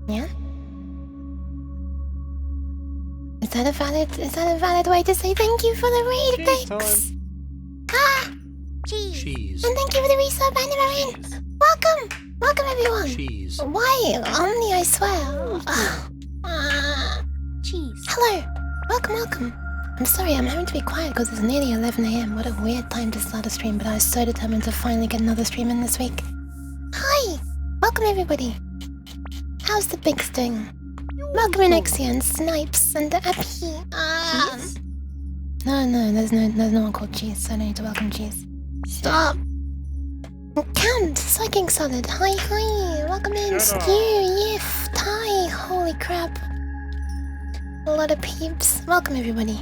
Yeah? Is that a valid way to say thank you for the raid, thanks? Ah! Cheese. And thank you for the resub, Anna-Marine! Welcome! Welcome, everyone! Cheese. Why? Omni, I swear. Cheese. Hello! Welcome. I'm sorry, I'm having to be quiet because it's nearly 11 AM. What a weird time to start a stream, but I was so determined to finally get another stream in this week. Hi! Welcome, everybody! How's the bigs doing? Welcome, Anexia and Snipes and Appy. Cheese? No, there's no one called Cheese, so I don't need to welcome Cheese. Stop! Cant, Psychic Solid, hi, welcome in, Skew, Yif, Ty, holy crap. A lot of peeps. Welcome, everybody.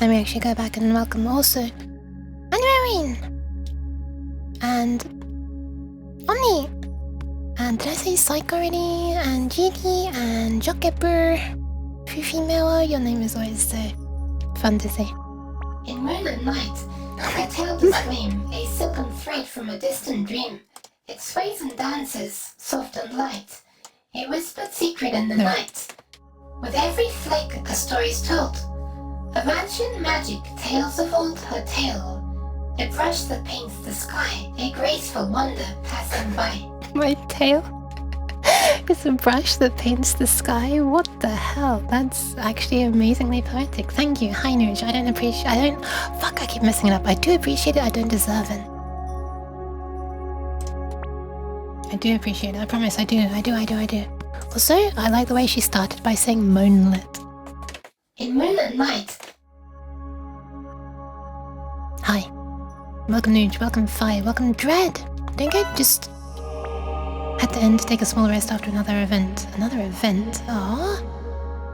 Let me actually go back and welcome also Anne-Marine and Omni. And did I say Psych already? And Gigi and Jockepper. Fifi Melo, your name is always so fun to say. In moonlit night, a tail does gleam, a silken thread from a distant dream. It sways and dances, soft and light, a whispered secret in the night. With every flick, a story's told. Of ancient magic, tales of old, her tale. A brush that paints the sky, a graceful wonder passing by. My tail is a brush that paints the sky? What the hell? That's actually amazingly poetic. Thank you. Hi, Nuj. I keep messing it up. I do appreciate it. I don't deserve it. I do appreciate it. I promise I do. Also, I like the way she started by saying moonlit. In moonlit night. Hi. Welcome, Nuj. Welcome, Fi. Welcome, Dread. Don't go just at the end to take a small rest after another event. Another event? Aww.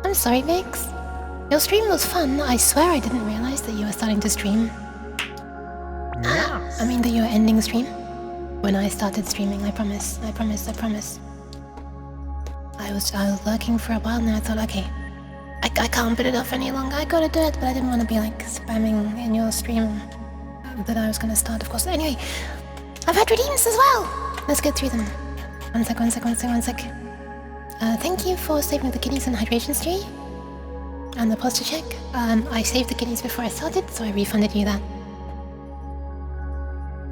I'm sorry, Vix. Your stream was fun. I swear I didn't realize that you were starting to stream. Nice. I mean that you were ending stream. When I started streaming, I promise. I was lurking for a while and I thought, okay, I can't put it off any longer. I gotta do it, but I didn't want to be like spamming in your stream that I was gonna start, of course. Anyway, I've had redeems as well. Let's get through them. One sec. Thank you for saving the kitties and hydration stream and the posture check. I saved the kitties before I started, so I refunded you that.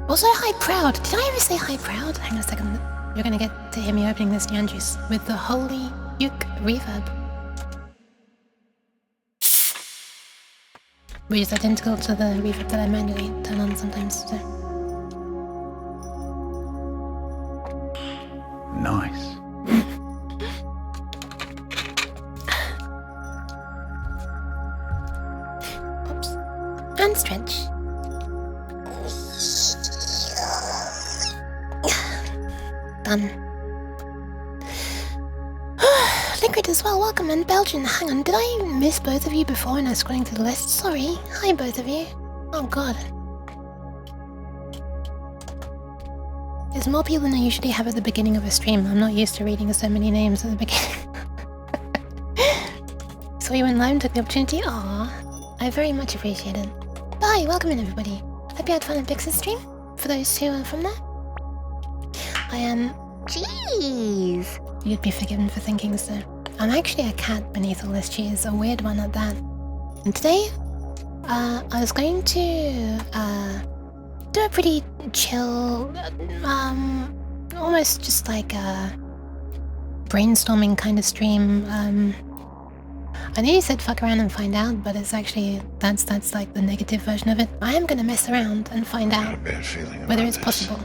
Also, hi proud. Did I ever say hi proud? Hang on a second. You're gonna get to hear me opening this Nyan juice with the holy uke reverb, which is identical to the reverb that I manually turn on sometimes. So. Nice. Oops. And stretch. Done. Liquid as well, welcome, and Belgian. Hang on, did I miss both of you before when I was scrolling through the list? Sorry. Hi, both of you. Oh god. There's more people than I usually have at the beginning of a stream. I'm not used to reading so many names at the beginning. So you went live and took the opportunity? Aww. I very much appreciate it. Bye, welcome in everybody. Hope you had fun at Pix's stream. For those who are from there. I am... Cheese. You'd be forgiven for thinking so. I'm actually a cat beneath all this cheese, a weird one at that. And today, I was going to do a pretty chill, almost just like a brainstorming kind of stream. I know you said fuck around and find out, but it's actually, that's like the negative version of it. I am gonna mess around and find out whether it's possible.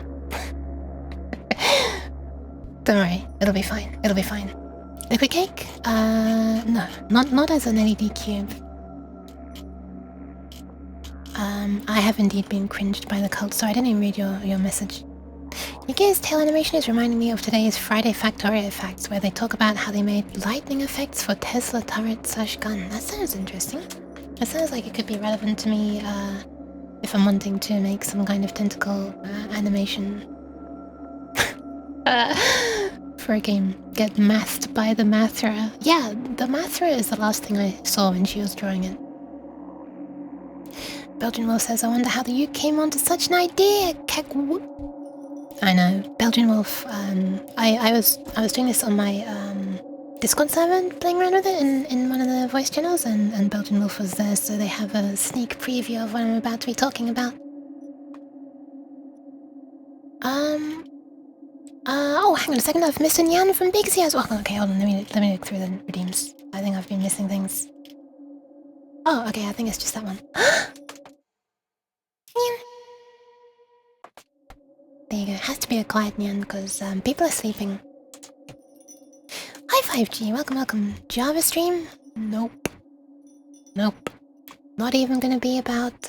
Don't worry, it'll be fine. Liquid cake? No, not as an LED cube. I have indeed been cringed by the cult, so I didn't even read your message. Yuki's tail animation is reminding me of today's Friday Factorio facts, where they talk about how they made lightning effects for Tesla turret/gun. That sounds interesting. That sounds like it could be relevant to me if I'm wanting to make some kind of tentacle animation. For a game. Get mathed by the Mathra. Yeah, the Mathra is the last thing I saw when she was drawing it. Belgian Wolf says, I wonder how the Uke came onto such an idea. I know, Belgian Wolf. I was doing this on my Discord server, playing around with it in one of the voice channels, and Belgian Wolf was there, so they have a sneak preview of what I'm about to be talking about. Oh, hang on a second, I've missed a Nyan from Big C as well. Okay, hold on, let me look through the redeems. I think I've been missing things. Oh, okay, I think it's just that one. Nyan. There you go, it has to be a quiet Nyan, because people are sleeping. Hi 5G, welcome. Java stream? Nope. Not even gonna be about,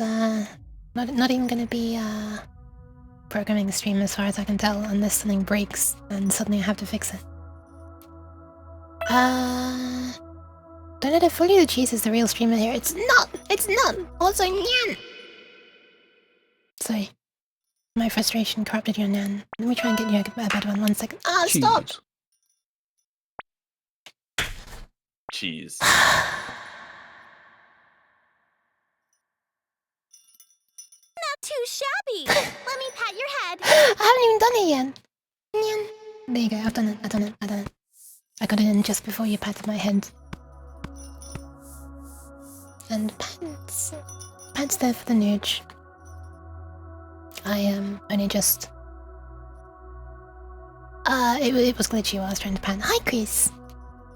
not even gonna be, programming stream as far as I can tell, unless something breaks and suddenly I have to fix it. Don't let it fool you, the cheese is the real streamer here. It's not! Also, Nyan! Sorry. My frustration corrupted your Nyan. Let me try and get you a better one. 1 second. Ah, stop! Cheese. Not too shabby. Let me pat your head. I haven't even done it yet. Nyan. There you go, I've done it. I got it in just before you patted my head. And pants. Pants there for the nooch. I only just... It was glitchy while I was trying to pan. Hi, Chris!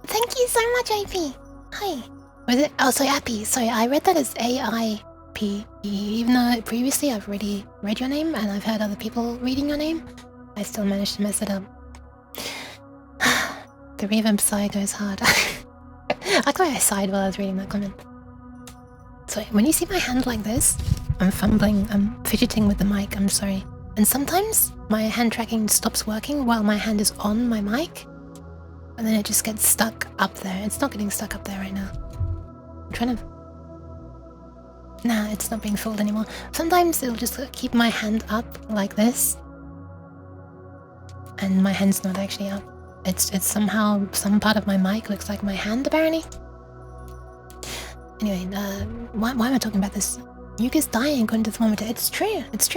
Thank you so much, AP! Hi! Was it? Oh, sorry, Appy. Sorry, I read that as A-I-P-E. Even though previously I've already read your name and I've heard other people reading your name, I still managed to mess it up. The reverb sigh goes hard. I like why I sighed while I was reading that comment. So when you see my hand like this, I'm fumbling, I'm fidgeting with the mic, I'm sorry. And sometimes my hand tracking stops working while my hand is on my mic. And then it just gets stuck up there. It's not getting stuck up there right now. I'm trying to... Nah, it's not being fooled anymore. Sometimes it'll just keep my hand up like this. And my hand's not actually up. It's somehow, some part of my mic looks like my hand apparently. Anyway, why am I talking about this? Yuke is dying according to the thermometer. It's true. It's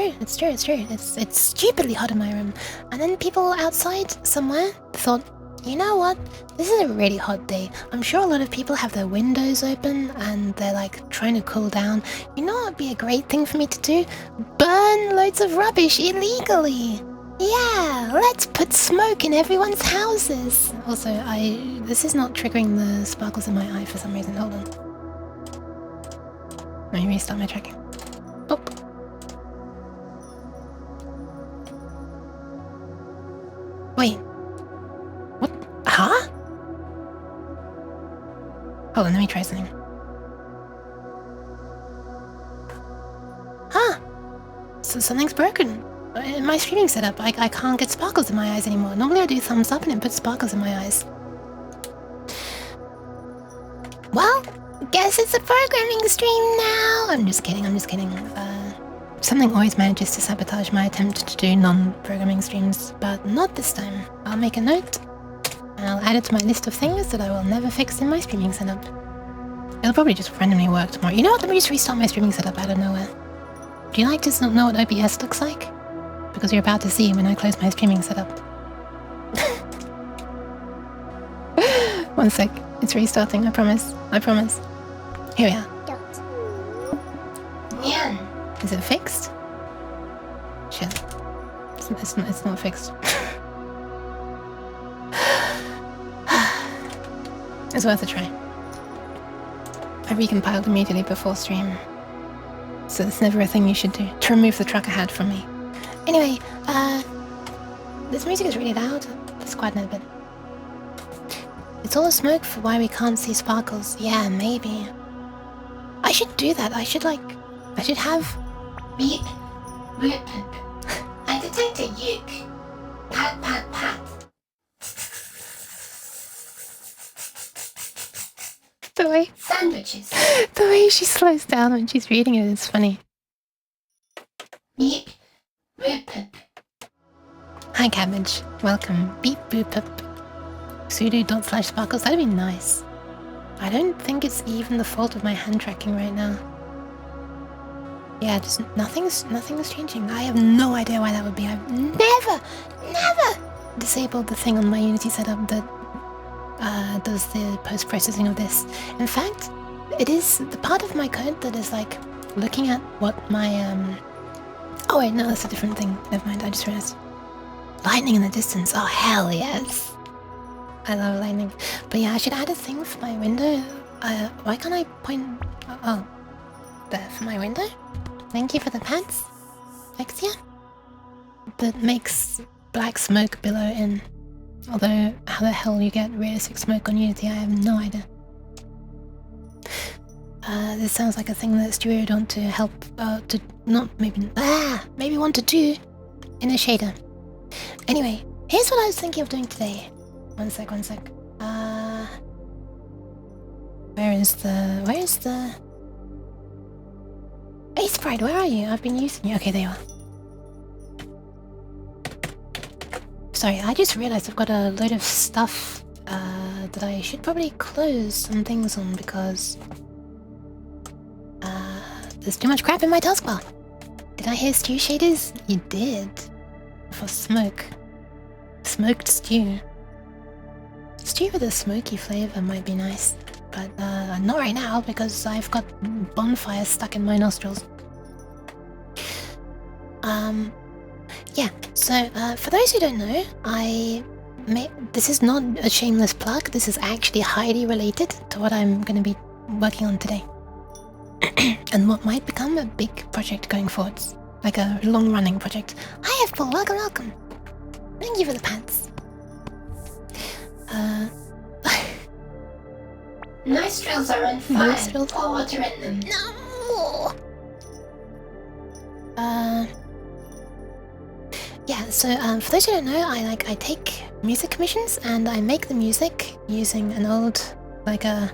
stupidly hot in my room. And then people outside somewhere thought, you know what? This is a really hot day. I'm sure a lot of people have their windows open and they're like trying to cool down. You know what would be a great thing for me to do? Burn loads of rubbish illegally. Yeah, let's put smoke in everyone's houses. Also, this is not triggering the sparkles in my eye for some reason. Hold on. Let me restart my tracking. Oh. Wait. What? Huh? Hold on, let me try something. Huh? So something's broken. In my streaming setup, I can't get sparkles in my eyes anymore. Normally I do thumbs up and it puts sparkles in my eyes. Well, guess it's a programming stream now. I'm just kidding. Something always manages to sabotage my attempt to do non-programming streams, but not this time. I'll make a note, and I'll add it to my list of things that I will never fix in my streaming setup. It'll probably just randomly work tomorrow. You know what? Let me just restart my streaming setup out of nowhere. Do you like to know what OBS looks like? Because you're about to see when I close my streaming setup. 1 sec. It's restarting, I promise. Here we are. Nyan. Is it fixed? Shit. It's not fixed. It's worth a try. I recompiled immediately before stream. So it's never a thing you should do. To remove the trucker hat from me. Anyway, this music is really loud. Let's quieten it a bit. It's all a smoke for why we can't see sparkles. Yeah, maybe. I should do that. I should have... Beep. Boop. I detect a uke. Pat, pat, pat. Sandwiches. The way she slows down when she's reading it is funny. Beep. Boop, boop. Hi, Cabbage. Welcome. Beep boop up. Sudo./sparkles. That'd be nice. I don't think it's even the fault of my hand tracking right now. yeah, just nothing's changing. I have no idea why that would be. I've never disabled the thing on my Unity setup that does the post-processing of this. In fact, it is the part of my code that is like looking at what my oh wait, no, that's a different thing. Never mind, I just realized. Lightning in the distance. Oh hell yes. I love lightning. But yeah, I should add a thing for my window. Why can't I point... Oh, there for my window? Thank you for the pants, Lexia. That makes black smoke billow in. Although, how the hell you get realistic smoke on Unity, I have no idea. This sounds like a thing that Stuart would want to help, to not maybe want to do in a shader. Anyway, here's what I was thinking of doing today. One sec. Where is the... Hey Sprite, where are you? I've been using you. Okay, there you are. Sorry, I just realized I've got a load of stuff that I should probably close some things on because there's too much crap in my taskbar. Did I hear stew shaders? You did. For smoke. Smoked stew. Stew with a smoky flavor might be nice, but not right now because I've got bonfires stuck in my nostrils. Yeah, so for those who don't know, this is not a shameless plug, this is actually highly related to what I'm going to be working on today. And what might become a big project going forwards. Like a long-running project. Hi F-Ball, welcome! Thank you for the pants. Nostrils are on fire. Nostrils? Pour water in them. No! Yeah, so for those who don't know, I take music commissions and I make the music using an old, like I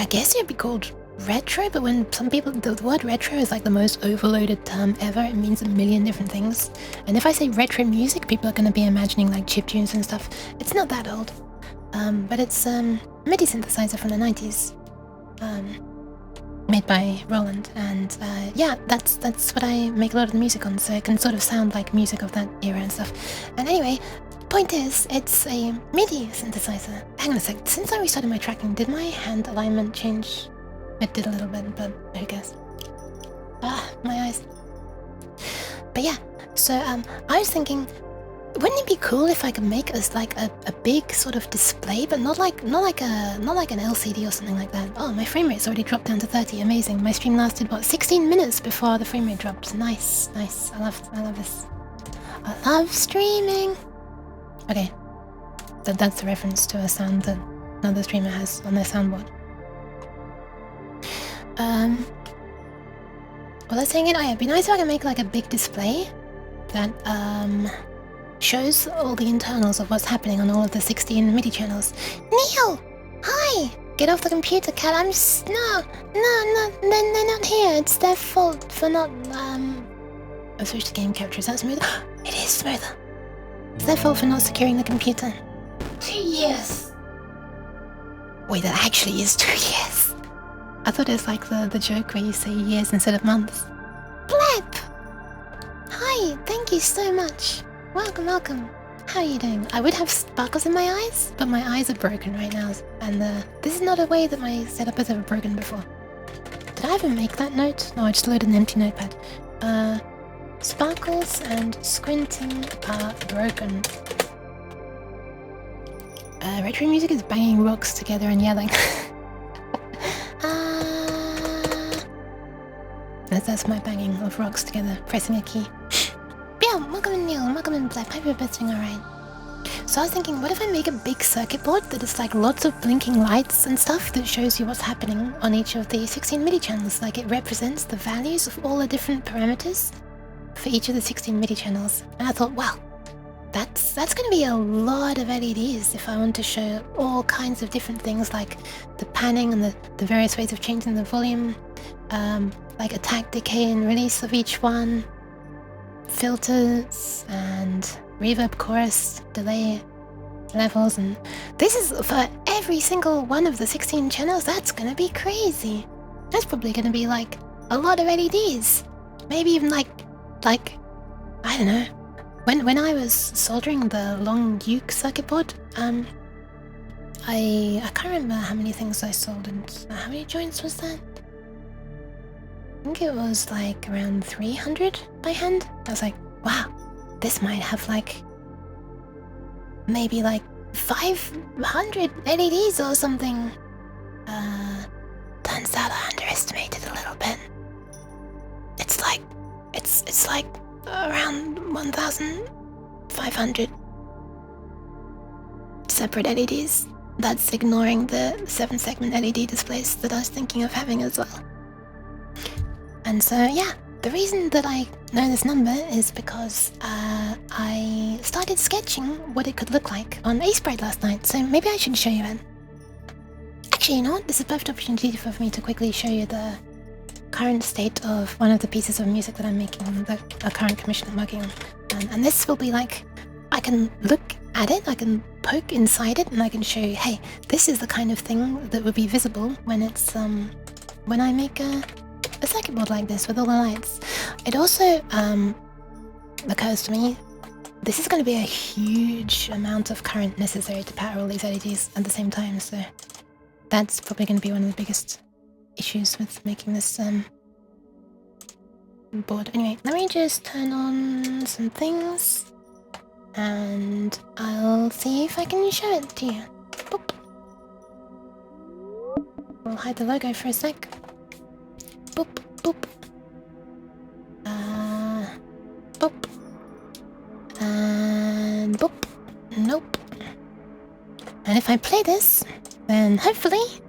guess it'd be called retro, but when some people, the word retro is like the most overloaded term ever. It means a million different things. And if I say retro music, people are going to be imagining like chiptunes and stuff. It's not that old, but it's MIDI synthesizer from the 90s, made by Roland. And yeah, that's what I make a lot of the music on, so it can sort of sound like music of that era and stuff. And anyway, point is, it's a MIDI synthesizer. Hang on a sec, since I restarted my tracking, did my hand alignment change? It did a little bit, but who cares? Ah, my eyes. But yeah, so I was thinking, wouldn't it be cool if I could make us like a big sort of display, but not like an LCD or something like that. Oh, my frame rate's already dropped down to 30. Amazing. My stream lasted what, 16 minutes before the frame rate dropped. Nice. I love this. I love streaming. Okay, that's a reference to a sound that another streamer has on their soundboard. Well, that's saying it. Oh yeah, it'd be nice if I could make like a big display that shows all the internals of what's happening on all of the 16 MIDI channels. Neil! Hi! Get off the computer, cat. I'm just... No, they're not here. It's their fault for not, I switched to game capture. Is that smoother? It is smoother. It's their fault for not securing the computer. 2 years. Wait, that actually is 2 years. I thought it was like the joke where you say years instead of months. Blep! Hi, thank you so much. Welcome. How are you doing? I would have sparkles in my eyes, but my eyes are broken right now, and this is not a way that my setup has ever broken before. Did I ever make that note? No, I just loaded an empty notepad. Sparkles and squinting are broken. Retro music is banging rocks together and yelling. That's my banging of rocks together, pressing a key. Yeah, welcome in Neil, welcome in Black. Hope you're both doing alright. So I was thinking, what if I make a big circuit board that is like lots of blinking lights and stuff that shows you what's happening on each of the 16 MIDI channels? Like it represents the values of all the different parameters for each of the 16 MIDI channels. And I thought, wow, that's going to be a lot of LEDs if I want to show all kinds of different things like the panning and the various ways of changing the volume, like attack, decay and release of each one, filters and reverb, chorus, delay levels, and this is for every single one of the 16 channels. That's gonna be crazy. That's probably gonna be like a lot of LEDs. Maybe even like I don't know. When I was soldering the long Uke circuit board, I can't remember how many things I soldered. How many joints was that? I think it was like around 300 by hand. I was like, wow, this might have like maybe like 500 LEDs or something. Turns out I underestimated a little bit. It's like around 1,500 separate LEDs. That's ignoring the 7-segment LED displays that I was thinking of having as well. And so yeah, the reason that I know this number is because I started sketching what it could look like on Aseprite last night, so maybe I should show you it. Actually, you know what? This is a perfect opportunity for me to quickly show you the current state of one of the pieces of music that I'm making, a current commission I'm working on. And this will be like, I can look at it, I can poke inside it, and I can show you, hey, this is the kind of thing that would be visible when it's, when I make a circuit board like this with all the lights. It also, occurs to me, this is going to be a huge amount of current necessary to power all these LEDs at the same time, so that's probably going to be one of the biggest issues with making this board. Anyway, let me just turn on some things and I'll see if I can show it to you. Boop. We'll hide the logo for a sec. Boop, boop. Boop. And boop. Nope. And if I play this, then hopefully...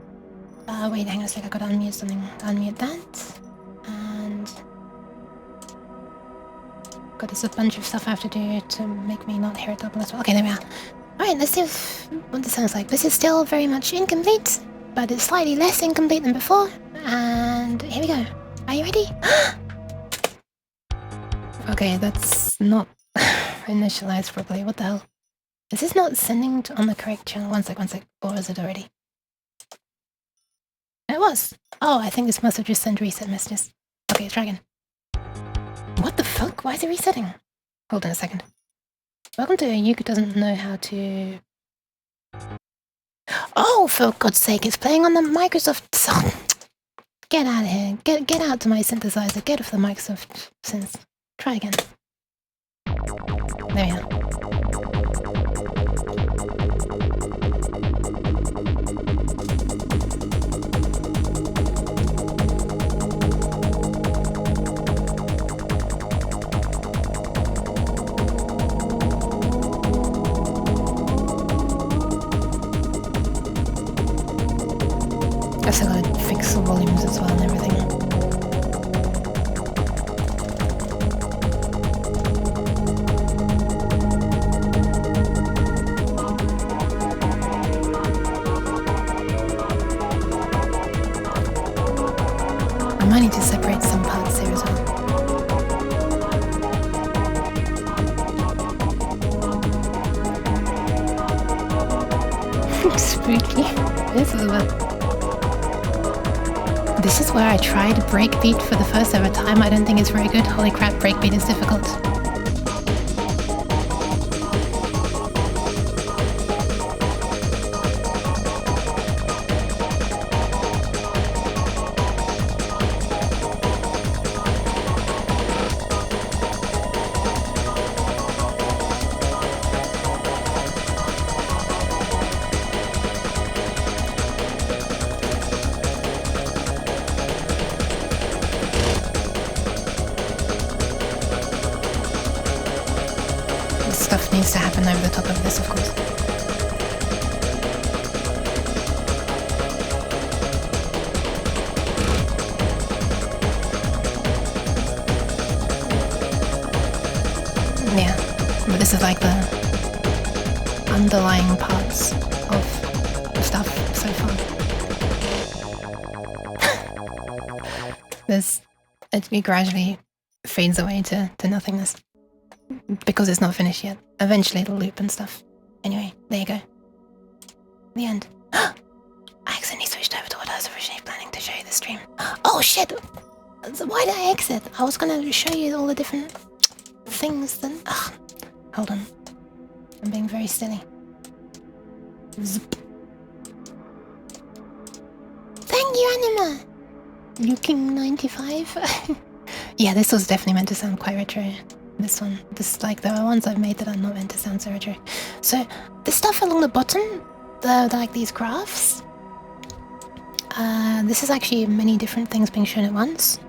wait, hang on a sec, I gotta unmute something. Unmute that. And... God, there's a bunch of stuff I have to do to make me not hear it double as well. Okay, there we are. Alright, let's see what this sounds like. This is still very much incomplete, but it's slightly less incomplete than before. And here we go. Are you ready? Okay, that's not initialized properly. What the hell? Is this not sending on the correct channel? One sec. Or is it already? It was. Oh, I think this must have just sent reset messages. Okay, let's try again. What the fuck? Why is it resetting? Hold on a second. Welcome to Yuka doesn't know how to... Oh, for God's sake, it's playing on the Microsoft... Get out of here. Get out to my synthesizer. Get off the Microsoft synth. Try again. There we are. I still gotta fix the volumes as well and everything. I might need to separate some parts here as well. Spooky. This is where I tried breakbeat for the first ever time. I don't think it's very good. Holy crap, breakbeat is difficult. Stuff needs to happen over the top of this, of course. Yeah, but this is like the underlying parts of stuff so far. It gradually fades away to nothingness. Because it's not finished yet. Eventually it'll loop and stuff. Anyway, there you go. The end. I accidentally switched over to what I was originally planning to show you the stream. Oh shit! So why did I exit? I was gonna show you all the different things then. Ugh. Hold on. I'm being very silly. Zip. Thank you, Anima! Looking 95? Yeah, this was definitely meant to sound quite retro. This one. This, like, there are ones I've made that are not meant to sound so retro. So, the stuff along the bottom, like these graphs, this is actually many different things being shown at once.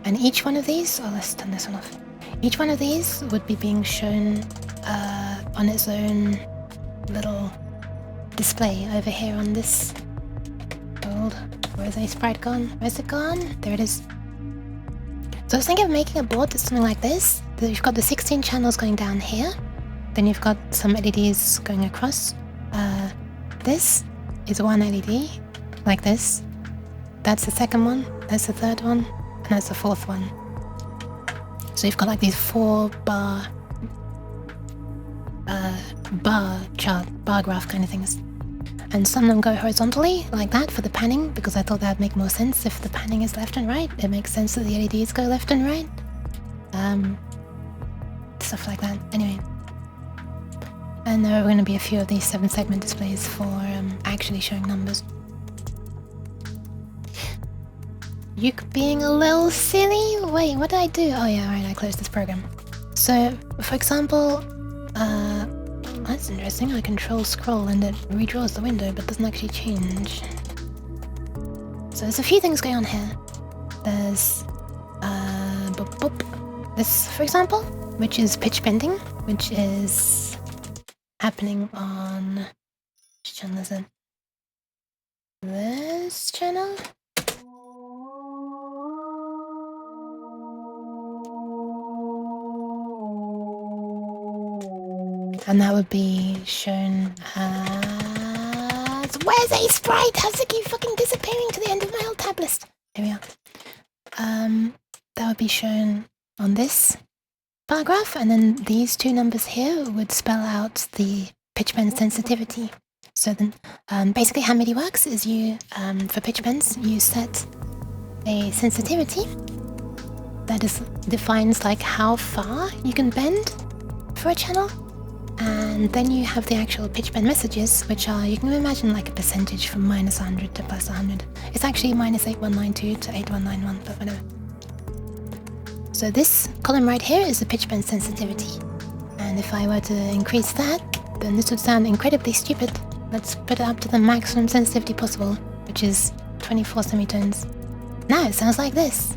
And each one of these, oh, let's turn this one off. Each one of these would be being shown on its own little display over here on this old. Where's a sprite gone? Where's it gone? There it is. So I was thinking of making a board that's something like this. You've got the 16 channels going down here. Then you've got some LEDs going across. This is one LED, like this. That's the second one, that's the third one, and that's the fourth one. So you've got like these 4 bar chart, bar graph kind of things. And some of them go horizontally, like that, for the panning, because I thought that'd make more sense if the panning is left and right. It makes sense that the LEDs go left and right. Stuff like that. Anyway. And there are going to be a few of these 7-segment displays for actually showing numbers. You being a little silly? Wait, what did I do? Oh yeah, right, I closed this program. So, for example, that's interesting. I control scroll and it redraws the window but doesn't actually change. So there's a few things going on here. There's this, for example, which is pitch bending, which is happening on, which channel is it? This channel? And that would be shown as... Where's a sprite? How's it keep fucking disappearing to the end of my old tab list? There we are. That would be shown on this bar graph, and then these 2 numbers here would spell out the pitch bend sensitivity. So then, basically how MIDI works is you, for pitch bends, you set a sensitivity that defines like how far you can bend for a channel. And then you have the actual pitch bend messages, which are, you can imagine like a percentage from -100 to +100. It's actually -8192 to 8191, but whatever. So this column right here is the pitch bend sensitivity. And if I were to increase that, then this would sound incredibly stupid. Let's put it up to the maximum sensitivity possible, which is 24 semitones. Now it sounds like this.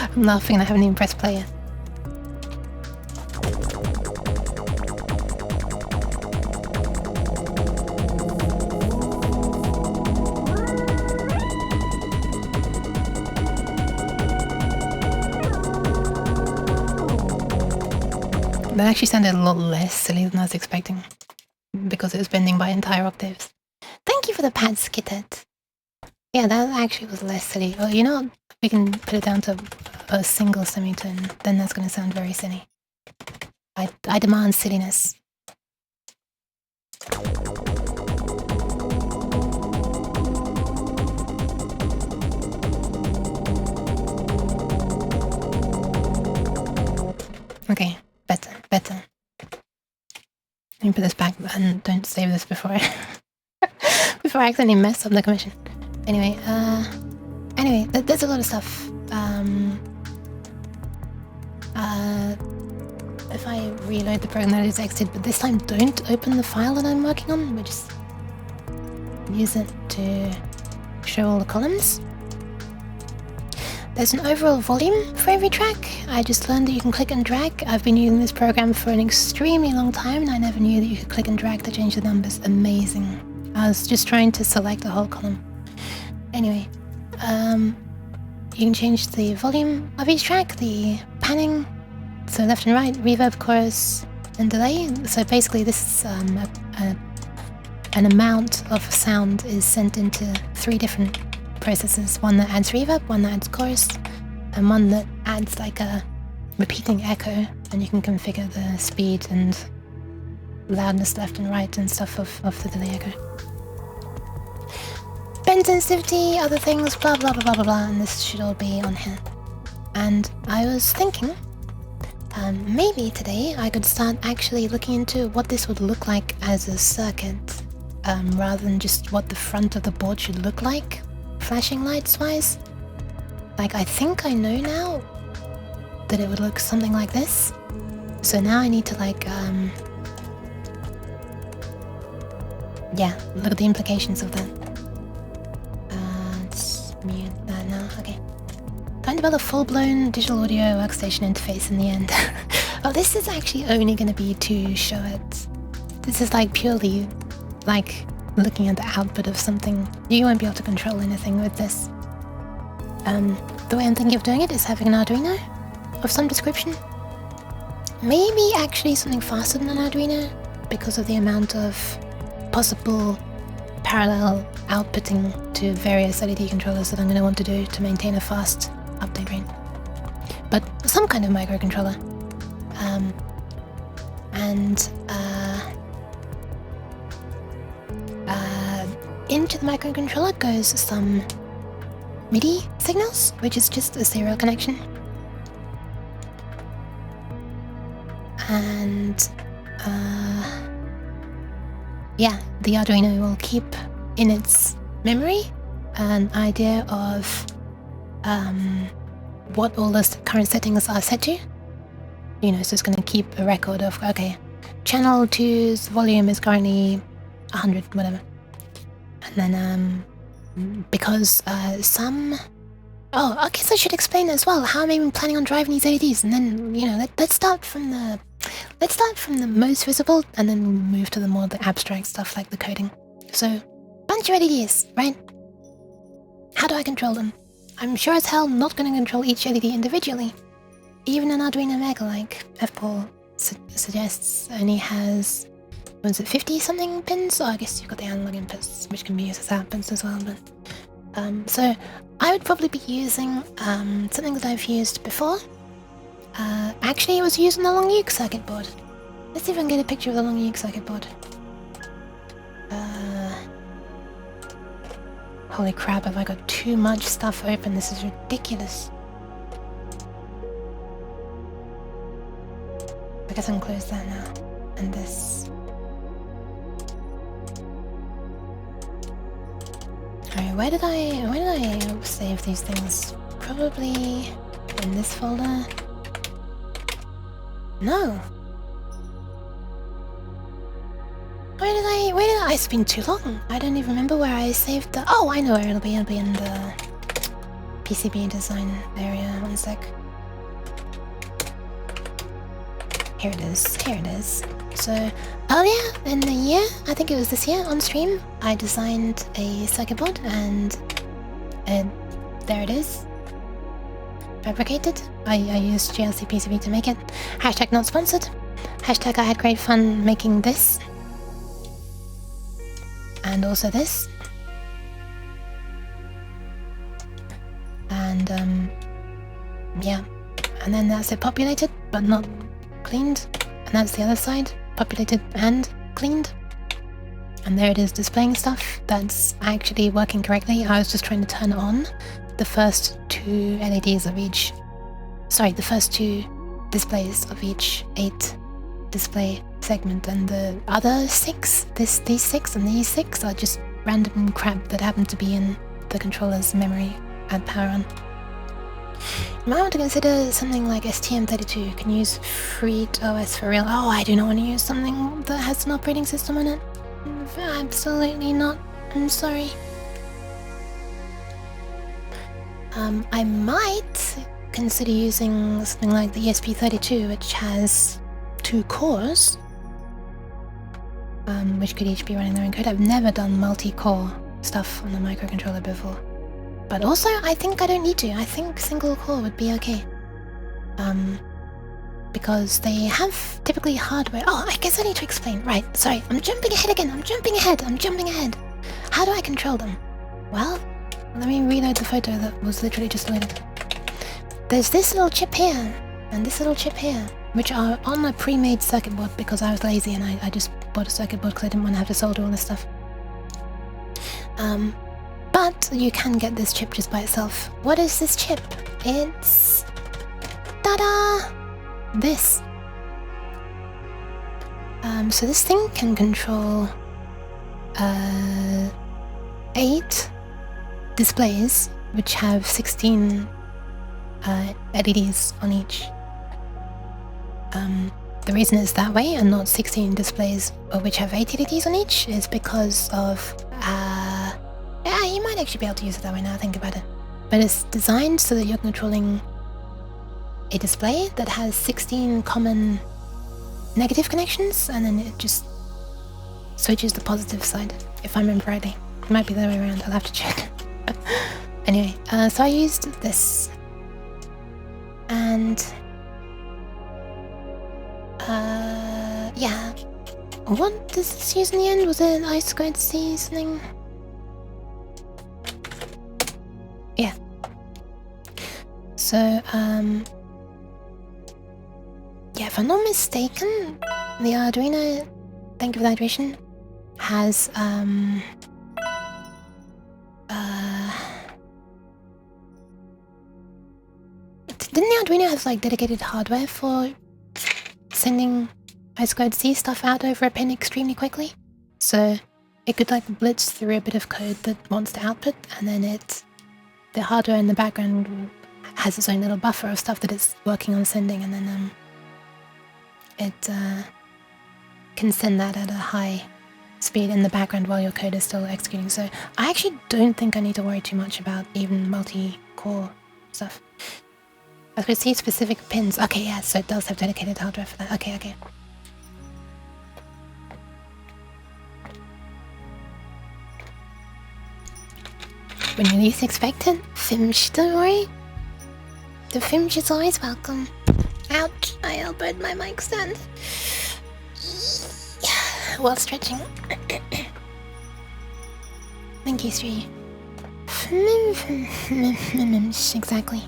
I'm laughing, I haven't even pressed play yet. That actually sounded a lot less silly than I was expecting, because it was bending by entire octaves. Thank you for the pad, Skittet. Yeah, that actually was less silly. Well, you know, we can put it down to a single semitone, then that's going to sound very silly. I demand silliness. Okay. Better. Let me put this back and don't save this before I before I accidentally mess up the commission. Anyway, there's a lot of stuff. If I reload the program that is exited, but this time don't open the file that I'm working on, but just use it to show all the columns. There's an overall volume for every track. I just learned that you can click and drag. I've been using this program for an extremely long time and I never knew that you could click and drag to change the numbers. Amazing. I was just trying to select the whole column. Anyway, you can change the volume of each track, the panning, so left and right, reverb, chorus, and delay. So basically this is an amount of sound is sent into 3 different processes, one that adds reverb, one that adds chorus, and one that adds like a repeating echo, and you can configure the speed and loudness left and right and stuff of the delay echo. bend sensitivity, other things, blah blah blah blah blah blah, and this should all be on hand. And I was thinking, maybe today I could start actually looking into what this would look like as a circuit, rather than just what the front of the board should look like, flashing lights wise. Like, I think I know now that it would look something like this. So now I need to like, yeah, look at the implications of that. Let's mute that now, okay. Don't develop a full-blown digital audio workstation interface in the end. Well, this is actually only going to be to show it. This is like purely like looking at the output of something. You won't be able to control anything with this. The way I'm thinking of doing it is having an Arduino of some description. Maybe actually something faster than an Arduino because of the amount of possible parallel outputting to various LED controllers that I'm going to want to do to maintain a fast update rate. But some kind of microcontroller. Into the microcontroller goes some MIDI signals, which is just a serial connection. And yeah, the Arduino will keep in its memory an idea of what all the current settings are set to. You know, so it's going to keep a record of, okay, channel 2's volume is currently 100, whatever. And then because some... Oh, I guess I should explain as well how I'm even planning on driving these LEDs, and then, you know, let's start from the most visible, and then move to the more abstract stuff like the coding. So, bunch of LEDs, right? How do I control them? I'm sure as hell not going to control each LED individually. Even an Arduino Mega, like FPaul suggests, only has, what is it, 50-something pins? Oh, I guess you've got the analog inputs, which can be used as outputs as well, but... so, I would probably be using something that I've used before. Actually, it was used on the long Uke circuit board. Let's see if I can get a picture of the long Uke circuit board. Holy crap, have I got too much stuff open? This is ridiculous. I guess I can close that now. And this. Alright, where did I save these things? Probably in this folder. No. Where did I? It's been too long. I don't even remember where I saved the... Oh, I know where it'll be. It'll be in the PCB design area. One sec. Here it is. Here it is. So, earlier in the year, I think it was this year, on stream, I designed a circuit board, and there it is. Fabricated. I used GLC PCB to make it. Hashtag not sponsored. Hashtag I had great fun making this. And also this. And, yeah. And then that's it populated, but not cleaned. And that's the other side. Populated and cleaned. And there it is displaying stuff. That's actually working correctly. I was just trying to turn on the first 2 LEDs of each... Sorry, the first 2 displays of each 8 display segment, and the other 6, these 6 and these 6 are just random crap that happen to be in the controller's memory at power on. You might want to consider something like STM32. You can use FreeOS for real. Oh, I do not want to use something that has an operating system on it. Absolutely not. I'm sorry. I might consider using something like the ESP32, which has 2 cores, which could each be running their own code. I've never done multi-core stuff on a microcontroller before. But also, I think I don't need to. I think single core would be okay. Because they have typically hardware. Oh, I guess I need to explain. Right, sorry, I'm jumping ahead again. I'm jumping ahead. How do I control them? Well, let me reload the photo that was literally just loaded. There's this little chip here, and this little chip here, which are on a pre-made circuit board because I was lazy and I just bought a circuit board because I didn't want to have to solder all this stuff. But you can get this chip just by itself. What is this chip? It's... ta-da! This. So this thing can control 8 displays, which have 16 LEDs on each. The reason it's that way and not 16 displays which have 8 LEDs on each is because of yeah, you might actually be able to use it that way now I think about it. But it's designed so that you're controlling a display that has 16 common negative connections, and then it just switches the positive side, if I remember rightly. It might be the other way around, I'll have to check. Anyway, so I used this. And... yeah. What does this use in the end? Was it I2 seasoning? Yeah. So, yeah, if I'm not mistaken, the Arduino, thank you for the hydration, has, didn't the Arduino have, like, dedicated hardware for sending I2C stuff out over a pin extremely quickly? So, it could, like, blitz through a bit of code that wants to output, and then the hardware in the background has its own little buffer of stuff that it's working on sending, and then, it can send that at a high speed in the background while your code is still executing. So I actually don't think I need to worry too much about even multi-core stuff. As we see specific pins. Okay, yeah, so it does have dedicated hardware for that. Okay. When you least expect it, Fimsh, don't worry. The Fimsh is always welcome. Ouch, I elbowed my mic stand. While stretching. Thank you, Sri. Exactly.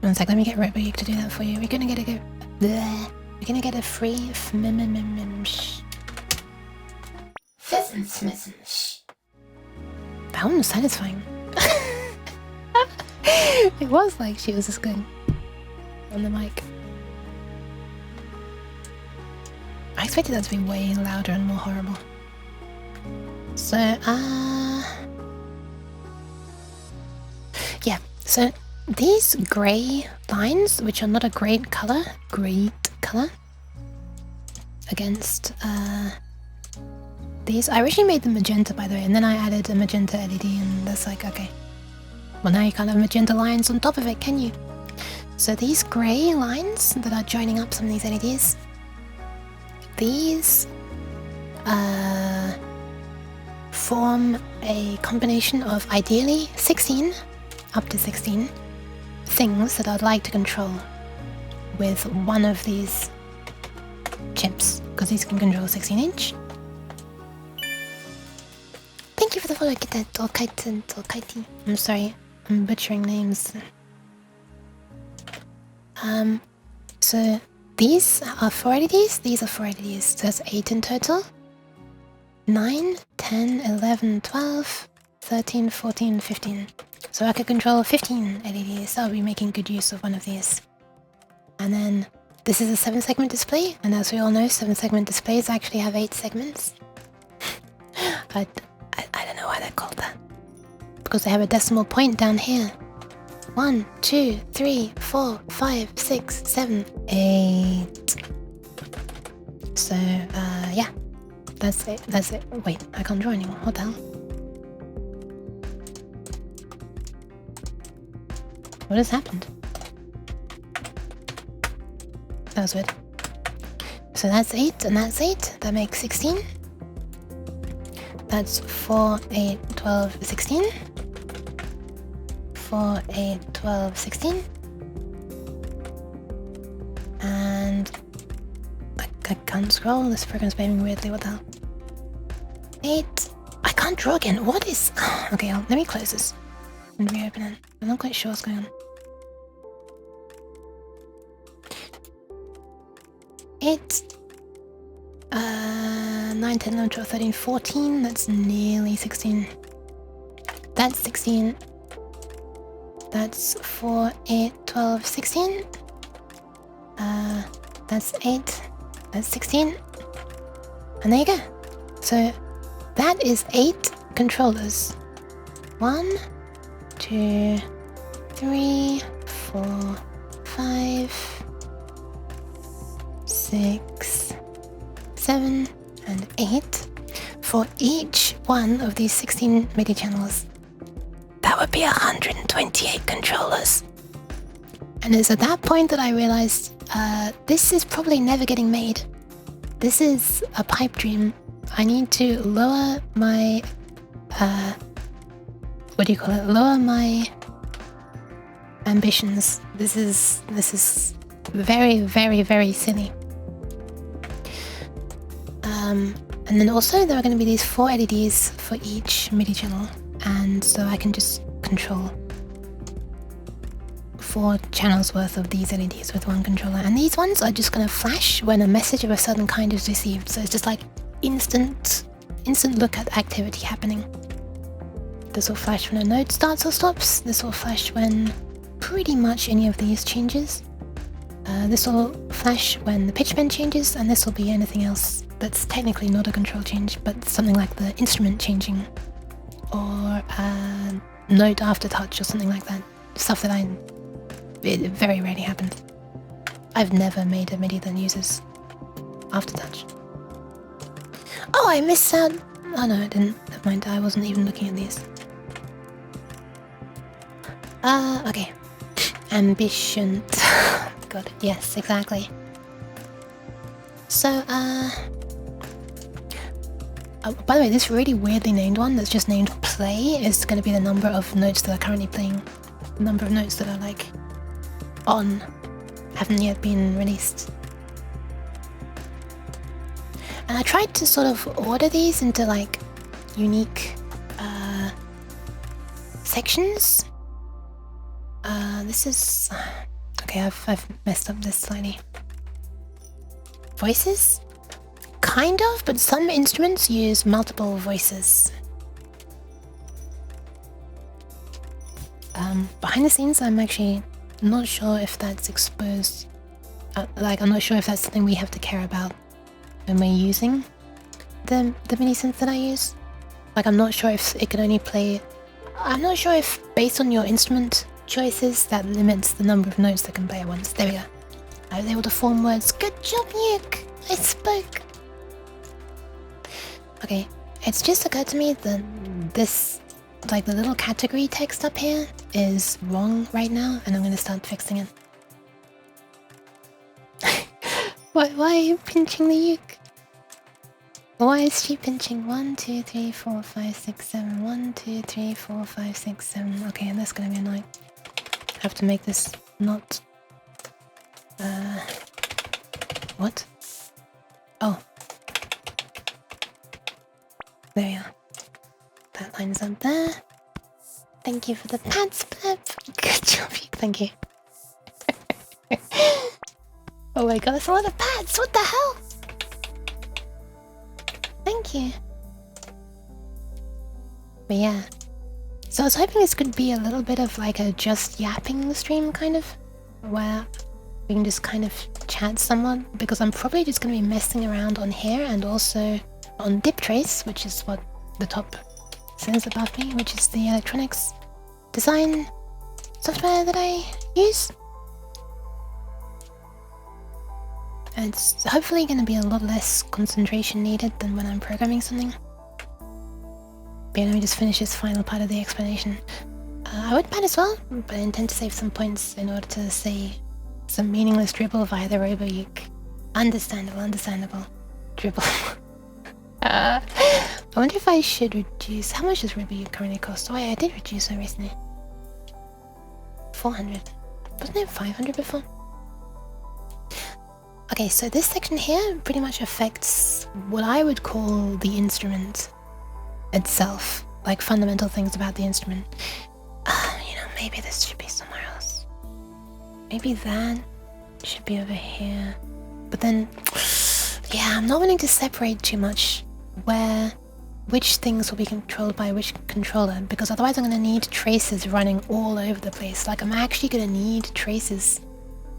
One sec, let me get Roboyuk to do that for you. We're gonna get a free That one was satisfying. It was like she was just good on the mic. I expected that to be way louder and more horrible. So, yeah, so these grey lines, which are not a great colour, against these. I originally made them magenta, by the way, and then I added a magenta LED, and that's like, okay. Well, now you can't have magenta lines on top of it, can you? So these grey lines that are joining up some of these LEDs, these form a combination of ideally 16, up to 16, things that I'd like to control with one of these chips, because these can control 16-inch. Thank you for the follow, Tolkaiti. I'm sorry, I'm butchering names. So these are 4 LEDs, these are 4 LEDs, so that's 8 in total. 9, 10, 11, 12, 13, 14, 15. So I could control 15 LEDs, so I'll be making good use of one of these. And then this is a 7-segment display, and as we all know, 7-segment displays actually have 8 segments. I don't know why they're called that. Because they have a decimal point down here. 1, 2, 3, 4, 5, 6, 7, 8. So, yeah. That's it. Wait, I can't draw anymore. What the hell? What has happened? That was weird. So that's 8, and that's 8. That makes 16. That's 4, 8, 12, 16. 4, 8, 12, 16. And I can't scroll. This program's behaving weirdly. What the hell? 8. I can't draw again. What is... Okay, let me close this and reopen it. I'm not quite sure what's going on. 8. 9, 10, 11, 12, 13, 14. That's nearly 16. that's 16. That's 4, 8, 12, 16. That's 8. That's 16. And there you go. So that is 8 controllers. 1, 2, 3, 4, 5, 6, 7, and 8 for each one of these 16 MIDI channels. That would be 128 controllers. And it's at that point that I realized this is probably never getting made. This is a pipe dream. I need to lower my what do you call it? Lower my ambitions. This is very, very, very silly. And then also there are going to be these 4 LEDs for each MIDI channel, and so I can just control 4 channels worth of these LEDs with one controller. And these ones are just going to flash when a message of a certain kind is received. So it's just like instant look at activity happening. This will flash when a note starts or stops. This will flash when pretty much any of these changes. This will flash when the pitch bend changes, and this will be anything else that's technically not a control change, but something like the instrument changing, or note aftertouch or something like that. Stuff that it very rarely happens. I've never made a MIDI that uses aftertouch. Oh, I missed out. Oh no, I didn't. Never mind, I wasn't even looking at these. Okay. Ambition. God, yes, exactly. So, by the way, this really weirdly named one that's just named play is going to be the number of notes that are currently playing. The number of notes that are like on, haven't yet been released. And I tried to sort of order these into like unique sections. This is okay. I've messed up this slightly. Voices, kind of, but some instruments use multiple voices. Behind the scenes, I'm actually not sure if that's exposed. I'm not sure if that's something we have to care about when we're using the mini synth that I use. Like, I'm not sure if it can only play. I'm not sure if based on your instrument choices that limits the number of notes that can play at once. There we go. I was able to form words. Good job, Nuke! I spoke! Okay, it's just occurred to me that this, like the little category text up here, is wrong right now, and I'm gonna start fixing it. Why are you pinching the uke? Why is she pinching? 1, 2, 3, 4, 5, 6, 7. 1, 2, 3, 4, 5, 6, 7. Okay, that's gonna be annoying. I have to make this not... What? Oh. There we are. That lines up there. Thank you for the pads, Pep. Good job, thank you. Oh my god, that's a lot of pads! What the hell? Thank you. But yeah. So I was hoping this could be a little bit of like a just yapping stream, kind of. Where we can just kind of chat somewhat. Because I'm probably just going to be messing around on here and also on Dip Trace, which is what the top says above me, which is the electronics design software that I use. And it's hopefully going to be a lot less concentration needed than when I'm programming something. But yeah, let me just finish this final part of the explanation. I would pad as well, but I intend to save some points in order to say some meaningless dribble via the robo-uke. Understandable. Dribble. I wonder if I should reduce... How much does robo-uke currently cost? Oh yeah, I did reduce it recently. 400. Wasn't it 500 before? Okay, so this section here pretty much affects what I would call the instrument itself. Like fundamental things about the instrument. You know, maybe this should be somewhere else. Maybe that should be over here. But then, yeah, I'm not willing to separate too much where which things will be controlled by which controller, because otherwise I'm going to need traces running all over the place. Like, I'm actually going to need traces,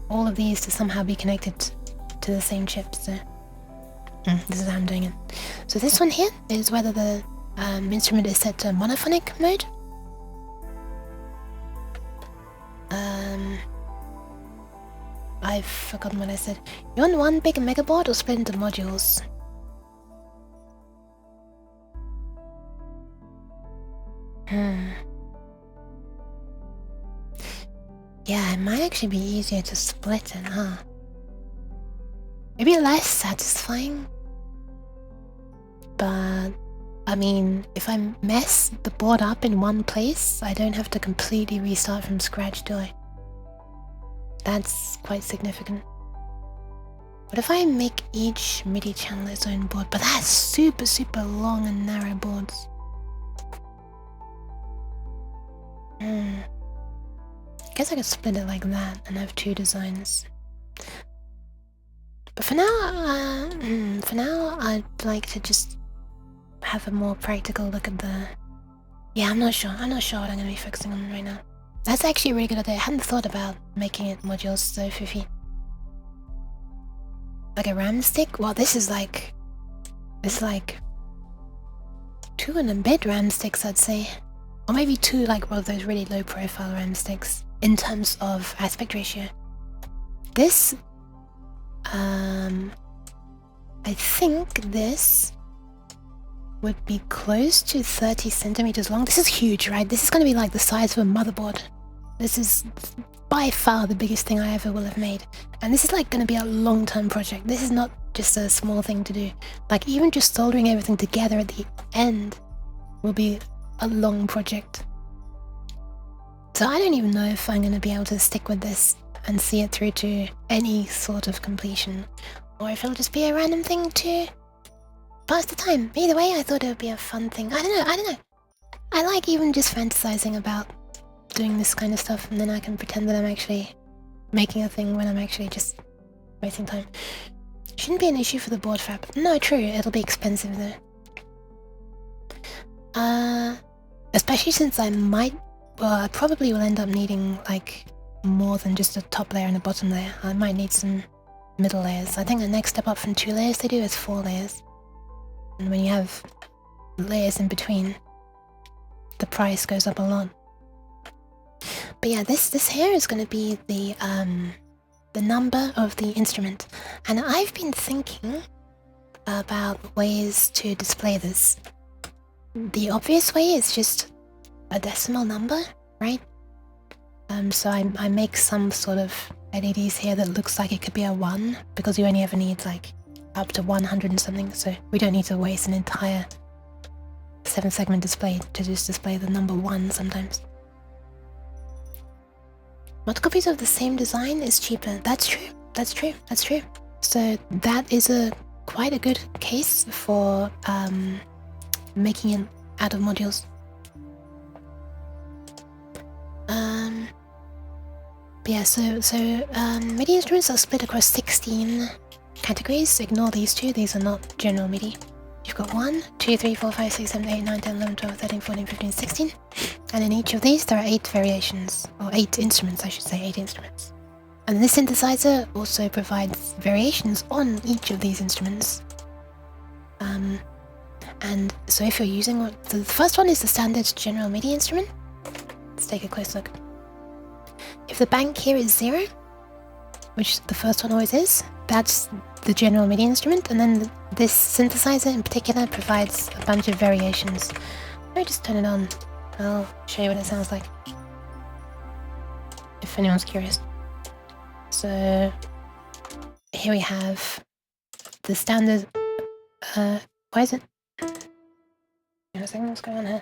all of these, to somehow be connected to the same chip. So this is how I'm doing it. So this one here is whether the instrument is set to monophonic mode. I've forgotten what I said. You want one big megaboard or split into modules? Yeah, it might actually be easier to split it, huh? Maybe less satisfying. But, I mean, if I mess the board up in one place, I don't have to completely restart from scratch, do I? That's quite significant. What if I make each MIDI channel its own board? But that's super, super long and narrow boards. I guess I could split it like that and have two designs. But for now, I'd like to just have a more practical look at the... Yeah, I'm not sure what I'm going to be focusing on right now. That's actually a really good idea. I hadn't thought about making it modules so fiffy. Like a RAM stick? Well, this is like 2 and a bit RAM sticks, I'd say. Or maybe 2, like one of those really low profile RAM sticks in terms of aspect ratio. This, I think this would be close to 30 centimeters long. This is huge, right? This is going to be like the size of a motherboard. This is by far the biggest thing I ever will have made. And this is like going to be a long-term project. This is not just a small thing to do. Like, even just soldering everything together at the end will be a long project. So I don't even know if I'm going to be able to stick with this and see it through to any sort of completion, or if it'll just be a random thing to pass the time. Either way, I thought it would be a fun thing. I don't know. I like even just fantasizing about doing this kind of stuff, and then I can pretend that I'm actually making a thing when I'm actually just wasting time. Shouldn't be an issue for the board fab. No, true, it'll be expensive though. Especially since I probably will end up needing like more than just a top layer and a bottom layer. I might need some middle layers. I think the next step up from 2 layers they do is 4 layers. And when you have layers in between, the price goes up a lot. But yeah, this here is going to be the number of the instrument. And I've been thinking about ways to display this. The obvious way is just a decimal number, right? So I make some sort of LEDs here that looks like it could be a 1, because you only ever need like up to 100 and something, so we don't need to waste an entire 7-segment display to just display the number 1 sometimes. Multi-copies of the same design is cheaper. That's true. That's true. That's true. So that is quite a good case for making it out of modules. But yeah, so MIDI instruments are split across 16 categories. Ignore these 2. These are not general MIDI. You've got 1, 2, 3, 4, 5, 6, 7, 8, 9, 10, 11, 12, 13, 14, 15, 16. And in each of these there are 8 variations, or 8 instruments, I should say, 8 instruments. And this synthesizer also provides variations on each of these instruments. And so if you're using the first one is the standard general MIDI instrument. Let's take a close look. If the bank here is 0, which the first one always is, that's the general MIDI instrument, and then this synthesizer in particular provides a bunch of variations. Let me just turn it on. I'll show you what it sounds like, if anyone's curious. So here we have the standard. Why is it? Wait a second, what's going on here?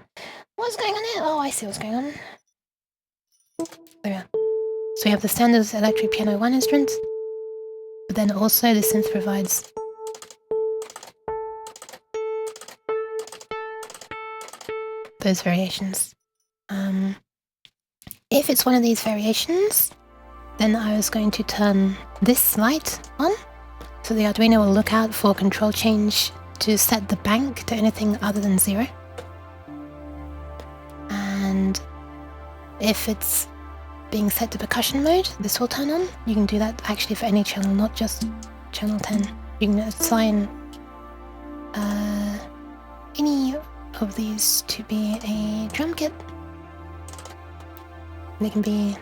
What's going on here? Oh, I see what's going on. There we are. So we have the standard electric piano 1 instrument, but then also the synth provides those variations. If it's one of these variations, then I was going to turn this light on, so the Arduino will look out for control change to set the bank to anything other than 0. And if it's being set to percussion mode, this will turn on. You can do that actually for any channel, not just channel 10. You can assign any of these to be a drum kit. They can be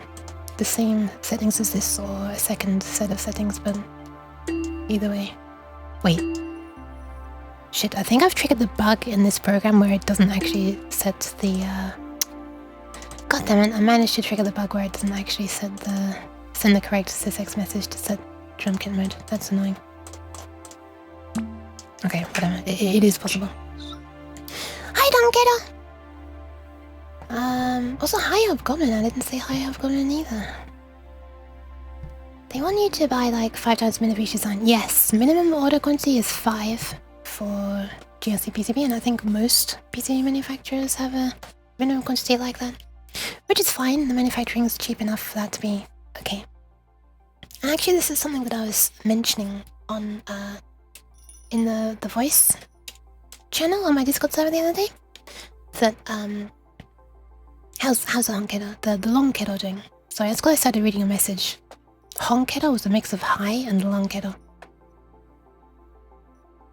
the same settings as this or a second set of settings, but either way. Wait. Shit, I think I've triggered the bug in this program where it doesn't actually set the God damn it, I managed to trigger the bug where it doesn't actually send the correct sysx message to set drum kit mode. That's annoying. Okay, whatever. It is possible. Hi, Donketter! Also hi Hobgoblin. I didn't say hi Hobgoblin either. They want you to buy like 5 times minimum each design. Yes, minimum order quantity is 5 for GLC PCB, and I think most PCB manufacturers have a minimum quantity like that. Which is fine, the manufacturing is cheap enough for that to be okay. And actually this is something that I was mentioning on in the voice channel on my Discord server the other day. That how's the honketter, the long kettle doing? Sorry, that's because I started reading a message. Honketter was a mix of high and long kettle.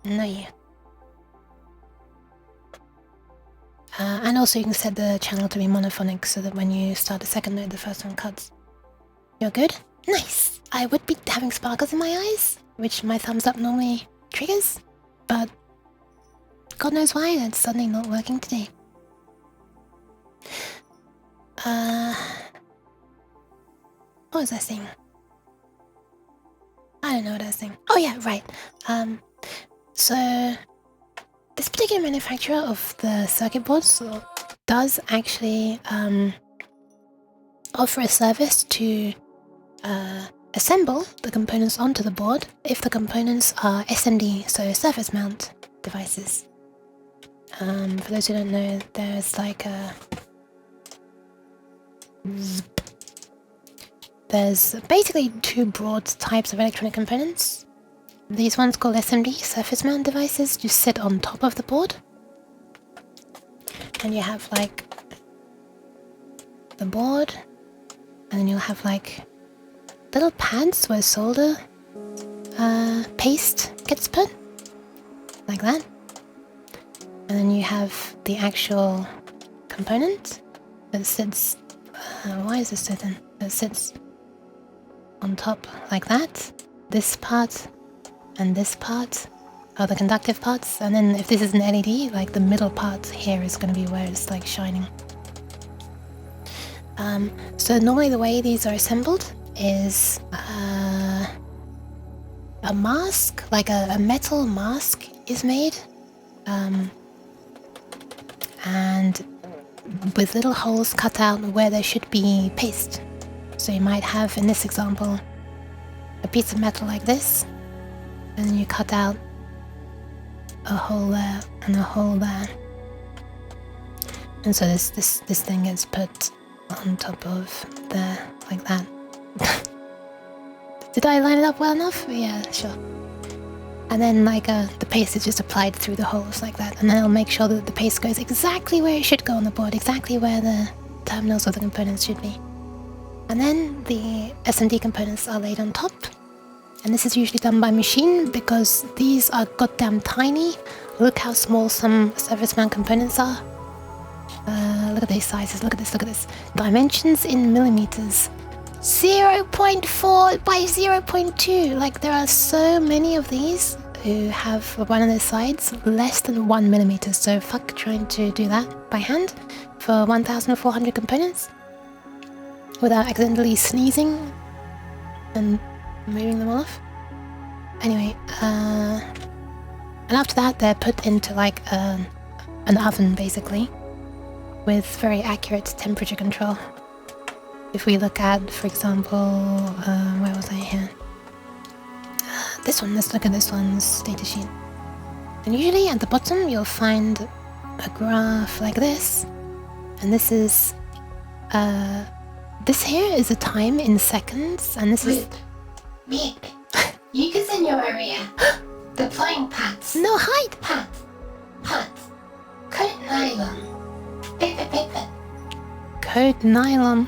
No, yeah. And also you can set the channel to be monophonic so that when you start the second note, the first one cuts. You're good? Nice! I would be having sparkles in my eyes, which my thumbs up normally triggers, but God knows why, that's suddenly not working today. What was I saying? I don't know what I was saying. Oh yeah, right. So this particular manufacturer of the circuit boards does actually offer a service to assemble the components onto the board if the components are SMD, so surface mount devices. For those who don't know, there's like there's basically 2 broad types of electronic components. These ones called SMD, surface mount devices, just sit on top of the board. And you have like the board, and then you'll have like little pads where solder paste gets put, like that. And then you have the actual component that sits, why is this so thin? That sits on top like that. This part and this part are the conductive parts, and then if this is an LED, like the middle part here is going to be where it's like shining. So normally the way these are assembled is a mask, like a metal mask is made, and with little holes cut out where there should be paste. So you might have, in this example, a piece of metal like this, and then you cut out a hole there and a hole there, and so this thing gets put on top of there like that. Did I line it up well enough? Yeah, sure. And then like the paste is just applied through the holes like that, and then it'll make sure that the paste goes exactly where it should go on the board, exactly where the terminals of the components should be. And then the SMD components are laid on top. And this is usually done by machine because these are goddamn tiny. Look how small some surface mount components are. Look at these sizes, look at this, look at this. Dimensions in millimeters. 0.4 by 0.2. Like there are so many of these who have one of their sides less than 1 millimeter. So fuck trying to do that by hand for 1,400 components without accidentally sneezing and moving them off. Anyway, and after that they're put into like an oven basically with very accurate temperature control. If we look at, for example, where was I here? This one, let's look at this one's data sheet. And usually at the bottom you'll find a graph like this, and this is this here is a time in seconds, and this is Mick, you is in your area. Deploying PATs. No, hide! Pat. Pat. Code nylon. Pipit pipit. Code nylon.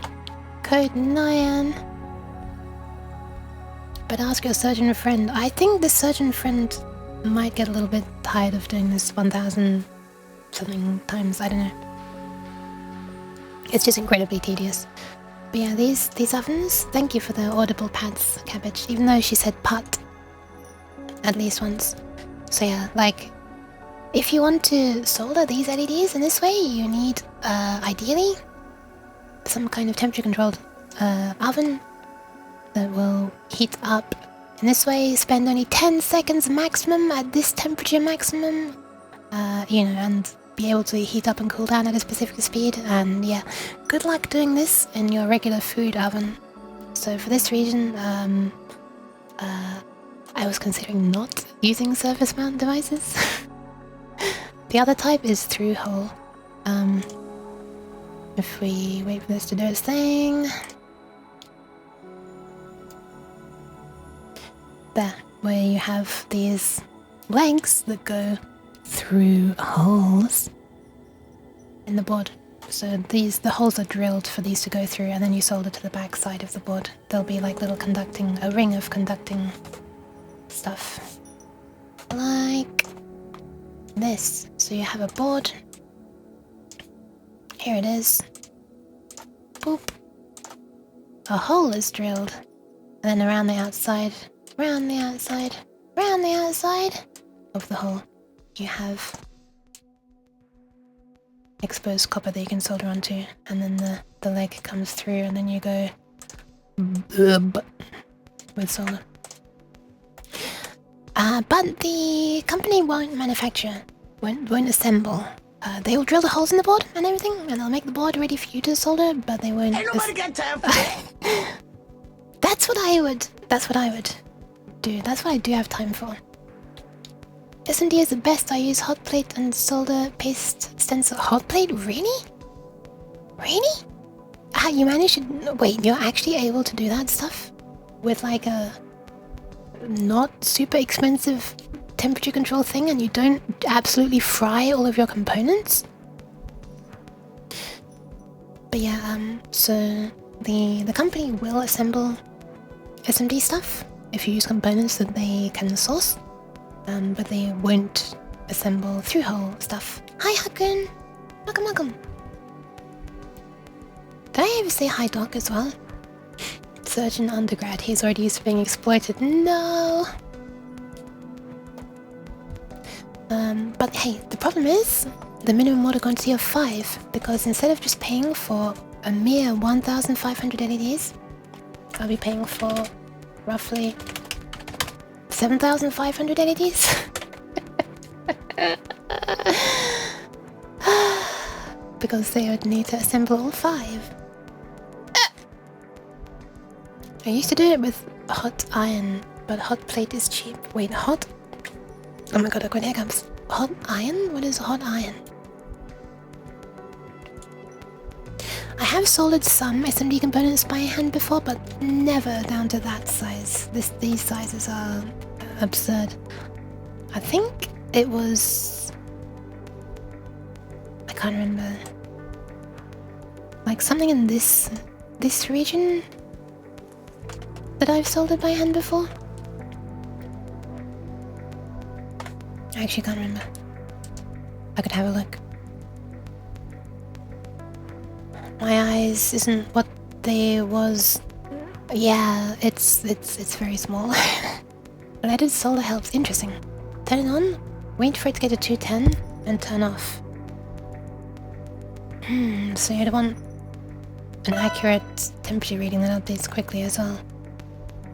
Code nyan. But ask your surgeon friend. I think the surgeon friend might get a little bit tired of doing this 1,000 something times. I don't know. It's just incredibly tedious. But yeah, these ovens, thank you for the audible pads, Cabbage, even though she said pot at least once. So yeah, like, if you want to solder these LEDs in this way, you need, ideally, some kind of temperature-controlled oven that will heat up. In this way, spend only 10 seconds maximum at this temperature maximum, you know, and be able to heat up and cool down at a specific speed. And yeah, good luck doing this in your regular food oven. So for this region, I was considering not using surface mount devices. The other type is through hole. If we wait for this to do its thing. There, where you have these legs that go through holes in the board. So the holes are drilled for these to go through, and then you solder to the back side of the board. There'll be like little a ring of conducting stuff. Like this. So you have a board. Here it is. Boop. A hole is drilled. And then around the outside of the hole, you have exposed copper that you can solder onto, and then the leg comes through, and then you go with solder. But the company won't manufacture, won't assemble. They'll drill the holes in the board and everything, and they'll make the board ready for you to solder, but they won't. Ain't nobody got time for that. That's what I would do. That's what I do have time for. SMD is the best. I use hot plate and solder paste stencil. Hot plate? Really? Really? You managed to... Wait, you're actually able to do that stuff? With like a not super expensive temperature control thing, and you don't absolutely fry all of your components? But yeah, so the company will assemble SMD stuff if you use components that they can source, but they won't assemble through-hole stuff. Hi, Hakun! Welcome. Did I ever say hi, Doc, as well? Surgeon undergrad, he's already used to being exploited. No! But hey, the problem is the minimum order quantity of 5, because instead of just paying for a mere 1,500 LEDs, I'll be paying for roughly 7,500 LEDs. Because they would need to assemble all 5. I used to do it with hot iron, but hot plate is cheap. Wait, hot? Oh my god, I got hiccups. Hot iron? What is hot iron? I have soldered some SMD components by hand before, but never down to that size. These sizes are absurd. I think it was... I can't remember. Like something in this region that I've soldered by hand before. I actually can't remember. I could have a look. My eyes isn't what they was. Yeah, it's very small. Leaded solder helps. Interesting. Turn it on, wait for it to get to 210, and turn off. So you'd want an accurate temperature reading that updates quickly as well.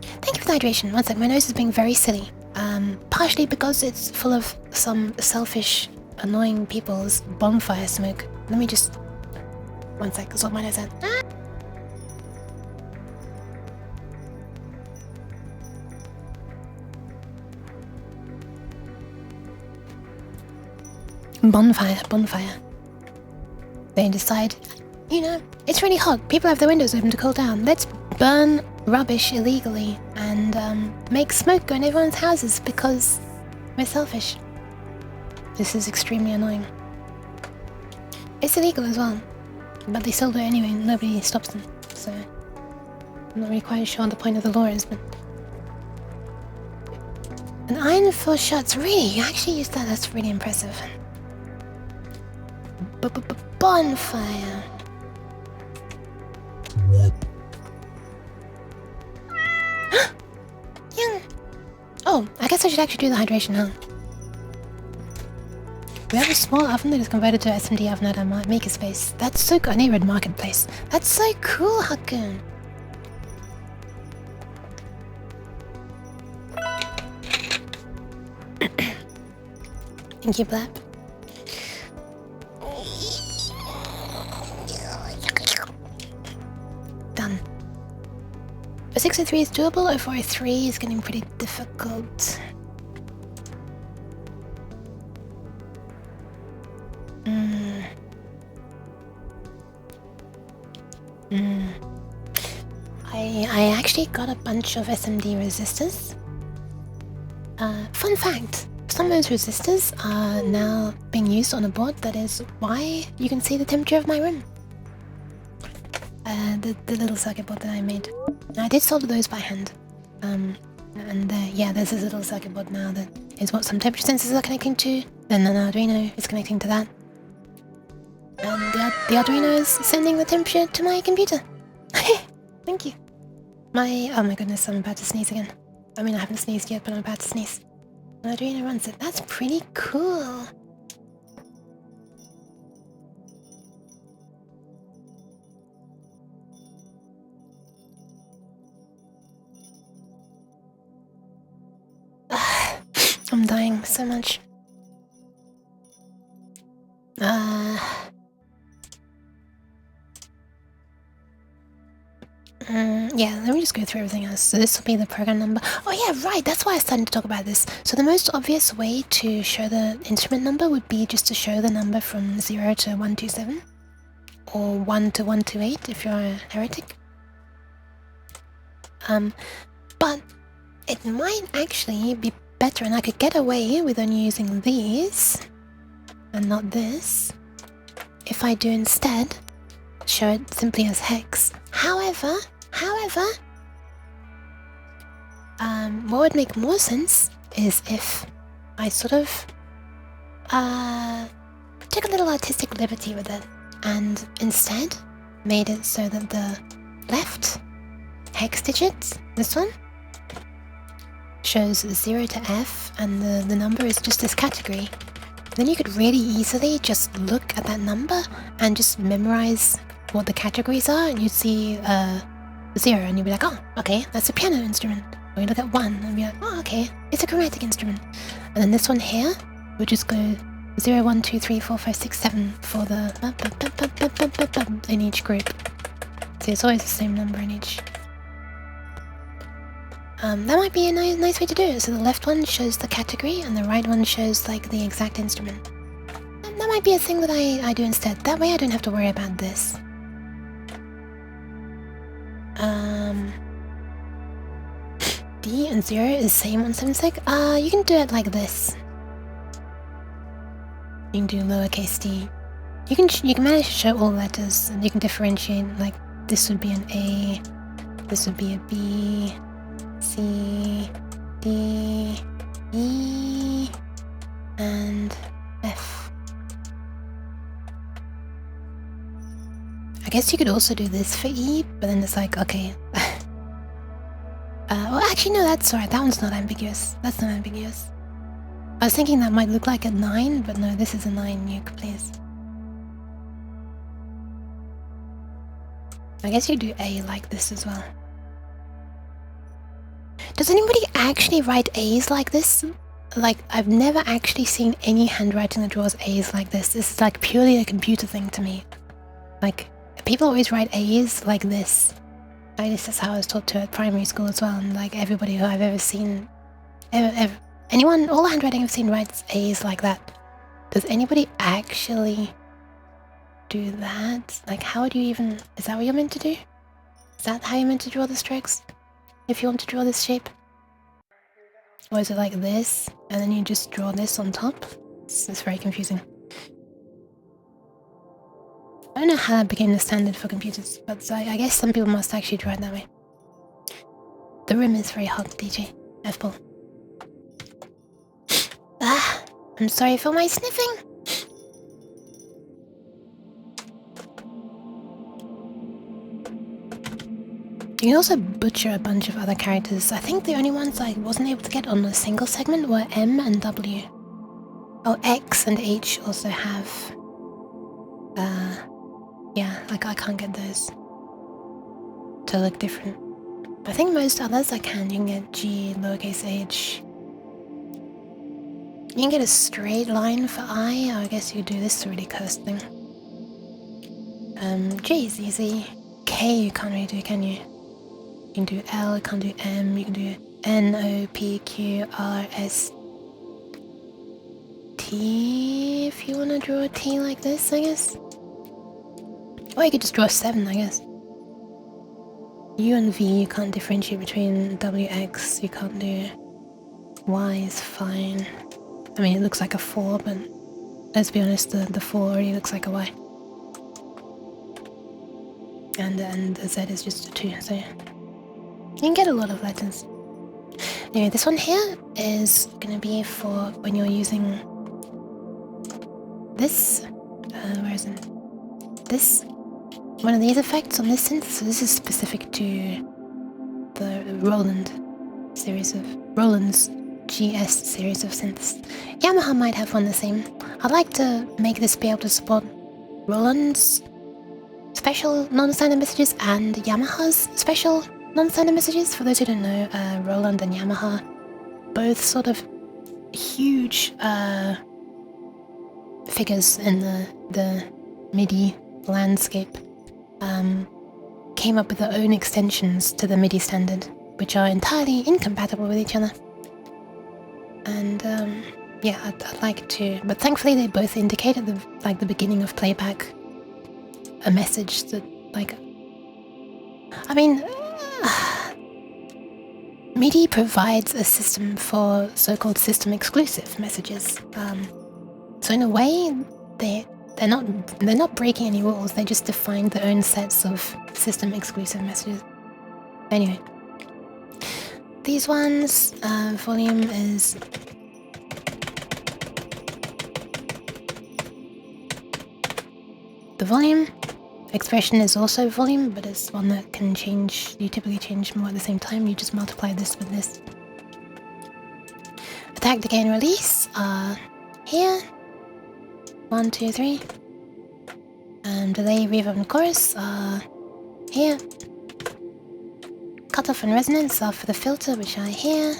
Thank you for the hydration. One sec, my nose is being very silly. Partially because it's full of some selfish, annoying people's bonfire smoke. Let me just... One sec, sort my nose out. Bonfire. They decide, you know, it's really hot. People have their windows open to cool down. Let's burn rubbish illegally and make smoke go in everyone's houses because We're selfish. This is extremely annoying. It's illegal as well, but they still do it anyway. Nobody stops them, so I'm not really quite sure what the point of the law is. But an iron for shots. Really, you actually used that? That's really impressive. Bonfire. Young. Oh, I guess I should actually do the hydration now. We have a small oven that is converted to SMD oven at our makerspace. That's so cool. Neighborhood marketplace. That's so cool, Hakun. Thank you, Blap. Done. A 603 is doable, a 403 is getting pretty difficult. I actually got a bunch of SMD resistors. Fun fact, some of those resistors are now being used on a board. That is why you can see the temperature of my room. The little circuit board that I made. I did solder those by hand. Yeah, there's this little circuit board now that is what some temperature sensors are connecting to. Then an Arduino is connecting to that. And the Arduino is sending the temperature to my computer. Thank you. Oh my goodness, I'm about to sneeze again. I mean, I haven't sneezed yet, but I'm about to sneeze. And Arduino runs it. That's pretty cool. I'm dying so much. Yeah, let me just go through everything else. So this will be the program number. Oh yeah, right, that's why I started to talk about this. So the most obvious way to show the instrument number would be just to show the number from 0 to 127. Or 1 to 128 if you're a heretic. But it might actually be better, and I could get away with only using these and not this, if I do instead show it simply as hex. However, what would make more sense is if I sort of took a little artistic liberty with it and instead made it so that the left hex digit, this one, shows 0 to F and the number is just this category. Then you could really easily just look at that number and just memorize what the categories are, and you'd see 0 and you'd be like, oh, okay, that's a piano instrument. Or you look at 1 and be like, oh, okay, it's a chromatic instrument. And then this one here would just go 0, 1, 2, 3, 4, 5, 6, 7 for the in each group. So it's always the same number in each. That might be a nice way to do it. So the left one shows the category and the right one shows like the exact instrument. That might be a thing that I do instead. That way I don't have to worry about this. D and 0 is same on 7sec. You can do it like this. You can do lowercase d. You can manage to show all letters, and you can differentiate. Like this would be an A, this would be a B, C, D, E, and F. I guess you could also do this for E, but then it's like, okay. Well, actually, no, that's alright. That one's not ambiguous. That's not ambiguous. I was thinking that might look like a 9, but no, this is a 9 nuke, please. I guess you do A like this as well. Does anybody actually write A's like this? Like, I've never actually seen any handwriting that draws A's like this. This is like purely a computer thing to me. Like, people always write A's like this. At least that's how I was taught to at primary school as well, and like everybody who I've ever seen, anyone, all the handwriting I've seen writes A's like that. Does anybody actually do that? Like, how would you even, is that what you're meant to do? Is that how you're meant to draw the strokes? If you want to draw this shape? Or is it like this, and then you just draw this on top. It's very confusing. I don't know how that became the standard for computers, but I guess some people must actually draw it that way. The room is very hot, DJ. F-ball. Ah, I'm sorry for my sniffing. You can also butcher a bunch of other characters. I think the only ones I wasn't able to get on a single segment were M and W. Oh, X and H also have... yeah, like I can't get those to look different. I think most others I can. You can get G, lowercase h. You can get a straight line for I, or I guess you do this really cursed thing. J is easy. K you can't really do, can you? You can do L, you can't do M, you can do N, O, P, Q, R, S, T, if you want to draw a T like this, I guess. Or you could just draw a 7, I guess. U and V, you can't differentiate between W, X, you can't do... Y is fine. I mean, it looks like a 4, but let's be honest, the 4 already looks like a Y. And the Z is just a 2, so... You can get a lot of letters. Anyway, this one here is gonna be for when you're using this. Where is it? This. One of these effects on this synth. So this is specific to the Roland's GS series of synths. Yamaha might have one the same. I'd like to make this be able to support Roland's special non-standard messages and Yamaha's special non-standard messages. For those who don't know, Roland and Yamaha, both sort of huge figures in the MIDI landscape, came up with their own extensions to the MIDI standard, which are entirely incompatible with each other. And yeah, I'd like to, but thankfully they both indicate at the beginning of playback a message that, like, I mean, MIDI provides a system for so-called system-exclusive messages. So in a way, they're not breaking any rules. They just define their own sets of system-exclusive messages. Anyway, these ones, volume is the volume. Expression is also volume, but it's one that can change. You typically change more at the same time. You just multiply this with this. Attack, decay, and release are here. 1, 2, 3. Delay, reverb, and chorus are here. Cutoff and resonance are for the filter, which are here.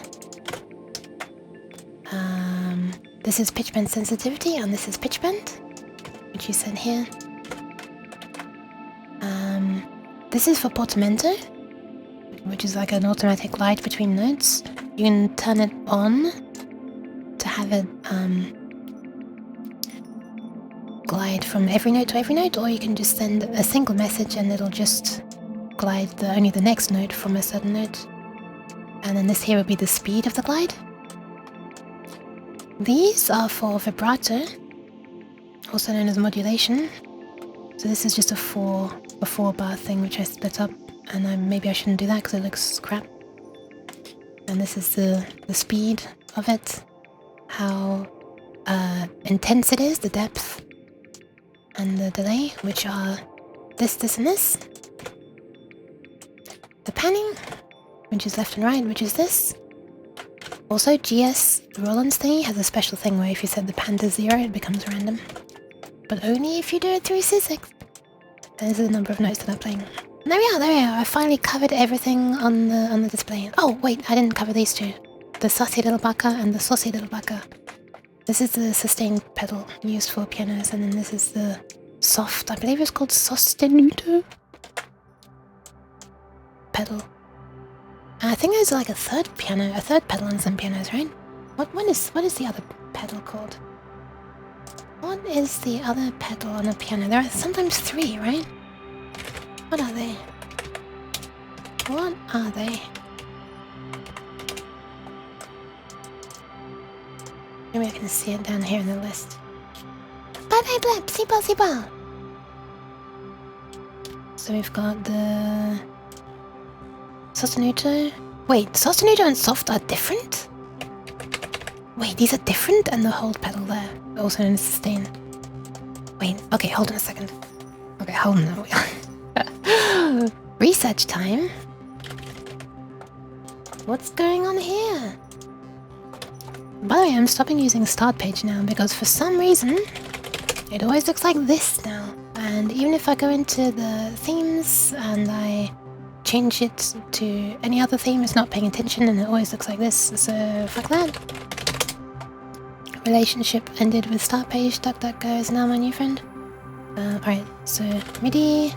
This is pitch bend sensitivity, and this is pitch bend, which you set here. This is for portamento, which is like an automatic light between notes. You can turn it on to have it glide from every note to every note, or you can just send a single message and it'll just glide only the next note from a certain note. And then this here would be the speed of the glide. These are for vibrato, also known as modulation. So this is just a 4-bar thing which I split up, and maybe I shouldn't do that because it looks crap. And this is the speed of it, how intense it is, the depth, and the delay, which are this, and this. The panning, which is left and right, which is this. Also, GS Roland's thingy has a special thing where if you set the pan to 0, it becomes random. But only if you do it through C6. There's the number of notes that I'm playing. There we are, I finally covered everything on the display. Oh, wait, I didn't cover these two. The saucy little baka and the saucy little baka. This is the sustained pedal used for pianos, and then this is the soft, I believe it's called sostenuto pedal. And I think there's like a third pedal on some pianos, right? What is the other pedal called? What is the other pedal on a piano? There are sometimes 3, right? What are they? What are they? Maybe I can see it down here in the list. Bye bye blip, sipa sipa. So we've got the sostenuto. Wait, sostenuto and soft are different? Wait, these are different and the hold pedal there, also known as sustain. Wait, okay, hold on a second. Okay, hold on. Research time? What's going on here? By the way, I'm stopping using start page now because for some reason it always looks like this now. And even if I go into the themes and I change it to any other theme, it's not paying attention and it always looks like this. So fuck that. Relationship ended with start page. DuckDuckGo is now my new friend. Alright, so MIDI,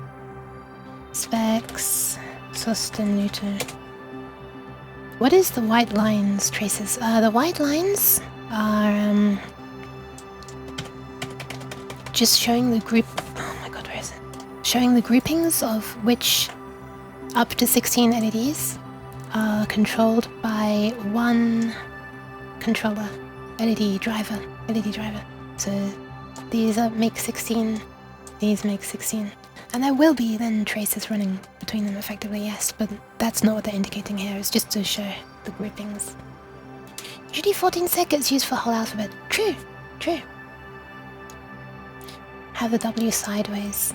specs, sostenuto. What is the white lines traces? The white lines are just showing the group. Oh my god, where is it? Showing the groupings of which up to 16 LEDs are controlled by one controller, LED driver. So these make 16. These make 16. And there will be then traces running between them effectively, yes, but that's not what they're indicating here, it's just to show the groupings. Usually 14 seconds used for whole alphabet. True. Have the W sideways.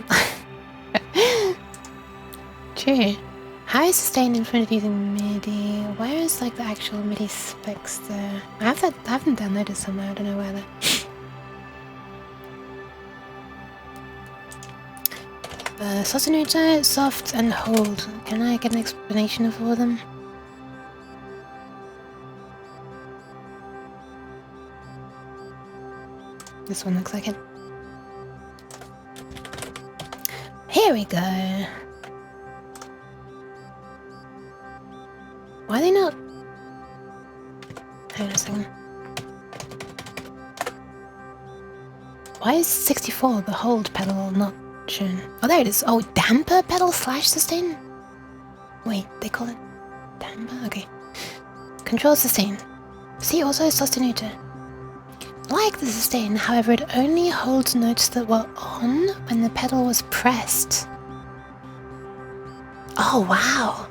True. How is sustain in front of using MIDI? Where is like the actual MIDI specs there? I haven't downloaded somewhere, I don't know where they're. Sostenuto, soft, and hold. Can I get an explanation of all of them? This one looks like it. Here we go. Why are they not? Hang on a second. Why is 64, the hold pedal, not shown? Oh, there it is. Oh, damper pedal / sustain? Wait, they call it damper? Okay. Control sustain. See also sostenuto. Like the sustain, however, it only holds notes that were on when the pedal was pressed. Oh, wow.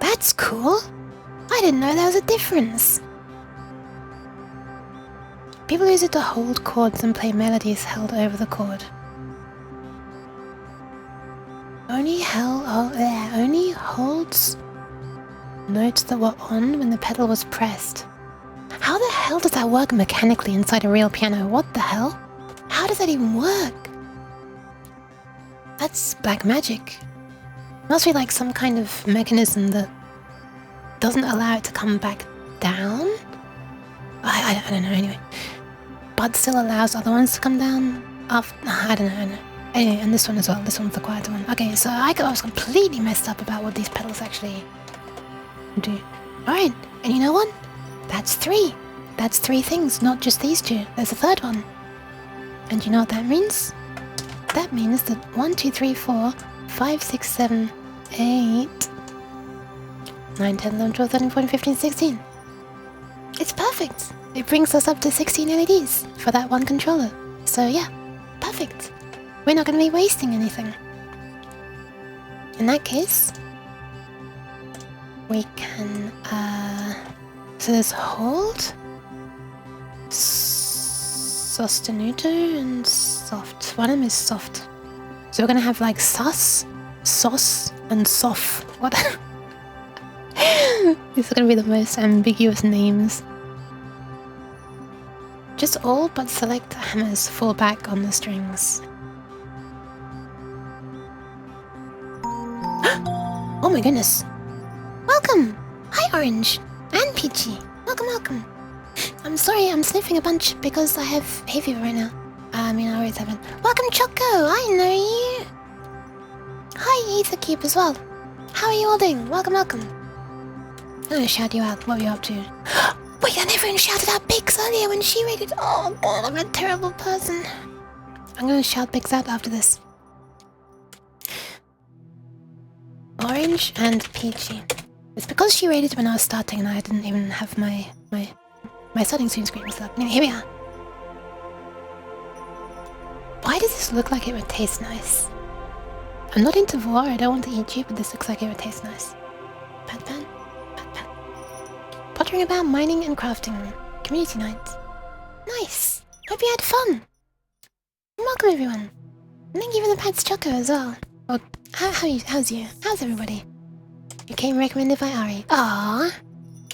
That's cool. I didn't know there was a difference. People use it to hold chords and play melodies held over the chord. Only holds notes that were on when the pedal was pressed. How the hell does that work mechanically inside a real piano? What the hell? How does that even work? That's black magic. Must be like some kind of mechanism that doesn't allow it to come back down? I don't know, anyway. But still allows other ones to come down after. I don't know. Anyway, and this one as well. This one's the quieter one. Okay, so I was completely messed up about what these pedals actually do. Alright, and you know what? That's 3. That's 3 things, not just these 2. There's a third one. And you know what that means? That means that 1, 2, 3, 4, 5, 6, 7, 8, 9, 10, 11, 12, 13, 14, 15, 16. It's perfect. It brings us up to 16 LEDs for that one controller. So yeah, perfect. We're not going to be wasting anything. In that case, we can, so there's hold, sostenuto, and soft. One of them is soft. So we're going to have like sus, sauce, and soft. What? These are going to be the most ambiguous names. Just all but select hammers fall back on the strings. Oh my goodness. Welcome! Hi Orange! And Peachy! Welcome! I'm sorry, I'm sniffing a bunch because I have hay fever right now. I always have it. Welcome Choco! I know you! Hi Ethercube as well. How are you all doing? Welcome. I'm gonna shout you out. What were you up to? Wait, I never even shouted out Biggs earlier when she rated. Oh god, I'm a terrible person. I'm gonna shout Biggs out after this. Orange and Peachy. It's because she rated when I was starting and I didn't even have my My starting screen was up. Anyway, here we are. Why does this look like it would taste nice? I'm not into vor, I don't want to eat you, but this looks like it would taste nice. Pat pan, pat pan. Pottering about mining and crafting. Community night. Nice! Hope you had fun! Welcome everyone! And thank you for the pets Choco as well. Well, how's you? How's everybody? You came recommended by Ari. Aww!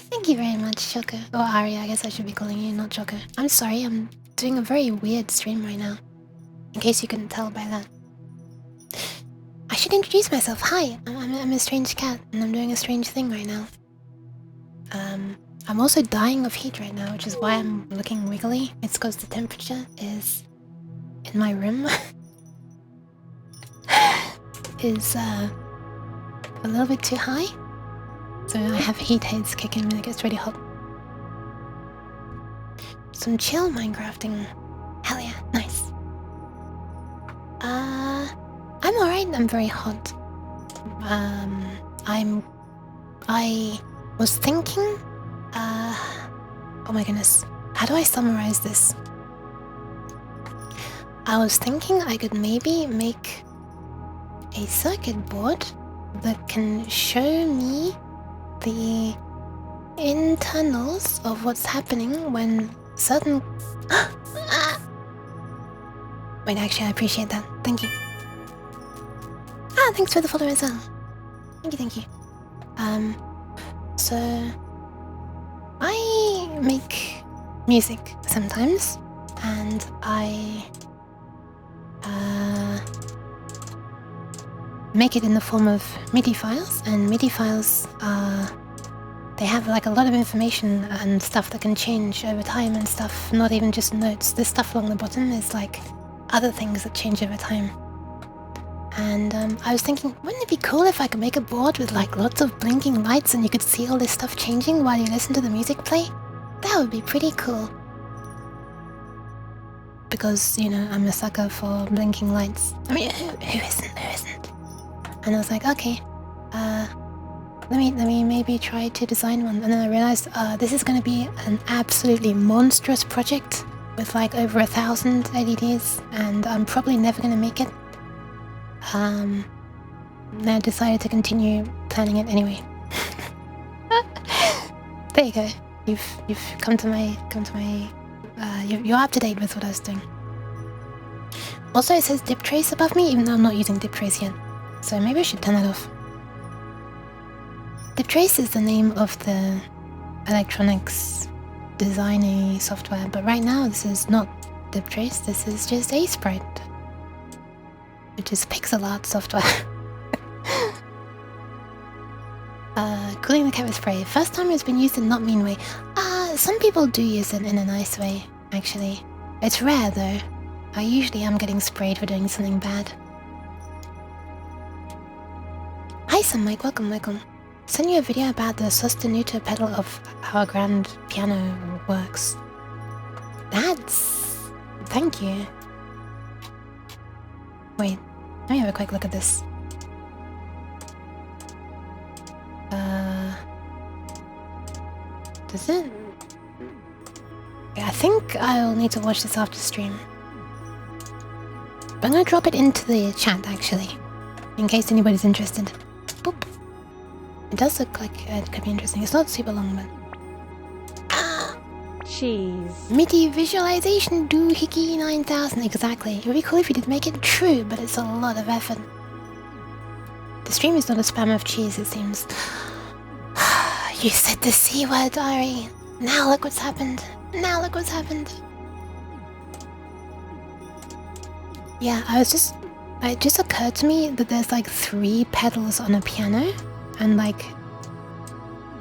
Thank you very much, Choco. Or Ari, I guess I should be calling you, not Choco. I'm sorry, I'm doing a very weird stream right now. In case you couldn't tell by that. I should introduce myself. Hi, I'm a strange cat, and I'm doing a strange thing right now. I'm also dying of heat right now, which is why I'm looking wiggly. It's because the temperature is in my room is a little bit too high. So I have heat haze kicking when it gets really hot. Some chill Minecrafting. Hell yeah, nice. I'm alright, I'm very hot. I was thinking, oh my goodness, how do I summarize this? I was thinking I could maybe make a circuit board that can show me the internals of what's happening when certain... Wait, actually, I appreciate that. Thank you. Ah, thanks for the follow as well. Thank you. So... I make music sometimes, and I... make it in the form of MIDI files, and MIDI files are... They have like a lot of information and stuff that can change over time and stuff, not even just notes. This stuff along the bottom is like other things that change over time. And I was thinking, wouldn't it be cool if I could make a board with like lots of blinking lights and you could see all this stuff changing while you listen to the music play? That would be pretty cool. Because, you know, I'm a sucker for blinking lights. I mean, who isn't? And I was like, okay, let me maybe try to design one. And then I realized this is going to be an absolutely monstrous project with like over 1,000 LEDs, and I'm probably never going to make it. And I decided to continue planning it anyway. There you go. You've come to my you're up to date with what I was doing. Also, it says dip trace above me, even though I'm not using dip trace yet. So maybe I should turn that off. Dip trace is the name of the electronics designy software, but right now this is not dip trace. This is just Sprite, which is pixel art software. Cooling the cat with spray. First time it's been used in not mean way. Some people do use it in a nice way, actually. It's rare though. I usually am getting sprayed for doing something bad. Hi Sam Mike, welcome. Send you a video about the sostenuto pedal of our grand piano works. Thank you. Wait, let me have a quick look at this. Does it? Yeah, I think I'll need to watch this after stream. But I'm gonna drop it into the chat actually, in case anybody's interested. Boop. It does look like it could be interesting. It's not super long, but... Cheese. MIDI visualization doohickey 9000. Exactly. It would be cool if you did make it true, but it's a lot of effort. The stream is not a spam of cheese, it seems. You said the C word, Ari. Now look what's happened. Yeah, it just occurred to me that there's like 3 pedals on a piano, and like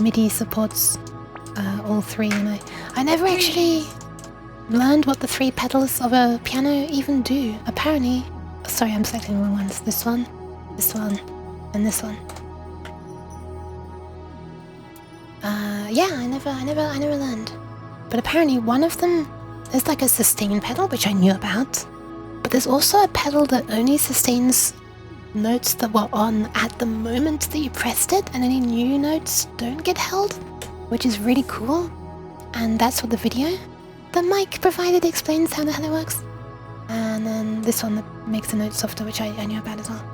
MIDI supports all 3, and I never actually learned what the 3 pedals of a piano even do. Apparently, sorry, I'm selecting the wrong ones. This one, and this one. Yeah, I never learned. But apparently one of them is like a sustain pedal, which I knew about. But there's also a pedal that only sustains notes that were on at the moment that you pressed it, and any new notes don't get held, which is really cool. And that's what the video the mic provided explains how the hell it works. And then this one that makes the notes softer, which I knew about as well.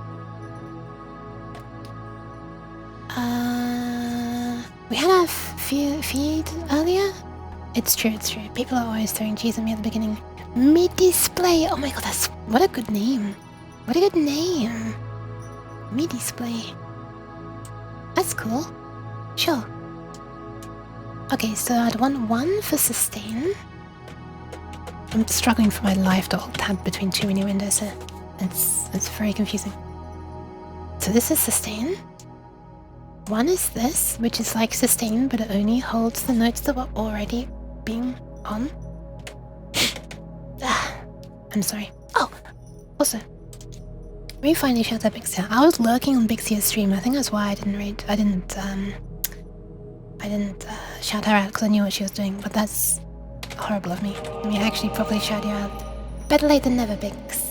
We had our feed earlier. It's true. People are always throwing cheese at me at the beginning. Mid-display. Oh my god, that's what a good name. What a good name. Mid-display. That's cool. Sure. Okay, so I'd want 1 for sustain. I'm struggling for my life to tab between too many windows, so it's very confusing. So this is sustain. 1 is this, which is like sustain, but it only holds the notes that were already being on. I'm sorry. Oh, also, we finally shout out Bixia. I was lurking on Bixia's stream. I think that's why I didn't shout her out because I knew what she was doing. But that's horrible of me. I mean, actually, probably shout you out. Better late than never, Bix.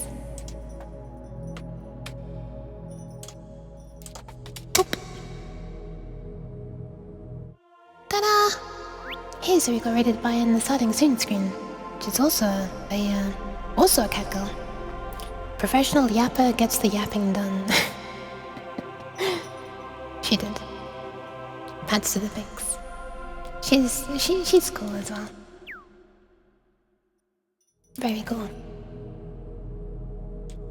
Ta-da! Here's where we got rated by in the starting student screen, which is also a cat girl. Professional yapper gets the yapping done. She did. Pats to the pics. She's cool as well. Very cool.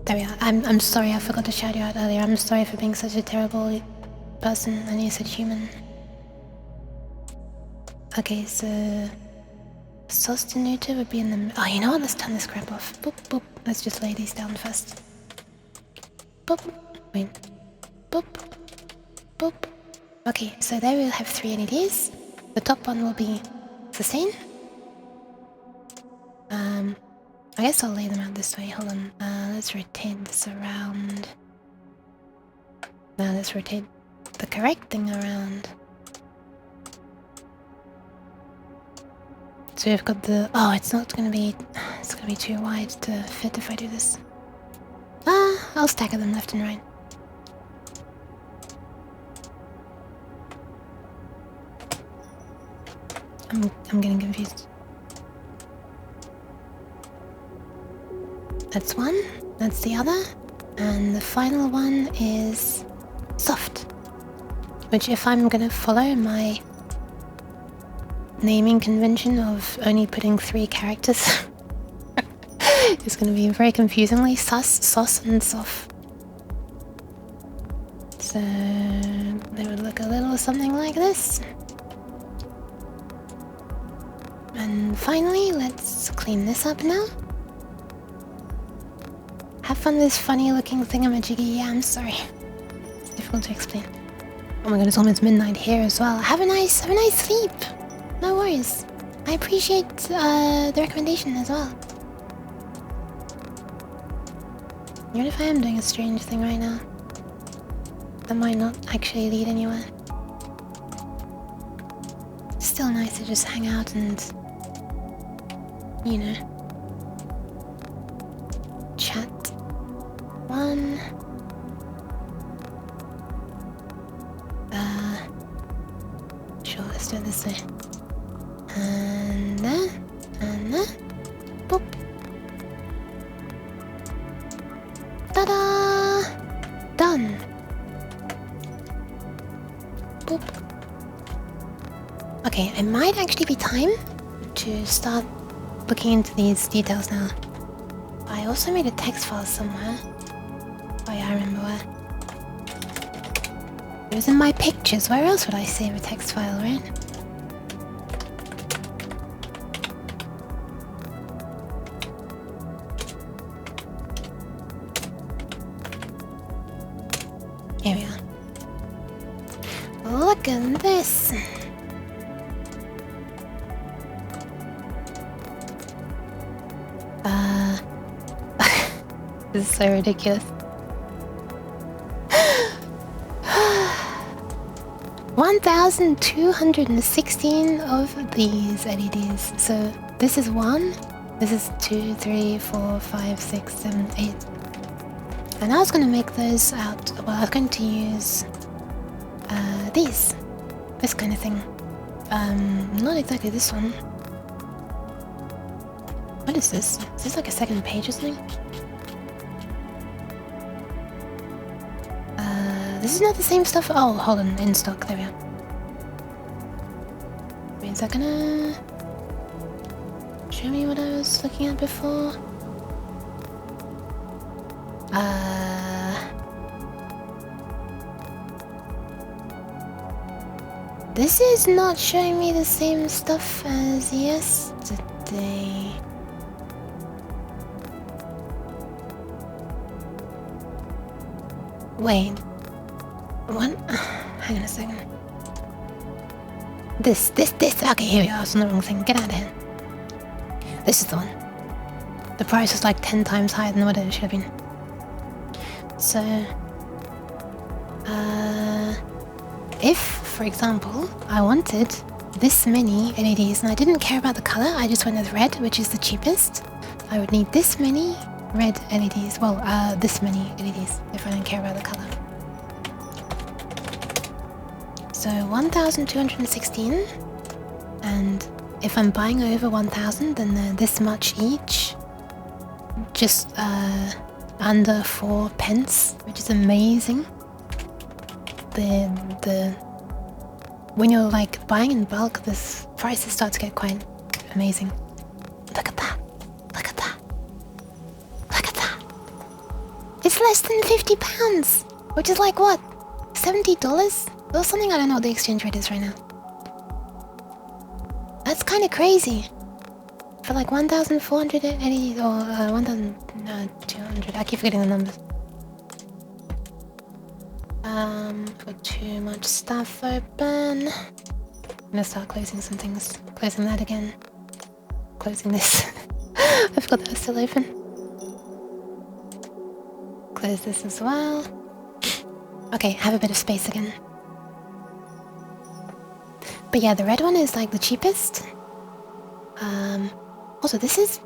There we are. I'm sorry I forgot to shout you out earlier. I'm sorry for being such a terrible person and you're such human. Okay, so Sostenuta would be in the... Oh, you know what? Let's turn this crap off. Boop, boop. Let's just lay these down first. Boop. Wait. Boop. Boop. Okay, so there we'll have 3 LEDs. The top one will be sustain. I guess I'll lay them out this way. Hold on. Let's rotate this around. Now let's rotate the correct thing around. So we've got the... Oh, it's not gonna be... It's gonna be too wide to fit if I do this. I'll stagger them left and right. I'm getting confused. That's one, that's the other, and the final one is soft. Which, if I'm gonna follow my naming convention of only putting 3 characters, it's gonna be very confusingly sus, sauce, and soft. So they would look a little something like this. And finally, let's clean this up now. Have fun with this funny looking thingamajiggy. Yeah, I'm sorry. It's difficult to explain. Oh my god, it's almost midnight here as well. Have a nice sleep. No worries. I appreciate the recommendation as well. Even if I am doing a strange thing right now, that might not actually lead anywhere. It's still nice to just hang out and, you know, chat. 1. Sure, let's do it this way. And there, boop. Ta-da! Done. Boop. Okay, it might actually be time to start looking into these details now. I also made a text file somewhere. Oh yeah, I remember where. It was in my pictures. Where else would I save a text file, right? Here we are. Look at this. This is so ridiculous. 1,216 of these LEDs. So this is 1, this is 2, 3, 4, 5, 6, 7, 8. And I was going to make those out. Well, I was going to use this kind of thing. Not exactly this one. What is this? Is this like a second page or something? This is not the same stuff. Oh, hold on, in stock. There we are. Wait, is that gonna show me what I was looking at before? This is not showing me the same stuff as yesterday. Wait. What? Hang on a second. This. Okay, here we are. It's on the wrong thing. Get out of here. This is the one. The price is like 10 times higher than what it should have been. So, if, for example, I wanted this many LEDs and I didn't care about the color, I just went with red, which is the cheapest, I would need this many red LEDs. Well, this many LEDs if I don't care about the color. So 1,216, and if I'm buying over 1,000, then they're this much each. Just under 4 pence, which is amazing. When you're like buying in bulk, this prices start to get quite amazing. Look at that! Look at that! Look at that! It's less than £50, which is like what, $70 or something? I don't know what the exchange rate is right now. That's kind of crazy. For like 1,480 or 1,200, I keep forgetting the numbers. Got too much stuff open. I'm gonna start closing some things. Closing that again. Closing this. I forgot that was still open. Close this as well. Okay, have a bit of space again. But yeah, the red one is like the cheapest. Also, this is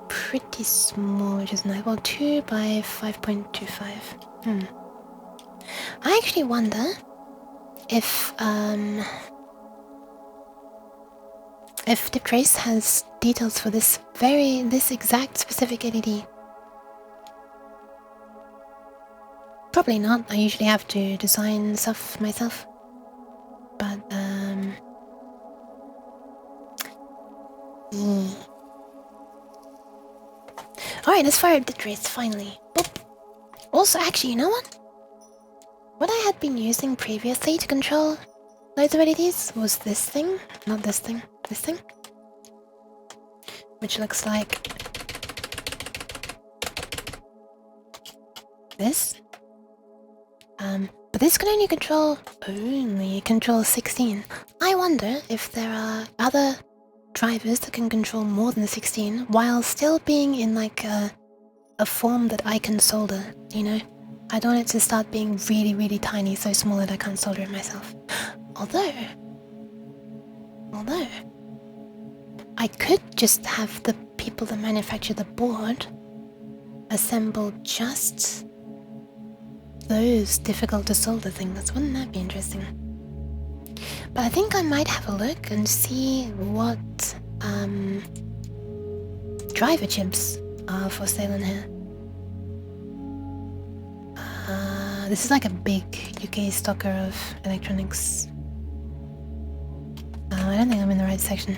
pretty small, which is nice. Well, 2 by 5.25. I actually wonder if Diptrace has details for this exact specific LED. Probably not. I usually have to design stuff myself. But alright, let's fire up the trace finally. Boop. Also, actually, you know what? What I had been using previously to control loads of LEDs was this thing. Not this thing. This thing. Which looks like this. But this can only control 16. I wonder if there are other drivers that can control more than 16 while still being in like a form that I can solder, you know? I don't want it to start being really, really tiny, so small that I can't solder it myself. Although, I could just have the people that manufacture the board assemble just those difficult to solder things. Wouldn't that be interesting? But I think I might have a look and see what driver chips are for sale in here. This is like a big UK stocker of electronics. I don't think I'm in the right section.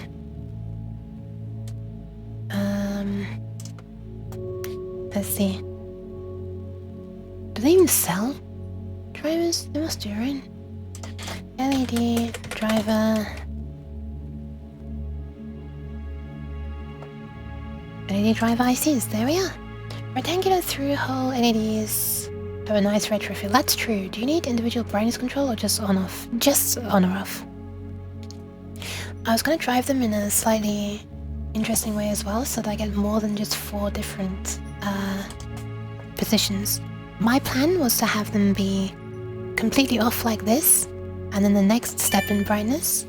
Let's see. Do they even sell drivers? They must do, right? LED driver. LED driver ICs. There we are. Rectangular through-hole LEDs have a nice retrofit. That's true. Do you need individual brightness control or just on-off? Just on or off. I was going to drive them in a slightly interesting way as well, so that I get more than just 4 different positions. My plan was to have them be completely off like this, and then the next step in brightness.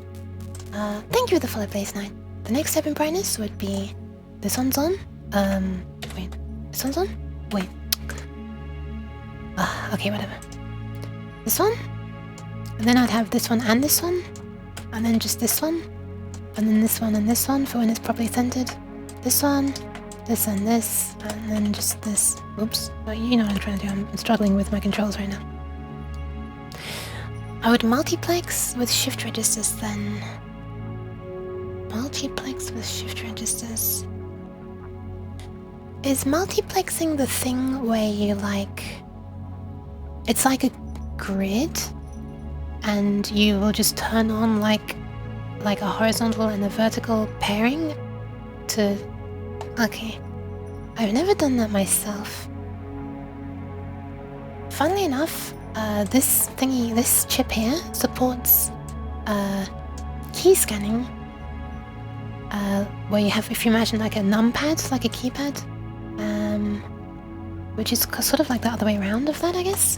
Thank you for the follow, Blaze Knight. The next step in brightness would be this one's on. Wait, this one's on? Wait. Okay, whatever. This one, and then I'd have this one and this one. and then just this one, and then this one and this one for when it's properly centered. This one, this and this, and then just this. Oops, well, you know what I'm trying to do. I'm struggling with my controls right now. I would multiplex with shift registers then. Multiplex with shift registers. Is multiplexing the thing where you like... It's like a grid, and you will just turn on like a horizontal and a vertical pairing to... Okay. I've never done that myself. Funnily enough, this chip here supports key scanning, where you have, if you imagine like a numpad, like a keypad, which is sort of like the other way around of that, I guess.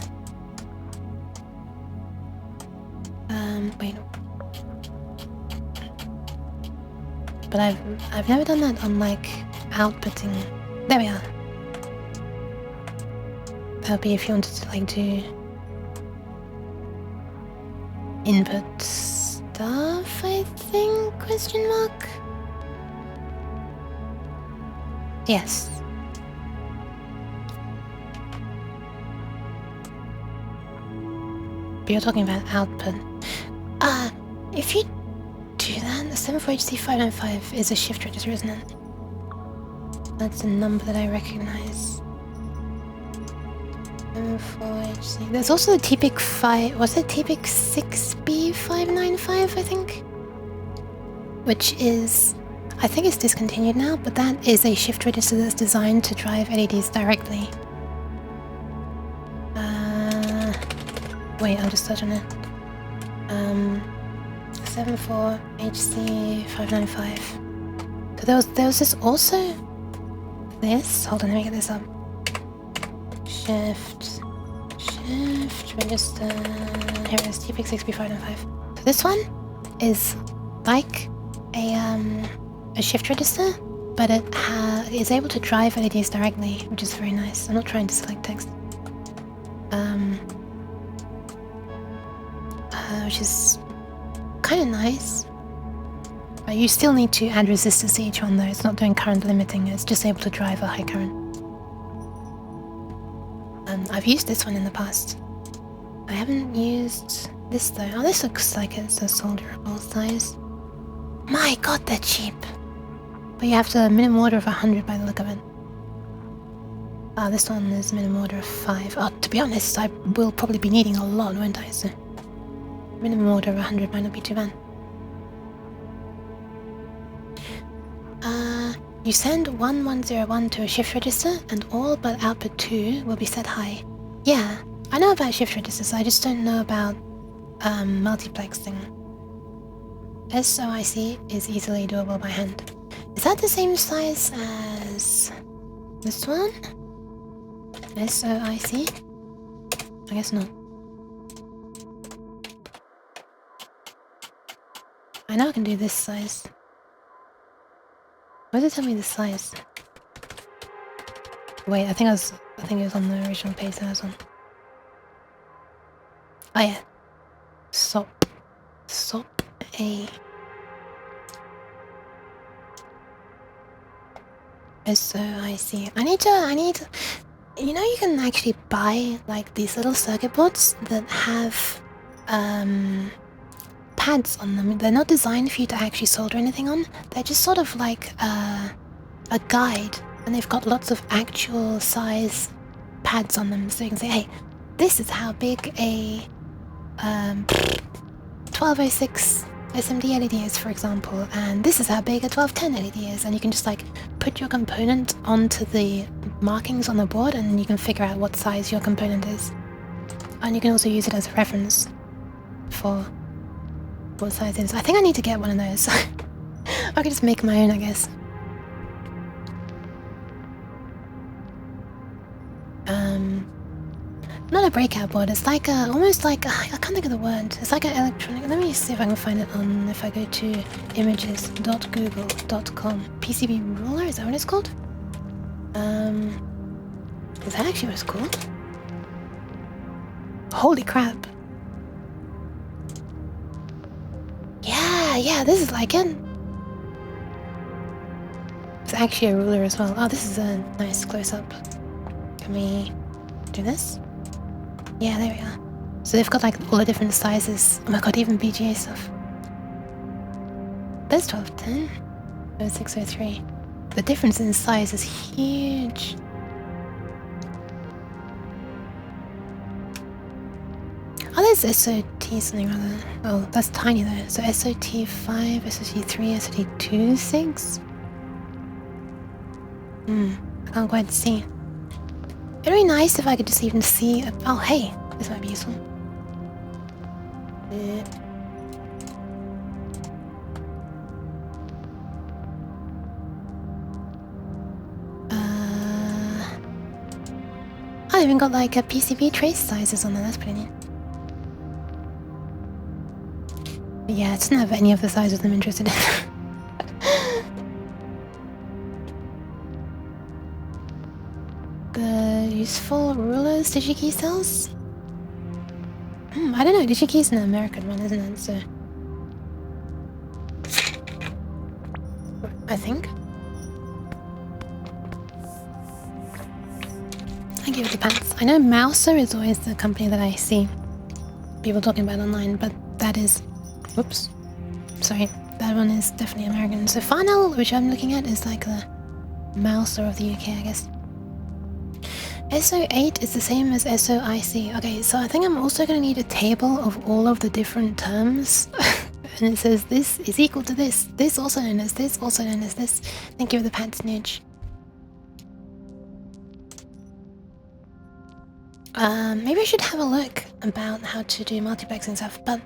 Wait. But I've never done that on like outputting. There we are. That would be if you wanted to like do input stuff, I think, question mark? Yes. But you're talking about output. If you do that, the 74HC595 is a shift register, isn't it? That's a number that I recognize. 74HC. There's also the TPIC 5. Was it TPIC 6B595, I think? Which is... I think it's discontinued now, but that is a shift register that's designed to drive LEDs directly. Wait, I'll just search on it. 74HC595. So there was this also... This? Hold on, let me get this up. Shift register. Here it is, TPIC 6B595. So this one is like a shift register, but it is able to drive LEDs directly, which is very nice. I'm not trying to select text. Which is kind of nice. You still need to add resistors to each one though. It's not doing current limiting, it's just able to drive a high current. I've used this one in the past. I haven't used this though. Oh, this looks like it's a solderable size. My god, they're cheap. But you have to minimum order of 100 by the look of it. This one is minimum order of 5. Oh, to be honest, I will probably be needing a lot, won't I? So minimum order of 100 might not be too bad. You send 1101 to a shift register and all but output 2 will be set high. Yeah, I know about shift registers, I just don't know about multiplexing. SOIC is easily doable by hand. Is that the same size as this one? SOIC? I guess not. I know I can do this size. Why did it tell me the size? Wait, I think it was on the original page that I was on. Oh yeah. SOP A. SOIC. I need you know, you can actually buy like these little circuit boards that have pads on them. They're not designed for you to actually solder anything on. They're just sort of like a guide, and they've got lots of actual size pads on them, so you can say, hey, this is how big a 1206 SMD LED is, for example, and this is how big a 1210 LED is, and you can just like put your component onto the markings on the board, and you can figure out what size your component is. And you can also use it as a reference for what size it is. I think I need to get one of those. I could just make my own, I guess. Not a breakout board, it's like a, almost like, I can't think of the word. It's like an electronic, let me see if I can find it on, if I go to images.google.com. PCB ruler, is that what it's called? Is that actually what it's called? Holy crap. Yeah, Yeah, this is like it. It's actually a ruler as well. Oh, this is a nice close-up. Can we do this? Yeah, there we are. So they've got like all the different sizes. Oh my god, even BGA stuff. There's 1210. 0603. The difference in size is huge. Oh, there's SOT something rather. Oh, that's tiny though. So SOT 5, SOT 3, SOT 2, 6? I can't quite see. It'd be nice if I could just even see. Oh, hey, this might be useful. I even got like a PCB trace sizes on there. That's pretty neat. But yeah, it doesn't have any of the sizes I'm interested in. The useful rulers, DigiKey cells? I don't know, DigiKey's an American one, isn't it? So I think. I give it the pants. I know Mouser is always the company that I see people talking about online, but that is... Whoops. Sorry, that one is definitely American. So Farnell, which I'm looking at, is like the Mouser of the UK, I guess. SO8 is the same as SOIC. Okay, so I think I'm also going to need a table of all of the different terms. And it says this is equal to this also known as this, also known as this. Thank you for the patronage. Maybe I should have a look about how to do multiplexing stuff, but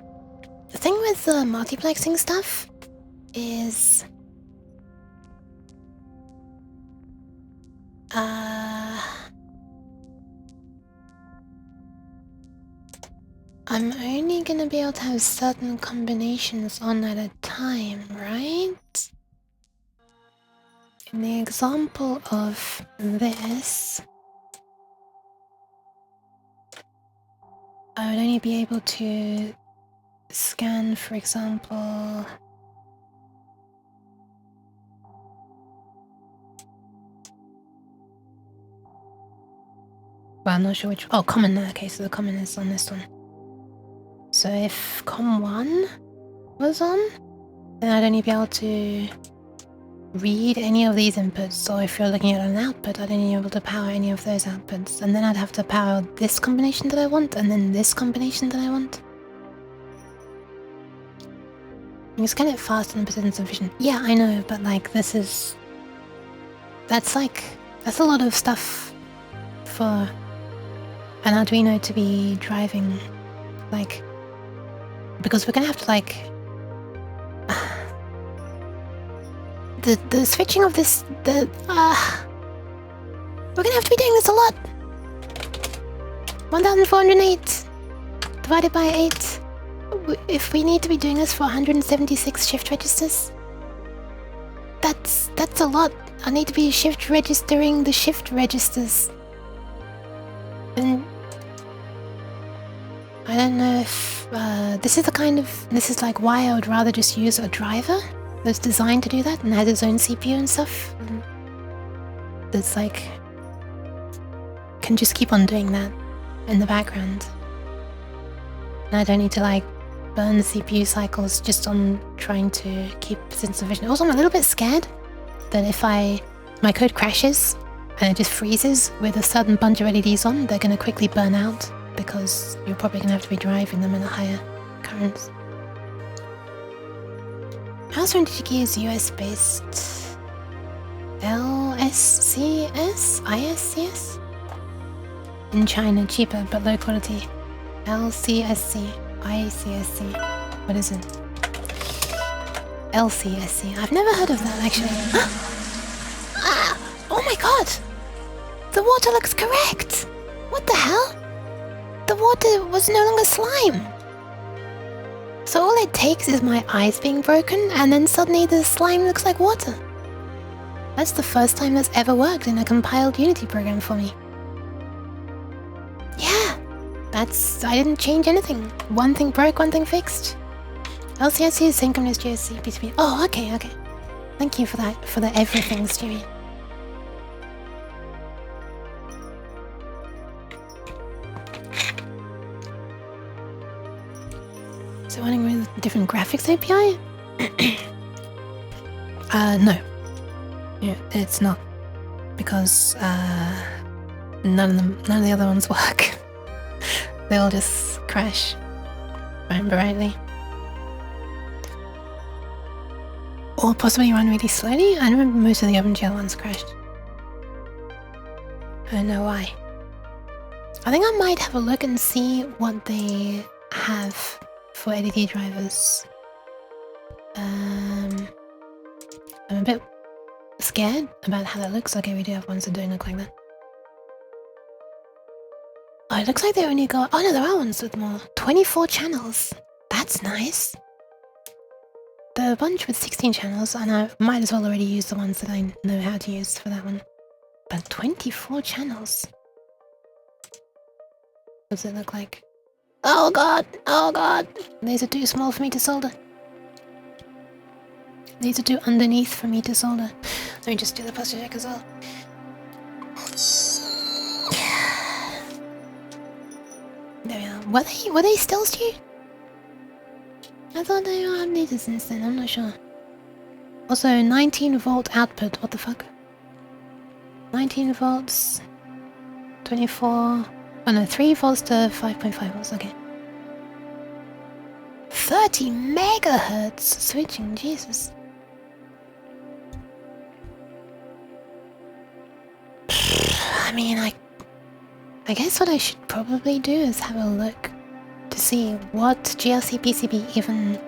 the thing with the multiplexing stuff is... I'm only gonna be able to have certain combinations on at a time, right? In the example of this, I would only be able to scan, for example... Well, I'm not sure which... Oh, common. Okay, so the common is on this one. So if COM1 was on, then I'd only be able to read any of these inputs. So if you're looking at an output, I'd only be able to power any of those outputs. And then I'd have to power this combination that I want, and then this combination that I want. You can scan it fast and persistence sufficient. Yeah, I know, but like this is... That's a lot of stuff for an Arduino to be driving, like... Because we're gonna have to like... The switching of this... We're gonna have to be doing this a lot! 1408 divided by 8. If we need to be doing this for 176 shift registers, that's a lot. I need to be shift registering the shift registers. And I don't know if this is like why I would rather just use a driver that's designed to do that and has its own CPU and stuff. That's like can just keep on doing that in the background. And I don't need to like burn the CPU cycles just on trying to keep persistence sufficient. Also, I'm a little bit scared that if my code crashes and it just freezes with a sudden bunch of LEDs on, they're going to quickly burn out because you're probably going to have to be driving them in a higher currents. House run DigiKey is US based. LSCS? ISCS? In China, cheaper but low quality. LCSC. ICSC. What is it? LCSC. I've never heard of that actually. Oh my god! The water looks correct! What the hell? The water was no longer slime! So all it takes is my eyes being broken and then suddenly the slime looks like water. That's the first time that's ever worked in a compiled Unity program for me. Yeah! I didn't change anything. One thing broke, one thing fixed. LCSC is synchronous GSC P2P. Oh, okay, okay. Thank you for that, for the everything, Stewie. So running with a different graphics API? No. Yeah, it's not. Because, none of the other ones work. They all just crash. If I remember rightly. Or possibly run really slowly? I remember most of the OpenGL ones crashed. I don't know why. I think I might have a look and see what they have for ADT drivers. I'm a bit scared about how that looks. Okay, we do have ones that don't look like that. Oh, it looks like they only got... Oh no, there are ones with more. 24 channels. That's nice. The bunch with 16 channels, and I might as well already use the ones that I know how to use for that one. But 24 channels. What does it look like? Oh god! Oh god! These are too small for me to solder. These are too underneath for me to solder. Let me just do the posture check as well. There we are. Were they still, Stu? I thought they were updated since then, I'm not sure. Also, 19 volt output, what the fuck? 19 volts... 24... Oh no, 3 volts to 5.5 volts, okay. 30 megahertz switching, Jesus. I mean, I guess what I should probably do is have a look to see what GLC PCB even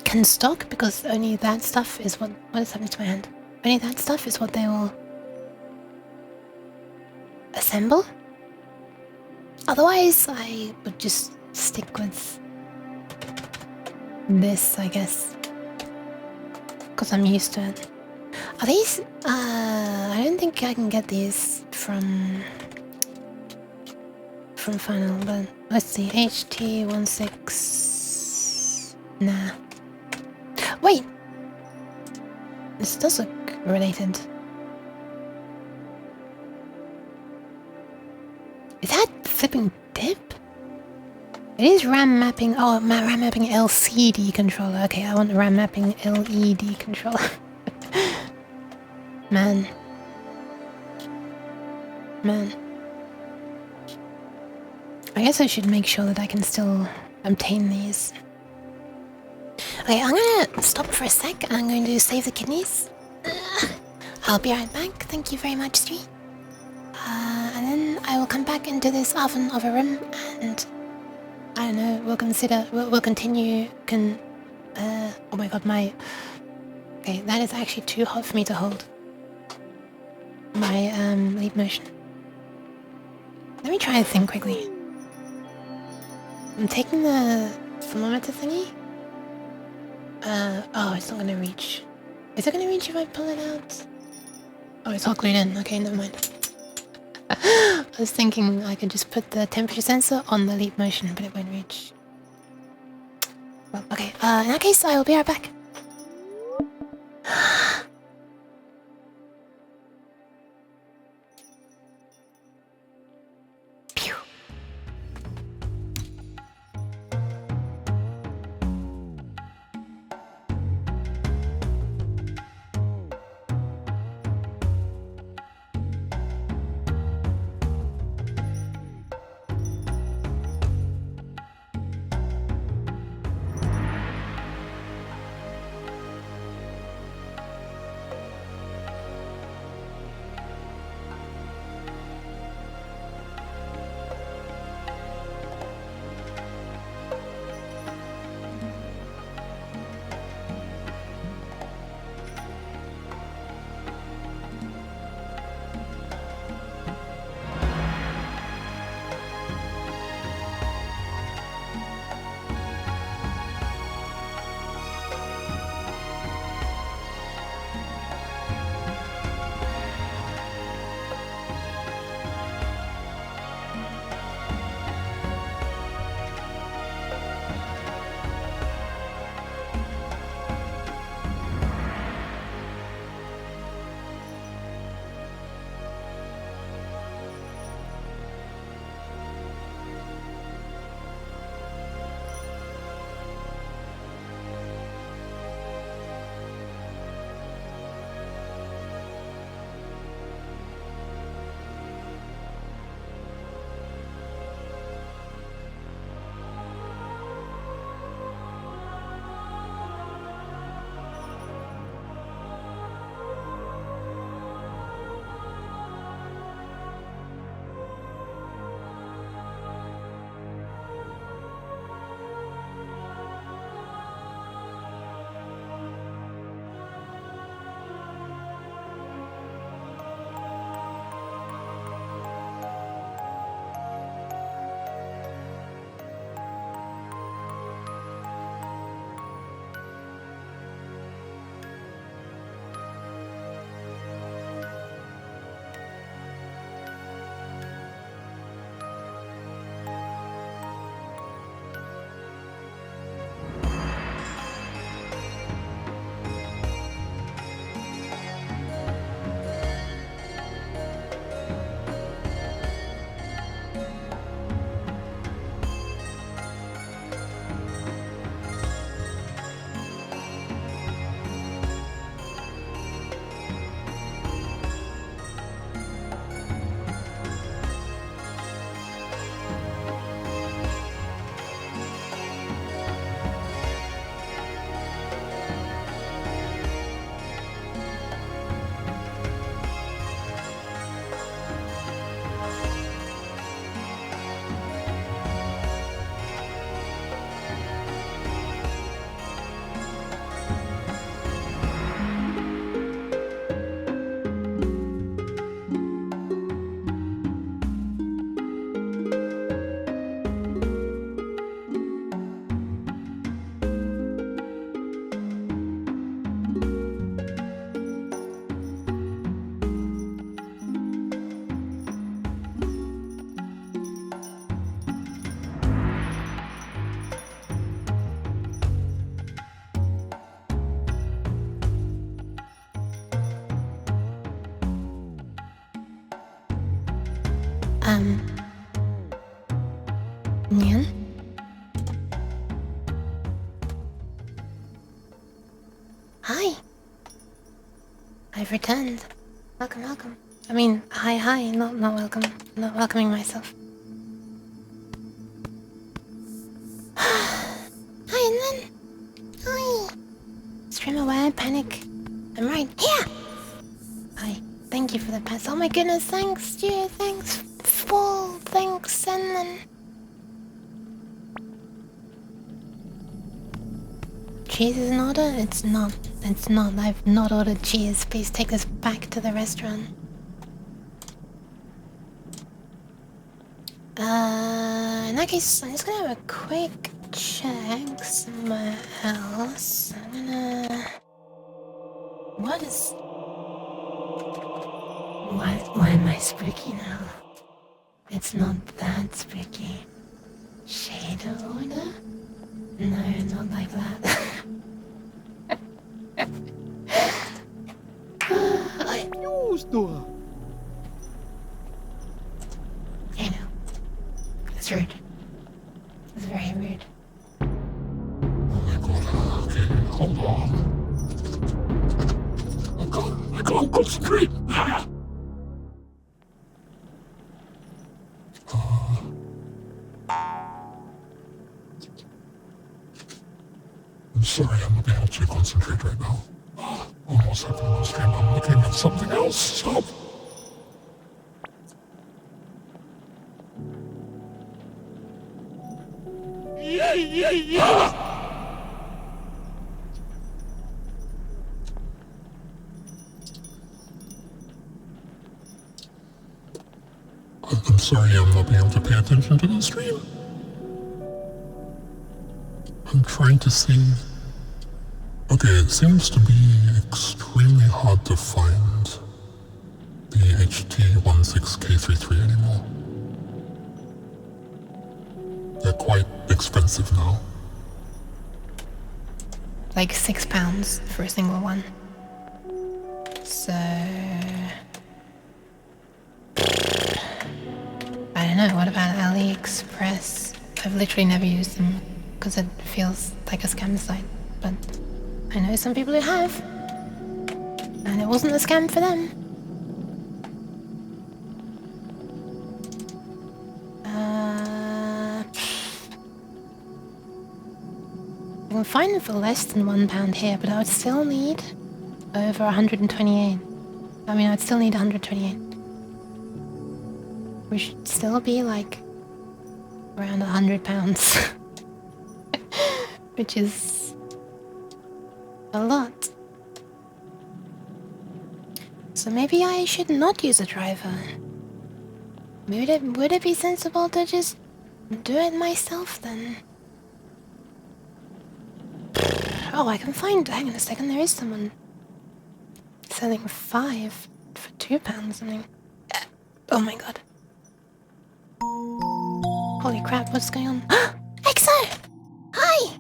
can stock, because only that stuff is what is happening to my hand? Only that stuff is what they will assemble. Otherwise, I would just stick with this, I guess, because I'm used to it. Are these? I don't think I can get these from Final, but let's see. HT16. Nah. Wait. This does look related. Is that flipping dip? It is RAM mapping. Oh, RAM mapping LCD controller. Okay, I want RAM mapping LED controller. Man. I guess I should make sure that I can still obtain these. Okay, I'm gonna stop for a sec and I'm going to save the kidneys. I'll be right back. Thank you very much, Street. And then I will come back into this oven of a room and I don't know, we'll continue, oh my god, okay, that is actually too hot for me to hold. My, lead motion. Let me try a thing quickly. I'm taking the thermometer thingy. Oh, it's not gonna reach. Is it gonna reach if I pull it out? Oh, it's all glued in. Okay, never mind. I was thinking I could just put the temperature sensor on the leap motion, but it won't reach. Well, okay, in that case, I will be right back. Pew. Nyan? Hi. I've returned. Welcome, welcome. I mean, hi, not welcome. Not welcoming myself. Hi, and then. Hi. Stream aware, panic. I'm right here. Hi. Thank you for the pass. Oh my goodness, thanks, Stu. Thanks, Fall. Thanks, and then. Cheese is an order? It's not. It's not. I've not ordered cheese. Please take this back to the restaurant. In that case, I'm just gonna have a quick check somewhere else. I'm gonna... What is... Why am I spooky now? It's not that spooky. Shader order? No, not like that. I know. It's rude. It's very rude. Oh my god, okay, hold on. I can't concentrate. I'm sorry, I'm not able to concentrate right now. Oh, what's happening on stream? I'm looking at something else. Stop. I'm sorry, I'm not being able to pay attention to the stream. I'm trying to see. Okay, it seems to be extremely hard to find the HT16K33 anymore. They're quite expensive now. Like £6 for a single one. So... I don't know, what about AliExpress? I've literally never used them because it feels like a scam site, but I know some people who have. And it wasn't a scam for them. I can find it for less than £1 here, but I would still need over 128. I mean, I'd still need 128. We should still be like around £100, which is a lot. So maybe I should not use a driver. Would it be sensible to just do it myself then? Oh, I can find. Hang on a second. There is someone selling 5 for £2 something. Oh my god. Holy crap, what's going on? EXO! Hi!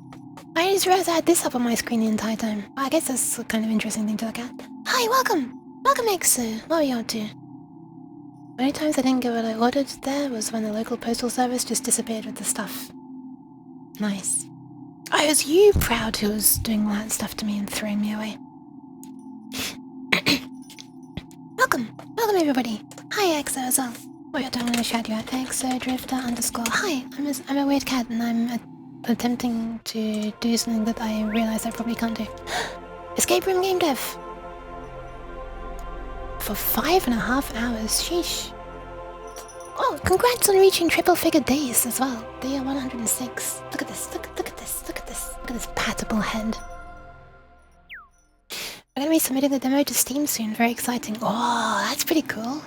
I just realized I had this up on my screen the entire time. I guess that's a kind of interesting thing to look at. Hi, welcome! Welcome, EXO! What are you up to? The only times I didn't get what I ordered there was when the local postal service just disappeared with the stuff. Nice. Oh, it was you, Proud, who was doing all that stuff to me and throwing me away. Welcome! Welcome, everybody! Hi, EXO as well. Wait, I'm gonna shout you out. EXO Drifter _ Hi, I'm a weird cat and I'm attempting to do something that I realize I probably can't do. Escape room game dev! For 5.5 hours, sheesh. Oh, congrats on reaching triple figure days as well. Day 106. Look at this, look at this, look at this, look at this patable head. We're gonna be submitting the demo to Steam soon, very exciting. Oh, that's pretty cool.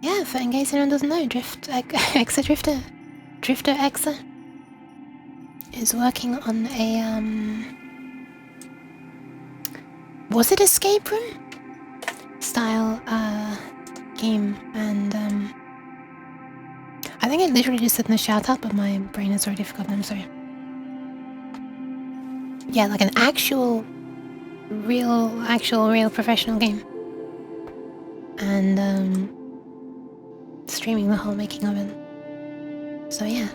Yeah, for in case anyone doesn't know, Drifter Exa is working on a was it escape room style game, and I think it literally just said in the shout out, but my brain has already forgotten. I'm sorry. Yeah, like an actual real professional game, and streaming the whole making of it. So yeah.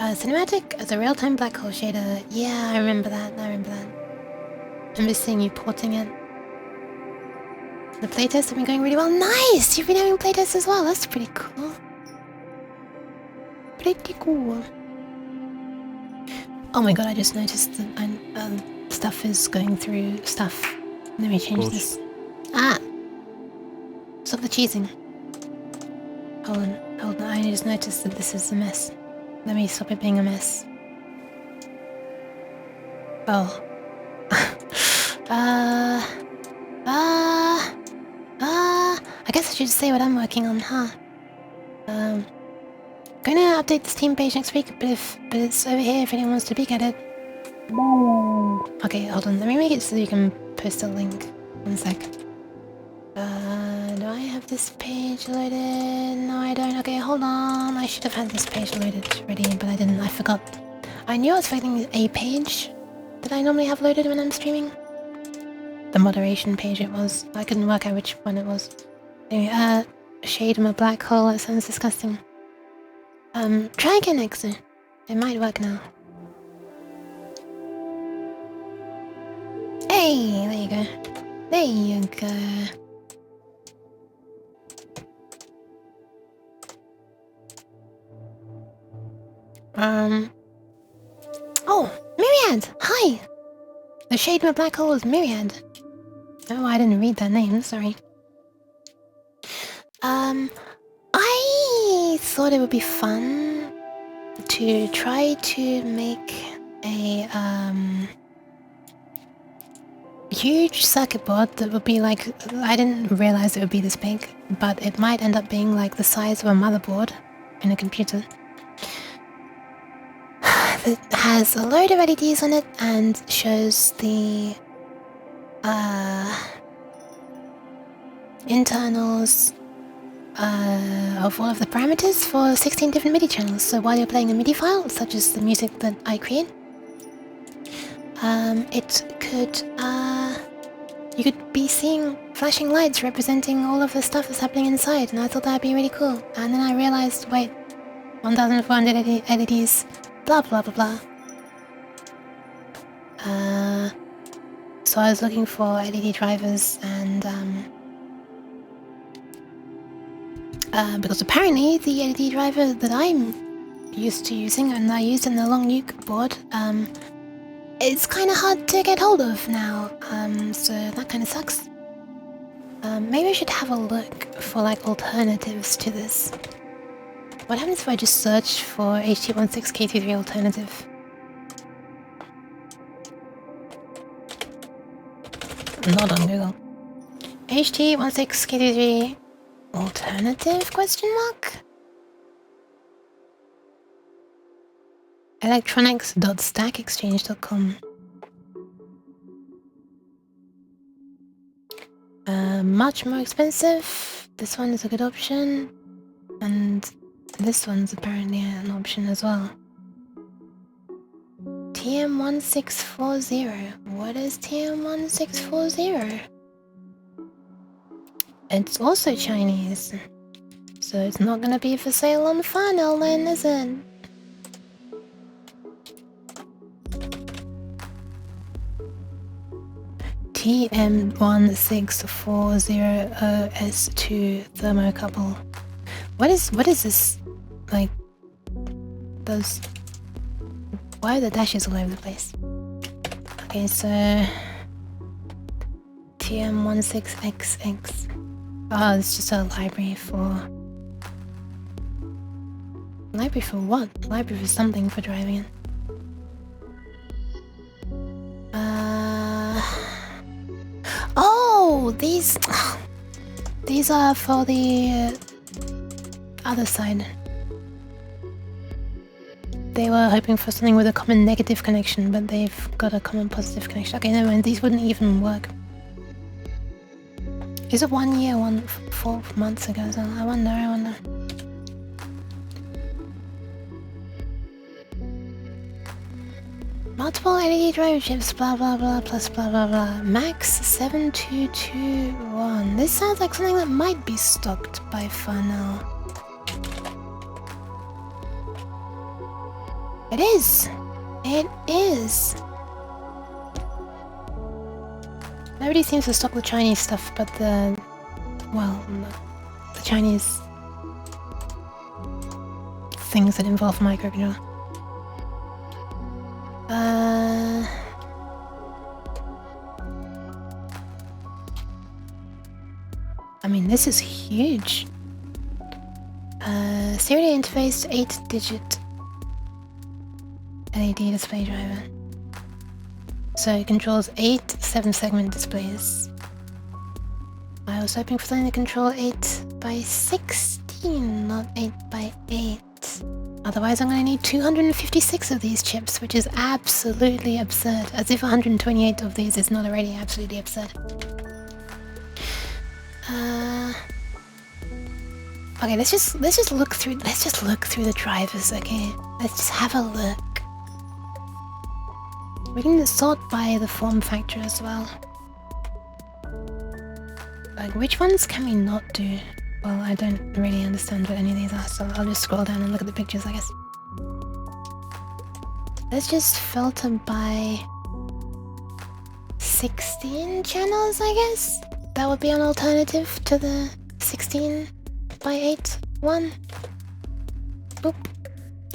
Cinematic as a real-time black hole shader. Yeah, I remember that. I remember seeing you porting it. The playtests have been going really well. Nice! You've been having playtests as well. That's pretty cool. Pretty cool. Oh my god, I just noticed that stuff is going through stuff. Let me change this. Ah! Stop the cheesing. Hold on. I just noticed that this is a mess. Let me stop it being a mess. Oh. I guess I should say what I'm working on, huh? Gonna update this team page next week, but it's over here if anyone wants to peek at it. Okay, hold on. Let me make it so you can post a link. One sec. Do I have this page loaded? No, I don't. Okay, hold on. I should have had this page loaded already, but I didn't. I forgot. I knew I was expecting a page that I normally have loaded when I'm streaming. The moderation page it was. I couldn't work out which one it was. Anyway, shade of a black hole. That sounds disgusting. Try again next time. It might work now. Hey, there you go. There you go. Oh, Myriad! Hi! The shade of a black hole is Myriad. Oh, I didn't read that name, sorry. I thought it would be fun to try to make a, huge circuit board that would be like, I didn't realize it would be this big, but it might end up being like the size of a motherboard in a computer. That has a load of LEDs on it and shows the internals of all of the parameters for 16 different MIDI channels. So while you're playing a MIDI file, such as the music that I create, it could you could be seeing flashing lights representing all of the stuff that's happening inside, and I thought that'd be really cool. And then I realized, wait, 1,400 LEDs, blah blah blah blah. So I was looking for LED drivers, and because apparently the LED driver that I'm used to using and I used in the long nuke board, it's kind of hard to get hold of now, so that kind of sucks. Maybe I should have a look for like alternatives to this. What happens if I just search for HT16K33 alternative? Not on Google. HT16K33 alternative question mark? electronics.stackexchange.com. Much more expensive. This one is a good option, and this one's apparently an option as well. TM1640. What is TM1640? It's also Chinese, so it's not gonna be for sale on Funnel then, is it? TM1640OS2 thermocouple. What is this? Like, those. Why are the dashes all over the place? Okay, so TM16XX. Oh, it's just a library for. Library for what? Library for something for driving it. Oh, these are for the other side. They were hoping for something with a common negative connection, but they've got a common positive connection. Okay, never mind. These wouldn't even work. Is it 1 year, 4 months ago? So I wonder. Multiple LED drive chips, blah blah blah, plus blah blah blah. Max 7221. This sounds like something that might be stocked by Funnel. It is! It is! Nobody seems to stock the Chinese stuff, but the Chinese things that involve microcontroller. I mean, this is huge. Serial interface 8-digit LED display driver. So it controls 8 7-segment displays. I was hoping for something to control 8x16, not 8x8. Otherwise I'm gonna need 256 of these chips, which is absolutely absurd. As if 128 of these is not already absolutely absurd. Okay, let's just look through the drivers, okay? Let's just have a look. We can sort by the form factor as well. Like, which ones can we not do? Well, I don't really understand what any of these are, so I'll just scroll down and look at the pictures, I guess. Let's just filter by 16 channels, I guess? That would be an alternative to the 16x8 one. Boop.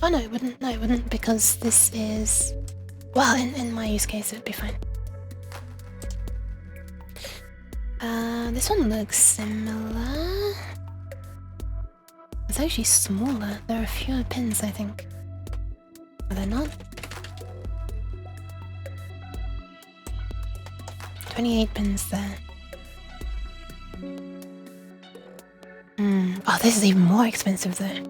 Oh no, it wouldn't. No, it wouldn't, because this is... Well, in my use case, it would be fine. This one looks similar. It's actually smaller. There are fewer pins, I think. Are there not? 28 pins there. Oh, this is even more expensive though.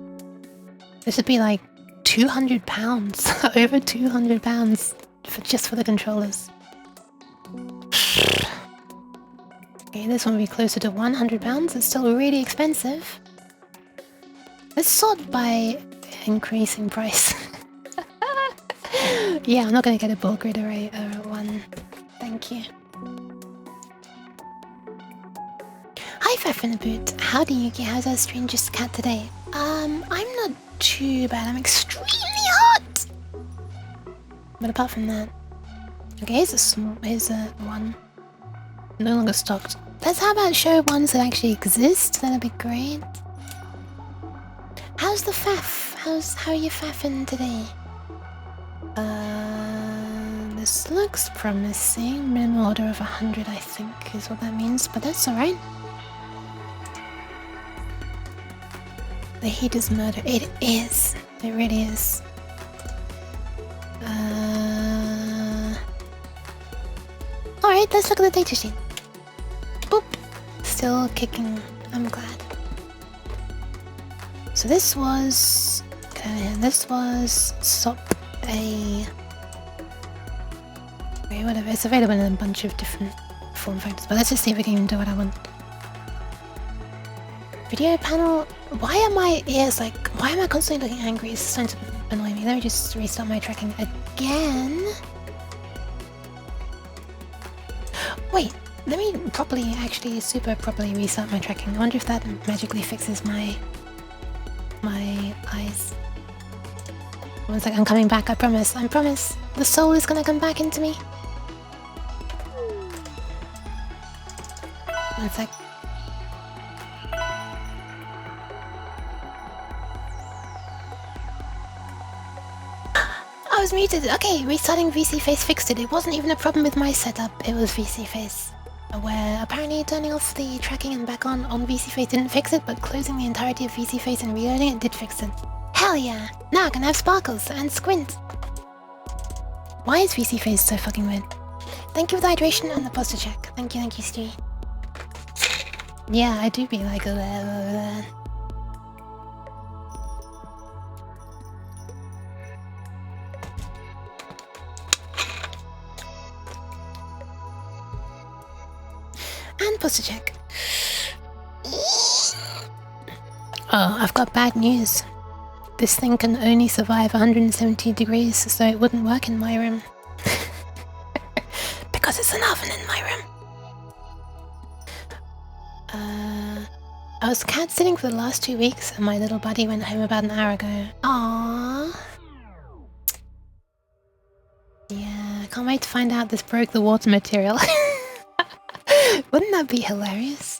This would be like £200. Over £200 just for the controllers. Okay, this one would be closer to £100. It's still really expensive. Let's sort by increasing price. Yeah, I'm not gonna get a bulk grid array one. Thank you. Hi Faffinaboot, howdy Yuki, how's our strangest cat today? I'm not too bad, I'm extremely hot! But apart from that... Okay, here's a one. No longer stocked. Let's how about show ones that actually exist, that'd be great. How's the faff? How are you faffing today? This looks promising. Minimum order of 100, I think, is what that means, but that's alright. The heat is murder. It is. It really is. Alright, let's look at the datasheet. Boop. Still kicking. I'm glad. So this was... SOP A... Okay, whatever. It's available in a bunch of different form factors, but let's just see if we can even do what I want. Video panel... Why are my ears like... Why am I constantly looking angry? It's starting to annoy me. Let me just restart my tracking again. Wait, let me super properly restart my tracking. I wonder if that magically fixes my eyes. One sec, I'm coming back, I promise. The soul is gonna come back into me. One sec. I was muted. Okay, restarting VC Face fixed it. It wasn't even a problem with my setup. It was VC Face. Where apparently turning off the tracking and back on VC Face didn't fix it, but closing the entirety of VC Face and reloading it did fix it. Hell yeah! Now I can have sparkles and squint. Why is VC Face so fucking weird? Thank you for the hydration and the posture check. Thank you, Stewie. Yeah, I do be like a and posture check. Oh, I've got bad news. This thing can only survive 170 degrees, so it wouldn't work in my room. Because it's an oven in my room. I was cat sitting for the last 2 weeks and my little buddy went home about an hour ago. Aww. can't wait to find out this broke the water material. Wouldn't that be hilarious?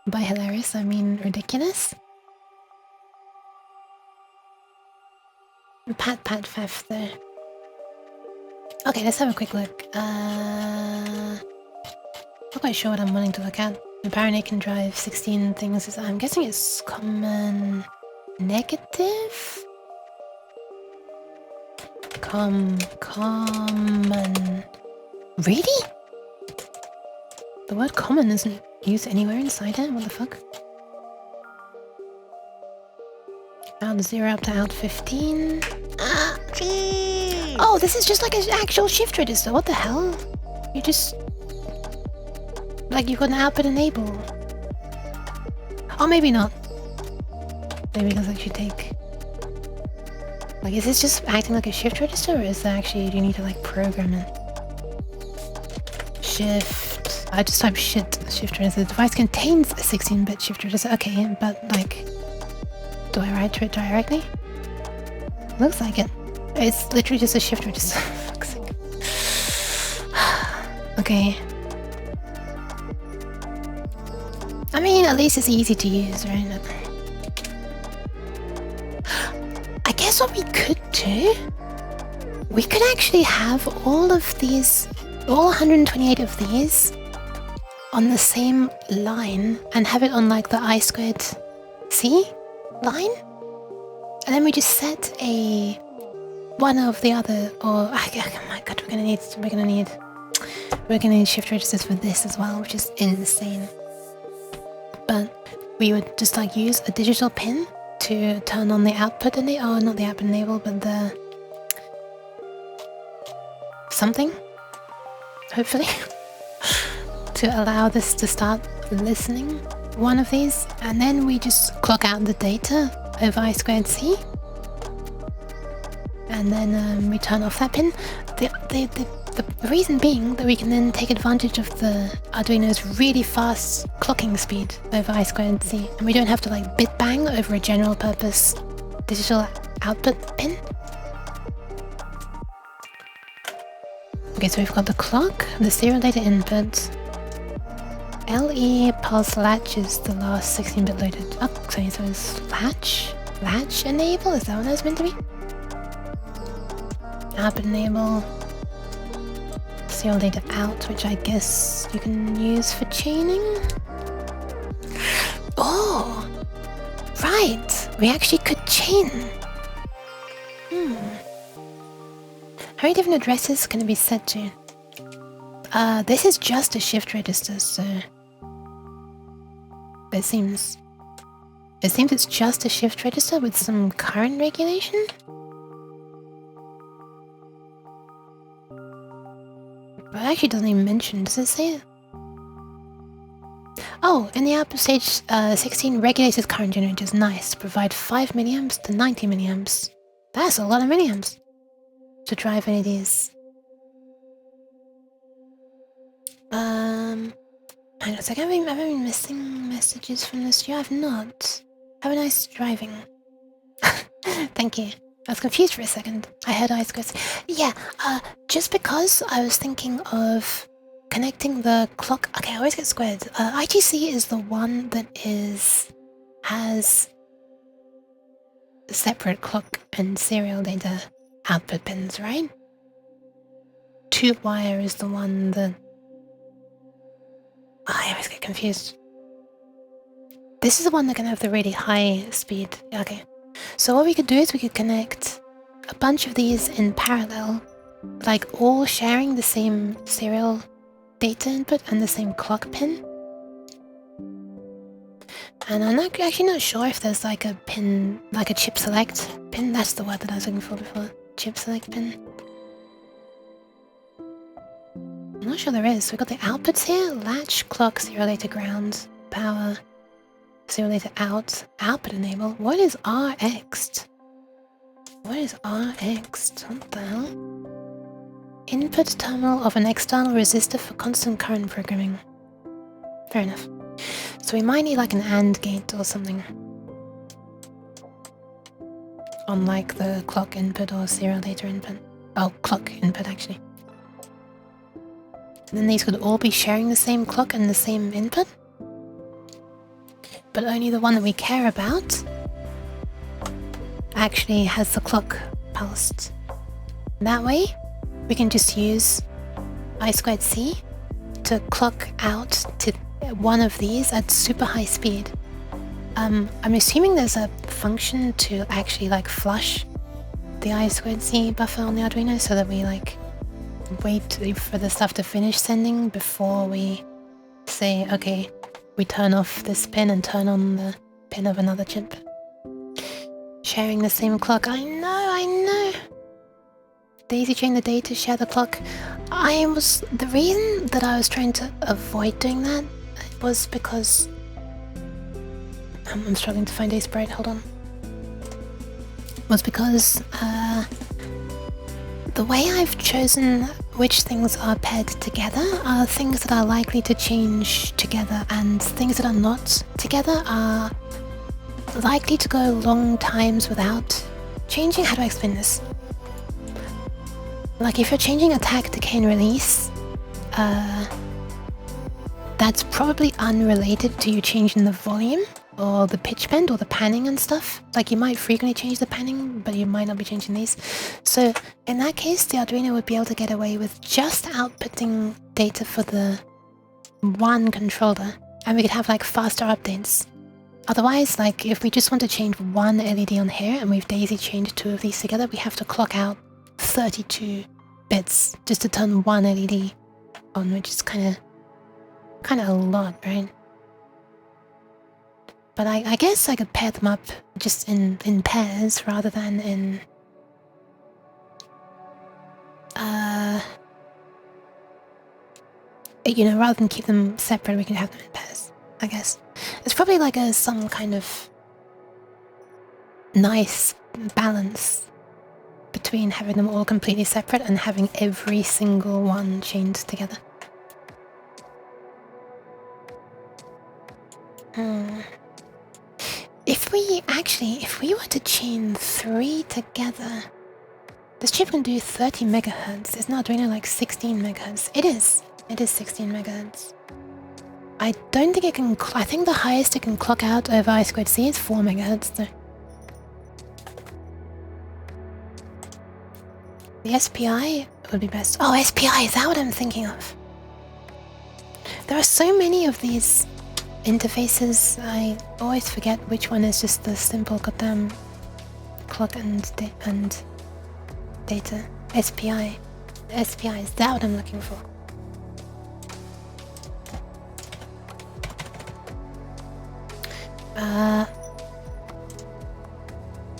By hilarious, I mean ridiculous. Pat Fef there. Okay, let's have a quick look. Not quite sure what I'm wanting to look at. Apparently it can drive 16 things. I'm guessing it's common negative? Common. Really? The word common isn't used anywhere inside it? What the fuck? Out 0 up to out 15. Ah! Oh, this is just like an actual shift register. What the hell? You just... like you've got an output enable. Oh, maybe not. Maybe it does actually take... like, is this just acting like a shift register, or is that actually, do you need to like program it? Shift... I just type shift register. The device contains a 16-bit shift register. Okay, but like... do I write to it directly? Looks like it. It's literally just a shift register. Fuck's sake. Okay. I mean, at least it's easy to use, right? I guess what we could do... we could actually have all of these... all 128 of these... on the same line, and have it on like the I squared C line? And then we just set a... one of the other, or... oh my god, we're gonna need shift registers for this as well, which is insane. But we would just like use a digital pin to turn on the output enable, oh, not the output enable, but the... something? Hopefully. To allow this to start listening, one of these, and then we just clock out the data over I squared C. And then we turn off that pin. The reason being that we can then take advantage of the Arduino's really fast clocking speed over I squared C. And we don't have to like bit bang over a general purpose digital output pin. Okay, so we've got the clock, the serial data input. LE pulse latch is the last 16-bit loaded. Oh, sorry, so it's latch enable? Is that what that's meant to be? Output enable. Serial data out, which I guess you can use for chaining. Oh! Right! We actually could chain! How many different addresses can it be set to? This is just a shift register, so... it seems it's just a shift register with some current regulation? But it actually doesn't even mention, does it say it? Oh, in the output stage 16 regulated current generators, nice, provide 5 milliamps to 90 milliamps. That's a lot of milliamps to drive any of these. Hang on a second, have I been missing messages from this video? I've not. Have a nice driving. Thank you. I was confused for a second. I heard I squared. Yeah, just because I was thinking of connecting the clock. Okay, I always get squared. ITC is the one that has separate clock and serial data output pins, right? 2-wire is the one that... I always get confused. This is the one that can have the really high speed. Okay. So what we could do is we could connect a bunch of these in parallel, like all sharing the same serial data input and the same clock pin. And I'm actually not sure if there's like a pin, like a chip select pin. That's the word that I was looking for before. Chip select pin. I'm not sure there is. So we've got the outputs here. Latch, clock, serial data ground, power, serial data out, output enable. What is RX? What is RX? What the hell? Input terminal of an external resistor for constant current programming. Fair enough. So we might need like an AND gate or something. On like the clock input or serial data input. Oh, clock input actually. And then these could all be sharing the same clock and the same input. But only the one that we care about actually has the clock pulsed. That way, we can just use I2C to clock out to one of these at super high speed. I'm assuming there's a function to actually like flush the I2C buffer on the Arduino so that we like wait for the stuff to finish sending before we say, okay, we turn off this pin and turn on the pin of another chip. Sharing the same clock. I know. Daisy chain the data, share the clock. The reason that I was trying to avoid doing that was because I'm struggling to find a sprite, hold on. Was because the way I've chosen which things are paired together are things that are likely to change together, and things that are not together are likely to go long times without changing. How do I explain this? Like if you're changing attack, decay, and release, that's probably unrelated to you changing the volume or the pitch bend or the panning and stuff. Like you might frequently change the panning, but you might not be changing these. So in that case, the Arduino would be able to get away with just outputting data for the one controller, and we could have like faster updates. Otherwise, like if we just want to change one LED on here and we've daisy chained two of these together, we have to clock out 32 bits just to turn one LED on, which is kind of a lot, right? But I guess I could pair them up just in pairs rather than in rather than keep them separate, we can have them in pairs, I guess. It's probably like some kind of nice balance between having them all completely separate and having every single one chained together. If we were to chain 3 together, this chip can do 30 megahertz. Isn't Arduino like 16 megahertz? It is 16 megahertz. I don't think it can, I think the highest it can clock out over I2C is 4 megahertz though. The SPI would be best. Oh, SPI, is that what I'm thinking of? There are so many of these interfaces, I always forget which one is just the simple goddamn clock and data. SPI. SPI, is that what I'm looking for?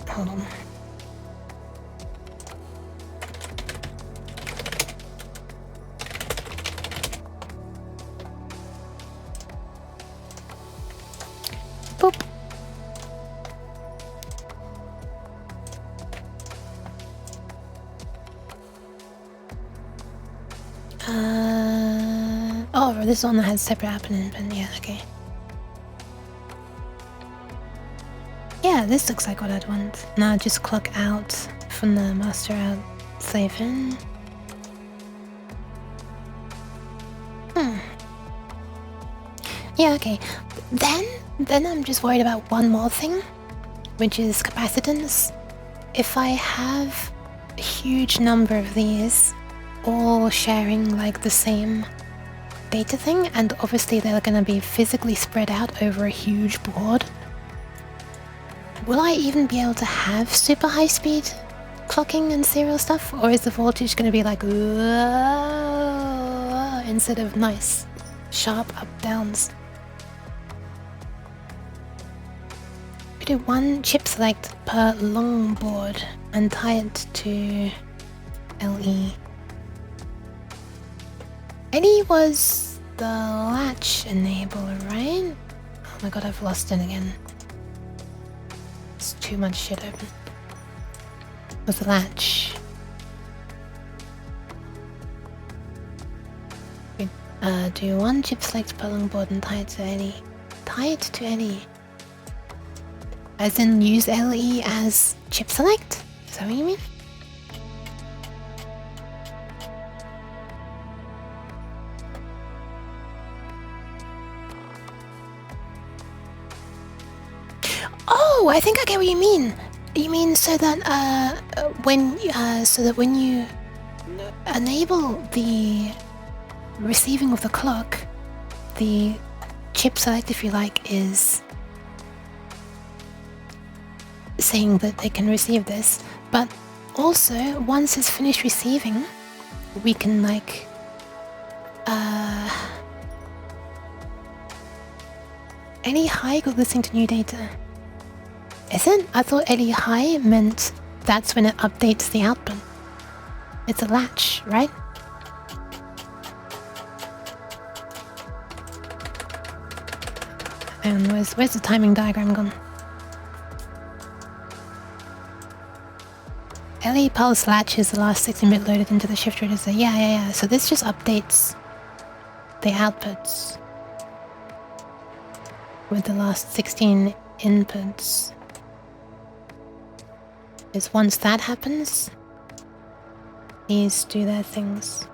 Hold on. Boop. Oh, this one has separate happening, but yeah, okay. Yeah, this looks like what I'd want. Now just clock out from the master out, save in. Yeah, okay. Then I'm just worried about one more thing, which is capacitance. If I have a huge number of these all sharing like the same data thing, and obviously they're gonna be physically spread out over a huge board, will I even be able to have super high speed clocking and serial stuff, or is the voltage gonna be like instead of nice sharp up downs? We do one chip select per long board and tie it to LE. LE was the latch enabler, right? Oh my god, I've lost it again. It's too much shit open. Was the latch. We do one chip select per long board and tie it to LE. Tie it to LE. As in use LE as chip select? Is that what you mean? Oh, I think I get what you mean. You mean so that when you enable the receiving of the clock, the chip select, if you like, is saying that they can receive this, but also once it's finished receiving, we can like any high got listening to new data. Isn't? I thought any high meant that's when it updates the output. It's a latch, right? And where's the timing diagram gone? LE pulse latch is the last 16-bit loaded into the shift register. Yeah. So this just updates the outputs with the last 16 inputs. Is once that happens, these do their things.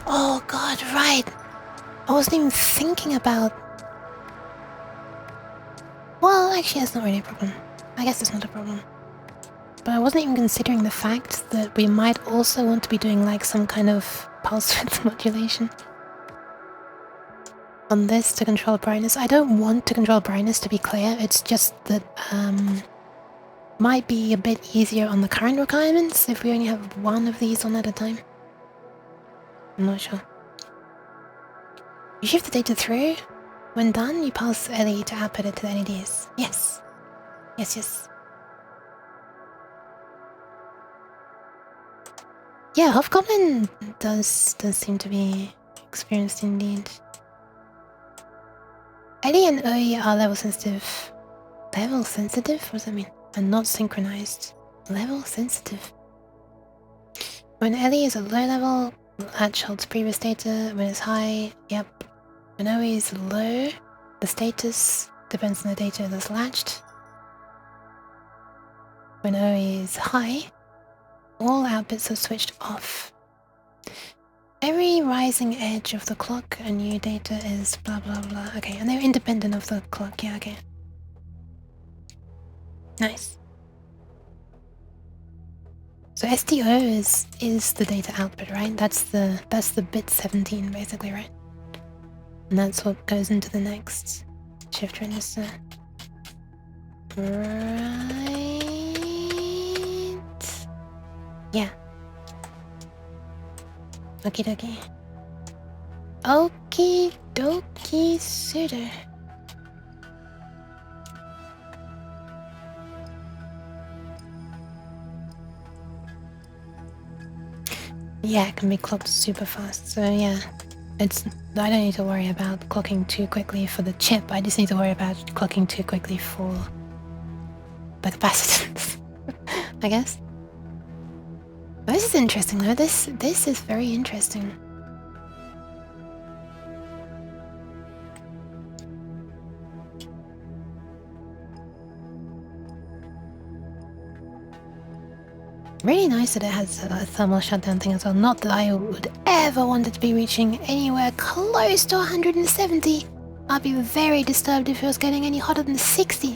Oh god, right! I wasn't even thinking about... Well, actually that's not really a problem. I guess it's not a problem. But I wasn't even considering the fact that we might also want to be doing like some kind of pulse width modulation on this to control brightness. I don't want to control brightness, to be clear, it's just that might be a bit easier on the current requirements if we only have one of these on at a time. I'm not sure. You shift the data through. When done, you pulse LED to output it to the LEDs. Yes. Yes. Yeah, Hobgoblin does seem to be experienced indeed. LE and OE are level sensitive. Level sensitive? What does that mean? And not synchronized. Level sensitive. When LE is at low level, latch holds previous data. When it's high, yep. When OE is low, the status depends on the data that's latched. When OE is high, all outputs are switched off. Every rising edge of the clock, a new data is blah blah blah. Okay, and they're independent of the clock. Yeah, okay. Nice. So STO is the data output, right? That's the bit 17 basically, right? And that's what goes into the next shift register. Right. Yeah. Okie dokie. Okie dokie suitor. Yeah, it can be clocked super fast, so yeah. I don't need to worry about clocking too quickly for the chip, I just need to worry about clocking too quickly for the capacitance, I guess. But this is interesting though, this is very interesting. Really nice that it has a thermal shutdown thing as well. Not that I would ever want it to be reaching anywhere close to 170. I'd be very disturbed if it was getting any hotter than 60.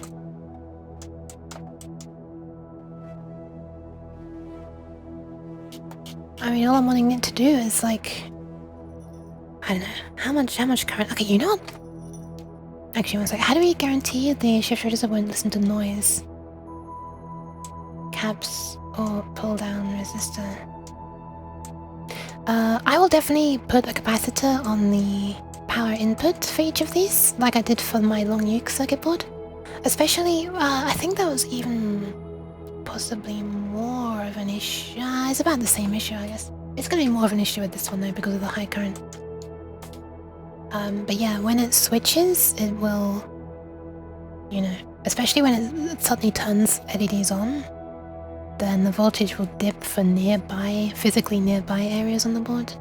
I mean, all I'm wanting it to do is like... I don't know, how much current... Okay, you know what? Actually, one sec. How do we guarantee the shift register won't listen to noise? Caps or pull down resistor. I will definitely put a capacitor on the power input for each of these, like I did for my long nuke circuit board. Especially, I think that was even possibly more of an issue. It's about the same issue, I guess. It's gonna be more of an issue with this one though because of the high current. But yeah, when it switches, it will, you know, especially when it suddenly turns LEDs on, then the voltage will dip for physically nearby areas on the board.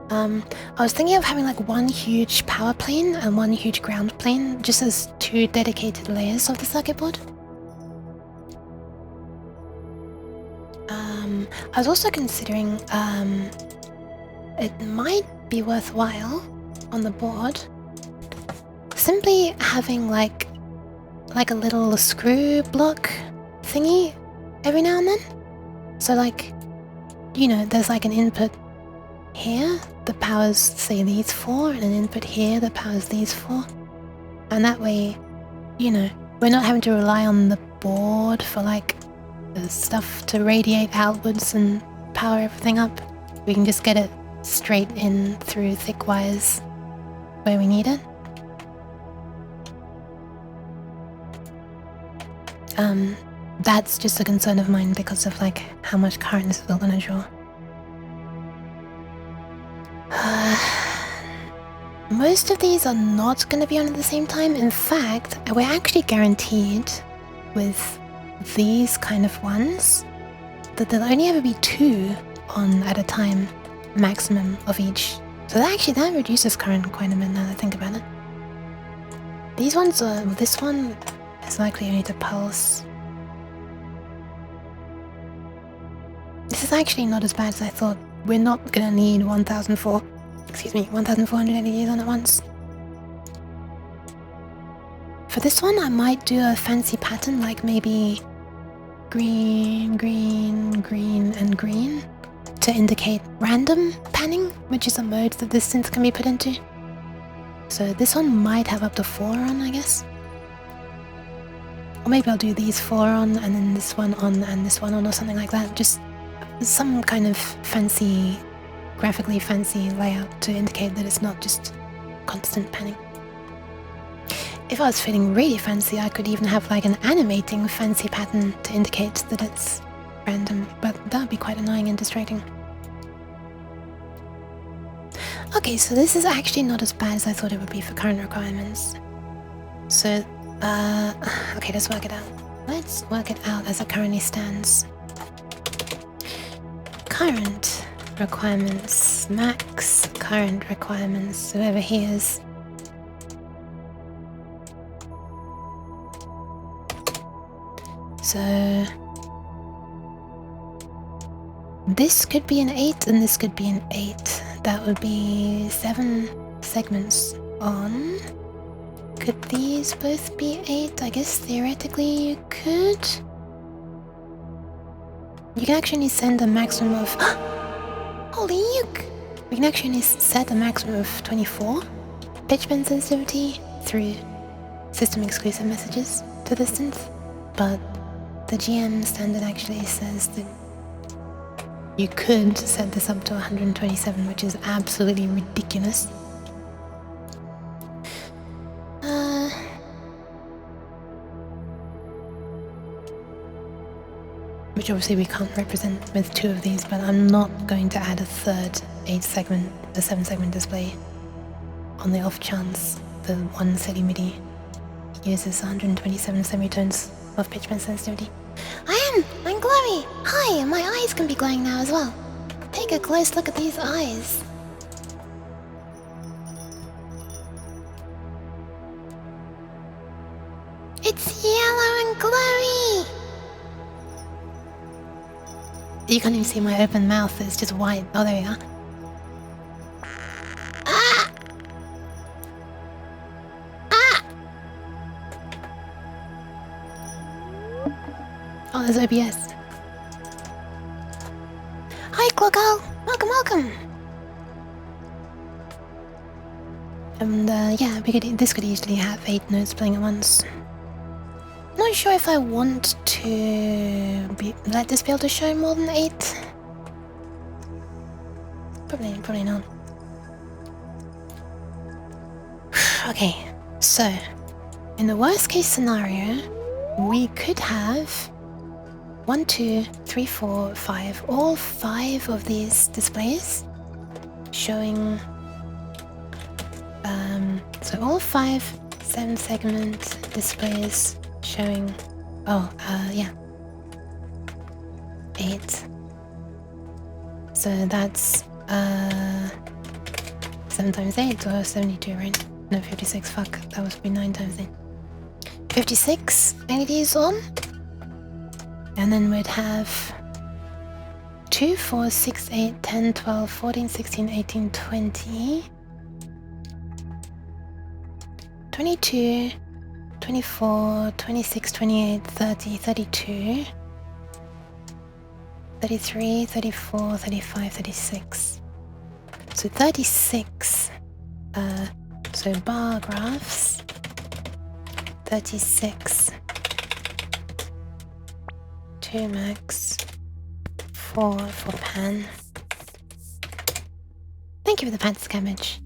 I was thinking of having like one huge power plane and one huge ground plane, just as two dedicated layers of the circuit board. I was also considering it might be worthwhile on the board simply having like like a little screw block thingy every now and then. So like, you know, there's like an input here that powers, say, these four, and an input here that powers these four. And that way, you know, we're not having to rely on the board for like the stuff to radiate outwards and power everything up. We can just get it straight in through thick wires where we need it. That's just a concern of mine because of like how much current this is all gonna draw. Most of these are not gonna be on at the same time. In fact, we're actually guaranteed with these kind of ones that there'll only ever be 2 on at a time, maximum of each. So that reduces current quite a bit now that I think about it. These ones are, well, this one is likely only to pulse. This is actually not as bad as I thought. We're not gonna need 1,400 LEDs on at once. For this one, I might do a fancy pattern, like maybe green, green, green, and green to indicate random panning, which is a mode that this synth can be put into. So this one might have up to 4 on, I guess. Or maybe I'll do these 4 on, and then this one on, and this one on, or something like that. Just some kind of fancy, graphically fancy layout to indicate that it's not just constant panning. If I was feeling really fancy, I could even have like an animating fancy pattern to indicate that it's random, but that would be quite annoying and distracting. Okay, so this is actually not as bad as I thought it would be for current requirements. So, okay, let's work it out. Let's work it out as it currently stands. Current requirements, max current requirements, whoever he is. So this could be an 8 and this could be an 8. That would be 7 segments on. Could these both be 8? I guess theoretically you could. You can actually send a maximum of holy yuck! We can actually set a maximum of 24 pitch bend sensitivity through system exclusive messages to the synth, but the GM standard actually says that you could set this up to 127, which is absolutely ridiculous. Which obviously we can't represent with 2 of these, but I'm not going to add a third 7-segment display on the off chance the one SETI MIDI uses 127 semitones of pitch bend sensitivity. I'm glowy! Hi, my eyes can be glowing now as well. Take a close look at these eyes. It's yellow and glowy! You can't even see my open mouth, it's just white. Oh, there we are. Ah! Ah! Oh, there's OBS. Hi, Cloco! Welcome, welcome! And yeah, this could easily have 8 notes playing at once. Not sure if I want to let this be able to show more than 8. Probably not. Okay, so in the worst case scenario, we could have 1, 2, 3, 4, 5, all 5 of these displays showing. So all 5 7-segment displays showing. Yeah. 8. So that's 7 times 8 or 72, right? No, 56. Fuck, that would be 9 times 8. 56 LEDs on, and then we'd have 2, 4, 6, 8, 10, 12, 14, 16, 18, 20, 22, 24, 26, 28, 30, 32, 33, 34, 35, 36. So 36. So bar graphs. 36. 2 max. 4 for pan. Thank you for the pan scammage.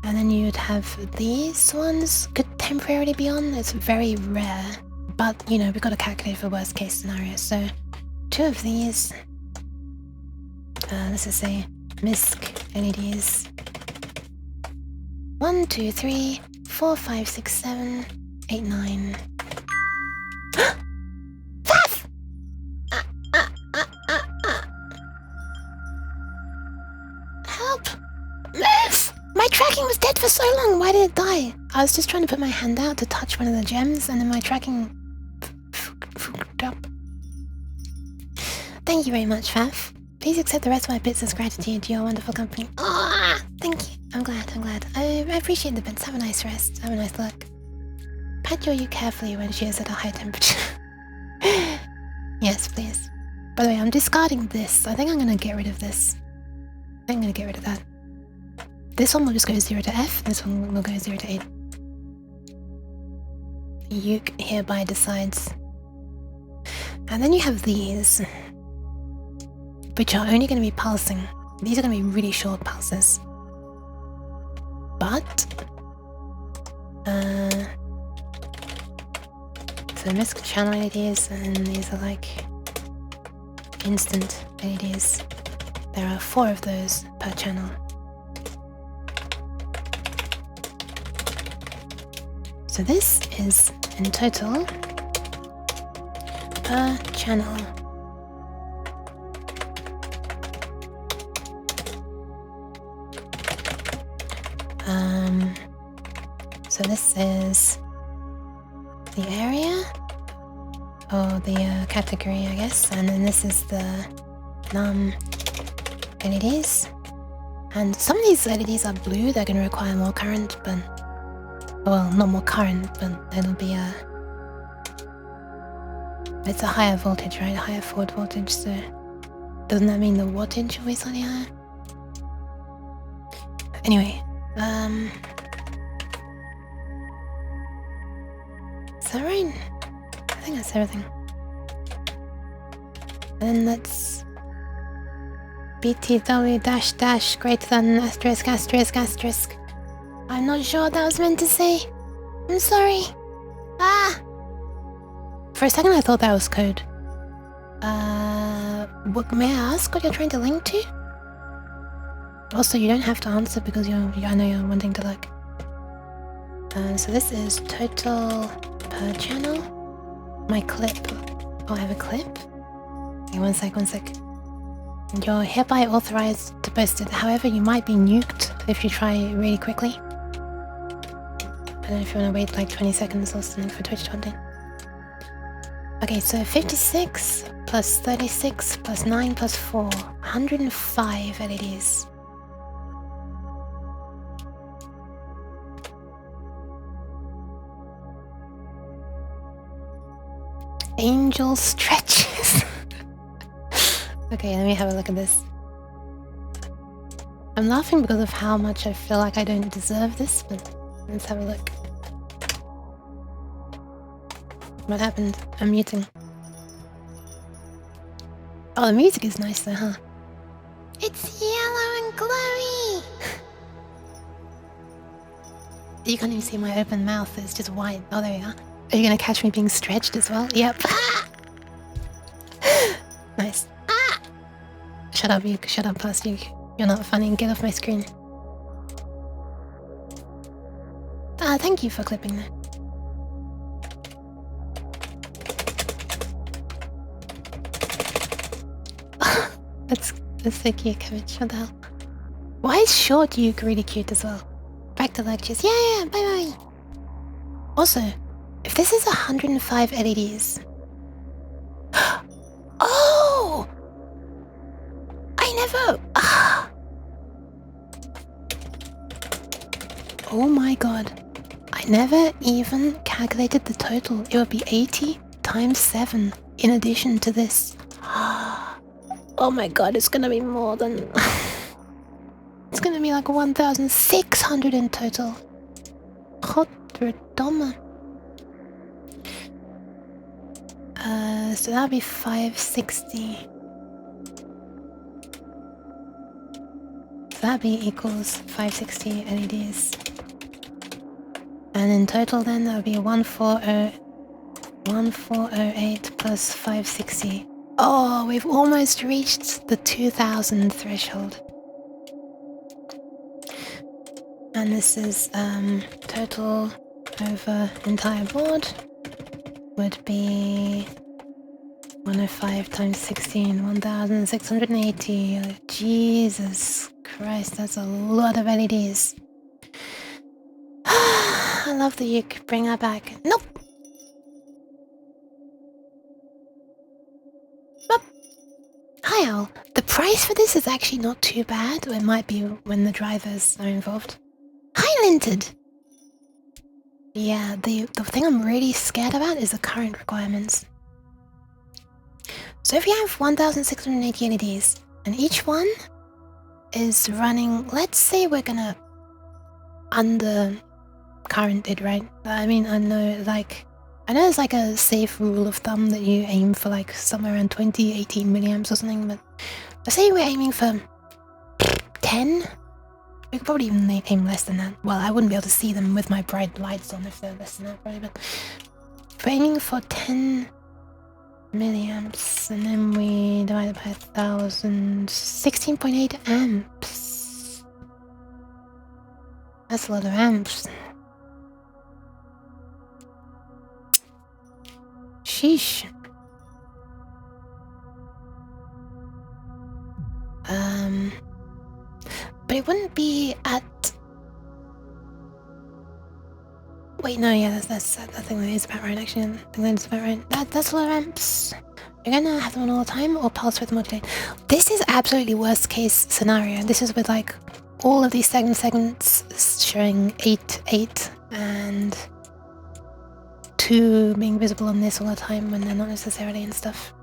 And then you'd have these ones could temporarily be on. It's very rare, but you know, we've got to calculate for worst case scenario. So 2 of these. Let's just say MISC LEDs. 1, 2, 3, 4, 5, 6, 7, 8, 9. Faff! Help! Move! My tracking was dead for so long. Why did it die? I was just trying to put my hand out to touch one of the gems, and then my tracking fucked up. Thank you very much, Faf. Please accept the rest of my bits as gratitude to your wonderful company. Ah, thank you. I'm glad. I appreciate the bits. Have a nice rest. Have a nice look. Pat your you carefully when she is at a high temperature. Yes, please. By the way, I'm discarding this. I think I'm gonna get rid of this. I'm gonna get rid of that. This one will just go 0 to F. This one will go 0 to 8. Uke hereby decides. And then you have these, which are only going to be pulsing. These are going to be really short pulses. But so MISC channel LEDs, and these are like instant LEDs. There are 4 of those per channel. So this is in total per channel. So this is the area, or the category, I guess, and then this is the num LEDs. And some of these LEDs are blue, they're going to require more current, but, well, not more current, but it'll be it's a higher voltage, right? A higher forward voltage, so doesn't that mean the wattage will be slightly higher? Anyway, is that right? I think that's everything. Then let's BTW dash dash greater than asterisk asterisk asterisk. I'm not sure what that was meant to say. I'm sorry. Ah! For a second I thought that was code. What, may I ask what you're trying to link to? Also, you don't have to answer because I know you're wanting to look. So this is total per channel. My clip. Oh, I have a clip? Okay, one sec. You're hereby authorized to post it. However, you might be nuked if you try really quickly. I don't know if you want to wait like 20 seconds or something for Twitch to update. Okay, so 56 plus 36 plus 9 plus 4. 105 LEDs. Angel stretches. Okay, let me have a look at this. I'm laughing because of how much I feel like I don't deserve this, but let's have a look. What happened? I'm muting. Oh, the music is nice though, huh? It's yellow and glowy! You can't even see my open mouth, it's just white. Oh, there we are. Are you gonna catch me being stretched as well? Yep. Nice. Shut up, you. Shut up, past you. You're not funny. Get off my screen. Thank you for clipping that. That's so cute, Cabbage. What the hell? Why is short Uke really cute as well? Back to lectures. Yeah, bye. Also, if this is 105 LEDs... Oh! I never... Oh my god. I never even calculated the total. It would be 80 times 7 in addition to this. Oh my god, it's gonna be more than... It's gonna be like 1,600 in total. Godverdomme. So that'll be 560. So that'll be equals 560 LEDs. And in total then that'll be 1408 plus 560. Oh, we've almost reached the 2000 threshold. And this is total over entire board would be 105 times 16, 1680. Jesus Christ, that's a lot of LEDs. I love that you could bring that back. Nope. Nope. Hi Al. The price for this is actually not too bad. It might be when the drivers are involved. Hi Linted. Yeah, the thing I'm really scared about is the current requirements. So if you have 1680 LEDs and each one is running, let's say we're gonna under current it, right? I mean, I know it's like a safe rule of thumb that you aim for like somewhere around 18 milliamps or something, but let's say we're aiming for 10. We could probably even aim less than that. Well, I wouldn't be able to see them with my bright lights on if they're less than that, probably, but if we're aiming for 10 milliamps and then we divide it by 1000, 16.8 amps. That's a lot of amps. Sheesh. But it wouldn't be at... Wait, no, yeah, that's I think that is about right, actually. I think that is about right. That's a lot of amps. You're gonna have them on all the time or pulse width modulate. This is absolutely worst case scenario. This is with like all of these segments showing 8, 8, and 2 being visible on this all the time when they're not necessarily and stuff.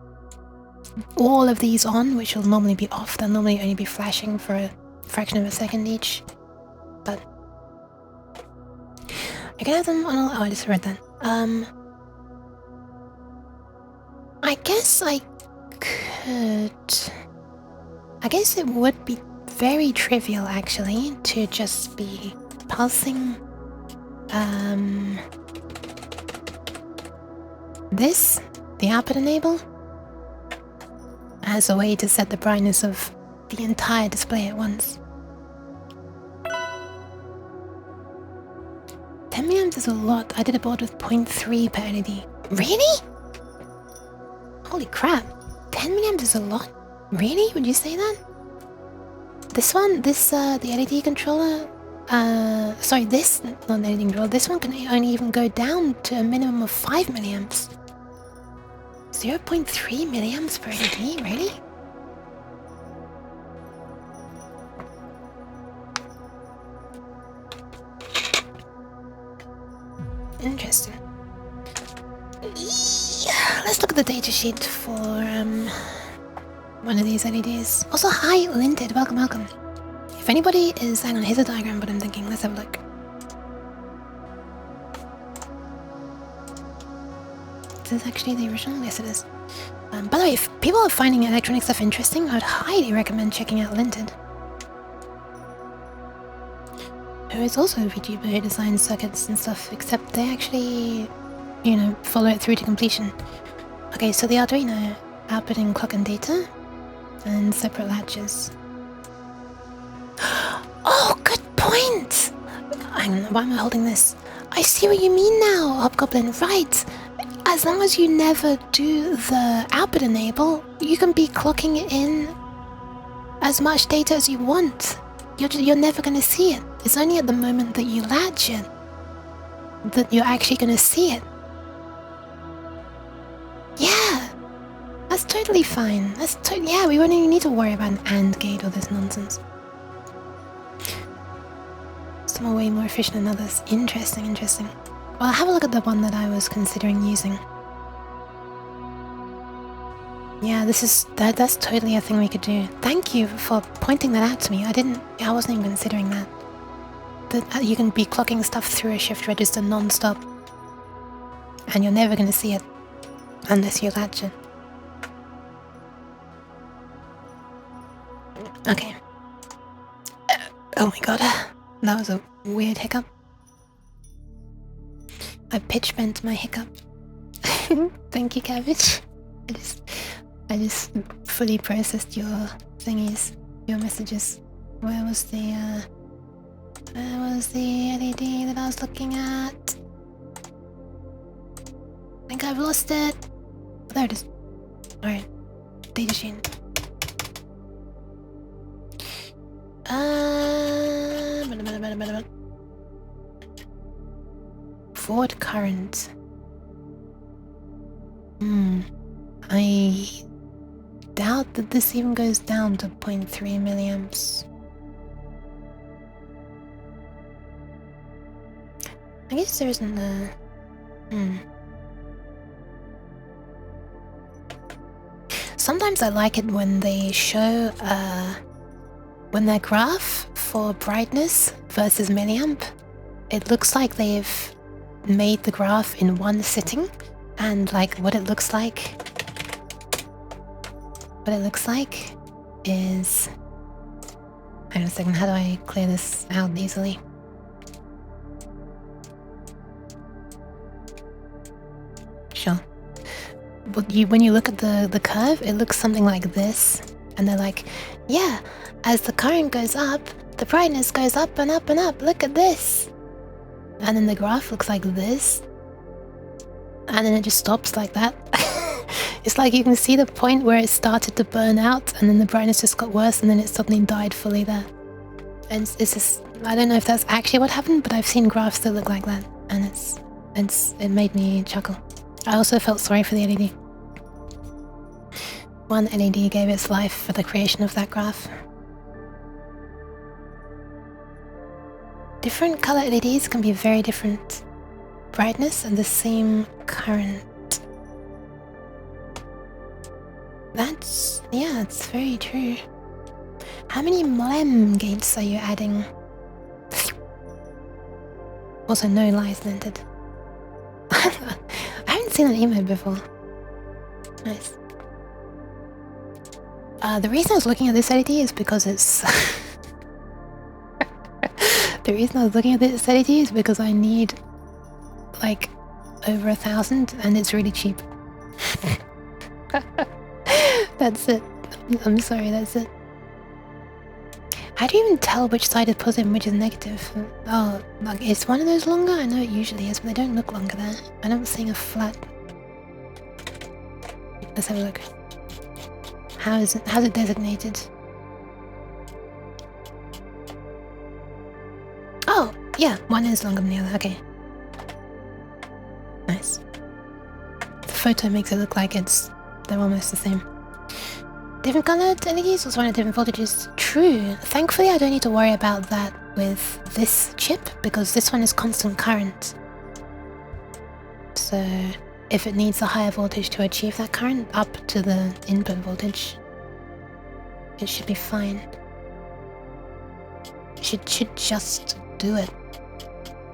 All of these on, which will normally be off, they'll normally only be flashing for a fraction of a second each. But I can have them on all... Oh, I just read that. I guess I could... I guess it would be very trivial, actually, to just be pulsing... this, the output enable, as a way to set the brightness of the entire display at once. 10 milliamps is a lot. I did a board with 0.3 per LED. Really? Holy crap. 10 milliamps is a lot. Really? Would you say that? This one, the LED controller, sorry, this, not the LED controller, this one can only even go down to a minimum of 5 milliamps. 0.3 milliamps per LED, really? Interesting. Let's look at the datasheet for one of these LEDs. Also, hi, Linted, welcome, welcome. If anybody is, hang on, here's a diagram, but I'm thinking, let's have a look. Is this actually the original? Yes, it is. By the way, if people are finding electronic stuff interesting, I would highly recommend checking out Linted, who is also a VTuber who designs circuits and stuff, except they actually, you know, follow it through to completion. Okay, so the Arduino outputting clock and data, and separate latches. Oh, good point! Hang on, why am I holding this? I see what you mean now, Hobgoblin, right! As long as you never do the output enable, you can be clocking in as much data as you want. You're never going to see it. It's only at the moment that you latch it that you're actually going to see it. Yeah, that's totally fine. Yeah, we won't even need to worry about an AND gate or this nonsense. Some are way more efficient than others. Interesting, interesting. Well, have a look at the one that I was considering using. Yeah, that's totally a thing we could do. Thank you for pointing that out to me. I wasn't even considering that. That you can be clocking stuff through a shift register non-stop. And you're never going to see it. Unless you latch it. Okay. Oh my god. That was a weird hiccup. I pitch bent my hiccup. Thank you, Cabbage. I just fully processed your thingies, your messages. Where was the LED that I was looking at? I think I've lost it. Oh, there it is. Alright. Data sheet. Forward current. I doubt that this even goes down to 0.3 milliamps. I guess there isn't a... Sometimes I like it when they show when their graph for brightness versus milliamp, it looks like they've made the graph in one sitting, and like what it looks like is... Hang on a second, how do I clear this out easily? Sure. But when you look at the curve, it looks something like this, and they're like, yeah, as the current goes up, the brightness goes up and up and up, look at this. And then the graph looks like this, and then it just stops like that. It's like you can see the point where it started to burn out, and then the brightness just got worse, and then it suddenly died fully there. And it's just, I don't know if that's actually what happened, but I've seen graphs that look like that, and it made me chuckle. I also felt sorry for the LED. One LED gave its life for the creation of that graph. Different color LEDs can be very different brightness and the same current. Yeah, it's very true. How many MLEM gates are you adding? Also, no lies entered. I haven't seen an emote before. Nice. The reason I was looking at this LED is because it's... The reason I was looking at this LED is because I need, like, over 1,000 and it's really cheap. That's it. I'm sorry, that's it. How do you even tell which side is positive and which is negative? Oh, like, is one of those longer? I know it usually is, but they don't look longer there. I don't see a flat... Let's have a look. How's it designated? Oh, yeah, one is longer than the other, okay. Nice. The photo makes it look like they're almost the same. Different colored LEDs also run at different voltages. True. Thankfully I don't need to worry about that with this chip, because this one is constant current. So if it needs a higher voltage to achieve that current up to the input voltage, it should be fine. Should just do it.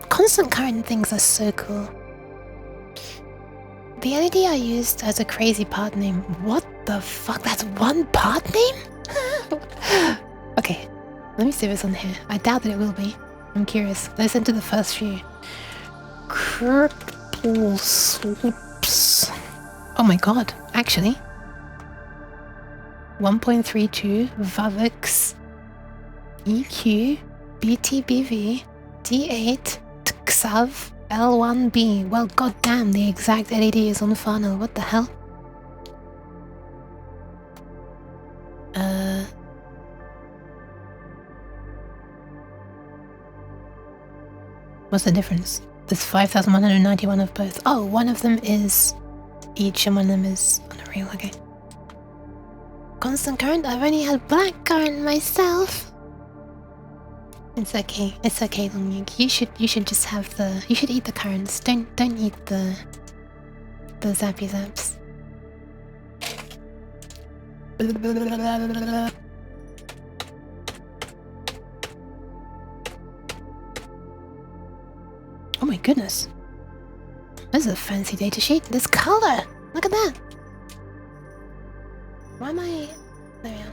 Constant current things are so cool. The LED I used as a crazy part name. What the fuck? That's one part name? Okay, let me see if it's on here. I doubt that it will be. I'm curious. Let's enter the first few. Cripple Sloops. Oh my god, actually. 1.32 Vavix EQ BTBV D8 Xav L1B. Well, goddamn, the exact LED is on the funnel. What the hell? What's the difference? There's 5,191 of both. Oh, one of them is each and one of them is unreal. Okay. Constant current? I've only had black current myself. It's okay. It's okay, Longyuk. You should just have the. You should eat the currants. Don't eat the zappy zaps. Oh my goodness. This is a fancy datasheet. This color! Look at that! Why am I... There we are.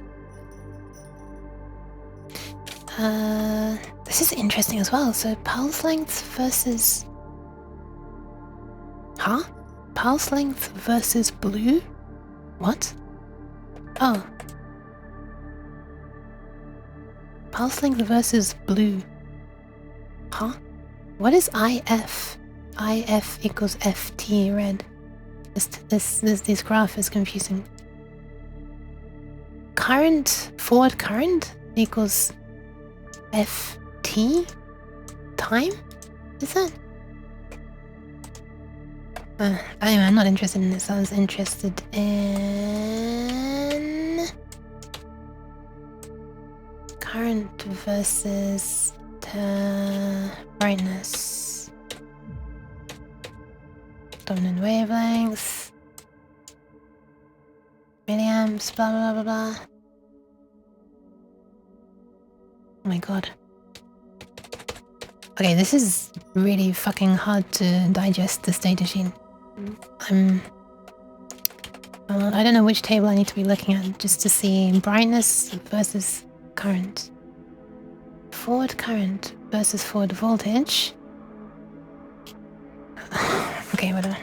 This is interesting as well. So pulse length versus... Huh? Pulse length versus blue? What? Oh. Pulse length versus blue. Huh? What is IF? IF equals FT red. This graph is confusing. Current, forward current equals FT time? Is that? Anyway, I'm not interested in this. I was interested in current versus brightness. Dominant wavelength. Milliamps, blah blah blah blah. Oh my god. Okay, this is really fucking hard to digest, this datasheet. I don't know which table I need to be looking at just to see brightness versus current. Forward current versus forward voltage. Okay, whatever.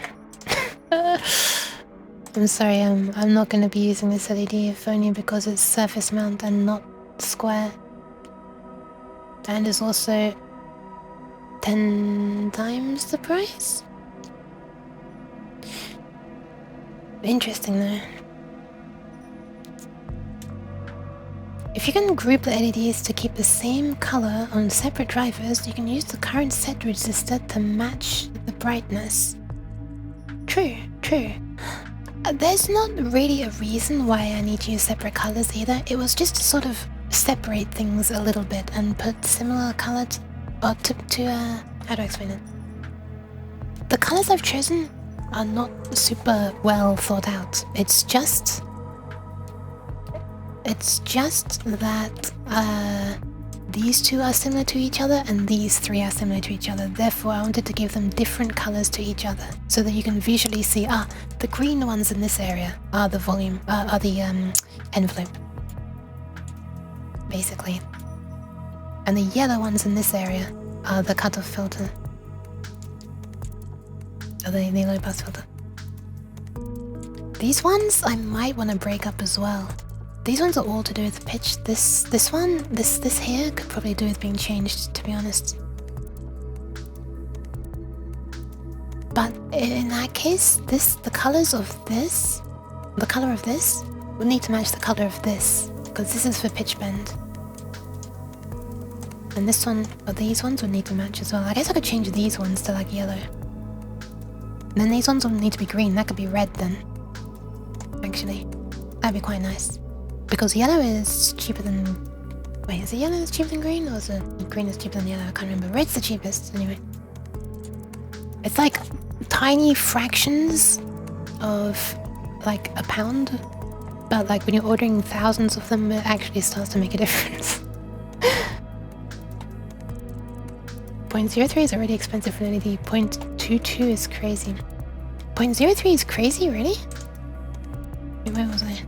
I'm sorry, I'm not going to be using this LED if only because it's surface mount and not square. And it's also 10 times the price? Interesting though. If you can group the LEDs to keep the same color on separate drivers, you can use the current set resistor to match the brightness. True, true. There's not really a reason why I need to use separate colors either. It was just to sort of separate things a little bit and put similar color how do I explain it? The colors I've chosen are not super well thought out. It's just that these two are similar to each other and these three are similar to each other. Therefore, I wanted to give them different colors to each other so that you can visually see, the green ones in this area are the volume, are the envelope, basically. And the yellow ones in this area are the cutoff filter. Or the low pass filter. These ones I might want to break up as well. These ones are all to do with pitch. This here could probably do with being changed, to be honest. But in that case, the colors of this, the color of this, would need to match the color of this, because this is for pitch bend. And this one, or these ones would need to match as well. I guess I could change these ones to like yellow. And then these ones would need to be green. That could be red then. Actually, that'd be quite nice. Because yellow is cheaper than... Wait, is it yellow that's cheaper than green? Or is it green is cheaper than yellow? I can't remember. Red's the cheapest, anyway. It's like tiny fractions of like a pound. But like when you're ordering thousands of them, it actually starts to make a difference. 0.03 is already expensive for an LED. 0.22 is crazy. 0.03 is crazy, really? Wait, where was I?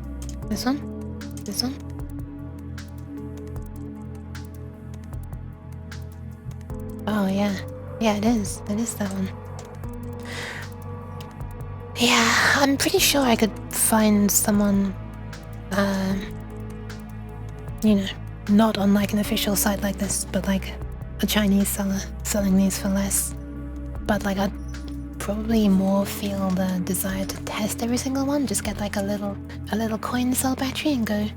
This one? This one? Oh yeah. Yeah, it is. It is that one. Yeah, I'm pretty sure I could find someone, you know, not on like an official site like this, but like a Chinese seller selling these for less. But like I'd probably more feel the desire to test every single one. Just get like a little coin cell battery and go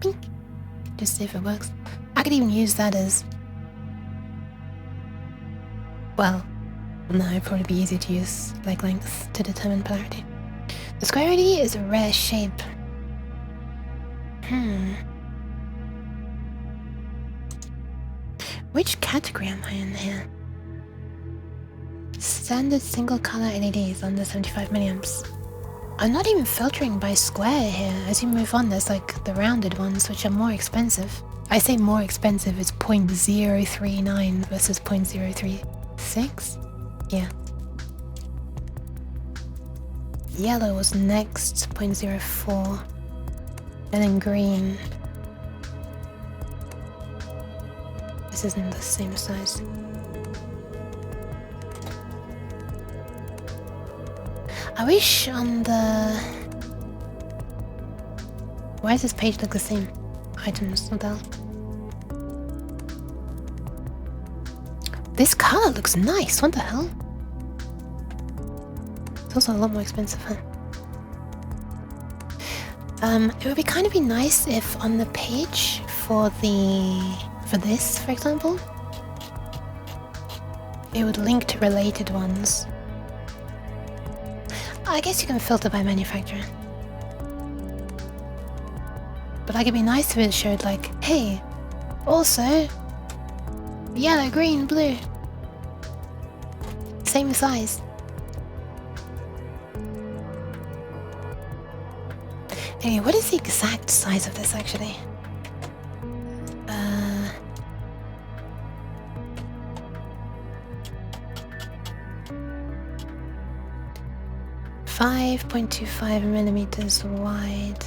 pink. Just see if it works. I could even use that as well. No, it'd probably be easier to use like length to determine polarity. The square LED is a rare shape. Which category am I in here? Standard single color LEDs under 75 milliamps. I'm not even filtering by square here. As you move on, there's like the rounded ones, which are more expensive. I say more expensive, it's 0.039 versus 0.036. Yeah. Yellow was next, 0.04. And then green. This isn't the same size. I wish on the... Why does this page look the same? Items, what the hell? This color looks nice, what the hell? It's also a lot more expensive, huh? It would be kind of nice if on the page for this, for example, it would link to related ones. I guess you can filter by manufacturer. But like it'd be nice if it showed like, hey, also yellow, green, blue. Same size. Anyway, what is the exact size of this actually? 5.25 millimeters wide.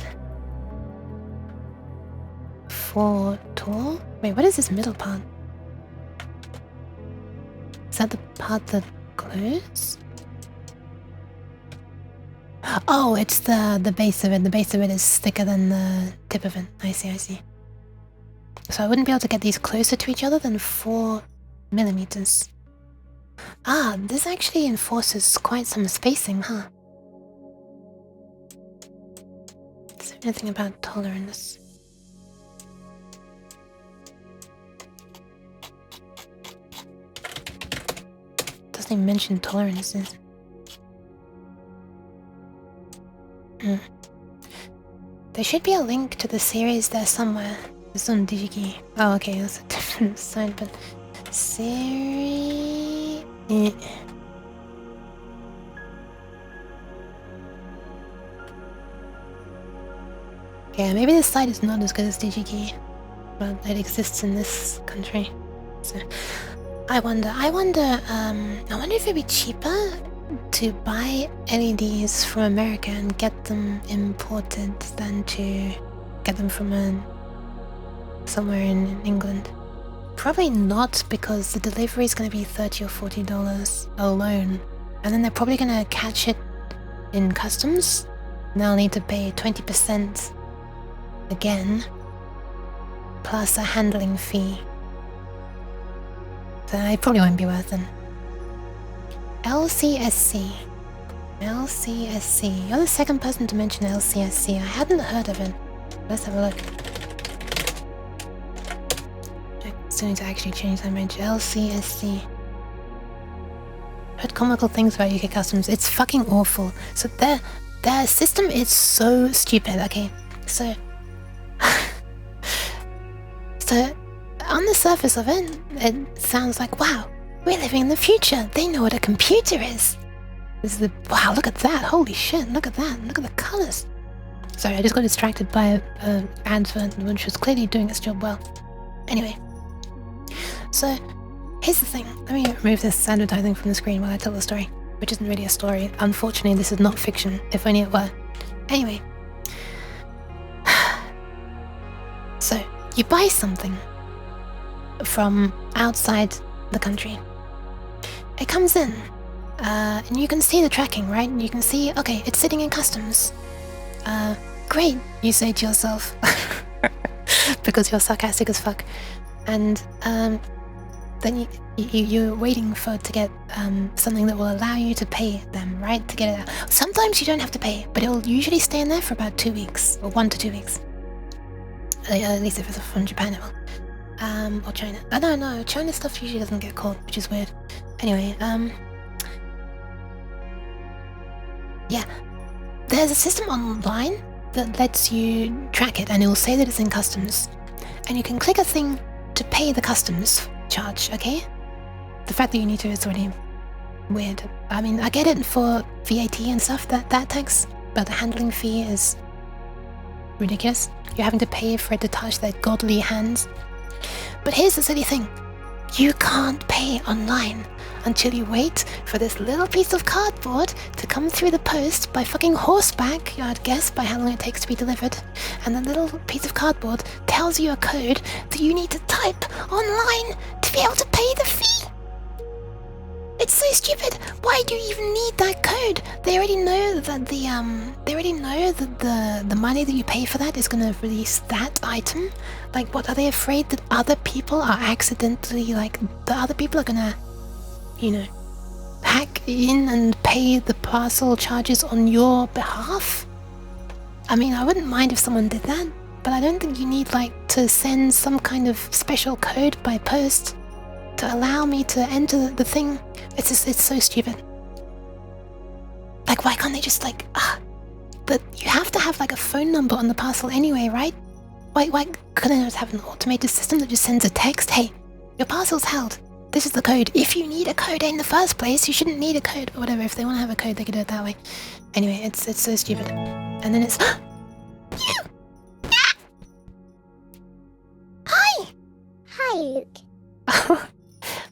4 tall? Wait, what is this middle part? Is that the part that glues? Oh, it's the base of it. The base of it is thicker than the tip of it. I see, I see. So I wouldn't be able to get these closer to each other than 4 millimeters. Ah, this actually enforces quite some spacing, huh? Is there anything about tolerance? Doesn't even mention tolerances. There should be a link to the series there somewhere. It's on DigiKey. Oh, okay, that's a different side, but... Series... Yeah, maybe this site is not as good as DigiKey, but it exists in this country. So, I wonder if it'd be cheaper to buy LEDs from America and get them imported than to get them from somewhere in England. Probably not, because the delivery is going to be $30 or $40 alone, and then they're probably going to catch it in customs. And they'll need to pay 20% again, plus a handling fee. So it probably won't be worth it. LCSC. LCSC. You're the second person to mention LCSC. I hadn't heard of it. Let's have a look. I still need to actually change that image. LCSC. Heard comical things about UK customs. It's fucking awful. So their system is so stupid. Okay, so on the surface of it, it sounds like, wow, we're living in the future. They know what a computer is. This is the... Wow, look at that. Holy shit, look at that. Look at the colors. Sorry, I just got distracted by an advert, which was clearly doing its job well. Anyway. So, here's the thing. Let me remove this advertising from the screen while I tell the story. Which isn't really a story. Unfortunately, this is not fiction. If only it were. Anyway. So, you buy something from outside the country. It comes in, and you can see the tracking, right? You can see, okay, it's sitting in customs. Great, you say to yourself, because you're sarcastic as fuck. And then you're waiting for it to get something that will allow you to pay them, right? To get it out. Sometimes you don't have to pay, but it will usually stay in there for about 2 weeks, or 1 to 2 weeks. At least if it's from Japan, it will. Or China. No, China stuff usually doesn't get caught, which is weird. Anyway, yeah. There's a system online that lets you track it, and it will say that it's in customs. And you can click a thing to pay the customs charge, okay? The fact that you need to is already weird. I mean, I get it for VAT and stuff, that tax, but the handling fee is ridiculous. You're having to pay for it to touch their godly hands. But here's the silly thing. You can't pay online until you wait for this little piece of cardboard to come through the post by fucking horseback, I'd guess, by how long it takes to be delivered. And the little piece of cardboard tells you a code that you need to type online to be able to pay the fee. It's so stupid. Why do you even need that code? They already know that the money that you pay for that is gonna release that item. Like, what, are they afraid that other people are accidentally, like, the other people are gonna, you know, hack in and pay the parcel charges on your behalf? I mean, I wouldn't mind if someone did that, but I don't think you need, like, to send some kind of special code by post to allow me to enter the thing. It's so stupid. Like, why can't they just, like, but you have to have, like, a phone number on the parcel anyway, right? Why couldn't I just have an automated system that just sends a text? Hey, your parcel's held. This is the code. If you need a code in the first place, you shouldn't need a code, but whatever. If they want to have a code, they can do it that way. Anyway, it's so stupid. And then it's... Hi! Hi, Luke.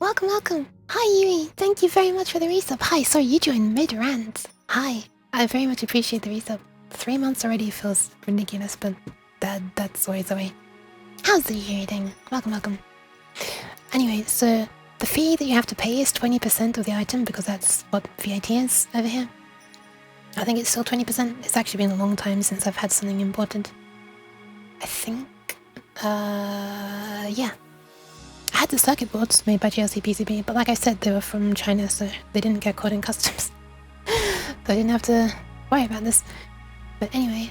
Welcome. Hi, Yui. Thank you very much for the resub. Hi, sorry, you joined mid-rant. Hi. I very much appreciate the resub. 3 months already feels ridiculous, but that's always the way. How's the Yui thing? Welcome. Anyway, so the fee that you have to pay is 20% of the item because that's what VAT is over here. I think it's still 20%. It's actually been a long time since I've had something important. I think... yeah. I had the circuit boards made by GLC PCB, but like I said, they were from China, so they didn't get caught in customs. So I didn't have to worry about this. But anyway,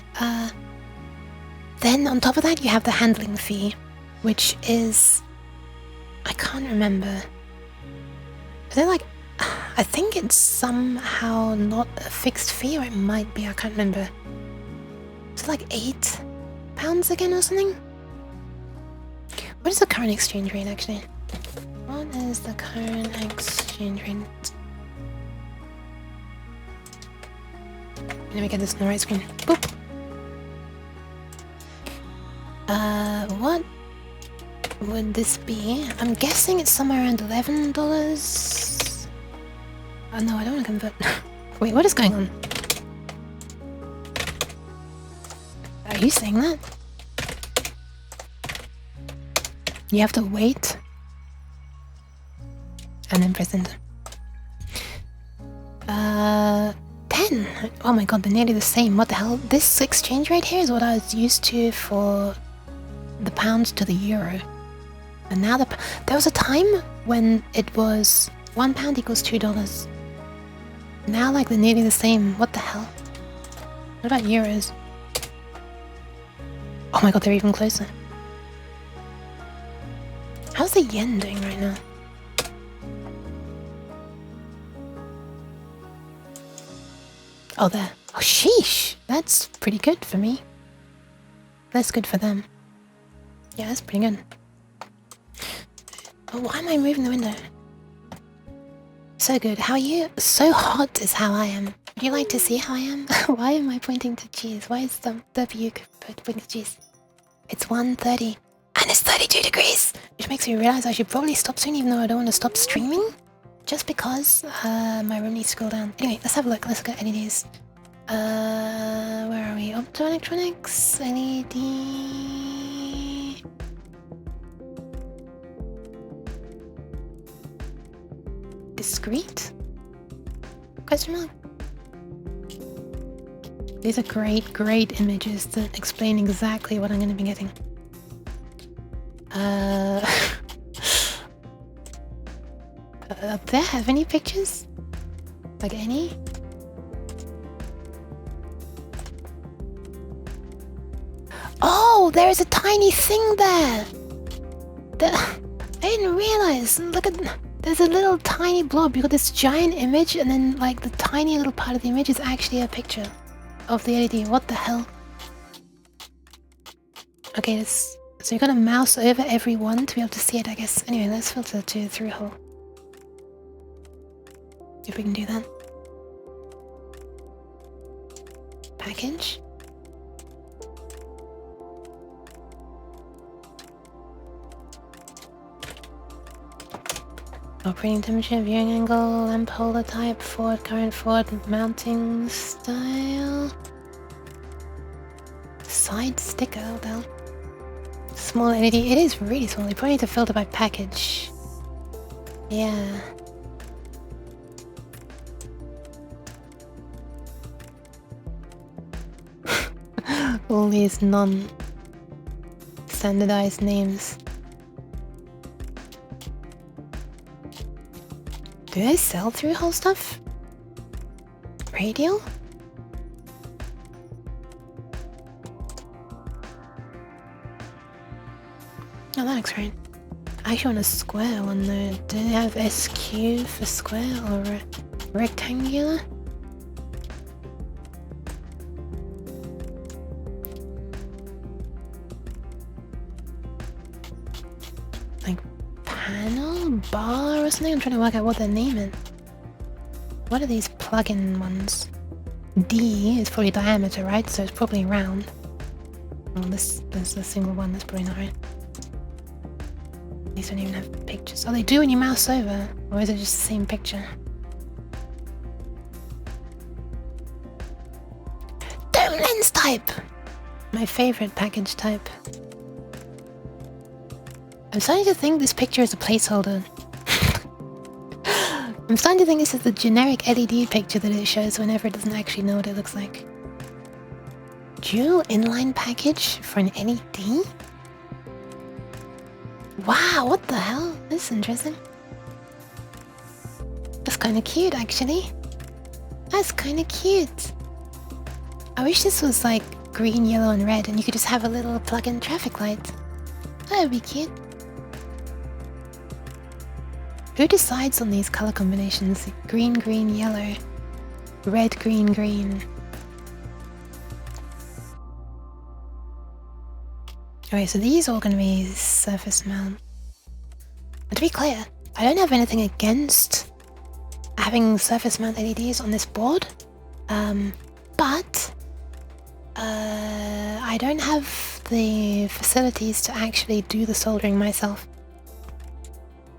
then on top of that, you have the handling fee, which is... I can't remember. Is it like... I think it's somehow not a fixed fee, or it might be, I can't remember. Is it like £8 again or something? What is the current exchange rate, actually? What is the current exchange rate? Let me get this on the right screen. Boop! What would this be? I'm guessing it's somewhere around $11. Oh no, I don't want to convert. Wait, what is going on? Are you saying that? You have to wait and then press enter. 10. Oh my god, they're nearly the same. What the hell? This exchange rate here is what I was used to for the pound to the euro. And now there was a time when it was £1 equals $2. Now, like, they're nearly the same. What the hell? What about euros? Oh my god, they're even closer. How's the yen doing right now? Oh, there. Oh, sheesh! That's pretty good for me. That's good for them. Yeah, that's pretty good. Oh, why am I moving the window? So good. How are you? So hot is how I am. Would you like to see how I am? Why am I pointing to cheese? Why is the W pointing to cheese? It's 1:30. And it's 32 degrees! Which makes me realize I should probably stop soon, even though I don't want to stop streaming. Just because my room needs to cool down. Anyway, let's have a look. Let's look at LEDs. Where are we? Optoelectronics, LED... Discrete? Question mark? These are great images that explain exactly what I'm going to be getting. Up there, have any pictures? Like any? Oh, there is a tiny thing there! I didn't realize. Look at... There's a little tiny blob. You got this giant image, and then, like, the tiny little part of the image is actually a picture of the LED. What the hell? Okay, let's So you gotta mouse over every one to be able to see it, I guess. Anyway, let's filter to through hole. See if we can do that. Package. Operating temperature, viewing angle, lamp holder type, forward current, forward mounting style. Side sticker, though. Small LED. It is really small. You probably need to filter by package. Yeah. All these non-standardized names. Do they sell through-hole stuff? Radio? Oh, that looks right. I actually want a square one though. Do they have SQ for square or rectangular? Like panel? Bar or something? I'm trying to work out what they're naming. What are these plug-in ones? D is probably diameter, right? So it's probably round. Oh, there's a single one that's probably not right. These don't even have pictures. Oh, they do when you mouse over. Or is it just the same picture? Dome lens type! My favorite package type. I'm starting to think this picture is a placeholder. I'm starting to think this is the generic LED picture that it shows whenever it doesn't actually know what it looks like. Dual inline package for an LED? Wow, what the hell? This is interesting. That's kind of cute, actually. That's kind of cute. I wish this was like green, yellow, and red, and you could just have a little plug-in traffic light. That would be cute. Who decides on these color combinations? Green, green, yellow. Red, green, green. Okay, so these are all going to be surface mount. And to be clear, I don't have anything against having surface mount LEDs on this board, but I don't have the facilities to actually do the soldering myself.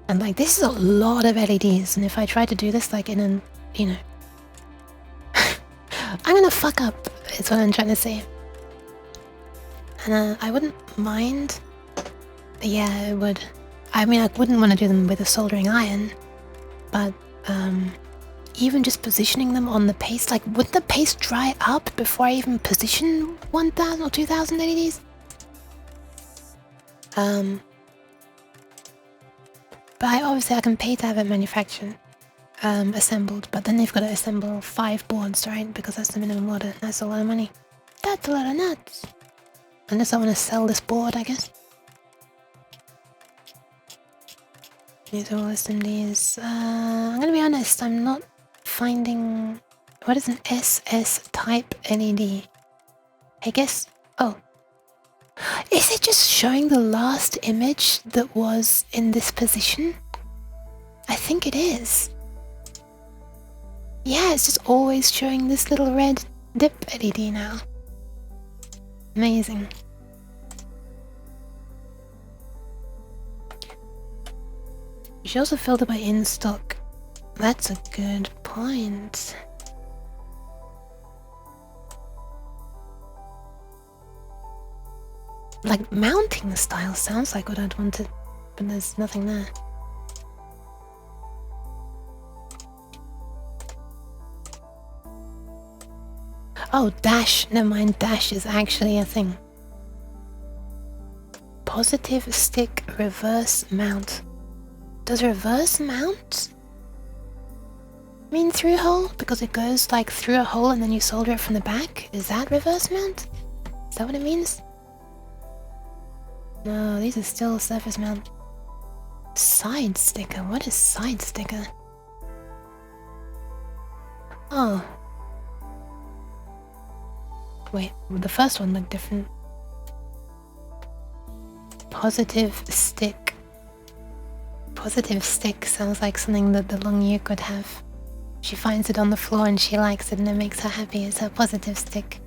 And like, this is a lot of LEDs, and if I try to do this like in an, you know, I'm gonna fuck up, is what I'm trying to say. And I wouldn't mind. Yeah, it would. I mean, I wouldn't want to do them with a soldering iron, but even just positioning them on the paste, like, would the paste dry up before I even position 1,000 or 2,000 LEDs? But obviously I can pay to have it manufactured, assembled, but then they've got to assemble 5 boards, right? Because that's the minimum order. That's a lot of money. That's a lot of nuts. Unless I want to sell this board, I guess. These are all assemblies. I'm gonna be honest, I'm not finding... What is an SS type LED? I guess... Oh. Is it just showing the last image that was in this position? I think it is. Yeah, it's just always showing this little red dip LED now. Amazing. You should also filter by in stock. That's a good point. Like, mounting style sounds like what I'd wanted, but there's nothing there. Oh, dash. Never mind, dash is actually a thing. Positive stick reverse mount. Does reverse mount mean through hole? Because it goes like through a hole and then you solder it from the back? Is that reverse mount? Is that what it means? No, these are still surface mount. Side sticker? What is side sticker? Oh. Wait, the first one looked different. positive stick. Positive stick sounds like something that the long you could have. She finds it on the floor and she likes it and it makes her happy. It's her positive stick.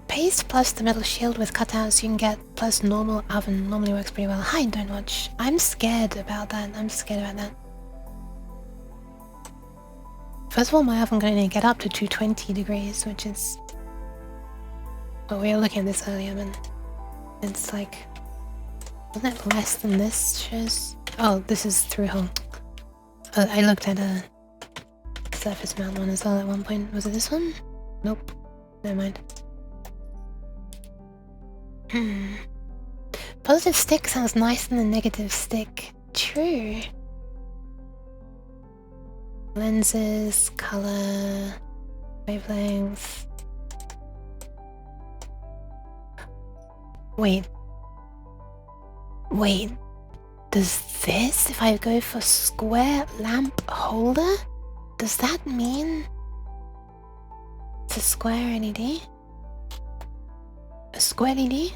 Paste plus the metal shield with cutouts you can get plus normal oven. Normally works pretty well. Hi, don't watch. I'm scared about that. I'm scared about that. First of all, my oven can only get up to 220 degrees, which is... Oh, we were looking at this earlier, but it's like... Wasn't it less than this shows? Oh, this is through hole. I looked at a surface mount one as well at one point. Was it this one? Nope. Never mind. Positive stick sounds nicer than a negative stick. True. Lenses, color, wavelength. Wait. Does this, if I go for square lamp holder, does that mean it's a square LED? A square LED?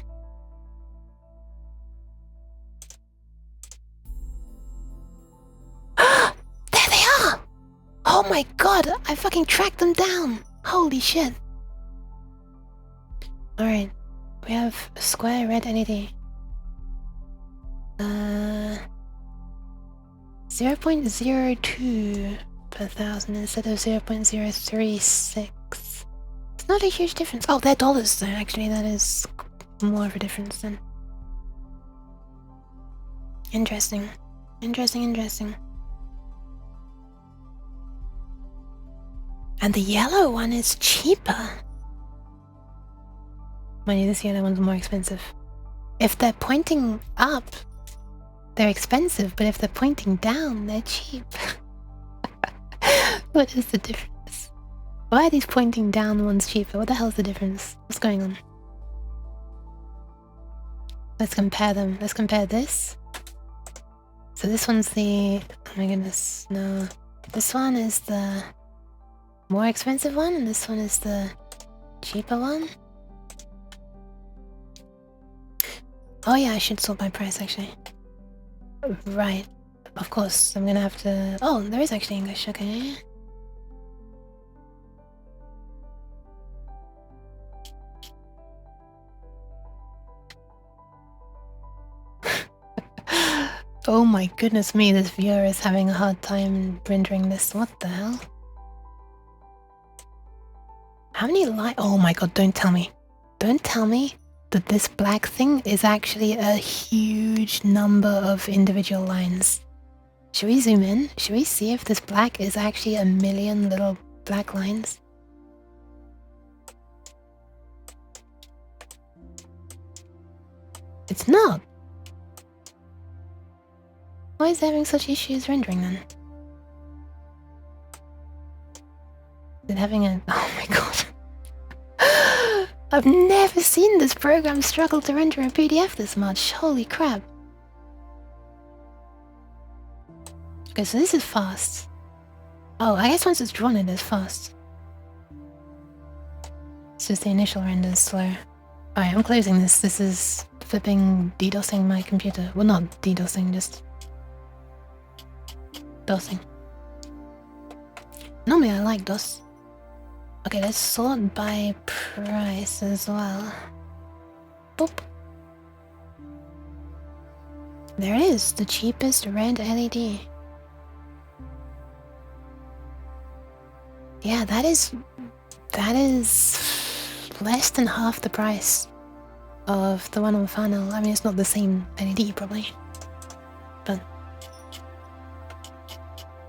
There they are! Oh my god, I fucking tracked them down! Holy shit. Alright, we have a square red LED. 0.02 per thousand instead of 0.036. It's not a huge difference. Oh, they're dollars though, actually, that is more of a difference then. Interesting. Interesting. And the yellow one is cheaper. Mind you, this yellow one's more expensive. If they're pointing up, they're expensive, but if they're pointing down, they're cheap. What is the difference? Why are these pointing down ones cheaper? What the hell's the difference? What's going on? Let's compare them. Let's compare this. So this one's the... Oh my goodness, no. This one is the more expensive one, and this one is the cheaper one. Oh yeah, I should sort by price actually. Right. Of course, I'm gonna have to... Oh, there is actually English, okay. Oh my goodness me, this viewer is having a hard time rendering this. What the hell? How many light? Oh my god, don't tell me. Don't tell me that this black thing is actually a huge number of individual lines. Should we zoom in? Should we see if this black is actually a million little black lines? It's not. Why is it having such issues rendering then? Is it having a... Oh my god. I've never seen this program struggle to render a PDF this much. Holy crap. Okay, so this is fast. Oh, I guess once it's drawn it is fast. It's just the initial render is slow. Alright, I'm closing this. This is flipping DDoSing my computer. Well, not DDoSing, just... DOSing. Normally I like DOS. Okay, let's sort by price as well. Boop. There it is, the cheapest red LED. Yeah, that is less than half the price of the one on Funnel. I mean, it's not the same LED probably, but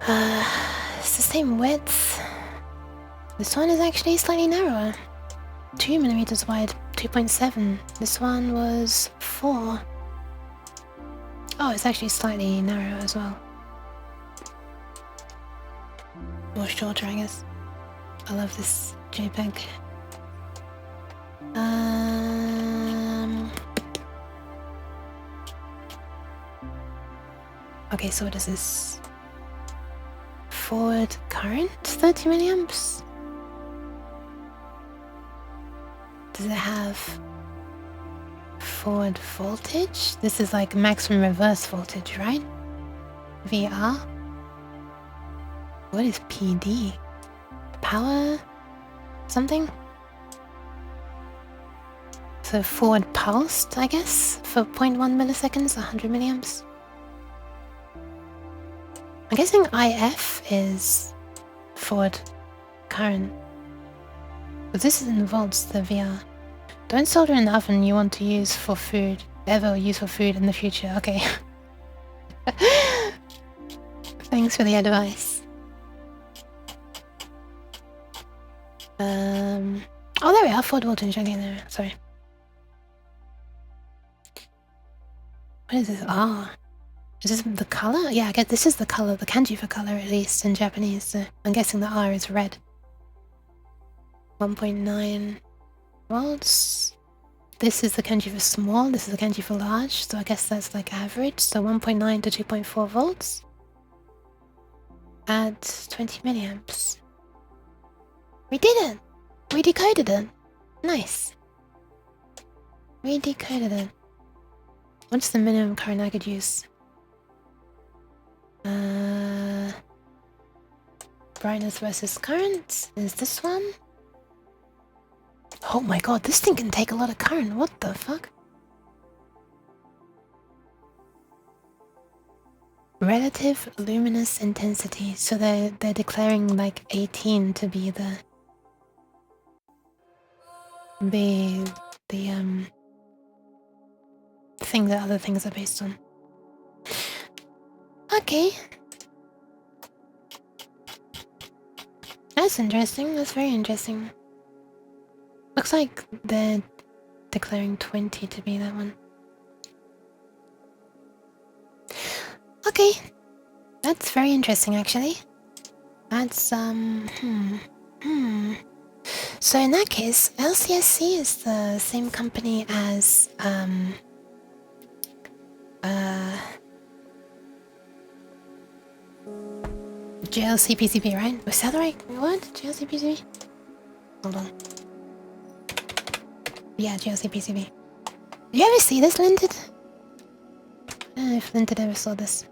it's the same width. This one is actually slightly narrower. 2mm wide, 2.7. This one was 4. Oh, it's actually slightly narrower as well. Or shorter, I guess. I love this JPEG. Okay, so what is this? Forward current, 30 milliamps? Does it have forward voltage. This is like maximum reverse voltage, right? VR. What is PD? Power something? So forward pulsed, I guess, for 0.1 milliseconds, 100 milliamps. I'm guessing IF is forward current. But this is in volts, the VR. Don't solder in the oven you want to use for food. Ever use for food in the future. Okay. Thanks for the advice. Oh, there we are. Forward voltage. Okay, there. Sorry. What is this? Ah. Is this the color? Yeah, I guess this is the color, the kanji for color, at least in Japanese. So I'm guessing the R is red. 1.9 volts. This is the kanji for small, this is the kanji for large, so I guess that's like average. So 1.9 to 2.4 volts at 20 milliamps. We did it! We decoded it. Nice. We decoded it. What's the minimum current I could use? Brightness versus current is this one. Oh my god, this thing can take a lot of current. What the fuck? Relative luminous intensity. So they're declaring like 18 to be the thing that other things are based on. Okay. That's interesting. That's very interesting. Looks like they're declaring 20 to be that one. Okay. That's very interesting actually. That's So in that case, LCSC is the same company as JLC PCB, right? Was that the right word? JLC PCB? Hold on. Yeah, JLC PCB. Did you ever see this, Linted? I don't know if Linted ever saw this.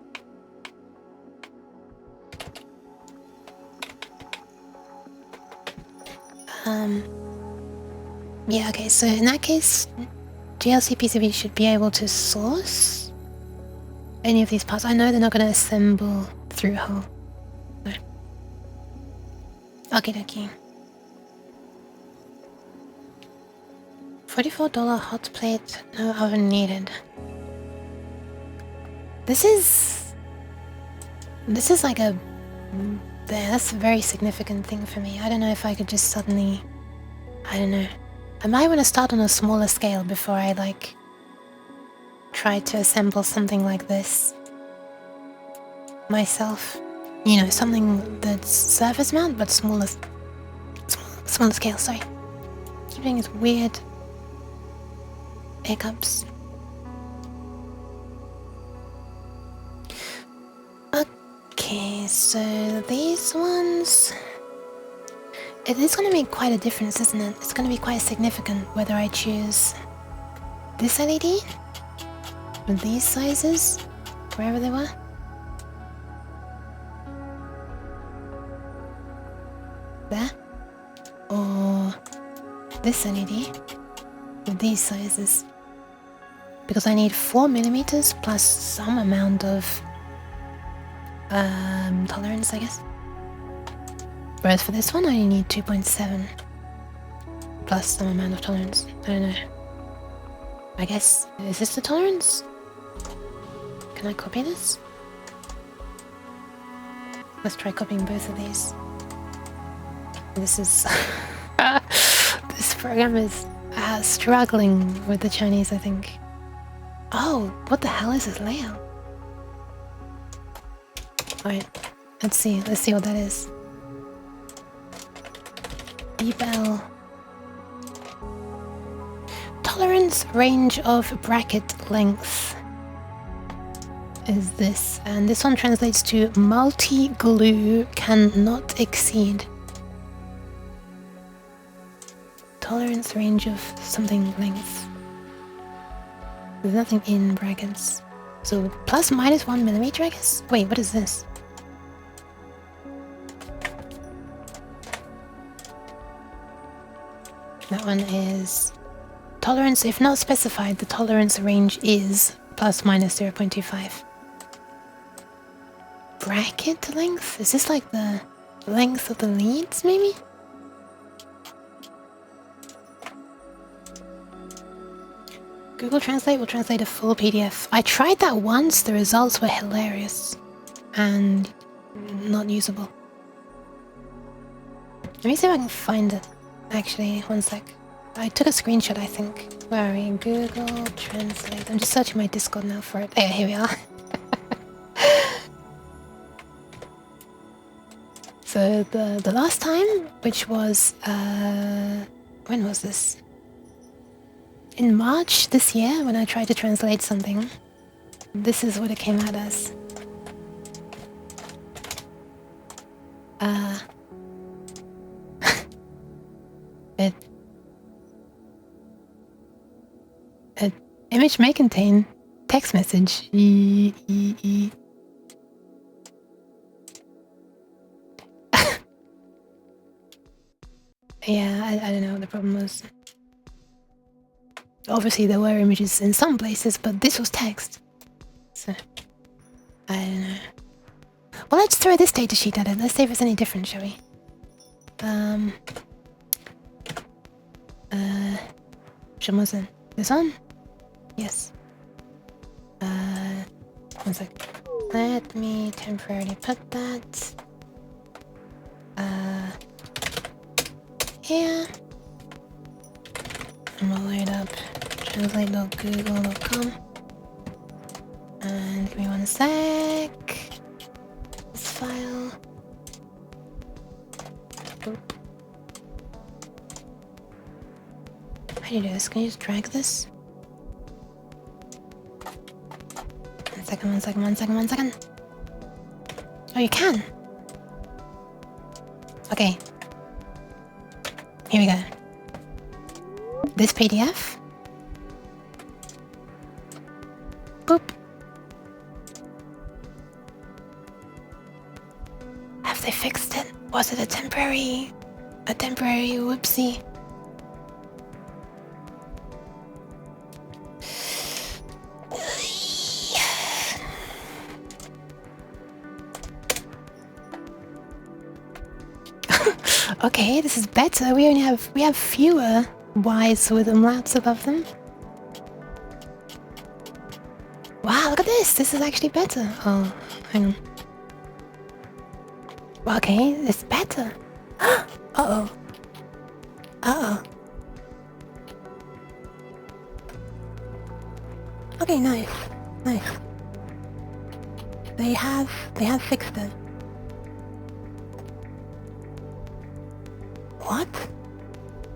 Yeah, okay, so in that case, JLC PCB should be able to source any of these parts. I know they're not going to assemble through hole. No. Okie dokie. $44 hot plate, no oven needed. This is like a... That's a very significant thing for me. I don't know if I could just suddenly... I don't know. I might want to start on a smaller scale before I like try to assemble something like this myself. You know, something that's surface mount but smaller scale. Sorry, keep doing these weird hiccups. Okay, so these ones. It is going to make quite a difference, isn't it? It's going to be quite significant whether I choose this LED or these sizes, wherever they were. There. Or this LED with these sizes. Because I need 4mm plus some amount of tolerance, I guess. Whereas for this one, I only need 2.7 plus some amount of tolerance. I don't know. I guess, is this the tolerance? Can I copy this? Let's try copying both of these. This is... this program is struggling with the Chinese, I think. Oh, what the hell is this layout? Alright, let's see what that is. Bell. Tolerance range of bracket length is this, and this one translates to multi-glue cannot exceed. Tolerance range of something length. There's nothing in brackets. So plus minus 1mm, I guess? Wait, what is this? That one is tolerance. If not specified, the tolerance range is plus minus 0.25. Bracket length? Is this like the length of the leads, maybe? Google Translate will translate a full PDF. I tried that once, the results were hilarious and not usable. Let me see if I can find it. Actually, one sec. I took a screenshot, I think. Where are we? Google Translate. I'm just searching my Discord now for it. Yeah, here we are. So the last time, which was when was this? In March this year, when I tried to translate something, this is what it came out as. An image may contain text message. Yeah, I don't know what the problem was. Obviously there were images in some places, but this was text. So, I don't know. Well, let's throw this datasheet at it. Let's see if it's any different, shall we? Which one was it? This one? Yes. One sec. Let me temporarily put that here. And we'll load up translate.google.com. And give me one sec. This file. Oop. How do you do this? Can you just drag this? One second. Oh, you can. Okay. Here we go. This PDF. Boop. Have they fixed it? Was it a temporary whoopsie? Okay, this is better. We have fewer Y's with umlauts above them. Wow, look at this. This is actually better. Oh, hang on. Okay, it's better. Uh-oh. Uh-oh. Okay, nice. Nice. They have fixed it. What?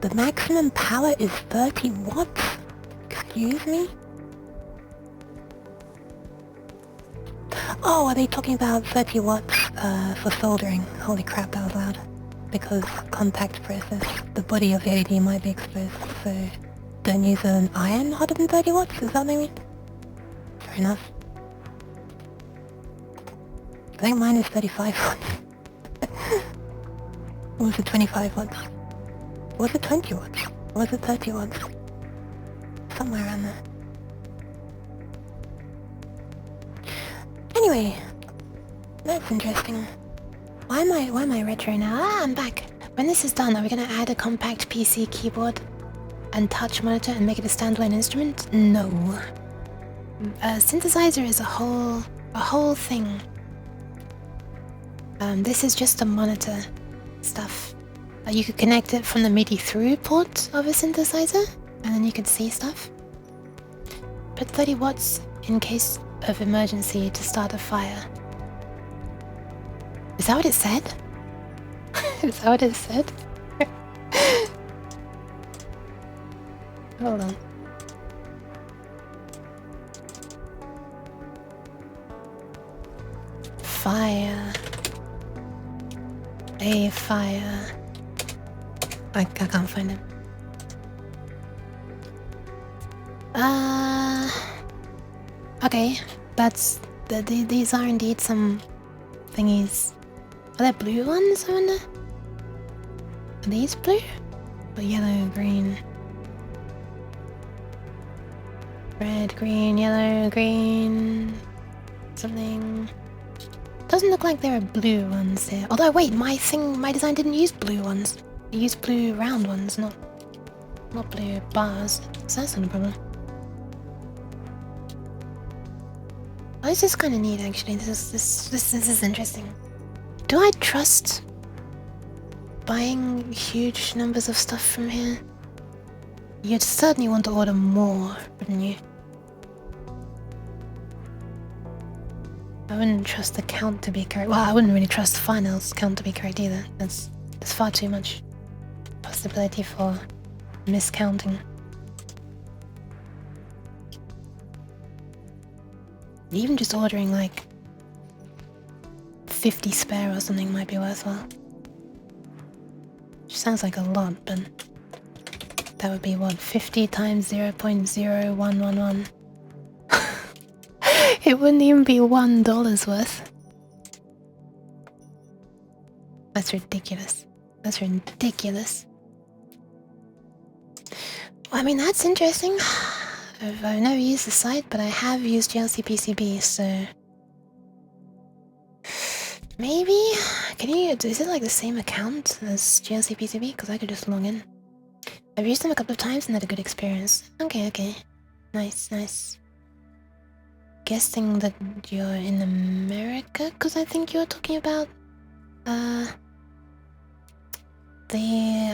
The maximum power is 30 watts? Excuse me? Oh, are they talking about 30 watts for soldering? Holy crap, that was loud. Because contact process, the body of the LED might be exposed, so don't use an iron hotter than 30 watts, is that what they mean? Fair enough. I think mine is 35 watts. Or was it 25 watts? Was it 20 watts? Or was it 30 watts? Somewhere around there. Anyway, that's interesting. Why am I retro now? Ah, I'm back. When this is done, are we gonna add a compact PC keyboard and touch monitor and make it a standalone instrument? No. A synthesizer is a whole thing. This is just a monitor stuff. You could connect it from the MIDI through port of a synthesizer, and then you could see stuff. Put 30 watts in case of emergency to start a fire. Is that what it said? Is that what it said? Hold on. Fire. A fire. I can't find it. Okay, that's these are indeed some thingies. Are there blue ones? I wonder. Are these blue? Or yellow, green? Red, green, yellow, green. Something. Doesn't look like there are blue ones here. Although wait, my design didn't use blue ones. It used blue round ones, not blue bars. So that's not a problem. Oh, this is kind of neat actually. This is interesting. Do I trust buying huge numbers of stuff from here? You'd certainly want to order more, wouldn't you? I wouldn't trust the count to be correct. Well, I wouldn't really trust the finals count to be correct either. There's far too much possibility for miscounting. Even just ordering like 50 spare or something might be worthwhile. Which sounds like a lot, but that would be what, 50 times 0.0111. It wouldn't even be $1 worth. That's ridiculous. That's ridiculous. Well, I mean, that's interesting. I've never used the site, but I have used GLC-PCB, so... Maybe? Is it like the same account as GLC-PCB? Because I could just log in. I've used them a couple of times and had a good experience. Okay. Nice. Guessing that you're in America, because I think you're talking about the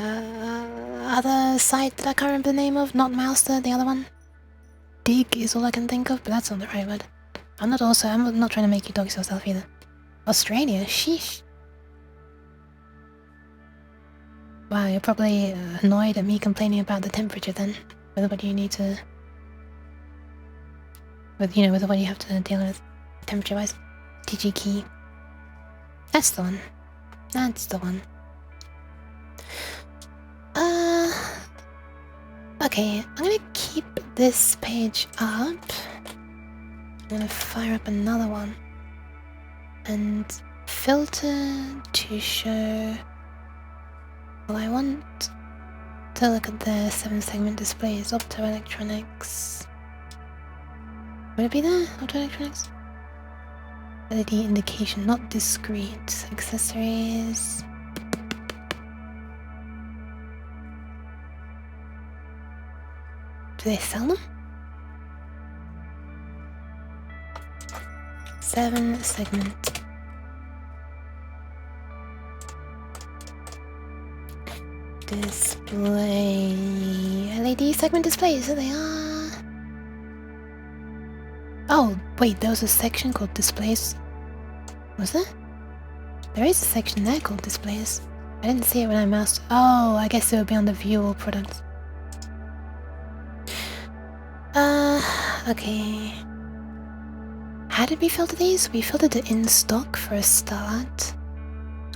other site that I can't remember the name of, not Mouster, the other one. Dig is all I can think of, but that's not the right word. I'm not trying to make you dox yourself either. Australia, sheesh. Wow, you're probably annoyed at me complaining about the temperature then, with what you need to... with what you have to deal with temperature-wise. DG key. That's the one. Okay, I'm gonna keep this page up. I'm gonna fire up another one. And filter to show... Well, I want to look at the 7-segment displays. Optoelectronics... Would it be there? Optoelectronics? LED indication, not discrete. Accessories... Do they sell them? 7-segment. Display... LED segment displays, there they are. Oh, wait, there was a section called displays. Was there? There is a section there called displays. I didn't see it when I moused. Oh, I guess it would be on the view all products. Okay. How did we filter these? We filtered it in stock for a start.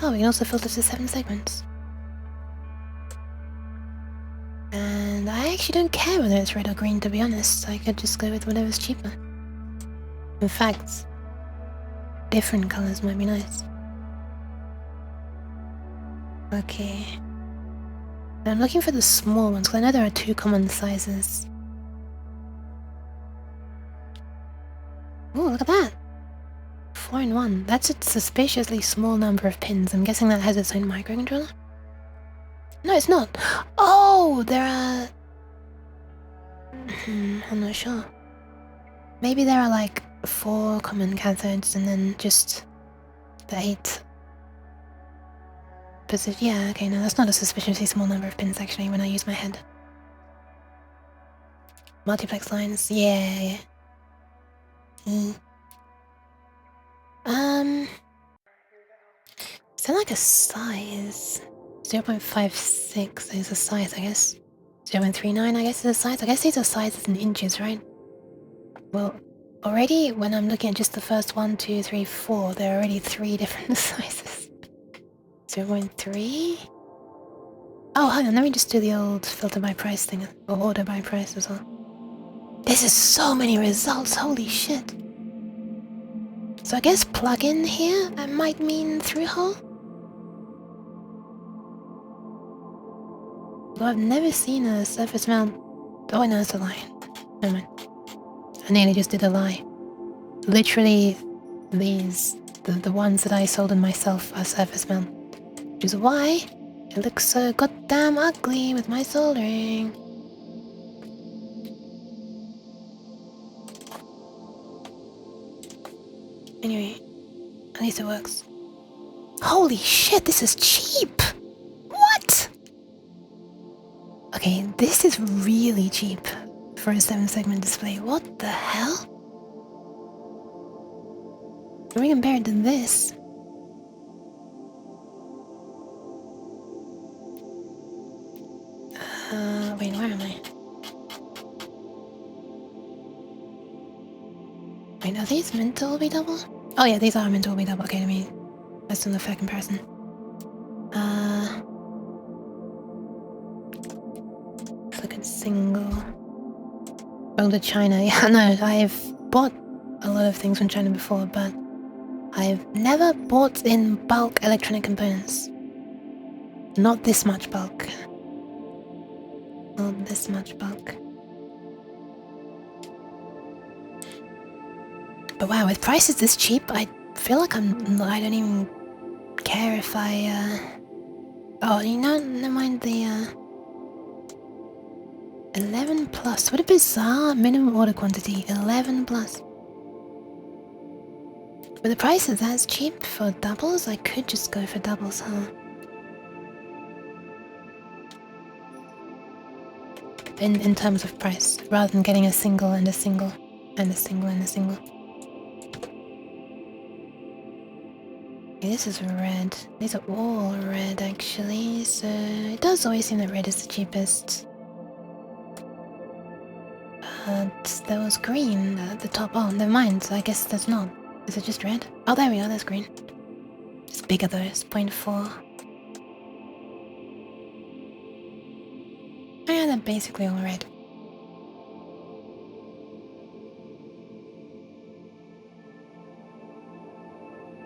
Oh, we can also filter to 7 segments. And I actually don't care whether it's red or green, to be honest. I could just go with whatever's cheaper. In fact, different colors might be nice. Okay. I'm looking for the small ones, because I know there are 2 common sizes. Oh, look at that! 4 in 1. That's a suspiciously small number of pins. I'm guessing that has its own microcontroller? No, it's not! Oh, there are... I'm not sure. Maybe there are like 4 common cathodes and then just the 8. Yeah, okay, no, that's not a suspiciously small number of pins actually when I use my head. Multiplex lines, yeah. Is that like a size? 0.56 is a size, I guess. 0.39 I guess is a size. I guess these are sizes in inches, right? Well, already when I'm looking at just the first 1, 2, 3, 4, there are already 3 different sizes. 0.3? Oh, hang on, let me just do the old filter by price thing, or order by price as well. This is so many results, holy shit. So I guess plug in here might mean through hole? Well, I've never seen a surface mount. Oh, no, it's a lie. Never mind. I nearly just did a lie. Literally, these, the ones that I sold in myself are surface mount. Which is why it looks so goddamn ugly with my soldering. Anyway, at least it works. Holy shit, this is cheap! What? Okay, this is really cheap for a 7-segment display. What the hell? When we compare it to this. Wait, where am I? Wait, are these meant to all be double? Oh yeah, these are meant to all be double. Okay, let's do the fair comparison. Let's look at single. Oh, the China. Yeah, no, I've bought a lot of things from China before, but I've never bought in bulk electronic components. Not this much bulk. Not this much bulk. But wow, with prices this cheap, I feel like I don't even care if I, oh, you know, never mind the, 11 plus. What a bizarre minimum order quantity. 11 plus. But the price is as cheap for doubles, I could just go for doubles, huh? In terms of price, rather than getting a single and a single and a single and a single. Okay, this is red. These are all red actually, so it does always seem that red is the cheapest. But there was green at the top. Oh, never mind. So I guess that's not. Is it just red? Oh, there we go. That's green. It's bigger though. It's 0.4. Oh, yeah, they're basically all red.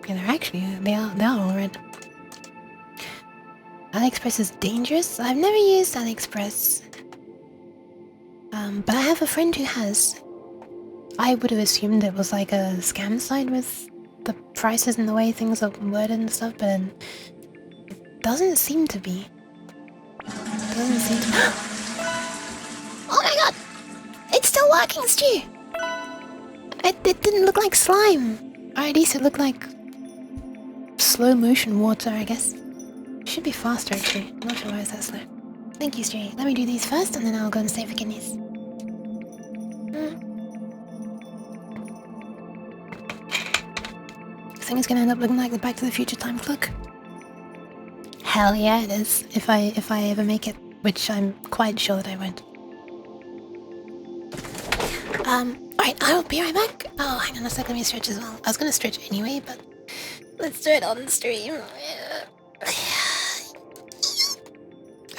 Yeah, they're actually they are all red. AliExpress is dangerous. I've never used AliExpress. But I have a friend who has. I would have assumed it was like a scam site with the prices and the way things are worded and stuff, but it doesn't seem to be. It doesn't seem to. Oh my god! It's still working, Stu! It didn't look like slime. Or at least it looked like slow motion water, I guess. Should be faster actually. I'm not sure why it's that slow. Thank you, Stu. Let me do these first and then I'll go and save for kidneys. This thing is gonna end up looking like the Back to the Future time clock. Hell yeah, it is. If I ever make it, which I'm quite sure that I won't. Alright, I will be right back. Oh, hang on a sec, let me stretch as well. I was gonna stretch anyway, but let's do it on stream.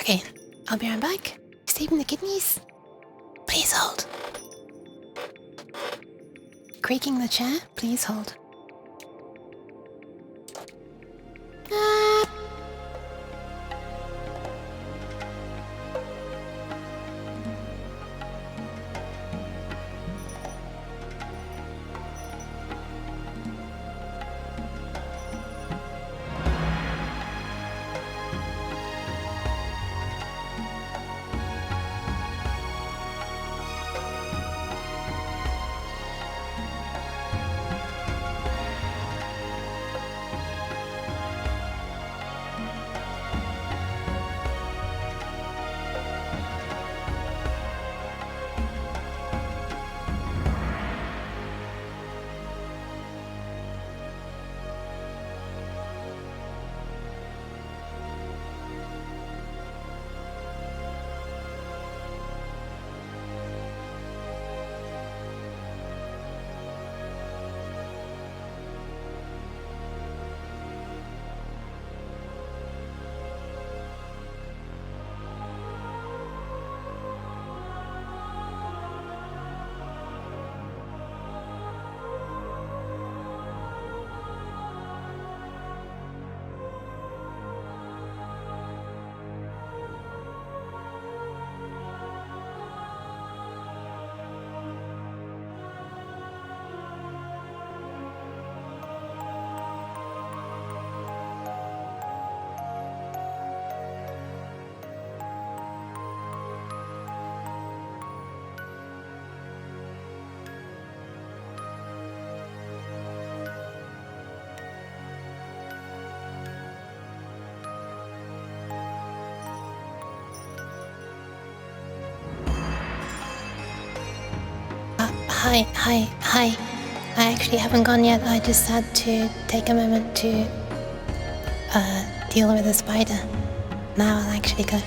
Okay, I'll be right back. Saving the kidneys. Please hold. Creaking the chair, please hold. Hi. I actually haven't gone yet. I just had to take a moment to deal with the spider. Now I'll actually go.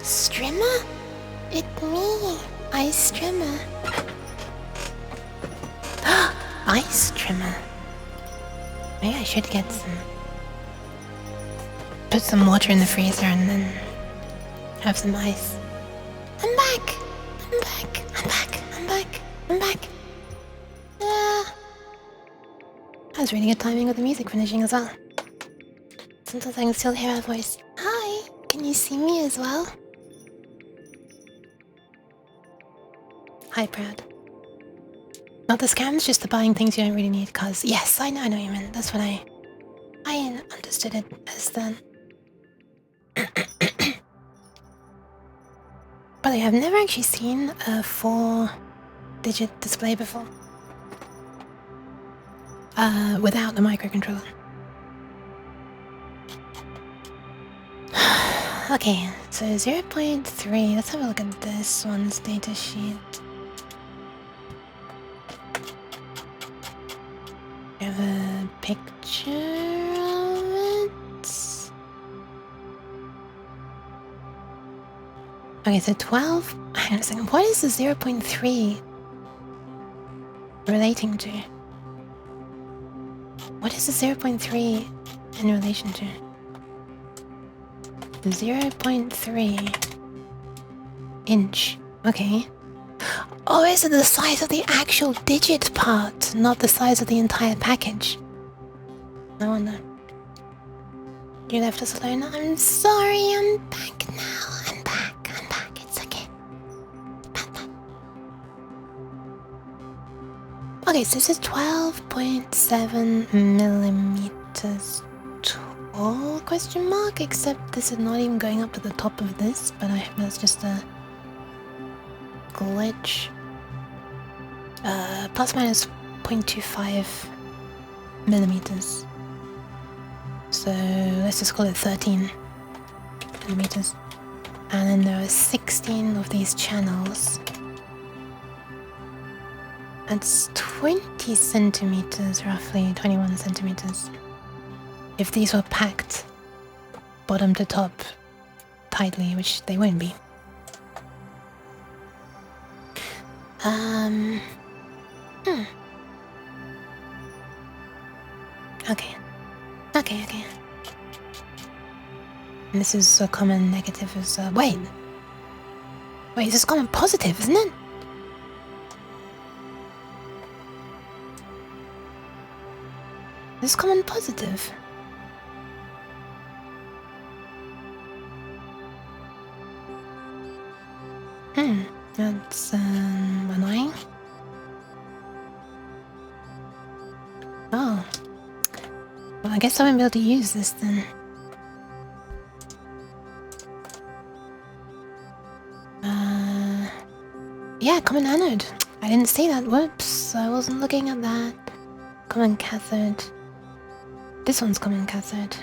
Streamer? It's me, Ice Streamer. Ice Streamer. Maybe I should get some. Put some water in the freezer and then have some ice. I'm back! I'm back! That was really good timing with the music finishing as well. Sometimes I can still hear her voice. Hi! Can you see me as well? Hi, Proud. Not the scams, just the buying things you don't really need, cause yes, I know what you meant. That's what I understood it as then. But I've never actually seen a 4-digit display before. Without the microcontroller. Okay, so 0.3. Let's have a look at this one's data sheet. We have a picture of it. Okay, so 12. Hang on a second. What is the 0.3 relating to? What is the 0.3 in relation to? 0.3 inch. Okay. Oh, is it the size of the actual digit part, not the size of the entire package? No wonder. You left us alone. I'm sorry, I'm back now. I'm back. It's okay. Bye. Okay, so this is 12.7 millimeters tall, question mark, except this is not even going up to the top of this, but I hope that's just a glitch. Plus minus 0.25 millimeters. So let's just call it 13 millimeters. And then there are 16 of these channels. That's 20 centimeters, roughly 21 centimeters. If these were packed bottom to top tightly, which they won't be. Okay. Okay. And this is a common negative as wait, this is common positive, isn't it? This is common positive. That's annoying. Oh. Well, I guess I won't be able to use this then. Yeah, common anode. I didn't see that. Whoops, I wasn't looking at that. Common cathode. This one's common cathode.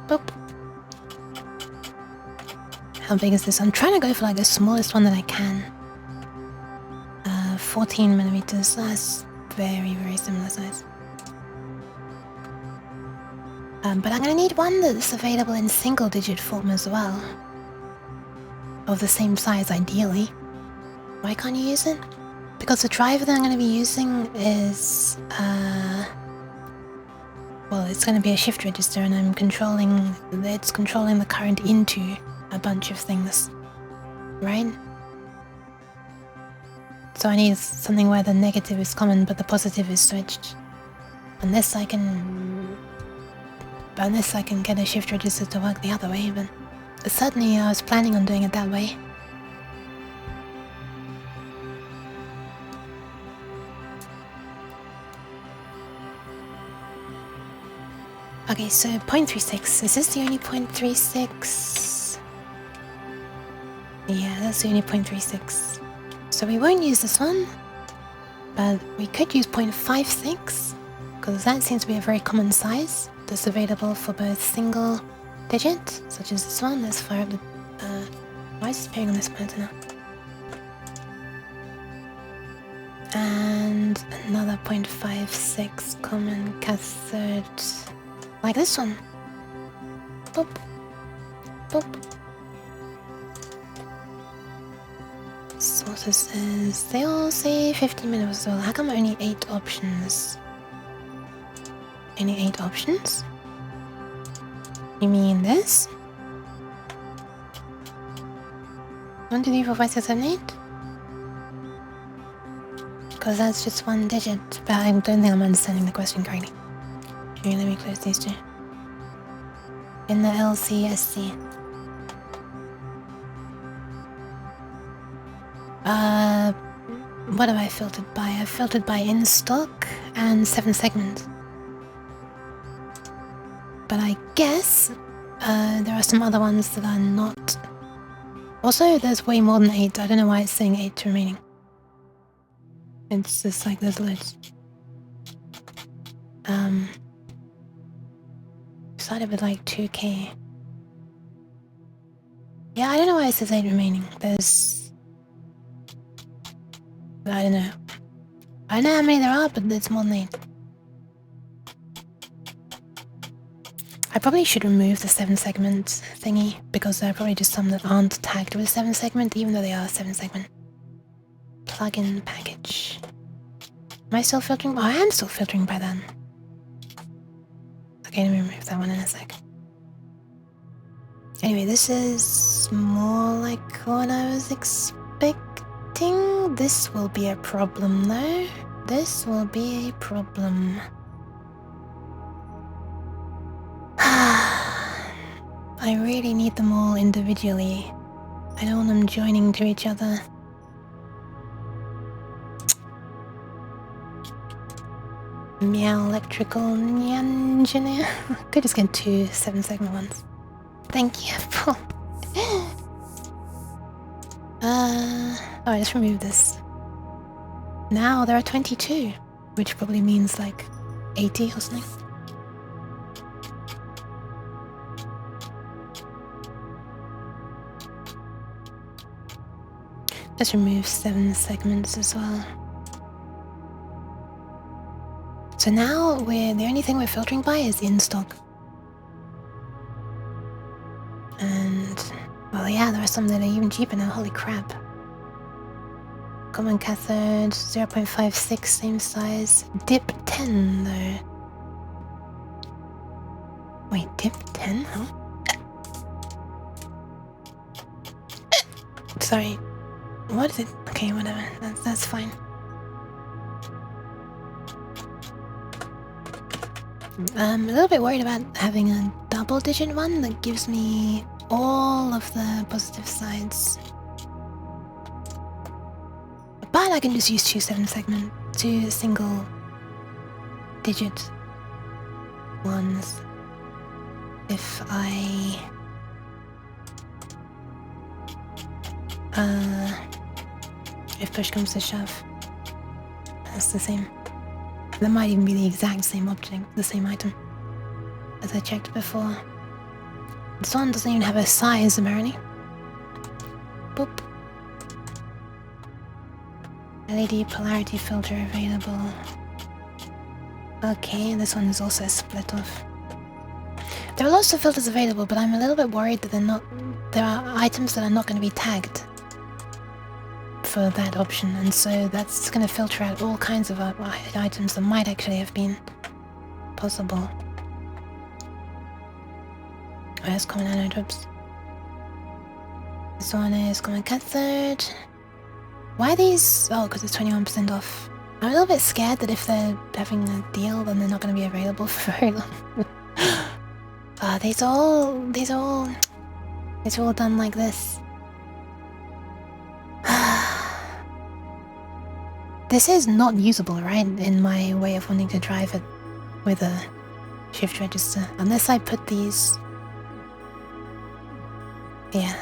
Boop. How big is this? I'm trying to go for like the smallest one that I can. 14 millimeters. That's very, very similar size. But I'm gonna need one that's available in single-digit form as well. Of the same size, ideally. Why can't you use it? Because the driver that I'm gonna be using is well, it's gonna be a shift register, and it's controlling the current into a bunch of things, right? So I need something where the negative is common but the positive is switched. Unless I can get a shift register to work the other way, but certainly I was planning on doing it that way. Okay, so 0.36. Is this the only 0.36? Yeah, that's the only 0.36. So we won't use this one, but we could use 0.56, because that seems to be a very common size that's available for both single digit, such as this one. Let's fire up the... why is it appearing on this pointer now? And another 0.56 common cathode, like this one. Boop. Boop. Sources, they all say 50 minutes, so how come only 8 options? Only 8 options? You mean this? 1, 2, 3, 4, 5, 6, 7, 8? Because that's just one digit, but I don't think I'm understanding the question correctly. Okay, let me close these two. In the LCSC. What have I filtered by? I've filtered by in stock and 7 segment. But I guess there are some other ones that are not. Also, there's way more than 8. I don't know why it's saying 8 remaining. It's just like there's loads. Started with like 2k. Yeah, I don't know why it says 8 remaining. There's... I don't know. I don't know how many there are, but it's more than 8. I probably should remove the 7 segment thingy, because there are probably just some that aren't tagged with 7 segment, even though they are 7 segment. Plugin package. Am I still filtering? Oh, I am still filtering by then. Okay, let me remove that one in a sec. Anyway, this is more like what I was expecting. This will be a problem though. This will be a problem. I really need them all individually. I don't want them joining to each other. Meow electrical engineer. Could just get 2 7 segment ones. Thank you, Apple. Oh, I just removed this. Now there are 22, which probably means like 80 or something. Let's remove 7 segments as well. So now the only thing we're filtering by is in stock. And Well, yeah, there are some that are even cheaper now. Holy crap. Common cathode, 0.56, same size. Dip 10, though. Wait, dip 10? Huh? Sorry. What is it? Okay, whatever. That's fine. I'm a little bit worried about having a double-digit one that gives me all of the positive sides. But I can just use two single-digit ones if if push comes to shove. That's the same. That might even be the exact same object, the same item, as I checked before. This one doesn't even have a size, apparently. Boop. LED polarity filter available. Okay, this one is also split off. There are lots of filters available, but I'm a little bit worried that there are items that are not going to be tagged for that option, and so that's going to filter out all kinds of items that might actually have been possible. Where's common anode? Oops. This one is common cathode. Why are these? Oh, because it's 21% off. I'm a little bit scared that if they're having a deal, then they're not going to be available for very long. These are all done like this. This is not usable, right? In my way of wanting to drive it with a shift register, unless I put these. Yeah,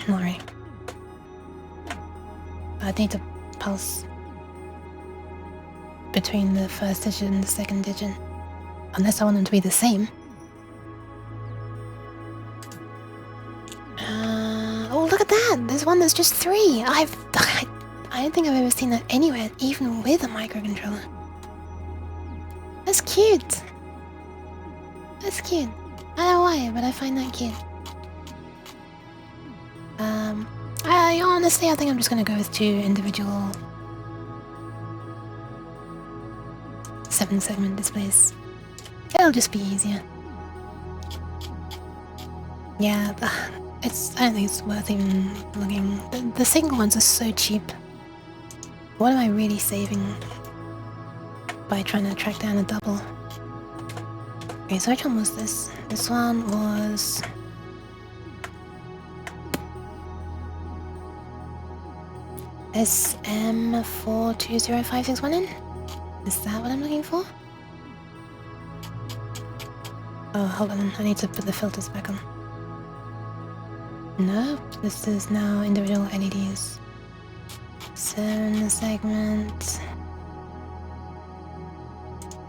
not really. I'd need to pulse between the first digit and the second digit, unless I want them to be the same. Oh, look at that! There's one that's just 3. I don't think I've ever seen that anywhere, even with a microcontroller. That's cute. That's cute. I don't know why, but I find that cute. Honestly, I think I'm just gonna go with 2 individual 7-segment displays. It'll just be easier. Yeah, I don't think it's worth even looking. The single ones are so cheap. What am I really saving by trying to track down a double? Okay, so which one was this? This one was... SM420561N? Is that what I'm looking for? Oh, hold on, I need to put the filters back on. Nope, this is now individual LEDs. 7-segment.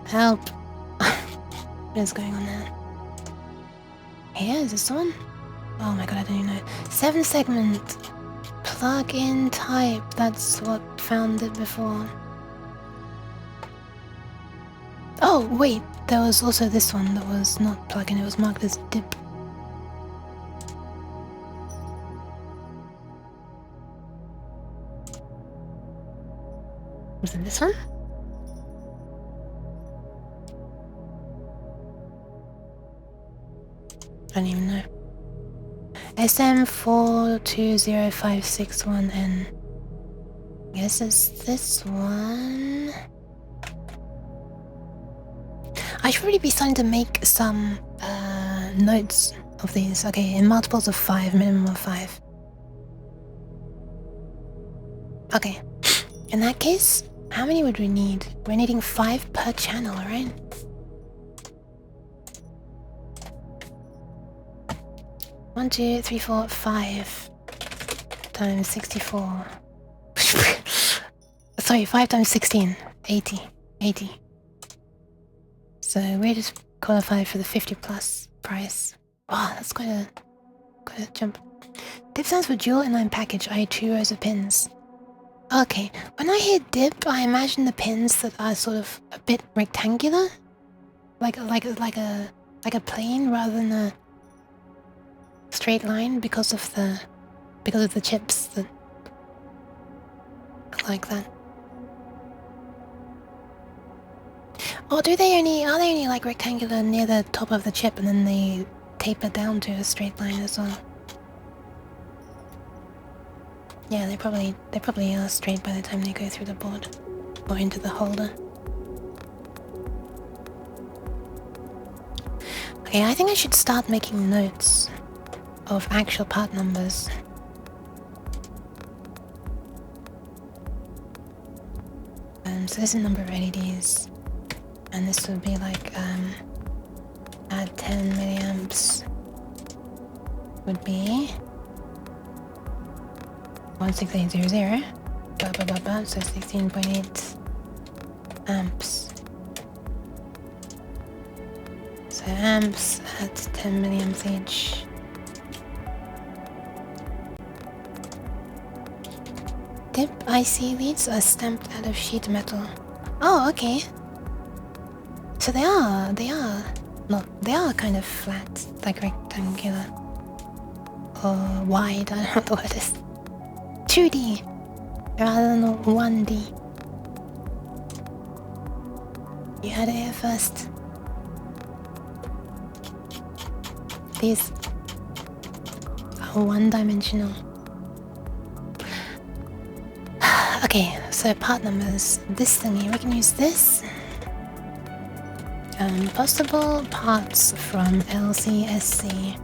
Help! What is going on there? Here, is this one? Oh my god, I don't even know. 7-segment. Plug-in type. That's what found it before. Oh, wait. There was also this one that was not plug-in. It was marked as dip. Was it this one? I don't even know. SM420561N. Guess it's this one. I should really be starting to make some notes of these. Okay, in multiples of 5, minimum of 5. Okay. In that case, how many would we need? We're needing 5 per channel, right? One, 2, 3, 4, 5 times 64. Sorry, 5 times 16. 80. 80. So we just qualify for the 50 plus price. Wow, that's quite a jump. Dip stands for dual inline package, i.e. 2 rows of pins. Okay, when I hear dip, I imagine the pins that are sort of a bit rectangular, like a plane rather than a straight line because of the chips that are like that. Or are they only like rectangular near the top of the chip and then they taper down to a straight line as well? Yeah, they probably are straight by the time they go through the board or into the holder. Okay, I think I should start making notes of actual part numbers. So this is the number of LEDs, and this would be like at 10 milliamps would be 16800, so 16.8 amps. So amps at 10 milliamps each. Dip IC leads are stamped out of sheet metal. Oh, okay. So they are kind of flat, like rectangular. Or wide, I don't know what the word is. 2D rather than 1D. You heard it here first. These are one-dimensional. Okay, so part numbers. This thingy, we can use this. Possible parts from LCSC.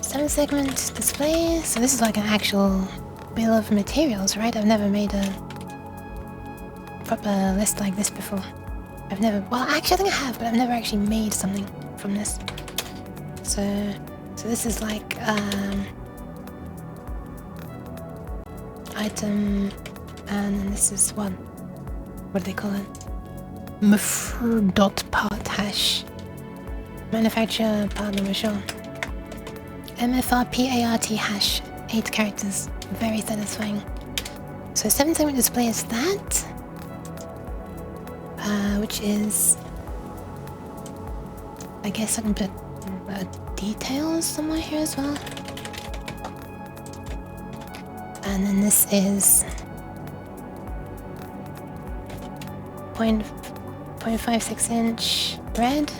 7-segment display. So this is like an actual bill of materials, right? I've never made a proper list like this before. Well, actually I think I have, but I've never actually made something from this. So this is like item, and then this is what do they call it? mfr.part hash. Manufacturer part number shown. MFRPART hash. 8 characters. Very satisfying. So 7-segment display is that. Which is... I guess I can put details somewhere here as well. And then this is 0.56 inch red.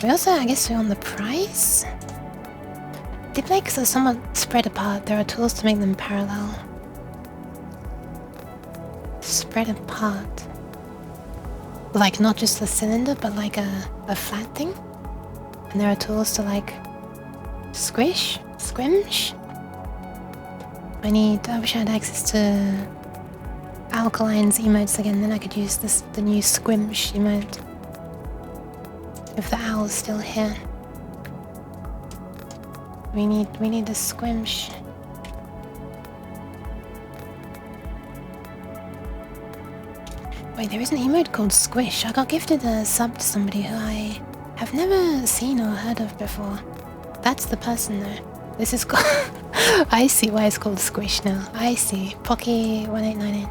We also, I guess, we're on the price. The flakes are somewhat spread apart. There are tools to make them parallel. Spread apart. Like not just the cylinder, but like a flat thing. And there are tools to like squish. I wish I had access to Alkaline's emotes again, then I could use the new squimsh emote. If the owl's still here. We need the squimsh. Wait, there is an emote called Squish. I got gifted a sub to somebody who I have never seen or heard of before. That's the person though. This is called... I see why it's called Squish now. I see. Pocky1898.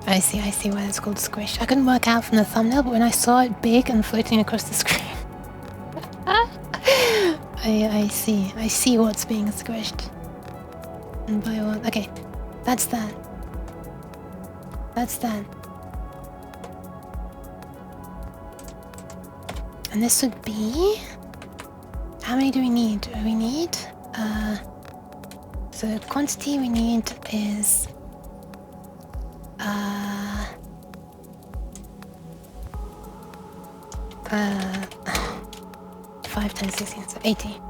I see why it's called Squish. I couldn't work out from the thumbnail, but when I saw it big and floating across the screen... I see what's being squished. And by what? Okay, that's that. That's that. And this would be... How many do we need? We need... So the quantity we need is... 5 times 16, so 80.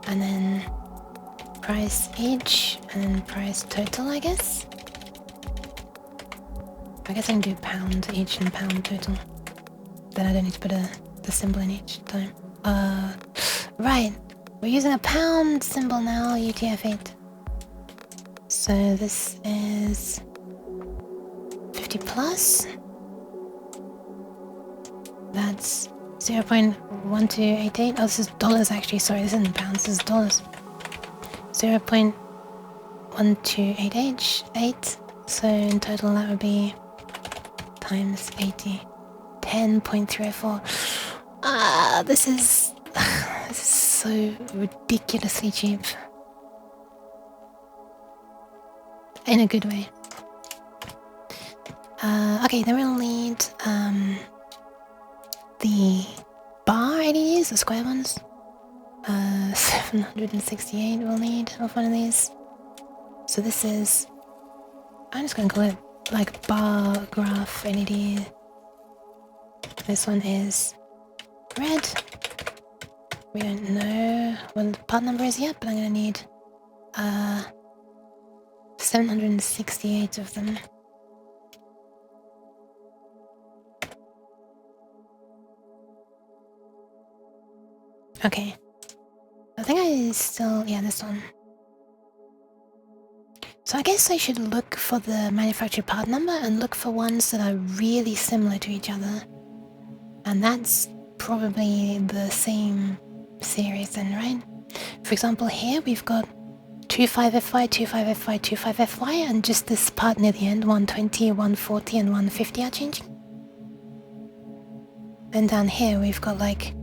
And then price each, and then price total, I guess. I guess I can do pound each and pound total. Then I don't need to put the symbol in each time. Right. We're using a pound symbol now, UTF-8. So this is 50 plus. That's 0.1288. Oh, this is dollars actually. Sorry, this isn't pounds. This is dollars. 0.1288. So in total, that would be times 80. 10.304. This is so ridiculously cheap. In a good way. Okay, then we'll need the bar IDs, the square ones. 768 we'll need of one of these. So this is, I'm just gonna call it like bar graph LED. This one is red. We don't know what the part number is yet, but I'm gonna need 768 of them. Okay. I think I still... yeah, this one. So I guess I should look for the manufacturer part number and look for ones that are really similar to each other. And that's probably the same series then, right? For example, here we've got 25FY, 25FY, 25FY, and just this part near the end, 120, 140, and 150 are changing. Then down here we've got like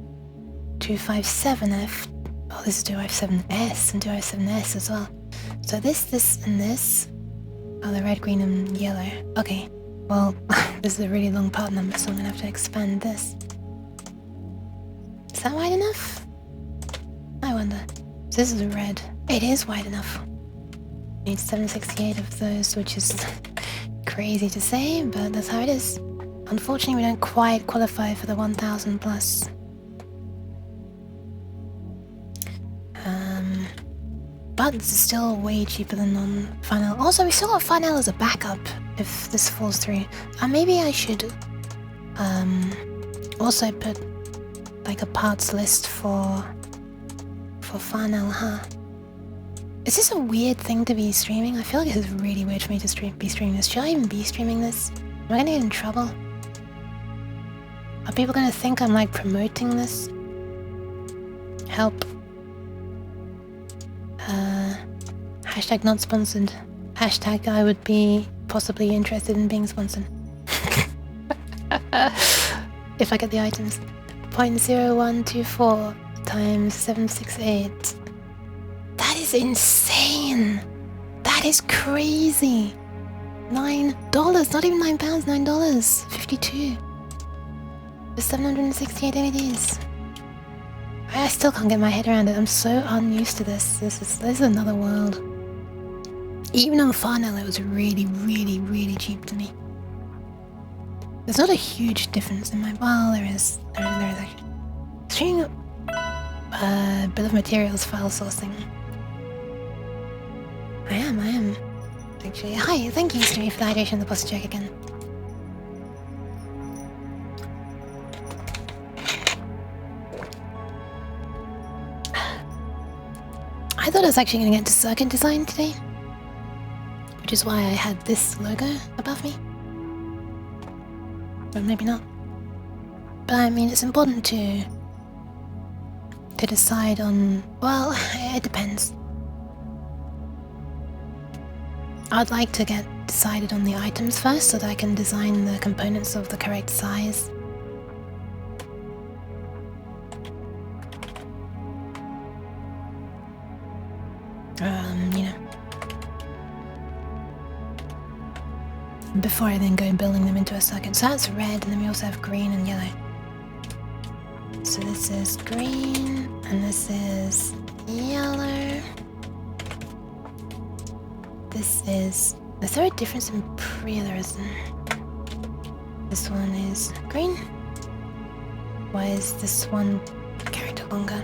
257F. Oh, this is 257S and 257S as well. So this, and this are the red, green, and yellow. Okay, well, this is a really long part number, so I'm gonna have to expand this. Is that wide enough? I wonder. So this is red. It is wide enough. Need 768 of those, which is crazy to say, but that's how it is. Unfortunately, we don't quite qualify for the 1000 plus. But this is still way cheaper than non-final. Also, we still got final as a backup if this falls through. Maybe I should also put like a parts list for final, huh? Is this a weird thing to be streaming? I feel like this is really weird for me to be streaming this. Should I even be streaming this? Am I gonna get in trouble? Are people gonna think I'm like promoting this? Help. Hashtag not sponsored. Hashtag I would be possibly interested in being sponsored. If I get the items. 0.0124 times 768. That is insane! That is crazy! $9, not even £9, $9. 52. For 768 LEDs. I still can't get my head around it. I'm so unused to this. This is another world. Even on Farnell, it was really, really, really cheap to me. There's not a huge difference in my... well, there is actually. Streaming bill of materials file sourcing. I am. Actually, hi, thank you, Stewie, for the hydration of the posture check again. I thought I was actually going to get to circuit design today, which is why I had this logo above me. But maybe not. But I mean, it's important to decide on... well, it depends. I'd like to get decided on the items first so that I can design the components of the correct size. You know, before I then go building them into a circuit. So that's red, and then we also have green and yellow. So this is green, and this is yellow. This is... is there a difference in there isn't? This one is green. Why is this one character longer?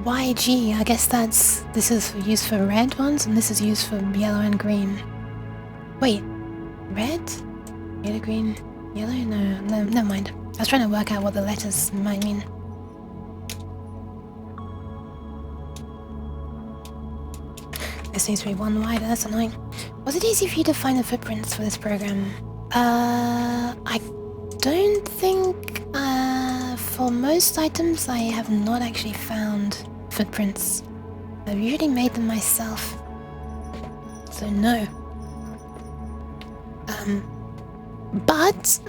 YG, I guess this is used for red ones, and this is used for yellow and green. Wait, red? Yellow, green, yellow? No, never mind. I was trying to work out what the letters might mean. This needs to be one wider, that's annoying. Was it easy for you to find the footprints for this program? I don't think, for most items I have not actually found footprints. I've usually made them myself. So no. But,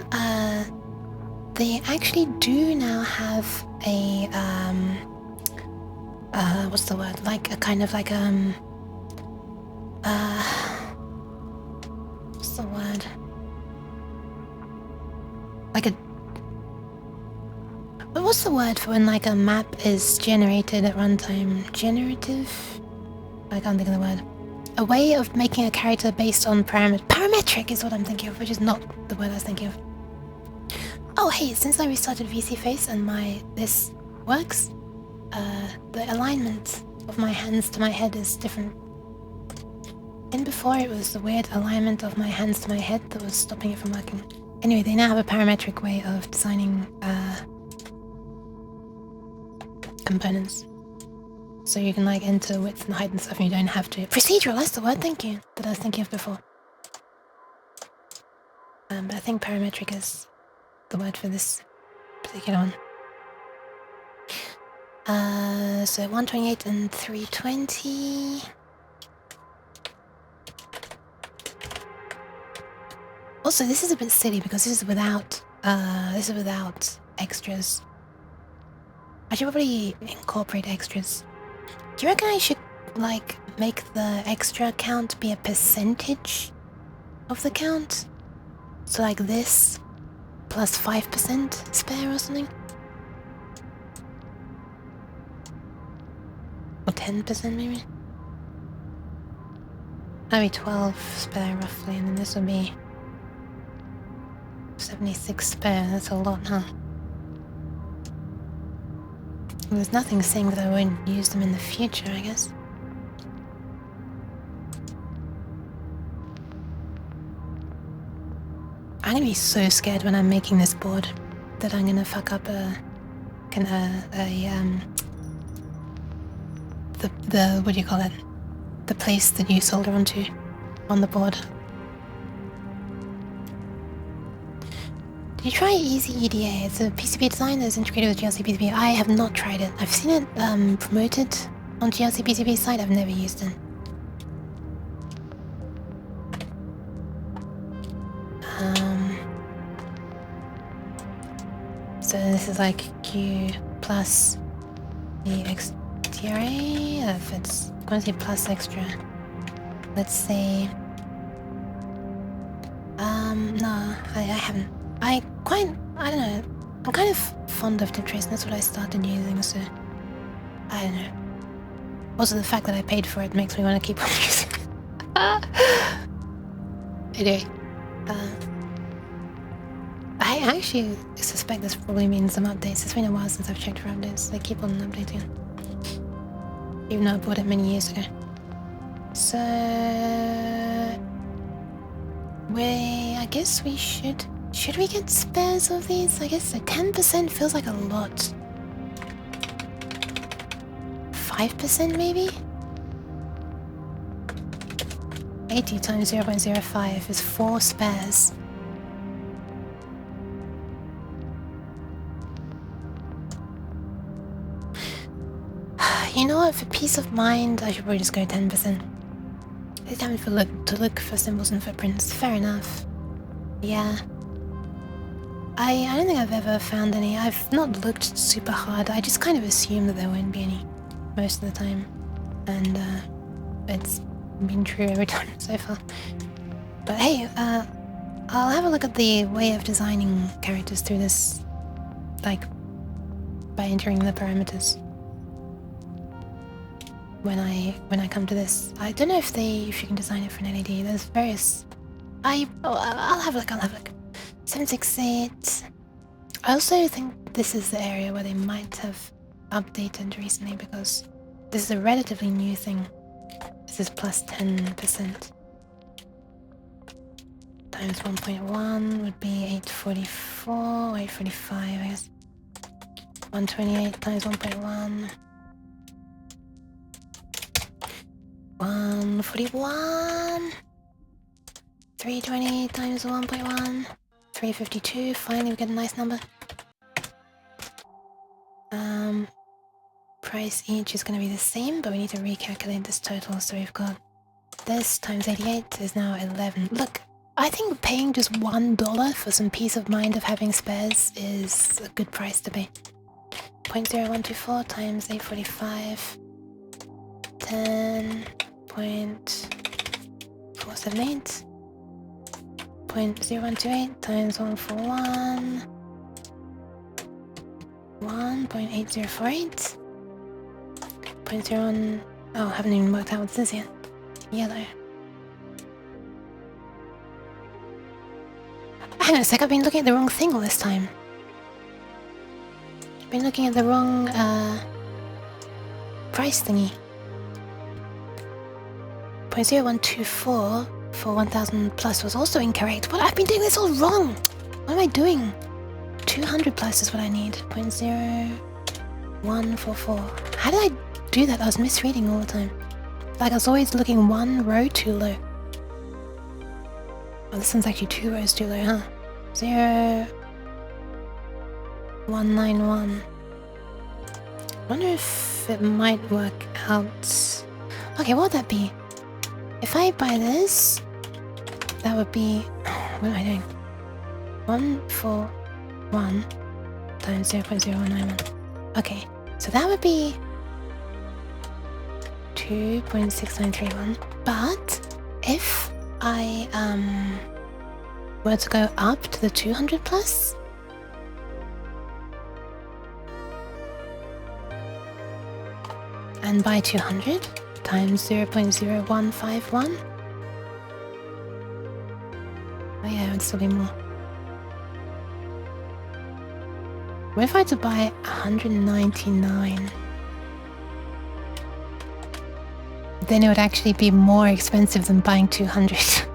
they actually do now have a, what's the word? Like a kind of like, what's the word? Like a... What's the word for when like a map is generated at runtime? Generative? I can't think of the word. A way of making a character based on parametric is what I'm thinking of, which is not the word I was thinking of. Oh hey, since I restarted VC Face and this works, the alignment of my hands to my head is different. And before it was the weird alignment of my hands to my head that was stopping it from working. Anyway, they now have a parametric way of designing components. So you can like enter width and height and stuff and you don't have to. Procedural, that's the word, thank you, that I was thinking of before. But I think parametric is the word for this particular one. So 128 and 320. Also, this is a bit silly because this is without extras. I should probably incorporate extras. Do you reckon I should like make the extra count be a percentage of the count? So like this plus 5% spare or something? Or 10% maybe? That'd be 12 spare roughly, and then this would be 76 spare. That's a lot, huh? There's nothing saying that I won't use them in the future, I guess. I'm gonna be so scared when I'm making this board that I'm gonna fuck up the what do you call it? The place that you solder onto on the board. Did you try Easy EDA? It's a PCB design that is integrated with GLC PCB. I have not tried it. I've seen it promoted on GLC PCB site. I've never used it. So this is like Q plus the XTRA. If it's going to say plus extra, let's say. No, I haven't. I don't know. I'm kind of fond of tip tracing. That's what I started using. So I don't know. Also, the fact that I paid for it makes me want to keep on using it. Anyway, I actually suspect this probably means some updates. It's been a while since I've checked for updates. They keep on updating. Even though I bought it many years ago. So I guess we should we get spares of these? I guess so. 10% feels like a lot. 5% maybe? 80 times 0.05 is 4 spares. You know what, for peace of mind, I should probably just go 10%. It's time to look for symbols and footprints. Fair enough. Yeah. I don't think I've ever found any. I've not looked super hard. I just kind of assume that there won't be any most of the time. And it's been true every time so far. But hey, I'll have a look at the way of designing characters through this, like, by entering the parameters. When I come to this, I don't know if you can design it for an LED. There's various. I'll have a look. 768. I also think this is the area where they might have updated recently because this is a relatively new thing. This is plus 10%. Times 1.1 would be 844, 845, I guess. 128 times 1.1. 141. 320 times 1.1. 352. Finally, we get a nice number. Price each is going to be the same, but we need to recalculate this total. So we've got this times 88 is now 11. Look, I think paying just $1 for some peace of mind of having spares is a good price to pay. 0.0124 times 845. 10.478. 0.0128 times 141. 1.8048. 0.01. Oh, I haven't even worked out what this is yet. Yellow. Hang on a sec, I've been looking at the wrong thing all this time. I've been looking at the wrong price thingy. 0.0124 for 1000 plus was also incorrect. What? I've been doing this all wrong! What am I doing? 200 plus is what I need. 0.0144. How did I do that? I was misreading all the time. Like I was always looking one row too low. Oh, this one's actually 2 rows too low, huh? 0.191. I wonder if it might work out. Okay, what would that be? If I buy this, that would be... What am I doing? 141 times 0.0191. Okay, so that would be 2.6931. But if I were to go up to the 200 plus, and buy 200 times 0.0151. Oh yeah, it would still be more. What if I had to buy 199? Then it would actually be more expensive than buying 200.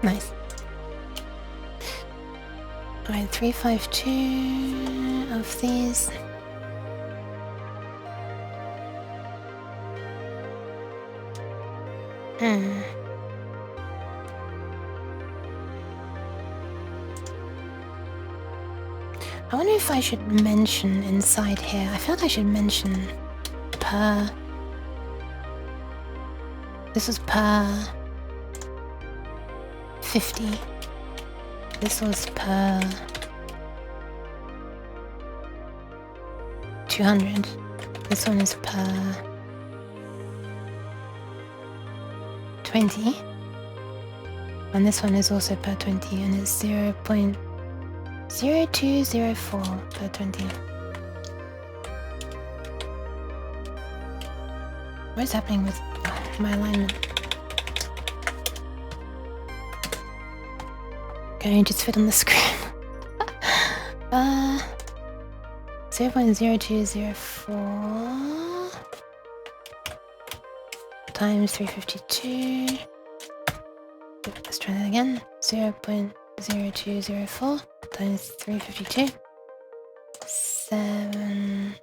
Nice. Alright, 352 of these. I wonder if I should mention inside here. I feel like I should mention per. This was per 50. This was per 200. This one is per 20. And this one is also per 20, and it's 0.0204 per 20. What is happening with my alignment? Can I just fit on the screen? 0.0204 times 352. Let's try that again. 0.0204 times 352. 7.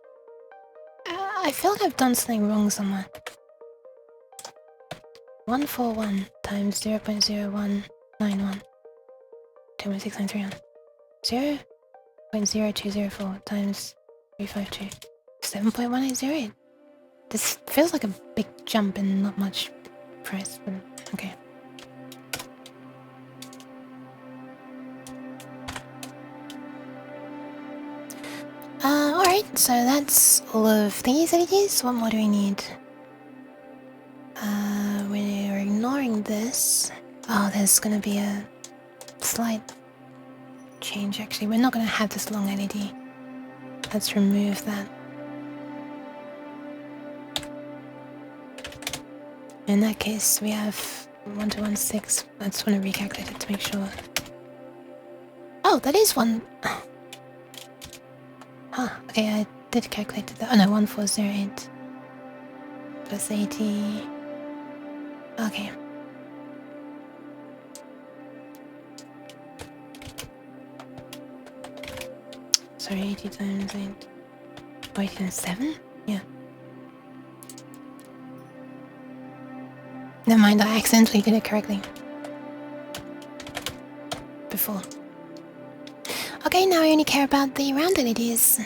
I feel like I've done something wrong somewhere. 141 times 0.0191. 2.6931. 0.0204 times 352. 7.1808. This feels like a big jump and not much price, but okay. Alright, so that's all of these LEDs. What more do we need? We're ignoring this. Oh, there's gonna be a slight change actually. We're not gonna have this long LED. Let's remove that. In that case, we have 1216. I just want to recalculate it to make sure. Oh, that is one. Huh, okay, I did calculate it. Oh no, 1408 plus 80. Okay. Sorry, 80 times 8. Oh, 80 times 7? Yeah. Never mind, I accidentally did it correctly. Before. Okay, now I only care about the round LEDs.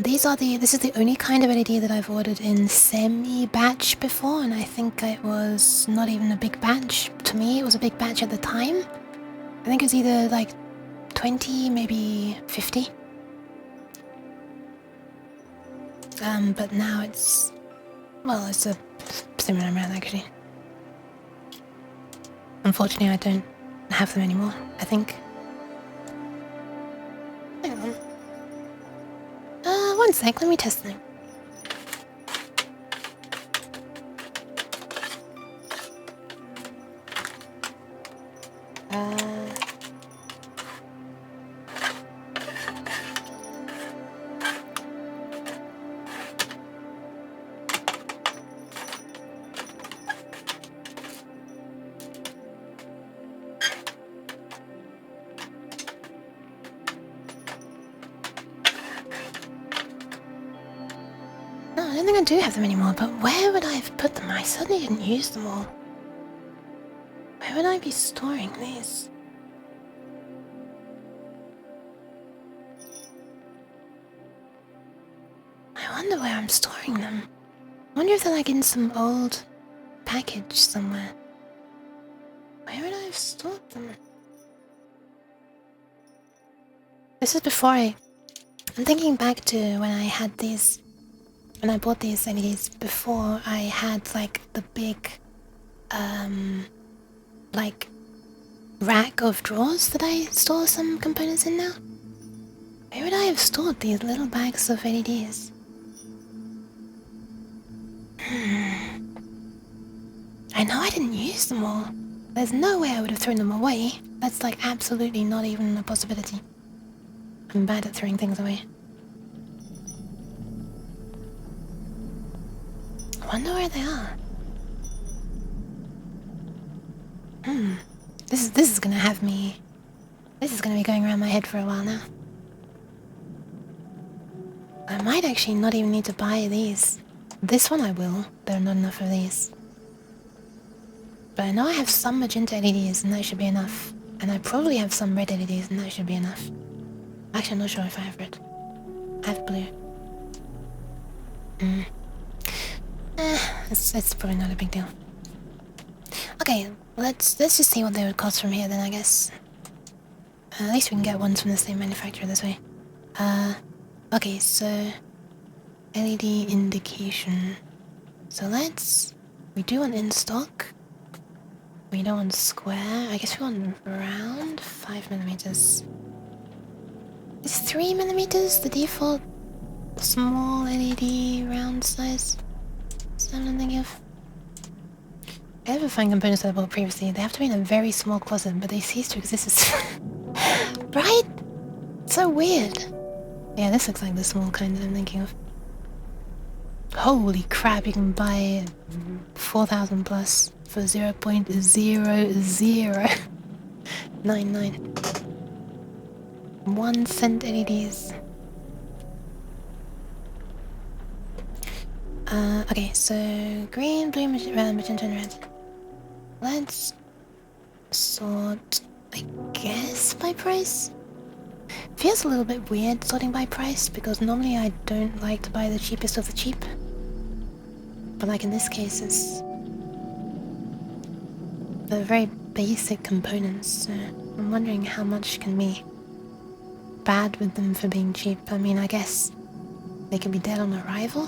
This is the only kind of LED that I've ordered in semi-batch before, and I think it was not even a big batch. To me, it was a big batch at the time. I think it was either like 20, maybe 50. But now it's... well, it's a similar amount actually. Unfortunately, I don't have them anymore, I think. Hang on. One sec, let me test them. No, I don't think I do have them anymore, but where would I have put them? I certainly didn't use them all. Where would I be storing these? I wonder where I'm storing them. I wonder if they're like in some old package somewhere. Where would I have stored them? This is before I'm thinking back to when I had these... when I bought these LEDs before, I had like the big like rack of drawers that I store some components in now. Where would I have stored these little bags of LEDs? I know I didn't use them all. There's no way I would have thrown them away. That's like absolutely not even a possibility. I'm bad at throwing things away. I wonder where they are. This is gonna have me... this is gonna be going around my head for a while now. I might actually not even need to buy these. This one I will. There are not enough of these. But I know I have some magenta LEDs and that should be enough. And I probably have some red LEDs and that should be enough. Actually, I'm not sure if I have red. I have blue. It's probably not a big deal. Okay, let's just see what they would cost from here then, I guess. At least we can get ones from the same manufacturer this way. Okay, so... LED indication. So we do want in stock. We don't want square. I guess we want round. 5mm. Is 3mm the default small LED round size? Is that what I'm thinking of? I ever find components that I bought previously, they have to be in a very small closet, but they cease to exist as... right? So weird. Yeah, this looks like the small kind that I'm thinking of. Holy crap, you can buy 4,000 plus for 0.0099. 1 cent LEDs. Okay, so green, blue, magenta, and red. Let's sort, I guess, by price? Feels a little bit weird sorting by price, because normally I don't like to buy the cheapest of the cheap. But like in this case, it's... they're very basic components, so I'm wondering how much can be bad with them for being cheap. I mean, I guess they can be dead on arrival?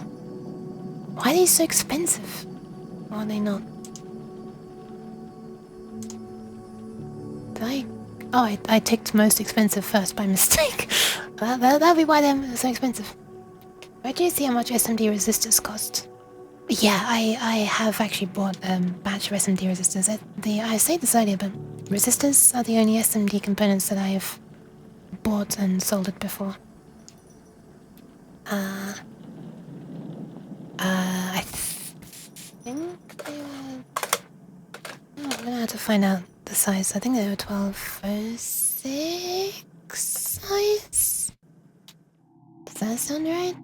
Why are these so expensive? Or are they not? Did I... oh, I ticked most expensive first by mistake. That'll be why they're so expensive. Where do you see how much SMD resistors cost? Yeah, I have actually bought a batch of SMD resistors. I said this earlier, but resistors are the only SMD components that I have bought and sold it before. I think they were... oh, I'm gonna have to find out the size. I think they were 1206 size? Does that sound right?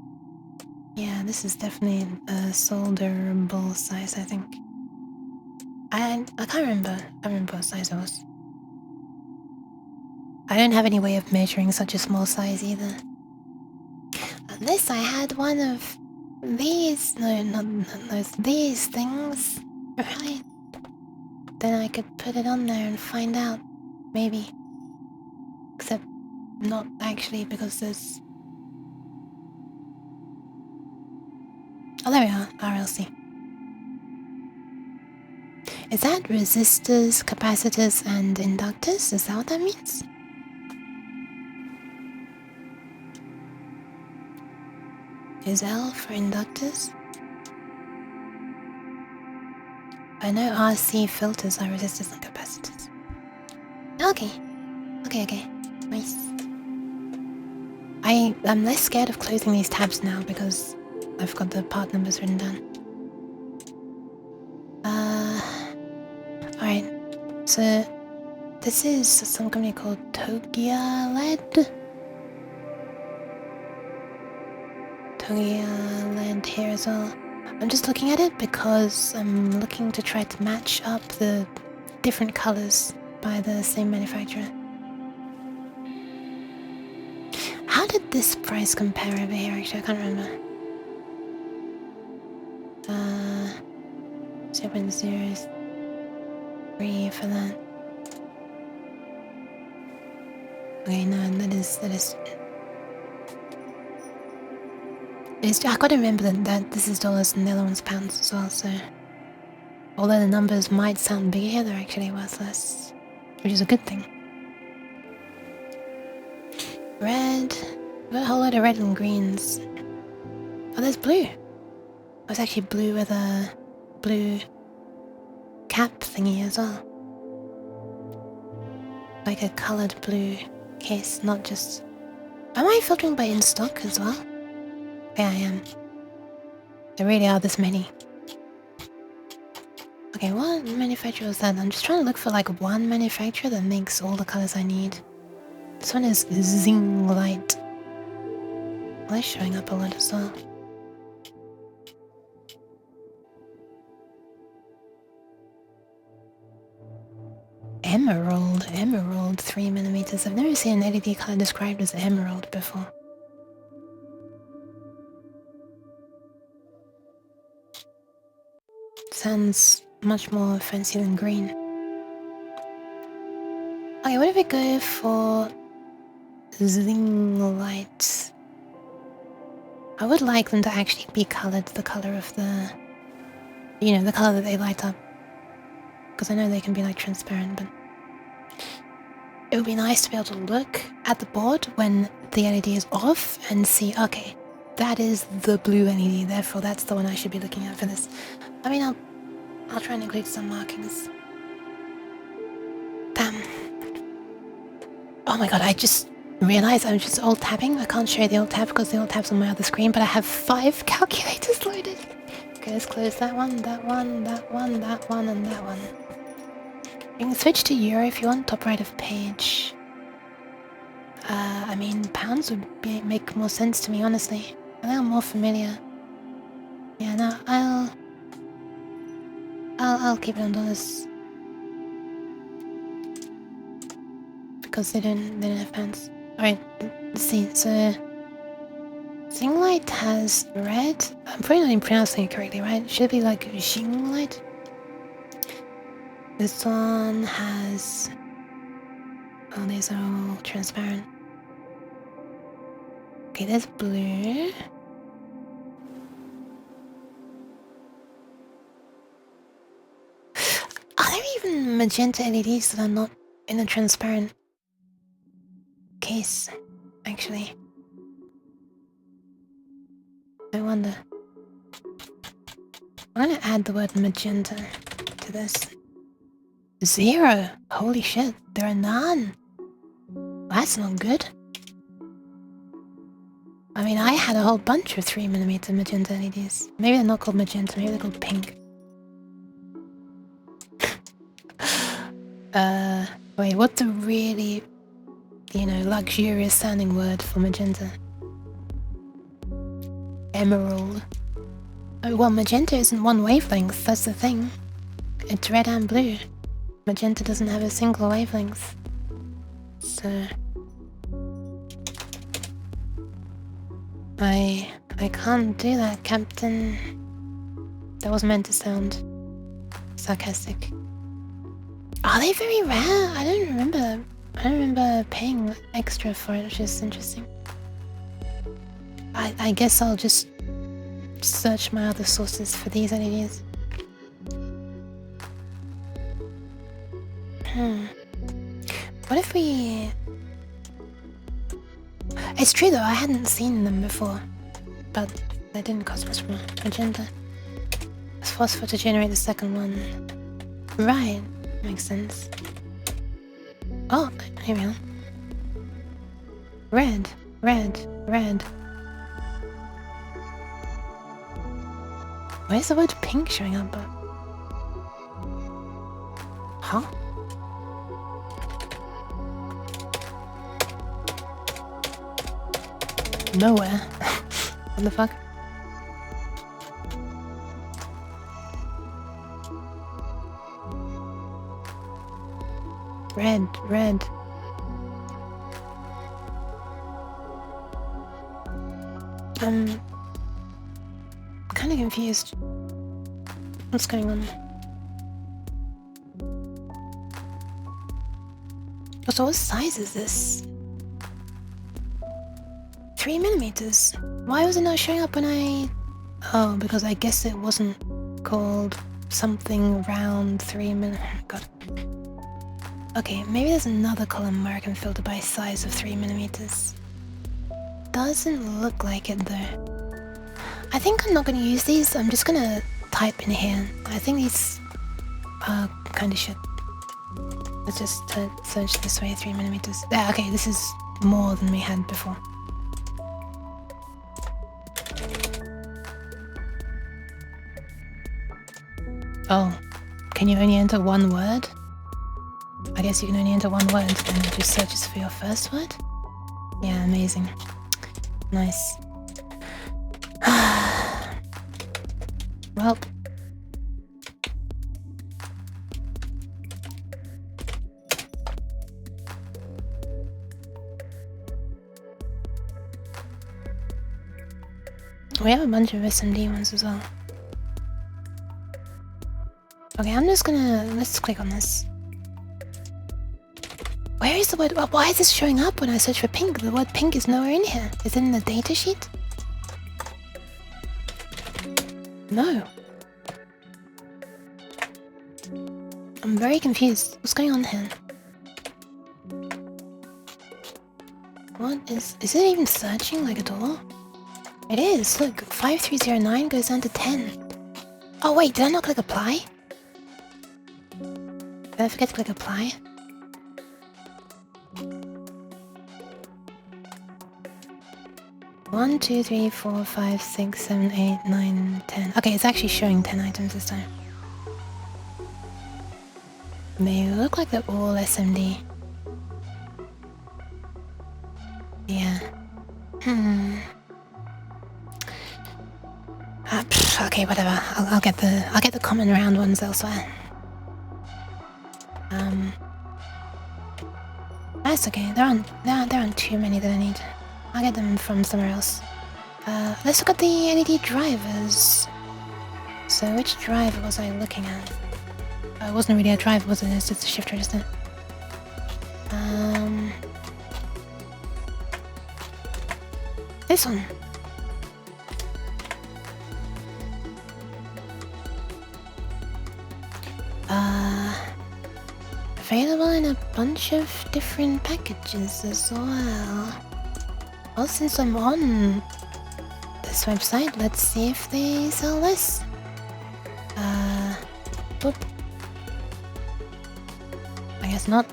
Yeah, this is definitely a solderable size, I think. I can't remember. I don't remember what size it was. I don't have any way of measuring such a small size either. Unless I had one of these. No, not those. These things. Right. Then I could put it on there and find out. Maybe. Except not actually because there's... Oh, there we are. RLC. Is that resistors, capacitors, and inductors? Is that what that means? Is L for inductors? I know RC filters are resistors and capacitors. Okay. Okay. Nice. I'm less scared of closing these tabs now because I've got the part numbers written down. Alright. So this is some company called Togia LED. Togia LED here as well. I'm just looking at it because I'm looking to try to match up the different colors by the same manufacturer. How did this price compare over here? Actually, I can't remember. 0.03 for that. Okay, no, that is. I gotta remember that this is dollars and the other one's pounds as well. So, although the numbers might sound bigger here, they're actually worth less, which is a good thing. Red. We've got a whole load of red and greens. Oh, there's blue. Oh, it's actually blue with a blue cap thingy as well. Like a coloured blue case, not just... Am I filtering by in stock as well? Yeah, I am. There really are this many. Okay, what manufacturer was that? I'm just trying to look for like one manufacturer that makes all the colours I need. This one is Zing Light. Well, they're showing up a lot as well. Emerald 3mm. I've never seen an LED color described as emerald before. Sounds much more fancy than green. Okay, what if we go for Zing Light? I would like them to actually be colored the color of the... You know, the color that they light up. Because I know they can be like transparent, but... It would be nice to be able to look at the board when the LED is off and see, okay, that is the blue LED, therefore that's the one I should be looking at for this. I mean, I'll try and include some markings. Damn. Oh my god, I just realized I'm just alt tabbing. I can't show you the alt tab because the alt tab's on my other screen, but I have 5 calculators loaded. Okay, let's close that one, that one, that one, that one, and that one. You can switch to euro if you want, top right of page. I mean, pounds would make more sense to me, honestly. I think I'm more familiar. Yeah, no, I'll keep it on dollars. Because they don't have pounds. Alright, let's see, so... Zing Light has red. I'm probably not pronouncing it correctly, right? It should be like Zing Light. This one has... Oh, these are all transparent. Okay, there's blue. Are there even magenta LEDs that are not in a transparent case, actually? I wonder. I'm gonna add the word magenta to this. 0! Holy shit, there are none! That's not good. I mean, I had a whole bunch of 3mm magenta LEDs. Maybe they're not called magenta, maybe they're called pink. Wait, what's a really, you know, luxurious sounding word for magenta? emerald. Oh, well, magenta isn't one wavelength, that's the thing. It's red and blue. Magenta doesn't have a single wavelength. So... I can't do that, Captain. That was meant to sound sarcastic. Are they very rare? I don't remember paying extra for it, which is interesting. I guess I'll just search my other sources for these LEDs. What if we... It's true though, I hadn't seen them before. But they didn't cost much more. Magenta. It's phosphor to generate the second one. Right. Makes sense. Oh, here we are. Red. Where's the word pink showing up? Huh? Nowhere. What the fuck? Red. I'm kind of confused. What's going on? So what size is this? 3mm. Why was it not showing up when I... Oh, because I guess it wasn't called something round 3mm. God. Okay, maybe there's another column where I can filter by size of 3mm. Doesn't look like it though. I think I'm not going to use these. I'm just going to type in here. I think these are kind of shit. Let's just search this way, 3mm. Yeah, okay, this is more than we had before. Oh, can you only enter one word? I guess you can only enter one word and it just searches for your first word? Yeah, amazing. Nice. Well. We have a bunch of SMD ones as well. Okay, I'm just gonna... Let's click on this. Where is the word... Why is this showing up when I search for pink? The word pink is nowhere in here. Is it in the datasheet? No. I'm very confused. What's going on here? What is... Is it even searching like at all? It is. Look, 5309 goes down to 10. Oh wait, did I not click apply? Did I forget to click apply? One, 2, 3, 4, 5, 6, 7, 8, 9, 10. Okay, it's actually showing 10 items this time. They look like they're all SMD. Yeah. Okay, whatever. I'll get the common round ones elsewhere. That's okay. There aren't too many that I need. I'll get them from somewhere else. Let's look at the LED drivers. So which driver was I looking at? It wasn't really a driver, was it? It's just a shift register. This one. Available in a bunch of different packages as well. Well, since I'm on this website, let's see if they sell this. Boop. I guess not.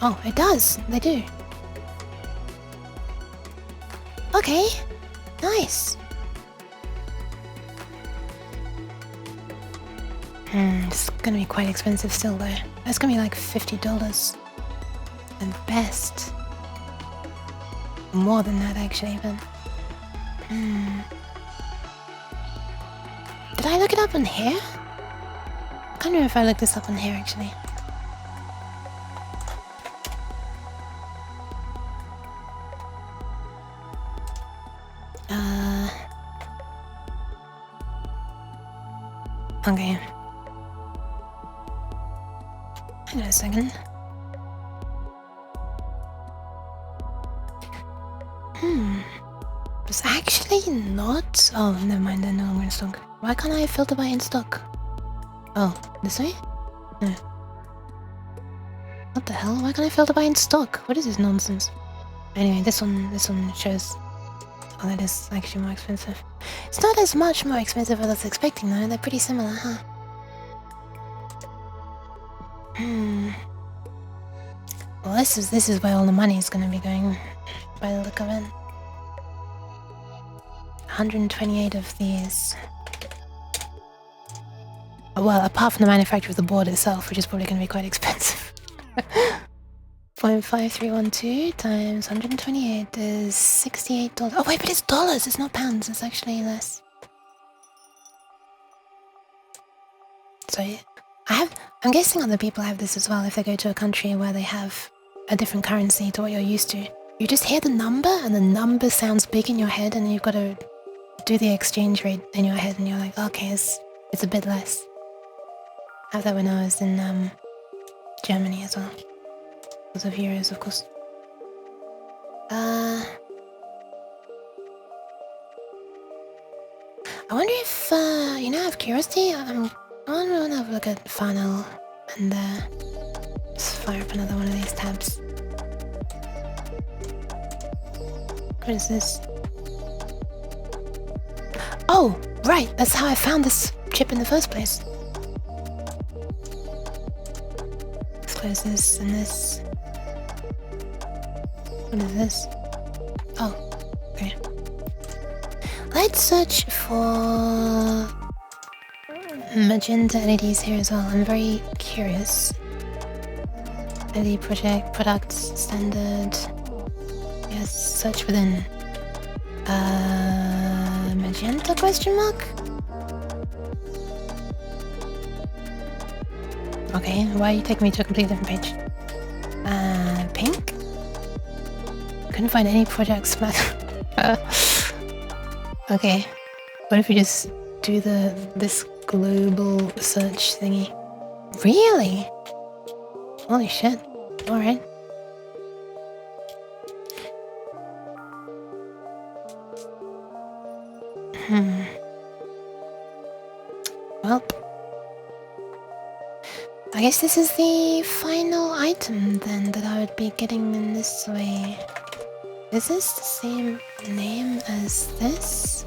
Oh, it does. They do. Okay. Nice. It's gonna be quite expensive still though. That's gonna be like $50 at best. More than that actually, but Did I look it up on here? I can't remember if I looked this up on here actually. Okay. Hang on a second. It's actually not. Oh, never mind. They're no longer in stock. Why can't I filter by in stock? Oh, this way? No. What the hell? Why can't I filter by in stock? What is this nonsense? Anyway, this one shows. Oh, that is actually more expensive. It's not as much more expensive as I was expecting though. They're pretty similar, huh? Well, this is where all the money is gonna be going, by the look of it. 128 of these. Well, apart from the manufacture of the board itself, which is probably gonna be quite expensive. 0.5312 times 128 is $68. Oh wait, but it's dollars, it's not pounds, it's actually less. So I'm guessing other people have this as well if they go to a country where they have a different currency to what you're used to. You just hear the number and the number sounds big in your head and you've got to do the exchange rate in your head and you're like, okay, it's a bit less. I have that when I was in Germany as well. Because of euros, of course. I wonder if, you know, out of curiosity, I want to have a look at funnel and just fire up another one of these tabs. What is this? Oh, right, that's how I found this chip in the first place. Let's close this and this. What is this? Oh, okay. Let's search for magenta LEDs here as well. I'm very curious. LED products, standard. Yes, search within. Magenta question mark? Okay, why are you taking me to a completely different page? Pink? Couldn't find any projects. Okay, what if we just do this global search thingy? Really? Holy shit. Alright. Well, I guess this is the final item then that I would be getting in this way. Is this the same name as this?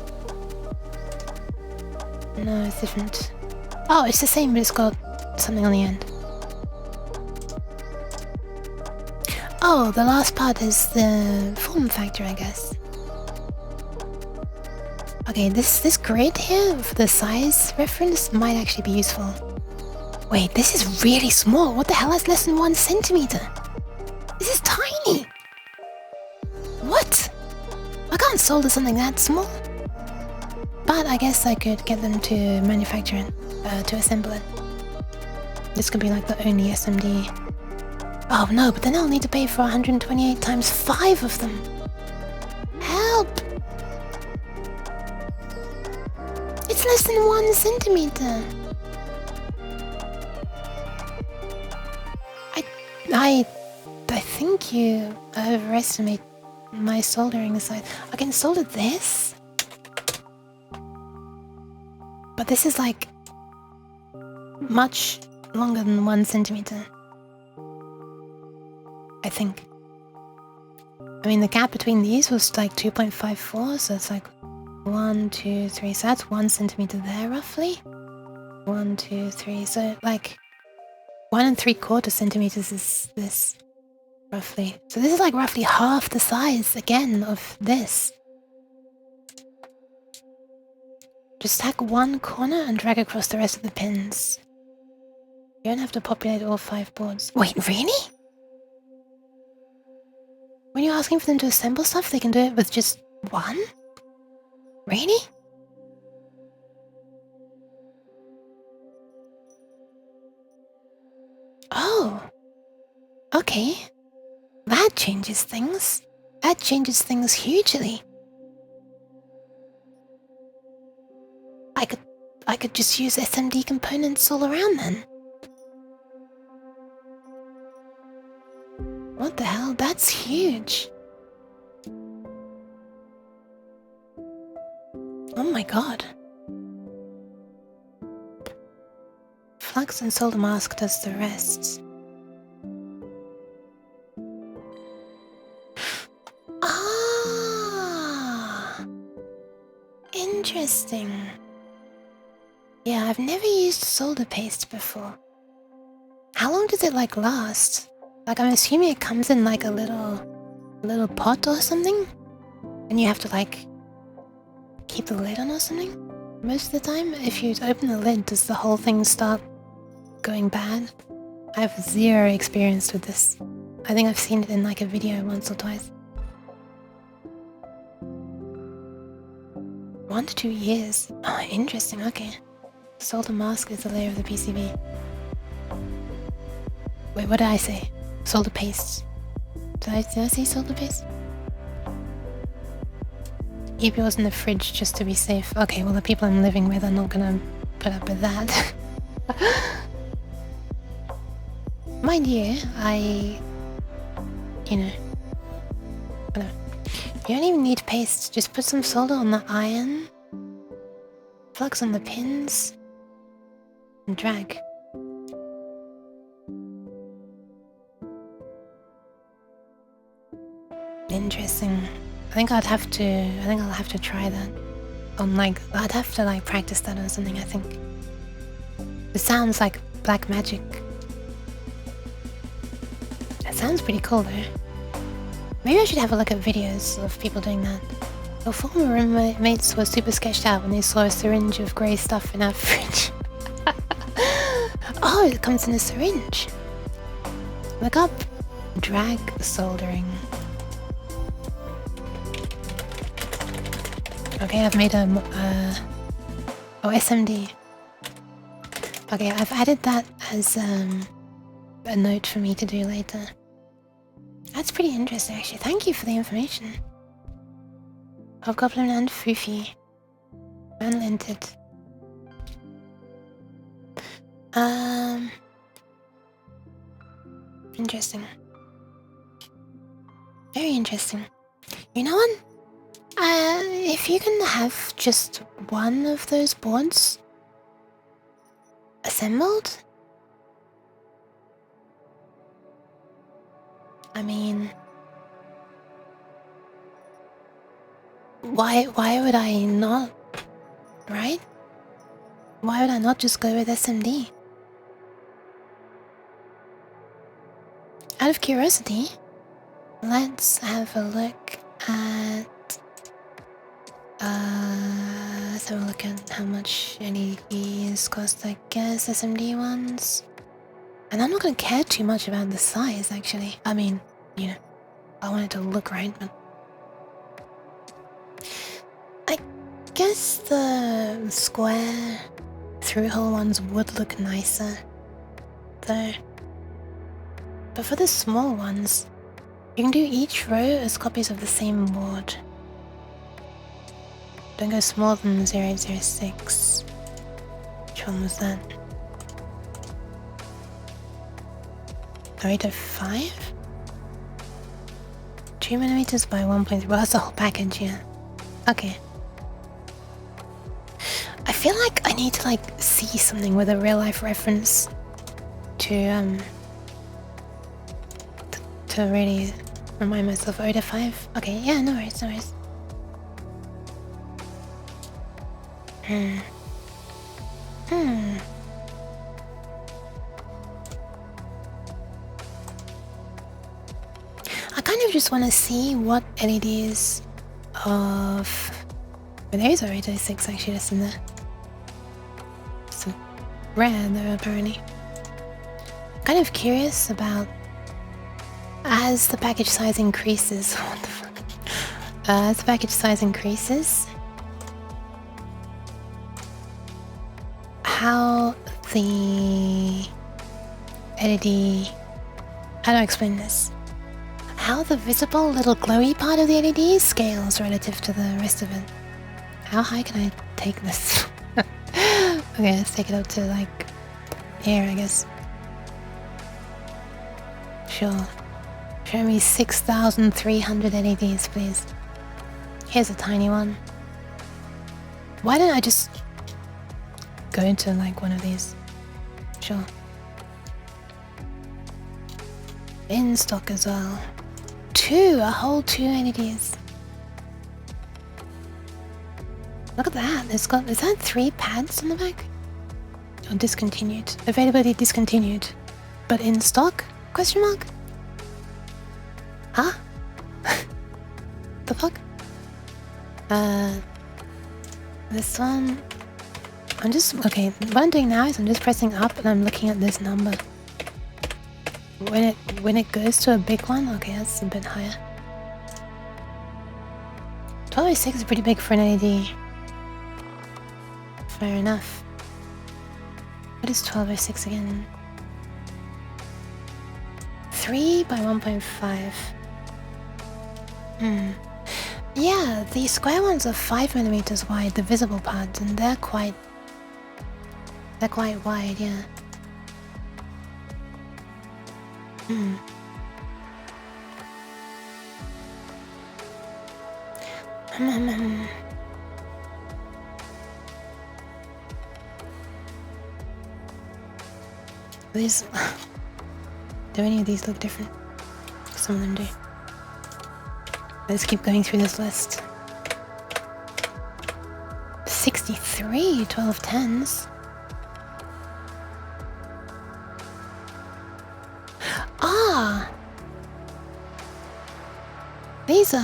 No, it's different. Oh, it's the same, but it's got something on the end. Oh, the last part is the form factor, I guess. Okay, this grid here, for the size reference, might actually be useful. Wait, this is really small. What the hell is less than 1 centimeter? This is tiny. What? I can't solder something that small. But I guess I could get them to manufacture it, to assemble it. This could be like the only SMD. Oh no, but then I'll need to pay for 128 times 5 of them. Help! It's less than 1 centimeter. I think you overestimate my soldering side. I can solder this, but this is like much longer than 1 centimeter. I think. I mean, the gap between these was like 2.54, so it's like 1, 2, 3. So that's 1 centimeter there, roughly. 1, 2, 3. So like 1 3/4 centimeters is this, roughly. So this is like roughly half the size again of this. Just tack one corner and drag across the rest of the pins. You don't have to populate all 5 boards. Wait, really? When you're asking for them to assemble stuff, they can do it with just 1? Really? Okay. That changes things. That changes things hugely. I could just use SMD components all around then. What the hell? That's huge. Oh my god. Flux and solder mask does the rest. Ah, interesting. Yeah, I've never used solder paste before. How long does it like last? Like I'm assuming it comes in like a little pot or something, and you have to like keep the lid on or something. Most of the time, if you open the lid, does the whole thing start going bad? I have zero experience with this. I think I've seen it in like a video once or twice. 1 to 2 years. Oh, interesting. Okay. Solder mask is the layer of the PCB. Wait, what did I say? Solder paste. Did I say solder paste? Keep yours in the fridge just to be safe. Okay, well the people I'm living with are not gonna put up with that. Mind you, you know, whatever. You don't even need paste. Just put some solder on the iron, flux on the pins, and drag. Interesting. I think I'll have to try that. On like, I'd have to like practice that or something, I think. It sounds like black magic. It sounds pretty cool though. Maybe I should have a look at videos of people doing that. Your former roommates were super sketched out when they saw a syringe of grey stuff in our fridge. Oh, it comes in a syringe. Look up drag soldering. Okay, I've made a SMD. Okay, I've added that as a note for me to do later. That's pretty interesting, actually. Thank you for the information. Hobgoblin and Foofy. Unlinted. Interesting. Very interesting. You know what? If you can have just one of those boards assembled, I mean, why would I not, right? Why would I not just go with SMD? Out of curiosity, let's have a look at let's have a look at how much LEDs cost, I guess, SMD ones. And I'm not gonna care too much about the size, actually. I mean, you know, I want it to look right, but... I guess the square through-hole ones would look nicer, though. But for the small ones, you can do each row as copies of the same board. Don't go smaller than 0806. Which one was that? 0805? 2mm by 1.3. Well, that's the whole package, yeah. Okay. I feel like I need to like see something with a real life reference to really remind myself. 0805? Okay, yeah, no worries, no worries. I kind of just want to see what LEDs of... Well, there is a 0806 actually just in there. It's rare though, apparently. Kind of curious about... As the package size increases... What the fuck? As the package size increases... How the LED How do I explain this? How the visible little glowy part of the LED scales relative to the rest of it. How high can I take this? Okay, let's take it up to like here, I guess. Sure. Show me 6,300 LEDs, please. Here's a tiny one. Why don't I just go into like one of these? Sure. In stock as well. A whole two LEDs. Look at that. Is that 3 pads on the back? Oh, discontinued. Availability discontinued. But in stock? Question mark? Huh? The fuck? This one. Okay, what I'm doing now is I'm just pressing up and I'm looking at this number. When it goes to a big one, okay, that's a bit higher. 1206 is pretty big for an LED. Fair enough. What is 1206 again? 3 by 1.5. Yeah, the square ones are 5mm wide, the visible parts, and they're quite wide, yeah. These... Do any of these look different? Some of them do. Let's keep going through this list. 63 1210s. Ah! These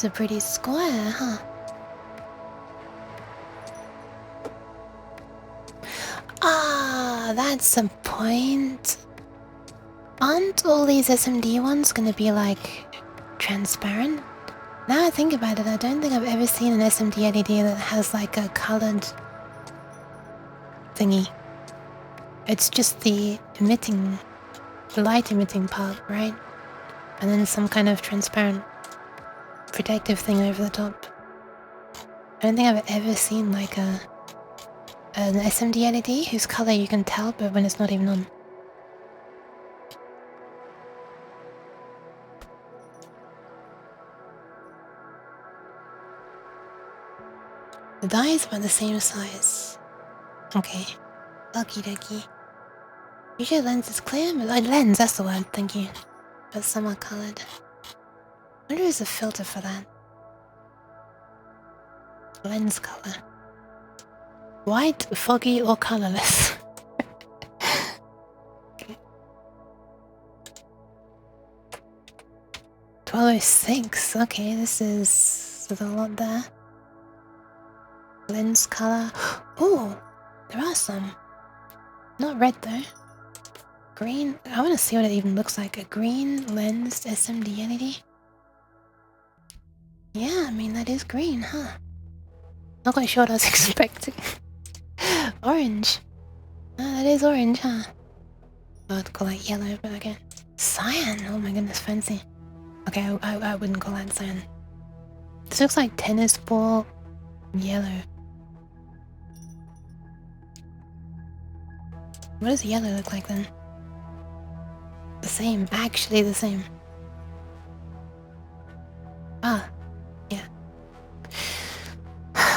are pretty square, huh? Ah, that's a point. Aren't all these SMD ones gonna be like transparent? Now I think about it, I don't think I've ever seen an SMD LED that has like a colored thingy. It's just the light emitting part, right? And then some kind of transparent protective thing over the top. I don't think I've ever seen like an SMD LED whose color you can tell but when it's not even on. The die is about the same size. Okay. Okie dokie. Usually lens is clear, but lens, that's the word, thank you. But some are colored. I wonder if there's a filter for that. Lens color. White, foggy, or colorless? Okay. 1206, okay, this is a lot there. Lens color. Oh, there are some. Not red though. Green. I want to see what it even looks like. A green lensed SMD LED. Yeah, I mean that is green, huh? Not quite sure what I was expecting. Orange. Oh, that is orange, huh? I would call that yellow, but okay. Cyan. Oh my goodness, fancy. Okay, I wouldn't call that cyan. This looks like tennis ball yellow. What does yellow look like then? The same, actually the same. Ah, yeah.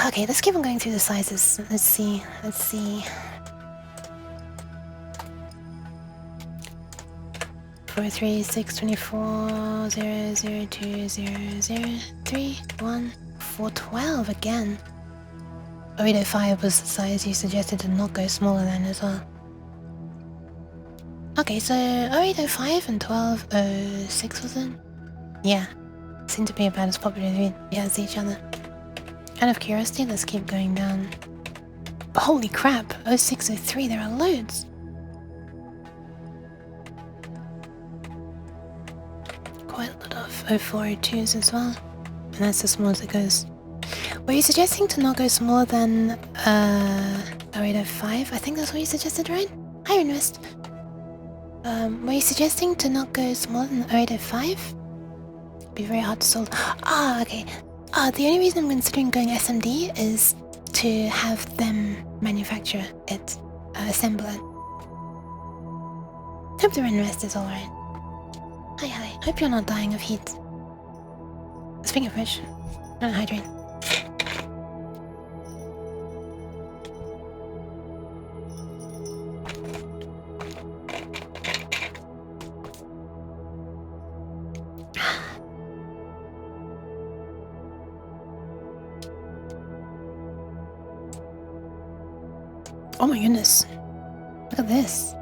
Okay, let's keep on going through the sizes. Let's see. 43624 00200 1 412 again. 0805 was the size you suggested to not go smaller than as well. Okay, so 0805 and 1206 was it? Yeah, seem to be about as popular as each other. Out of curiosity, let's keep going down. Holy crap, 0603, there are loads. Quite a lot of 0402s as well, and that's as small as it goes. Were you suggesting to not go smaller than 0805? I think that's what you suggested, right? Hi, Invest. Were you suggesting to not go smaller than 0805? It'd be very hard to solve. Ah, okay. The only reason I'm considering going SMD is to have them manufacture it, assemble it. Hope the rain rest is alright. Hi. Hope you're not dying of heat. Speaking of which, I'm gonna hydrate. Oh my goodness. Look at this.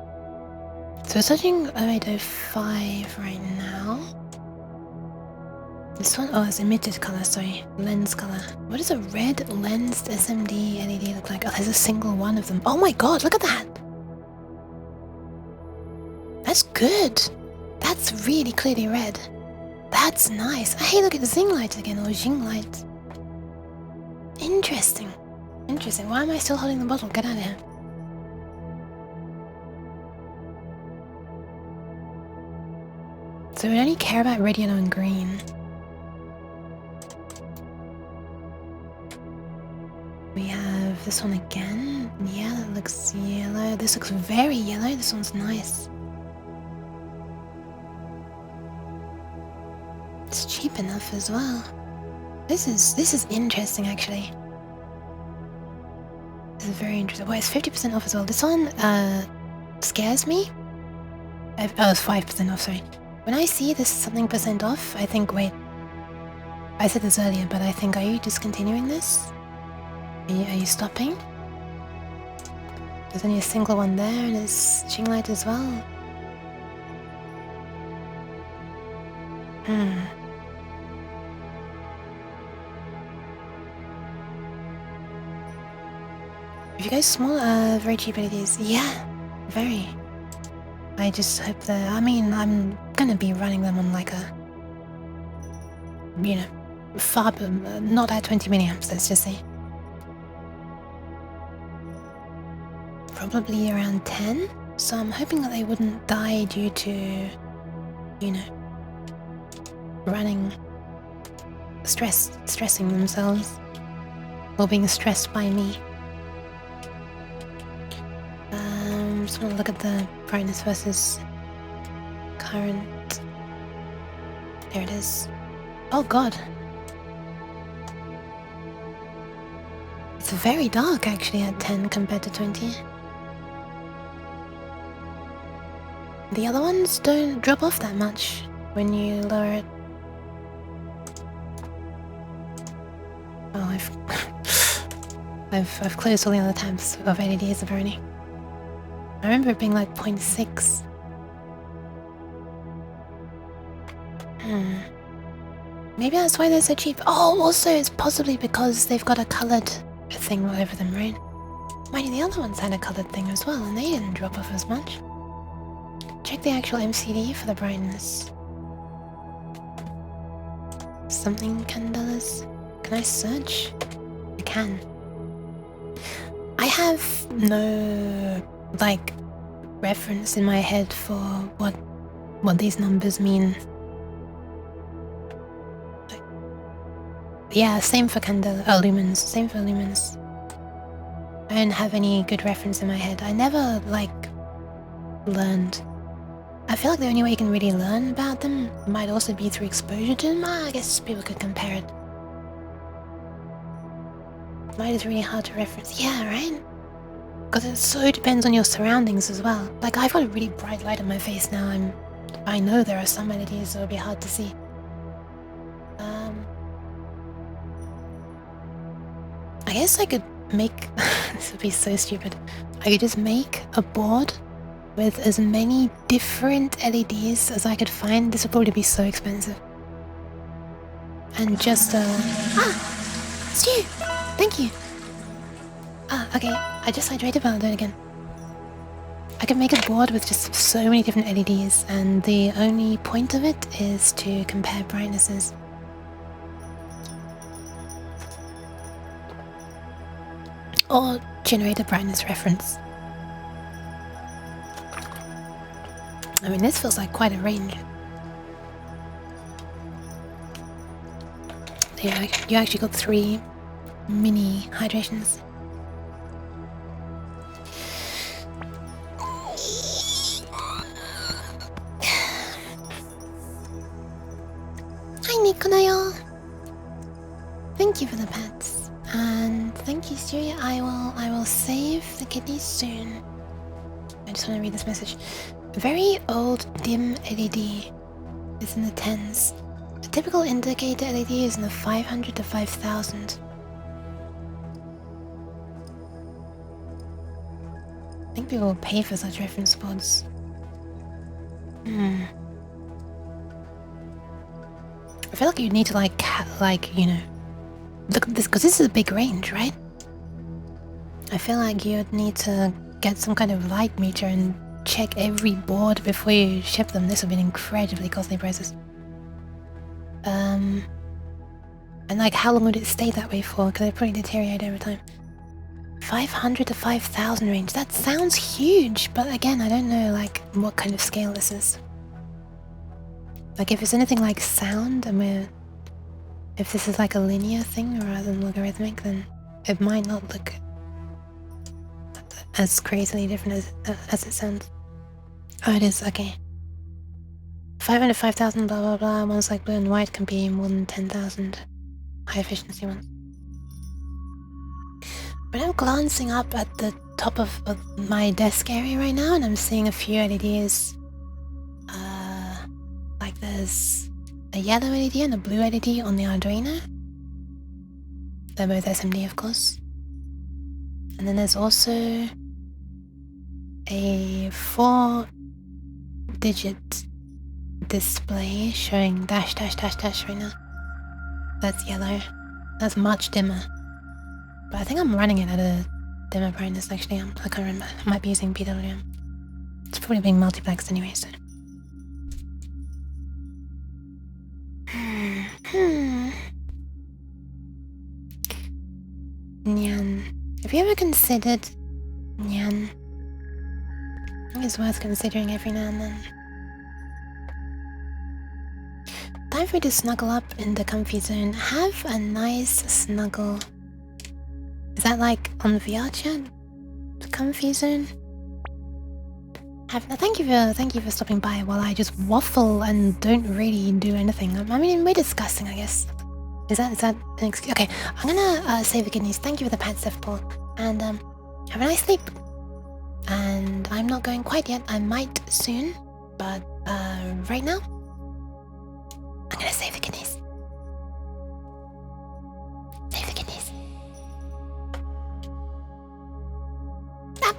So we're searching 0805 right now. This one, oh, it's emitted color, sorry. Lens color. What does a red lensed SMD LED look like? Oh, there's a single one of them. Oh my god, look at that! That's good! That's really clearly red. That's nice. Hey, look at the Zing light again, or Jing light. Interesting. Interesting. Why am I still holding the bottle? Get out of here. So we only care about red, yellow, and green. We have this one again. Yeah, that looks yellow. This looks very yellow. This one's nice. It's cheap enough as well. This is interesting actually. This is very interesting. Well, it's 50% off as well. This one scares me. Oh, it's 5% off, sorry. When I see this something percent off, I think, wait. I said this earlier, but I think, are you discontinuing this? Are you stopping? There's only a single one there, and it's Jing light as well. If you go small, very cheap LEDs. Yeah, very. I just hope that, I mean, I'm gonna be running them on like a, you know, far, not at 20 milliamps, let's just say. Probably around 10, so I'm hoping that they wouldn't die due to, you know, running, stressing themselves, or being stressed by me. Just want to look at the brightness versus current. There it is. Oh god. It's very dark actually at 10 compared to 20. The other ones don't drop off that much when you lower it. Oh, I've closed all the other tabs of LEDs apparently. I remember it being like 0.6. Maybe that's why they're so cheap. Oh, also it's possibly because they've got a coloured thing over them, right? Mind you, the other ones had a coloured thing as well, and they didn't drop off as much. Check the actual MCD for the brightness. Something $10. Can I search? I can. I have no like reference in my head for what these numbers mean. Yeah, same for lumens. Same for lumens. I don't have any good reference in my head. I never like learned. I feel like the only way you can really learn about them might also be through exposure to them. I guess people could compare it. Light is really hard to reference. Yeah, right? Because it so depends on your surroundings as well. Like, I've got a really bright light on my face now. I know there are some LEDs that will be hard to see. I guess I could make... this would be so stupid. I could just make a board with as many different LEDs as I could find. This would probably be so expensive. And just, Stu! Thank you! Okay. I just hydrated, but I'll do it again. I could make a board with just so many different LEDs, and the only point of it is to compare brightnesses. Or generate a brightness reference. I mean, this feels like quite a range. Yeah, you actually got 3 mini hydrations. Hi, Nikonayo. Thank you for the pets, and thank you, Siri. I will save the kidneys soon. I just want to read this message. Very old dim LED is in the 10s. A typical indicator LED is in the 500 to 5000. I think people will pay for such reference boards. I feel like you need to like you know, look at this because this is a big range, right? I feel like you'd need to get some kind of light meter and check every board before you ship them. This would be an incredibly costly process. And like, how long would it stay that way for? Because it probably deteriorate over time. 500 to 5000 range. That sounds huge, but again, I don't know like what kind of scale this is. Like, if it's anything like sound, I mean, if this is like a linear thing rather than logarithmic, then it might not look as crazily different as it sounds. Oh, it is, okay. 500, 5000, blah blah blah. Ones like blue and white can be more than 10,000. High efficiency ones. But I'm glancing up at the top of my desk area right now, and I'm seeing a few LEDs. Like there's a yellow LED and a blue LED on the Arduino. They're both SMD, of course. And then there's also a 4-digit display showing dash dash dash dash right now. That's yellow. That's much dimmer. But I think I'm running it at a dimmer brightness actually. I can't remember. I might be using PWM. It's probably being multiplexed anyway, so. Nyan. Have you ever considered Nyan? I think it's worth considering every now and then. Time for you to snuggle up in the comfy zone. Have a nice snuggle. Is that like on the VR chat? The comfy zone? Thank you for stopping by while I just waffle and don't really do anything. I mean, we're discussing, I guess. Is that an excuse? Okay, I'm gonna save the kidneys. Thank you for the pet stuff, Paul. And have a nice sleep. And I'm not going quite yet. I might soon, but right now, I'm gonna save the kidneys. Save the kidneys. Ah.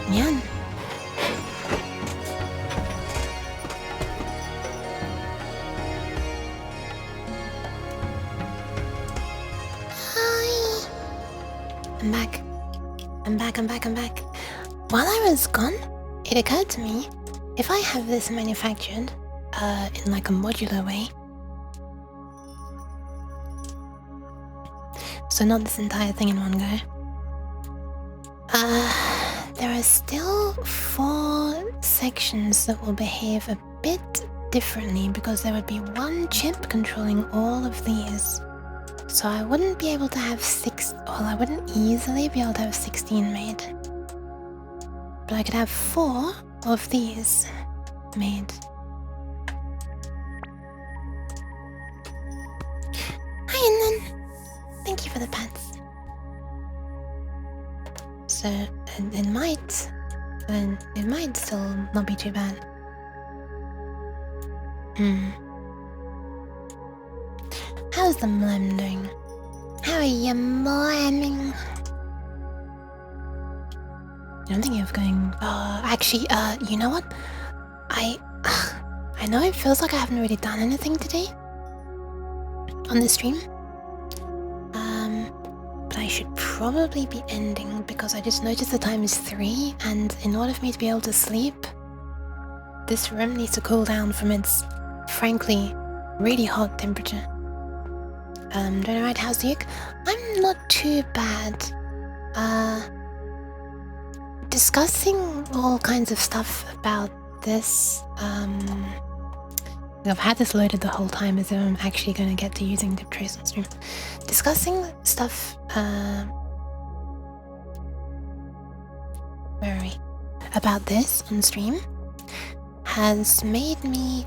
Yeah. Hi. I'm back. I'm back. While I was gone, it occurred to me, if I have this manufactured, in like a modular way, so not this entire thing in one go, there are still 4 sections that will behave a bit differently because there would be one chip controlling all of these. So I wouldn't be able to have I wouldn't easily be able to have 16 made. But I could have 4 of these made. Hi, Innan. Thank you for the pets. So it might still not be too bad. How's the mlem doing? How are you mlemming? I'm thinking of going. Actually, you know what? I know it feels like I haven't really done anything today on the stream. But I should probably be ending because I just noticed the time is 3, and in order for me to be able to sleep, this room needs to cool down from its, frankly, really hot temperature. Doing alright, how's Duke? I'm not too bad. Discussing all kinds of stuff about this. I've had this loaded the whole time as if I'm actually going to get to using dip trace on stream. Discussing stuff, where are we? About this on stream has made me,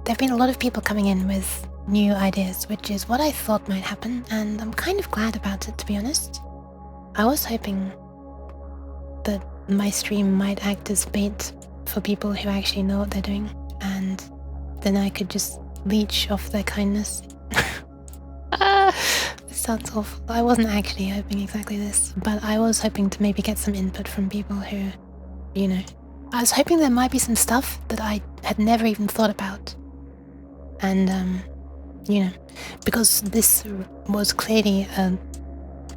there've been a lot of people coming in with new ideas, which is what I thought might happen, and I'm kind of glad about it, to be honest. I was hoping that my stream might act as bait for people who actually know what they're doing, and then I could just leech off their kindness. This sounds awful. I wasn't actually hoping exactly this, but I was hoping to maybe get some input from people who, you know, I was hoping there might be some stuff that I had never even thought about. And, you know, because this was clearly a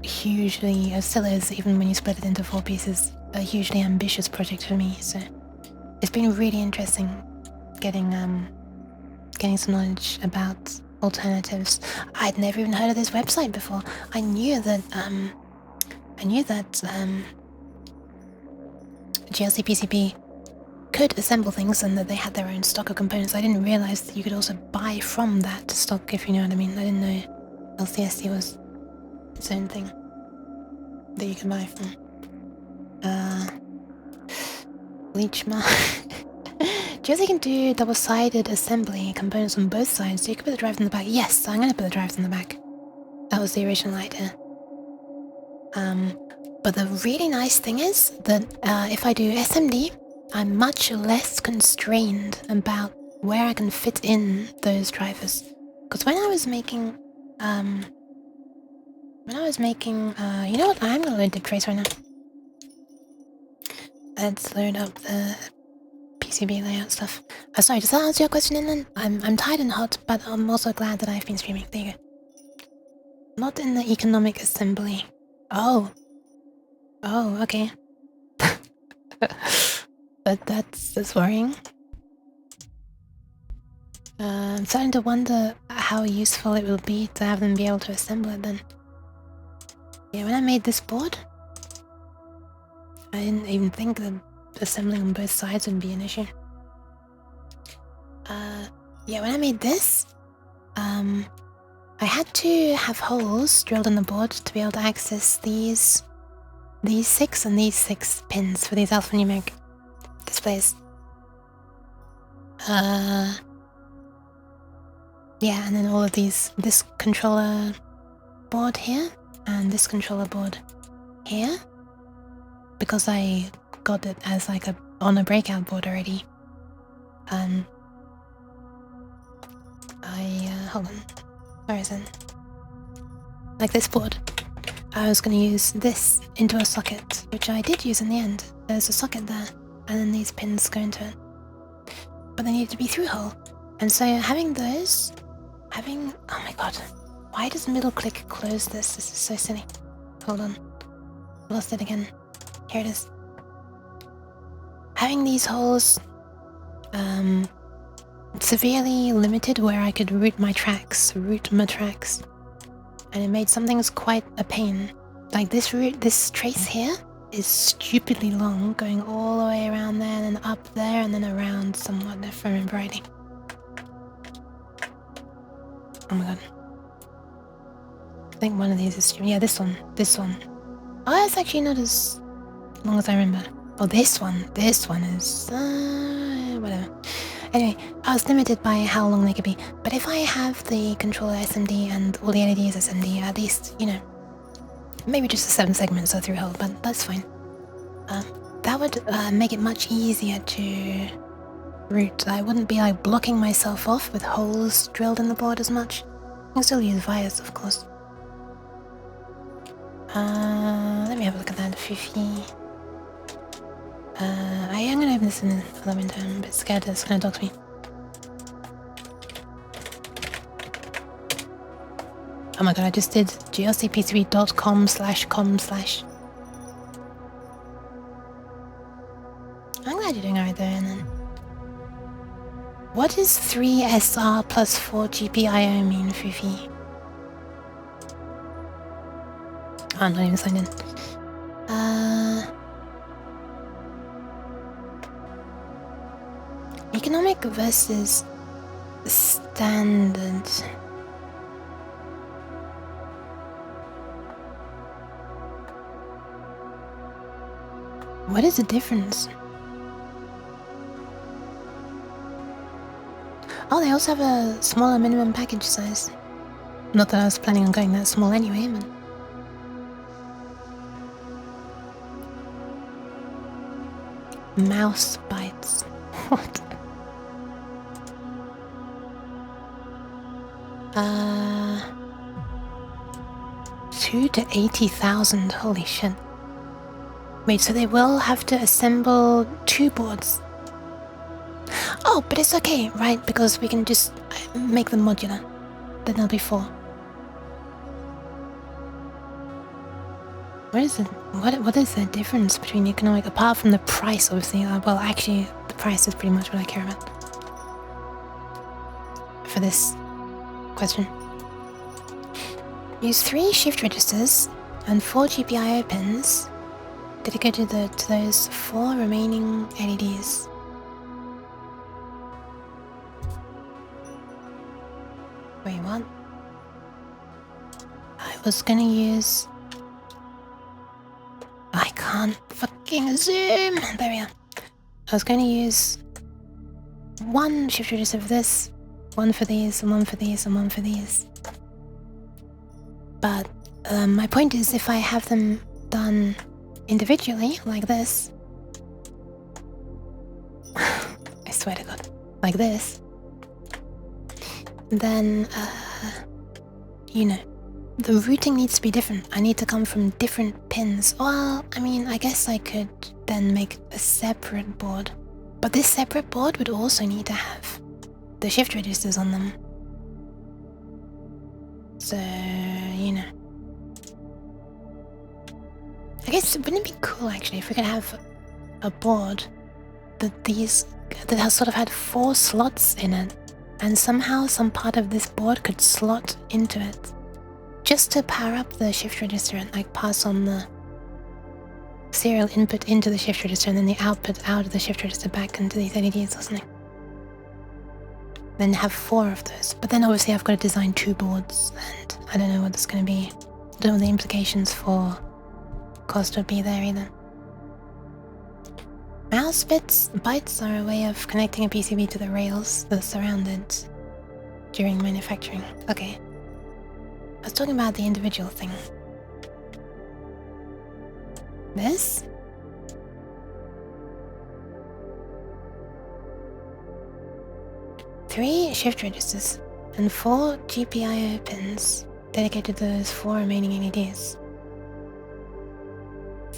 hugely, as still is, even when you split it into 4 pieces, a hugely ambitious project for me, so it's been really interesting getting some knowledge about alternatives. I'd never even heard of this website before. I knew that GLC PCB could assemble things and that they had their own stock of components. I didn't realize that you could also buy from that stock, if you know what I mean. I didn't know LCSD was its own thing that you can buy from. Leechma. Josie can do double-sided assembly components on both sides, so you can put the drives in the back. Yes, I'm gonna put the drives in the back. That was the original idea. But the really nice thing is that if I do SMD, I'm much less constrained about where I can fit in those drivers. Because when I was making, you know what? I'm gonna load dip trace right now. Let's load up the PCB layout stuff. Sorry, does that answer your question, Inland? I'm tired and hot, but I'm also glad that I've been streaming. There you go. Not in the economic assembly. Oh, okay. But that's worrying. I'm starting to wonder how useful it will be to have them be able to assemble it then. Yeah, when I made this board, I didn't even think that assembling on both sides would be an issue. Yeah, when I made this, I had to have holes drilled in the board to be able to access these 6 and these 6 pins for these alphanumeric displays. Yeah, and then all of this controller board here, and this controller board here, because I got it as like on a breakout board already. Hold on, where is it? Like this board. I was going to use this into a socket, which I did use in the end. There's a socket there, and then these pins go into it. But they need to be through hole. And so having those, oh my god, why does middle click close this? This is so silly. Hold on, lost it again. Here it is. Having these holes, severely limited where I could route my tracks, and it made some things quite a pain. Like this trace here is stupidly long, going all the way around there, and then up there, and then around somewhat, if I remember rightly. Oh my god. I think one of these is stupid. Yeah, this one. Oh, it's actually not as long as I remember. Oh, this one is... whatever. Anyway, I was limited by how long they could be, but if I have the controller SMD and all the LEDs SMD, at least, you know, maybe just a 7 segments or through hole, but that's fine. That would make it much easier to route. I wouldn't be like blocking myself off with holes drilled in the board as much. I can still use vias, of course. Let me have a look at that, Fifi. I am gonna open this in the window. I'm a bit scared that it's gonna dox me. Oh my god, I just did glcp3.com/com/. I'm glad you're doing alright there, and then. What does 3SR plus 4 GPIO mean, Fifi? Oh, I'm not even signed in. Economic versus standard. What is the difference? Oh, they also have a smaller minimum package size. Not that I was planning on going that small anyway, but... Mouse bites. What? 2 to 80,000, holy shit. Wait, so they will have to assemble 2 boards. Oh, but it's okay, right? Because we can just make them modular. Then there'll be 4. What is it? What is the difference between economic, apart from the price, obviously? Well, actually, the price is pretty much what I care about for this question. Use 3 shift registers and 4 GPIO pins dedicated to those 4 remaining LEDs. Wait, what? I was gonna use... I can't fucking zoom! There we are. I was gonna use 1 shift register for this, 1 for these, and 1 for these, and 1 for these. But my point is, if I have them done individually, like this... I swear to God, like this, then, you know, the routing needs to be different. I need to come from different pins. Well, I mean, I guess I could then make a separate board. But this separate board would also need to have the shift registers on them. So, you know. I guess, wouldn't it be cool, actually, if we could have a board that has sort of had 4 slots in it, and somehow some part of this board could slot into it, just to power up the shift register and like pass on the serial input into the shift register and then the output out of the shift register back into these LEDs or something. Then have 4 of those. But then obviously I've got to design 2 boards, and I don't know what it's going to be. I don't know what the implications for cost would be there either. Mouse bites are a way of connecting a PCB to the rails that surround it during manufacturing. Okay. I was talking about the individual thing. This? Three shift registers and 4 GPIO pins dedicated to those 4 remaining LEDs.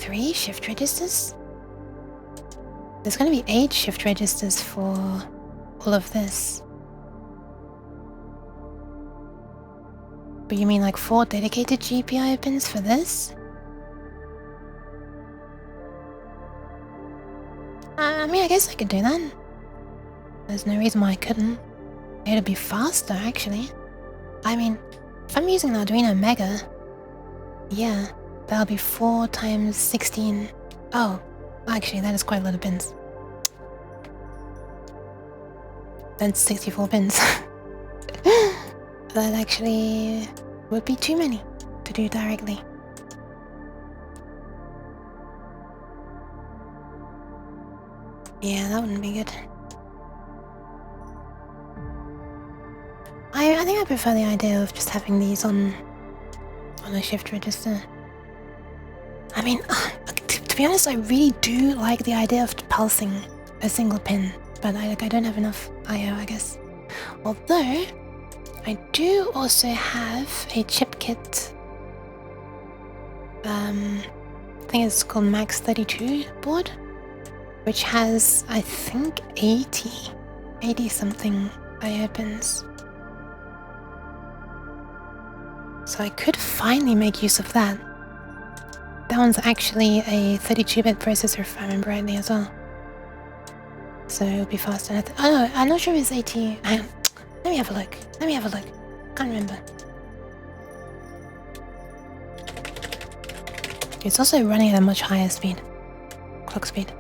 3 shift registers? There's gonna be 8 shift registers for all of this. But you mean like 4 dedicated GPIO pins for this? I mean, I guess I could do that. There's no reason why I couldn't. It'd be faster, actually. I mean, if I'm using an Arduino Mega, yeah, that'll be 4 times 16. Oh, actually, that is quite a lot of pins. That's 64 pins. That actually would be too many to do directly. Yeah, that wouldn't be good. I think I prefer the idea of just having these on a shift register. I mean, to be honest, I really do like the idea of pulsing a single pin, but I don't have enough I/O, I guess. Although I do also have a chip kit. I think it's called Max 32 board, which has, I think, 80 something I/O pins. So I could finally make use of that. That one's actually a 32-bit processor, if I remember rightly, as well. So it'll be faster. Oh no, I'm not sure if it's 80. Hang on. Let me have a look. Can't remember. It's also running at a much higher speed. Clock speed.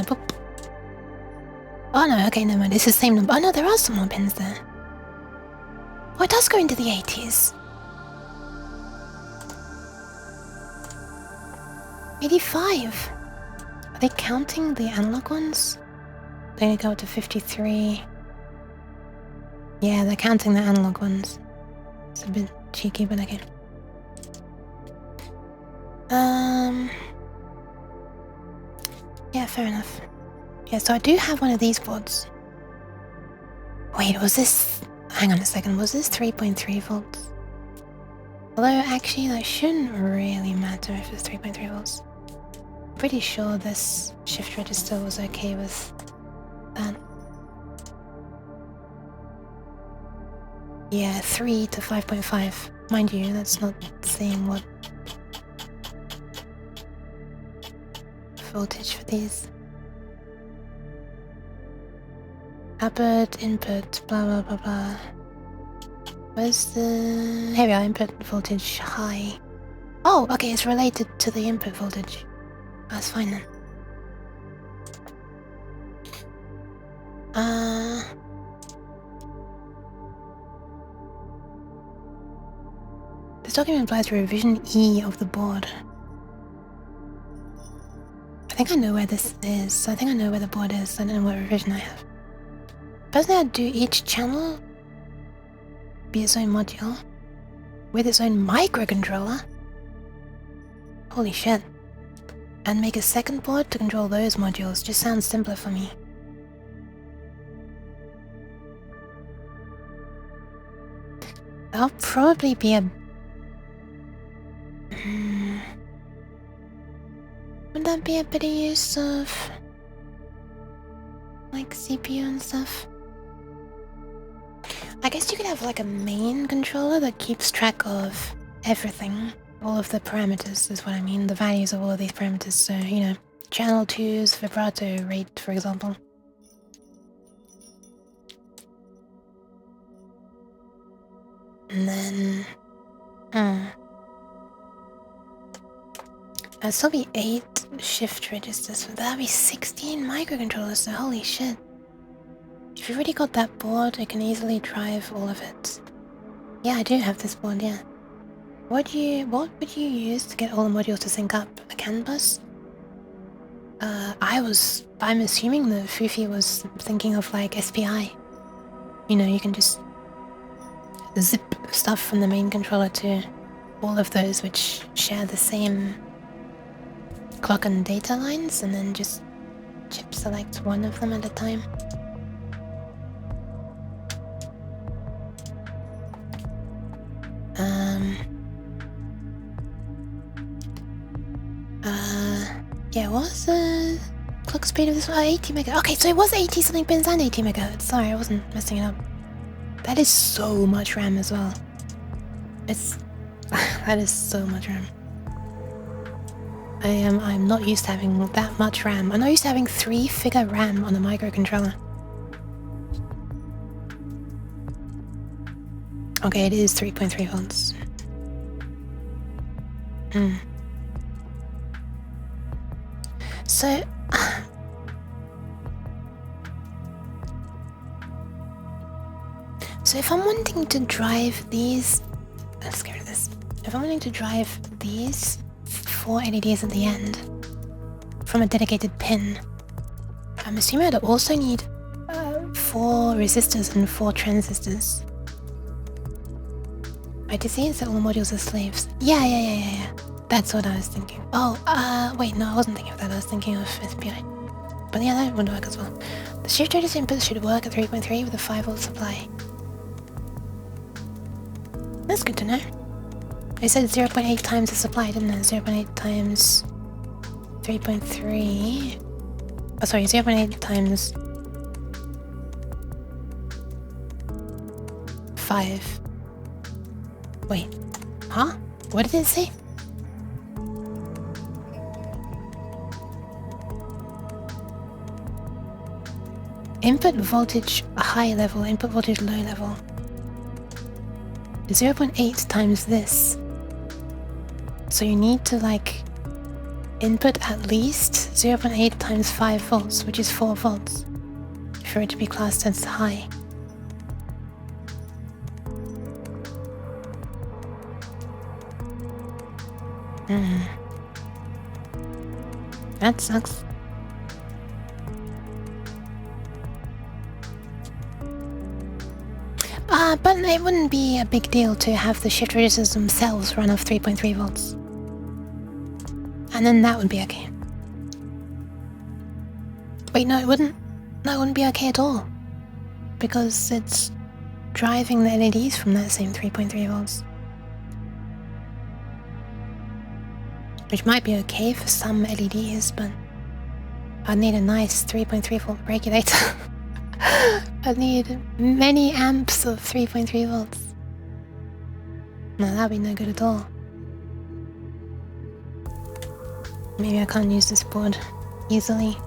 Boop. Oh no, okay, never mind. It's the same number. Oh no, there are some more pins there. Oh, it does go into the 80s. 85. Are they counting the analog ones? They only go up to 53. Yeah, they're counting the analog ones. It's a bit cheeky, but okay. Yeah, fair enough. Yeah, so I do have one of these boards. Wait, was this... Hang on a second, was this 3.3 volts? Although, actually, that shouldn't really matter if it's 3.3 volts. Pretty sure this shift register was okay with that. Yeah, 3 to 5.5. Mind you, that's not saying what voltage for these. Output, input, blah blah blah blah. Where's the... Here we are, input voltage high. Oh, okay, it's related to the input voltage. That's fine then. This document implies revision E of the board. I think I know where this is. I think I know where the board is. I don't know what revision I have. Personally, I'd do each channel be its own module with its own microcontroller. Holy shit. And make a second board to control those modules. Just sounds simpler for me. That'll probably be a... Would that be a better use of... like CPU and stuff? I guess you could have like a main controller that keeps track of everything. All of the parameters is what I mean. The values of all of these parameters. So, you know, channel 2's vibrato rate, for example. And then... That'd still be 8 shift registers, but that'd be 16 microcontrollers, so holy shit. If you've already got that board, it can easily drive all of it. Yeah, I do have this board, yeah. What would you use to get all the modules to sync up? A CAN bus? I'm assuming that Fufi was thinking of like SPI. You know, you can just zip stuff from the main controller to all of those which share the same clock and data lines, and then just chip select one of them at a time. Yeah, what was the clock speed of this one? 80 megahertz. Okay, so it was 80 something pins and 80 megahertz. Sorry, I wasn't messing it up. That is so much RAM as well. It's... that is so much RAM. I'm not used to having that much RAM. I'm not used to having 3-figure RAM on a microcontroller. Okay, it is 3.3 volts. So... so if I'm wanting to drive these... let's get rid of this. If I'm wanting to drive these 4 LEDs at the end from a dedicated pin, I'm assuming I'd also need 4 resistors and 4 transistors. ITC is that all modules are slaves. Yeah. That's what I was thinking. Oh, wait, no, I wasn't thinking of that. I was thinking of SPI. But yeah, that would work as well. The shift register input should work at 3.3 with a 5-volt supply. That's good to know. I said 0.8 times the supply, didn't it? 0.8 times 3.3. Oh, sorry, 0.8 times 5. Wait, huh? What did it say? Input voltage high level, input voltage low level. 0.8 times this. So you need to like input at least 0.8 times 5 volts, which is 4 volts, for it to be classed as high. That sucks. But it wouldn't be a big deal to have the shift registers themselves run off 3.3 volts. And then that would be okay. Wait, no, it wouldn't. That wouldn't be okay at all. Because it's driving the LEDs from that same 3.3 volts. Which might be okay for some LEDs, but I'd need a nice 3.3 volt regulator. I'd need many amps of 3.3 volts. No, that'd be no good at all. Maybe I can't use this board easily.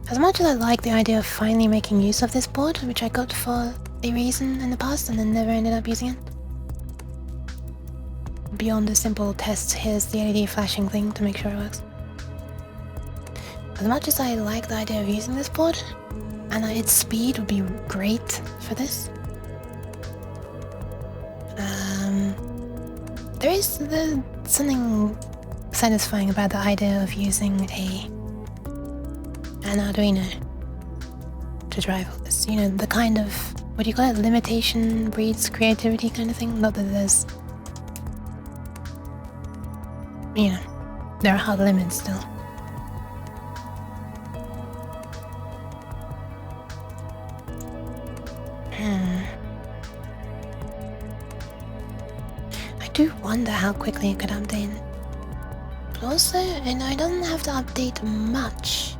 As much as I like the idea of finally making use of this board, which I got for a reason in the past and then never ended up using it. Beyond the simple test, here's the LED flashing thing to make sure it works. As much as I like the idea of using this board, and its speed would be great for this, there is something satisfying about the idea of using an Arduino to drive all this. You know, the kind of, what do you call it, limitation breeds creativity kind of thing? Not that there's, you know, there are hard limits still. I do wonder how quickly it could update. But also, you know, it doesn't have to update much,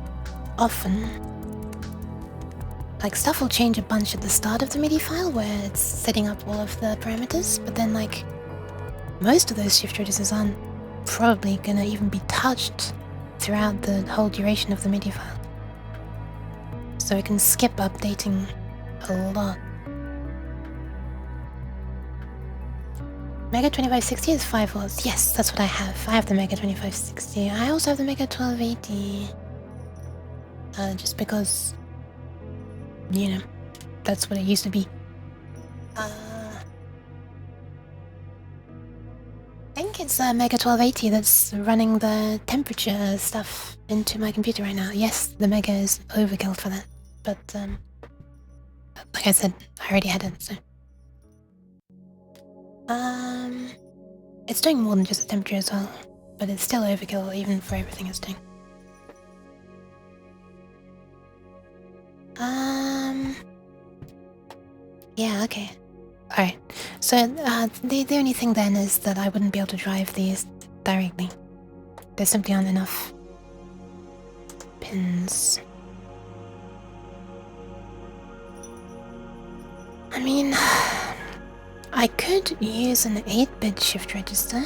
often. Like, stuff will change a bunch at the start of the MIDI file where it's setting up all of the parameters, but then, like, most of those shift registers aren't probably gonna even be touched throughout the whole duration of the MIDI file. So it can skip updating a lot. Mega 2560 is 5 volts. Yes, that's what I have. I have the Mega 2560. I also have the Mega 1280. Just because, you know, that's what it used to be. I think it's Mega 1280 that's running the temperature stuff into my computer right now. Yes, the Mega is overkill for that. But, like I said, I already had it, so... it's doing more than just the temperature as well, but it's still overkill even for everything it's doing. Yeah, okay. I Alright, so the only thing then is that I wouldn't be able to drive these directly. There simply aren't enough pins. I mean, I could use an 8-bit shift register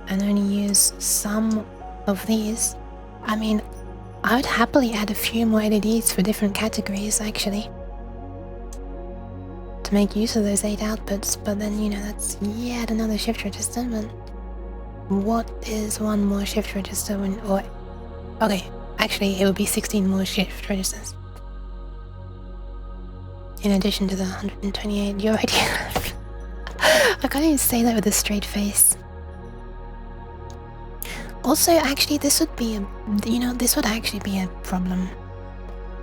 and only use some of these. I mean, I would happily add a few more LEDs for different categories actually, to make use of those 8 outputs, but then, you know, that's yet another shift register. But what is one more shift register when, or, okay, actually it would be 16 more shift registers. In addition to the 128 you already have. I can't even say that with a straight face. Also, actually, this would be a, this would actually be a problem.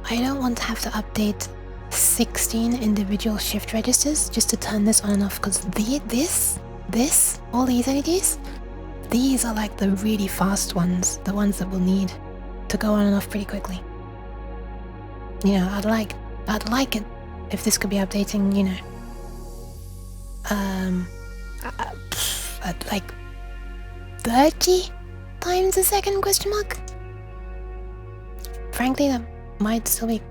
I don't want to have to update 16 individual shift registers just to turn this on and off, because all these LEDs, these are like the really fast ones, the ones that will need to go on and off pretty quickly. You know, I'd like it if this could be updating, you know, at like 30 times a second, question mark? Frankly, that might still be,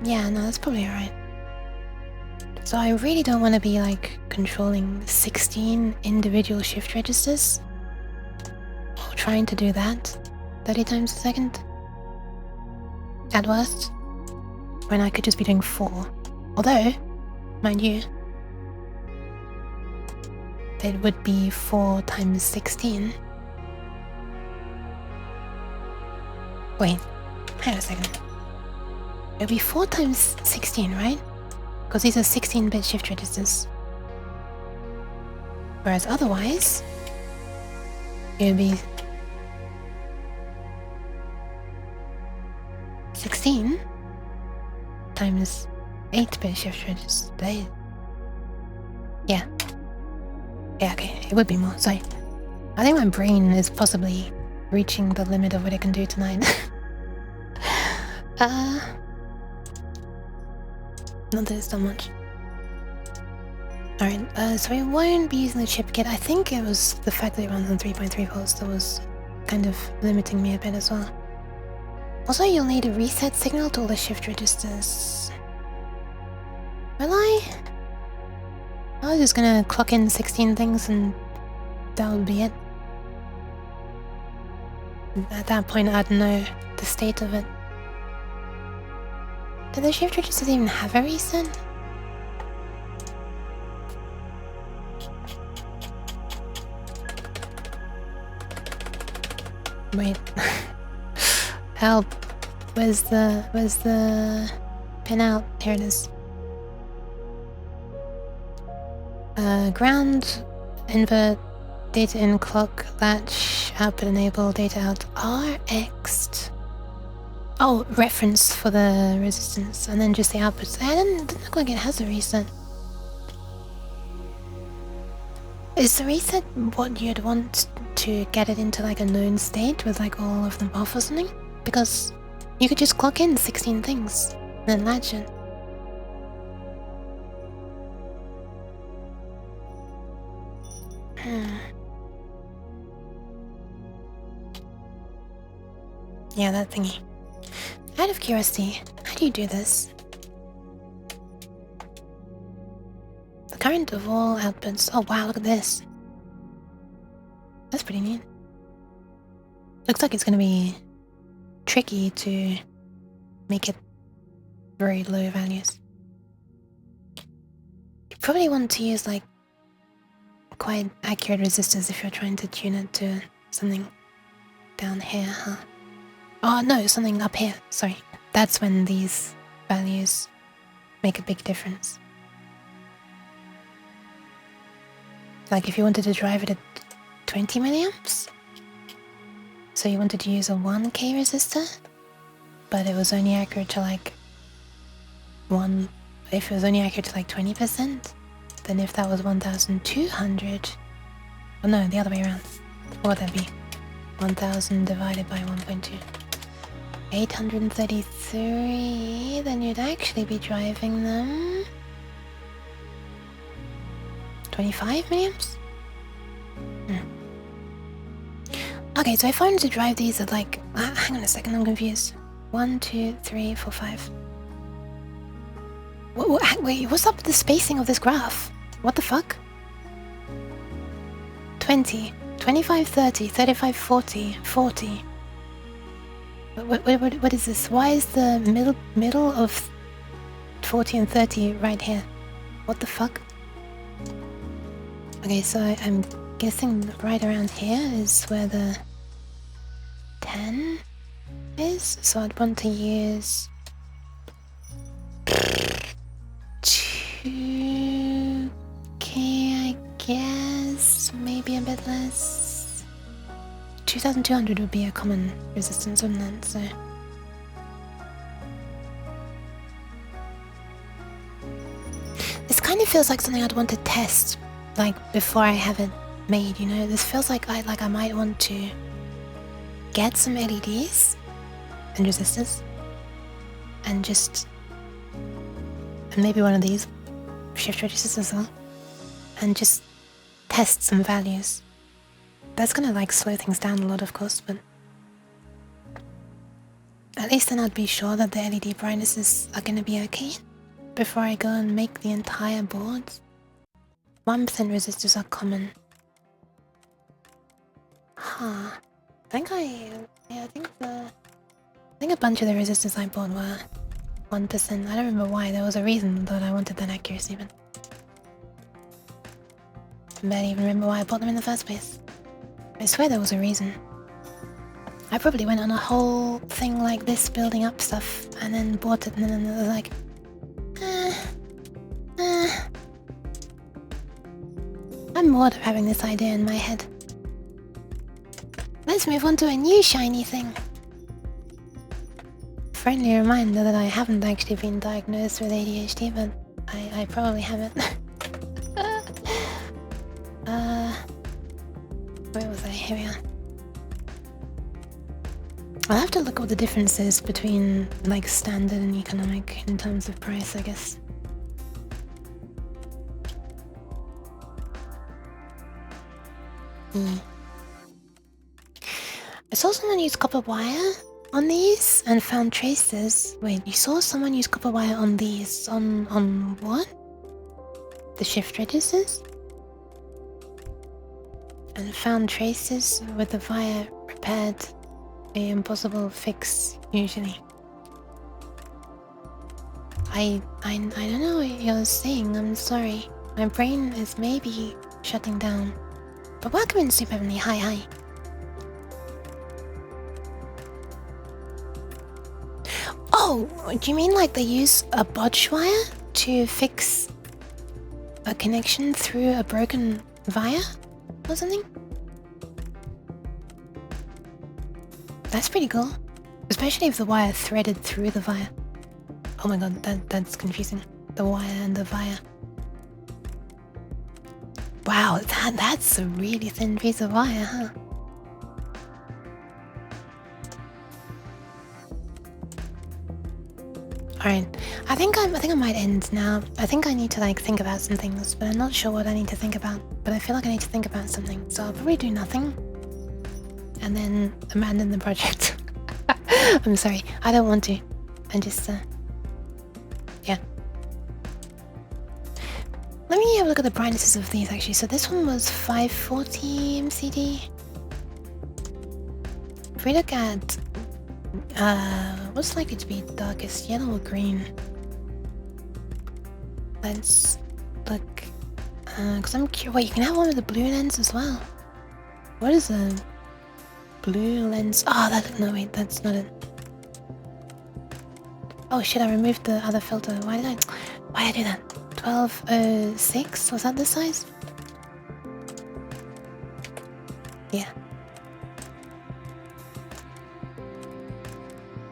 yeah, no, that's probably alright. So I really don't want to be like controlling 16 individual shift registers, or trying to do that 30 times a second at worst, when I could just be doing 4. Although, mind you, it would be 4 times 16. Wait, hang on a second. It would be 4 times 16, right? Because these are 16-bit shift registers. Whereas otherwise, it would be 16 times 8-bit shift registers. Yeah. Yeah, okay, it would be more, sorry. I think my brain is possibly reaching the limit of what it can do tonight. Not that it's done much. Alright, so we won't be using the chip kit. I think it was the fact that it runs on 3.3 volts that was kind of limiting me a bit as well. Also, you'll need a reset signal to all the shift registers. Will I? I was just gonna clock in 16 things and that would be it. At that point, I'd know the state of it. Do the shift registers even have a reset? Wait. Help. Where's the pin out? Here it is. Ground, invert, data in, clock, latch, output enable, data out, RX. Oh, reference for the resistance, and then just the outputs. It doesn't look like it has a reset. Is the reset what you'd want to get it into like a known state with like all of them off or something? Because you could just clock in 16 things, and then latch it. Yeah, that thingy. Out of curiosity, how do you do this? The current of all outputs. Oh wow, look at this. That's pretty neat. Looks like it's gonna be tricky to make it very low values. You probably want to use like quite accurate resistors if you're trying to tune it to something down here, huh? Oh no, something up here, sorry. That's when these values make a big difference. Like if you wanted to drive it at 20 milliamps, so you wanted to use a 1K resistor, but it was only accurate to like if it was only accurate to like 20%, then if that was 1200, well no, the other way around, what would that be? 1000 divided by 1.2. 833, then you'd actually be driving them 25 milliamps? Okay, so if I wanted to drive these at like... hang on a second, I'm confused. 1, 2, 3, 4, 5. Wait, what's up with the spacing of this graph? What the fuck? 20, 25, 30, 35, 40, 40. What is this? Why is the middle of 40 and 30 right here? What the fuck? Okay, so I'm guessing right around here is where the 10 is. So I'd want to use 2k, I guess, maybe a bit less. 2200 would be a common resistance, wouldn't it? So this kind of feels like something I'd want to test, like before I have it made. You know, this feels like I might want to get some LEDs and resistors, and maybe one of these shift registers as well, and just test some values. That's gonna like slow things down a lot, of course, but at least then I'd be sure that the LED brightnesses are gonna be okay before I go and make the entire board. 1% resistors are common. Huh. I think a bunch of the resistors I bought were 1%. I don't remember why. There was a reason that I wanted that accuracy, but I barely even remember why I bought them in the first place. I swear there was a reason. I probably went on a whole thing like this, building up stuff, and then bought it, and then it was like, I'm bored of having this idea in my head. Let's move on to a new shiny thing. Friendly reminder that I haven't actually been diagnosed with ADHD, but I probably haven't. Where was I? Here we are. I'll have to look what the difference is between like standard and economic in terms of price, I guess. I saw someone use copper wire on these and found traces. Wait, you saw someone use copper wire on these? On what? The shift registers? And found traces with the wire repaired. A impossible fix, usually. I don't know what you're saying, I'm sorry. My brain is maybe shutting down. But welcome in, Super Heavenly. Hi. Oh, do you mean like they use a bodge wire to fix a connection through a broken wire or something? That's pretty cool. Especially if the wire threaded through the wire. Oh my god, that's confusing. The wire and the wire. Wow, that's a really thin piece of wire, huh? Alright, I think I might end now. I think I need to like think about some things, but I'm not sure what I need to think about. But I feel like I need to think about something, so I'll probably do nothing. And then abandon the project. I'm sorry, I don't want to. And just, yeah. Let me have a look at the brightnesses of these actually. So this one was 540 MCD. If we look at, what's likely to be darkest, yellow or green? Let's look, because I'm curious. Wait, you can have one with a blue lens as well. What is a blue lens? Oh, no wait, that's not it. Oh shit, I removed the other filter. Why did I do that? 1206, was that the size? Yeah.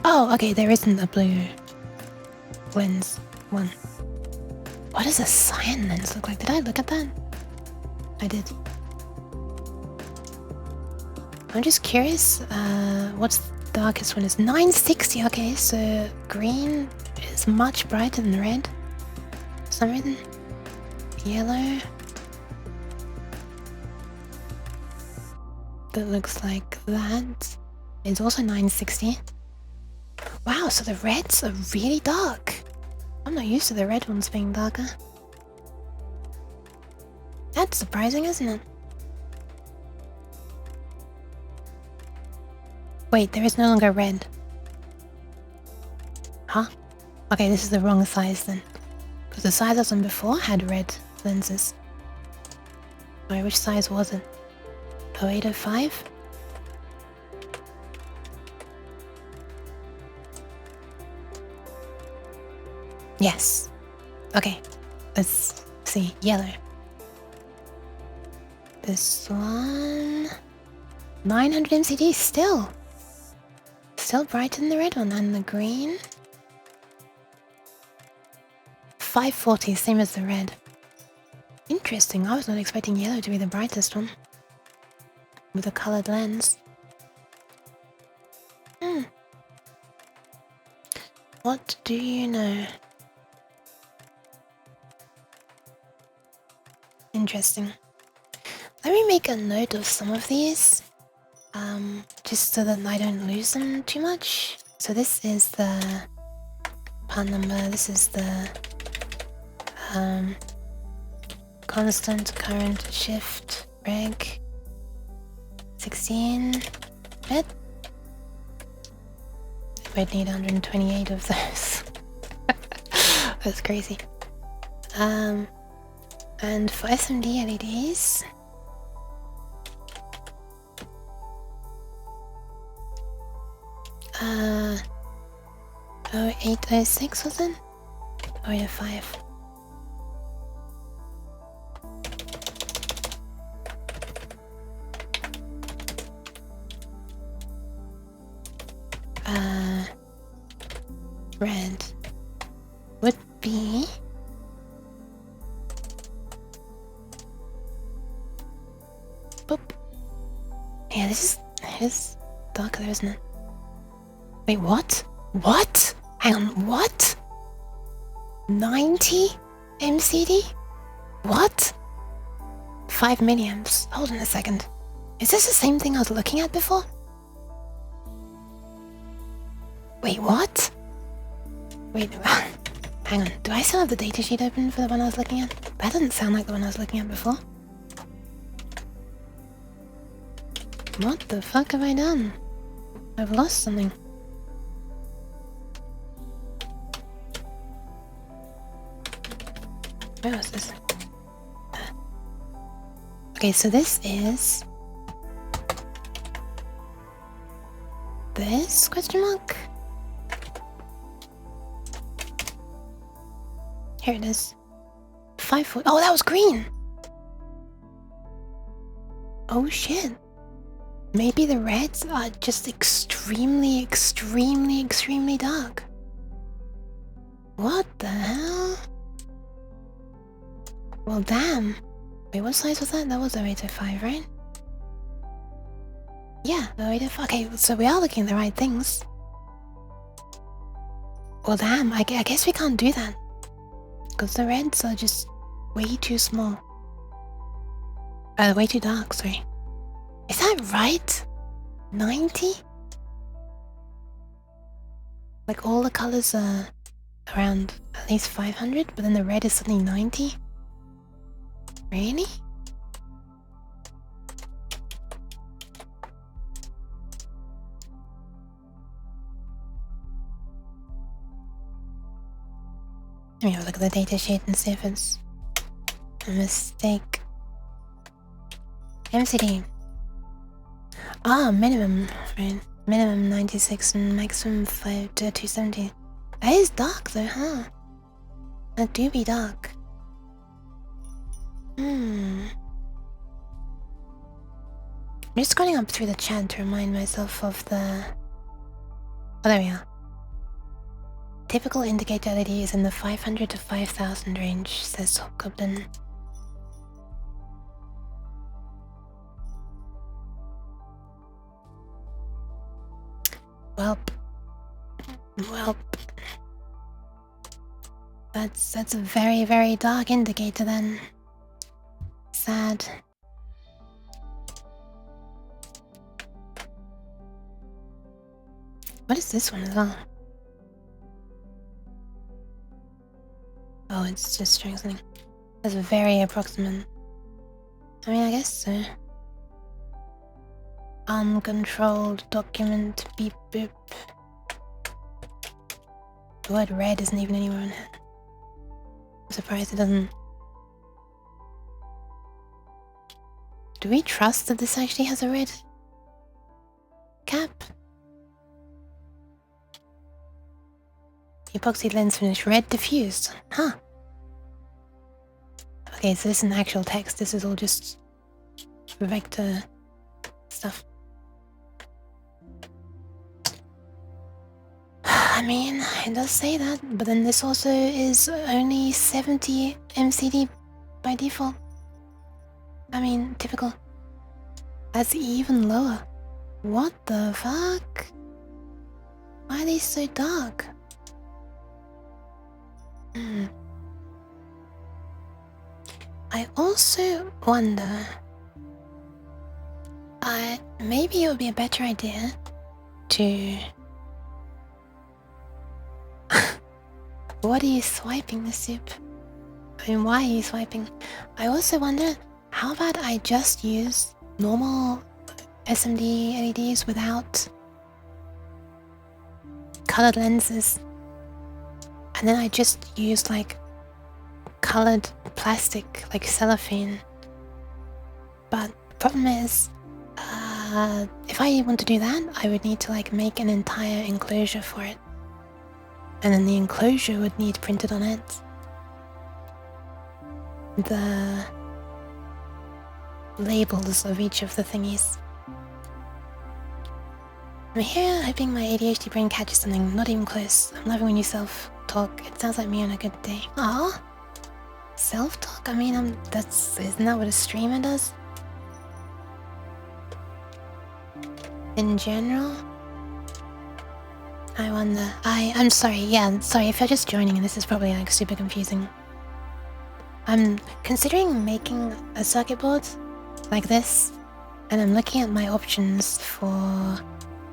Oh, okay, there isn't a blue lens one. What does a cyan lens look like? Did I look at that? I did. I'm just curious, what's the darkest one? Is 960, okay, so green is much brighter than red for some reason. Yellow, that looks like that is also 960. Wow, so the reds are really dark. I'm not used to the red ones being darker. That's surprising, isn't it? Wait, there is no longer red. Huh? Okay, this is the wrong size then. Because the size I was on before had red lenses. Sorry, which size was it? 0805? Yes. Okay. Let's see. Yellow. This one... 900 MCD still. Still brighter than the red one. And the green... 540, same as the red. Interesting. I was not expecting yellow to be the brightest one. With a colored lens. What do you know? Interesting. Let me make a note of some of these. Just so that I don't lose them too much. So this is the part number, this is the constant current shift reg 16 bit. I'd need 128 of those. That's crazy. And for SMD LEDs, uh, 0806 was it? 0805. Red would be boop. Yeah, this is darker, isn't it? Wait, what? What? Hang on, what? 90 MCD? What? 5 milliamps. Hold on a second. Is this the same thing I was looking at before? Wait, what? Wait, hang on. Do I still have the datasheet open for the one I was looking at? That doesn't sound like the one I was looking at before. What the fuck have I done? I've lost something. Where was this? Okay, so this is... this question mark? Here it is. 5 foot. Oh, that was green! Oh shit. Maybe the reds are just extremely, extremely, extremely dark. What the hell? Well, damn. Wait, what size was that? That was 0805, right? Yeah, 0805. Okay, so we are looking at the right things. Well, damn. I guess we can't do that. Because the reds are just way too small. Way too dark, sorry. Is that right? 90? Like all the colors are around at least 500, but then the red is suddenly 90? Really? Let me have a look at the datasheet and see if it's a mistake. MCD. Ah, minimum, right? Minimum 96 and maximum 5 to 270. That is dark though, huh? That do be dark. I'm just scrolling up through the chat to remind myself of the... Oh, there we are. Typical indicator LED is in the 500 to 5000 range, says Hobgoblin. Welp. That's a very, very dark indicator then. Sad. What is this one as well? Oh, it's just showing something. That's very approximate. I mean, I guess so. Uncontrolled document beep boop. The word red isn't even anywhere on it. I'm surprised it doesn't. Do we trust that this actually has a red cap? Epoxy lens finish red diffused. Huh. Okay, so this isn't actual text. This is all just vector stuff. I mean, it does say that, but then this also is only 70 MCD by default. I mean, typical. That's even lower. What the fuck? Why are these so dark? I also wonder... maybe it would be a better idea to... What are you swiping, the soup? I mean, why are you swiping? I also wonder, how about I just use normal SMD LEDs without colored lenses? And then I just use like colored plastic, like cellophane. But the problem is, if I want to do that, I would need to like make an entire enclosure for it. And then the enclosure would need printed on it the labels of each of the thingies. I'm here hoping my ADHD brain catches something, not even close. I'm loving when you self-talk. It sounds like me on a good day. Aw, self-talk? I mean, isn't that what a streamer does? In general? I wonder. I'm sorry, yeah, sorry if you're just joining and this is probably like super confusing. I'm considering making a circuit board like this, and I'm looking at my options for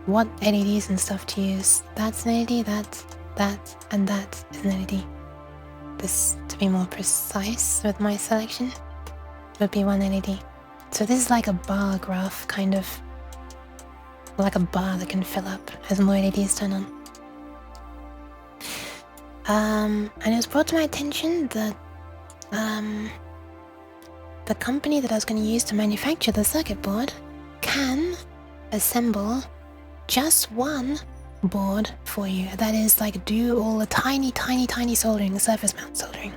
what LEDs and stuff to use. That's an LED, that, and that is an LED. This, to be more precise with my selection, would be one LED. So this is like a bar graph, kind of. Like a bar that can fill up as more LEDs turn on. And it was brought to my attention that the company that I was going to use to manufacture the circuit board can assemble just one board for you. That is, like, do all the tiny soldering, the surface mount soldering.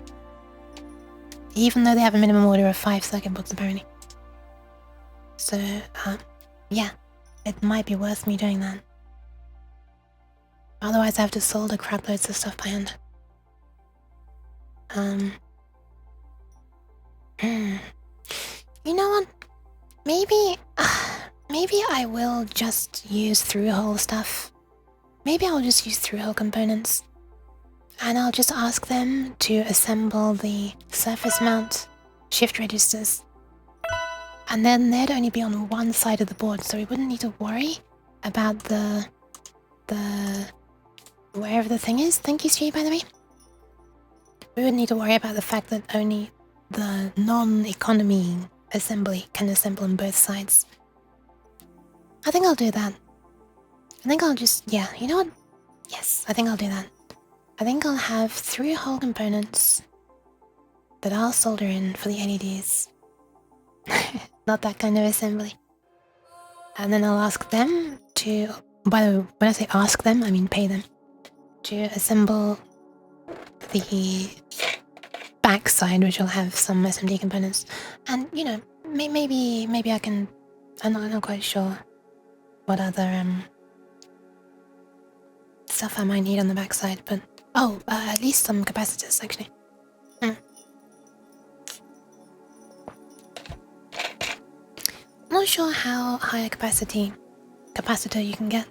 Even though they have a minimum order of 5 circuit boards, apparently. So, yeah. It might be worth me doing that. Otherwise I have to solder crap loads of stuff by hand. You know what? Maybe I will just use through-hole stuff. Maybe I'll just use through-hole components. And I'll just ask them to assemble the surface mount shift registers. And then they'd only be on one side of the board, so we wouldn't need to worry about the wherever the thing is. Thank you, Stu, by the way. We wouldn't need to worry about the fact that only the non-economy assembly can assemble on both sides. I think I'll do that. I think I'll just, yeah, you know what? Yes, I think I'll do that. I think I'll have through-hole components that I'll solder in for the LEDs. Not that kind of assembly. And then I'll ask them to, by the way, when I say ask them, I mean pay them, to assemble the backside, which will have some SMD components. And, you know, maybe I can, I'm not quite sure what other stuff I might need on the backside, but, at least some capacitors, actually. Not sure how high a capacitor you can get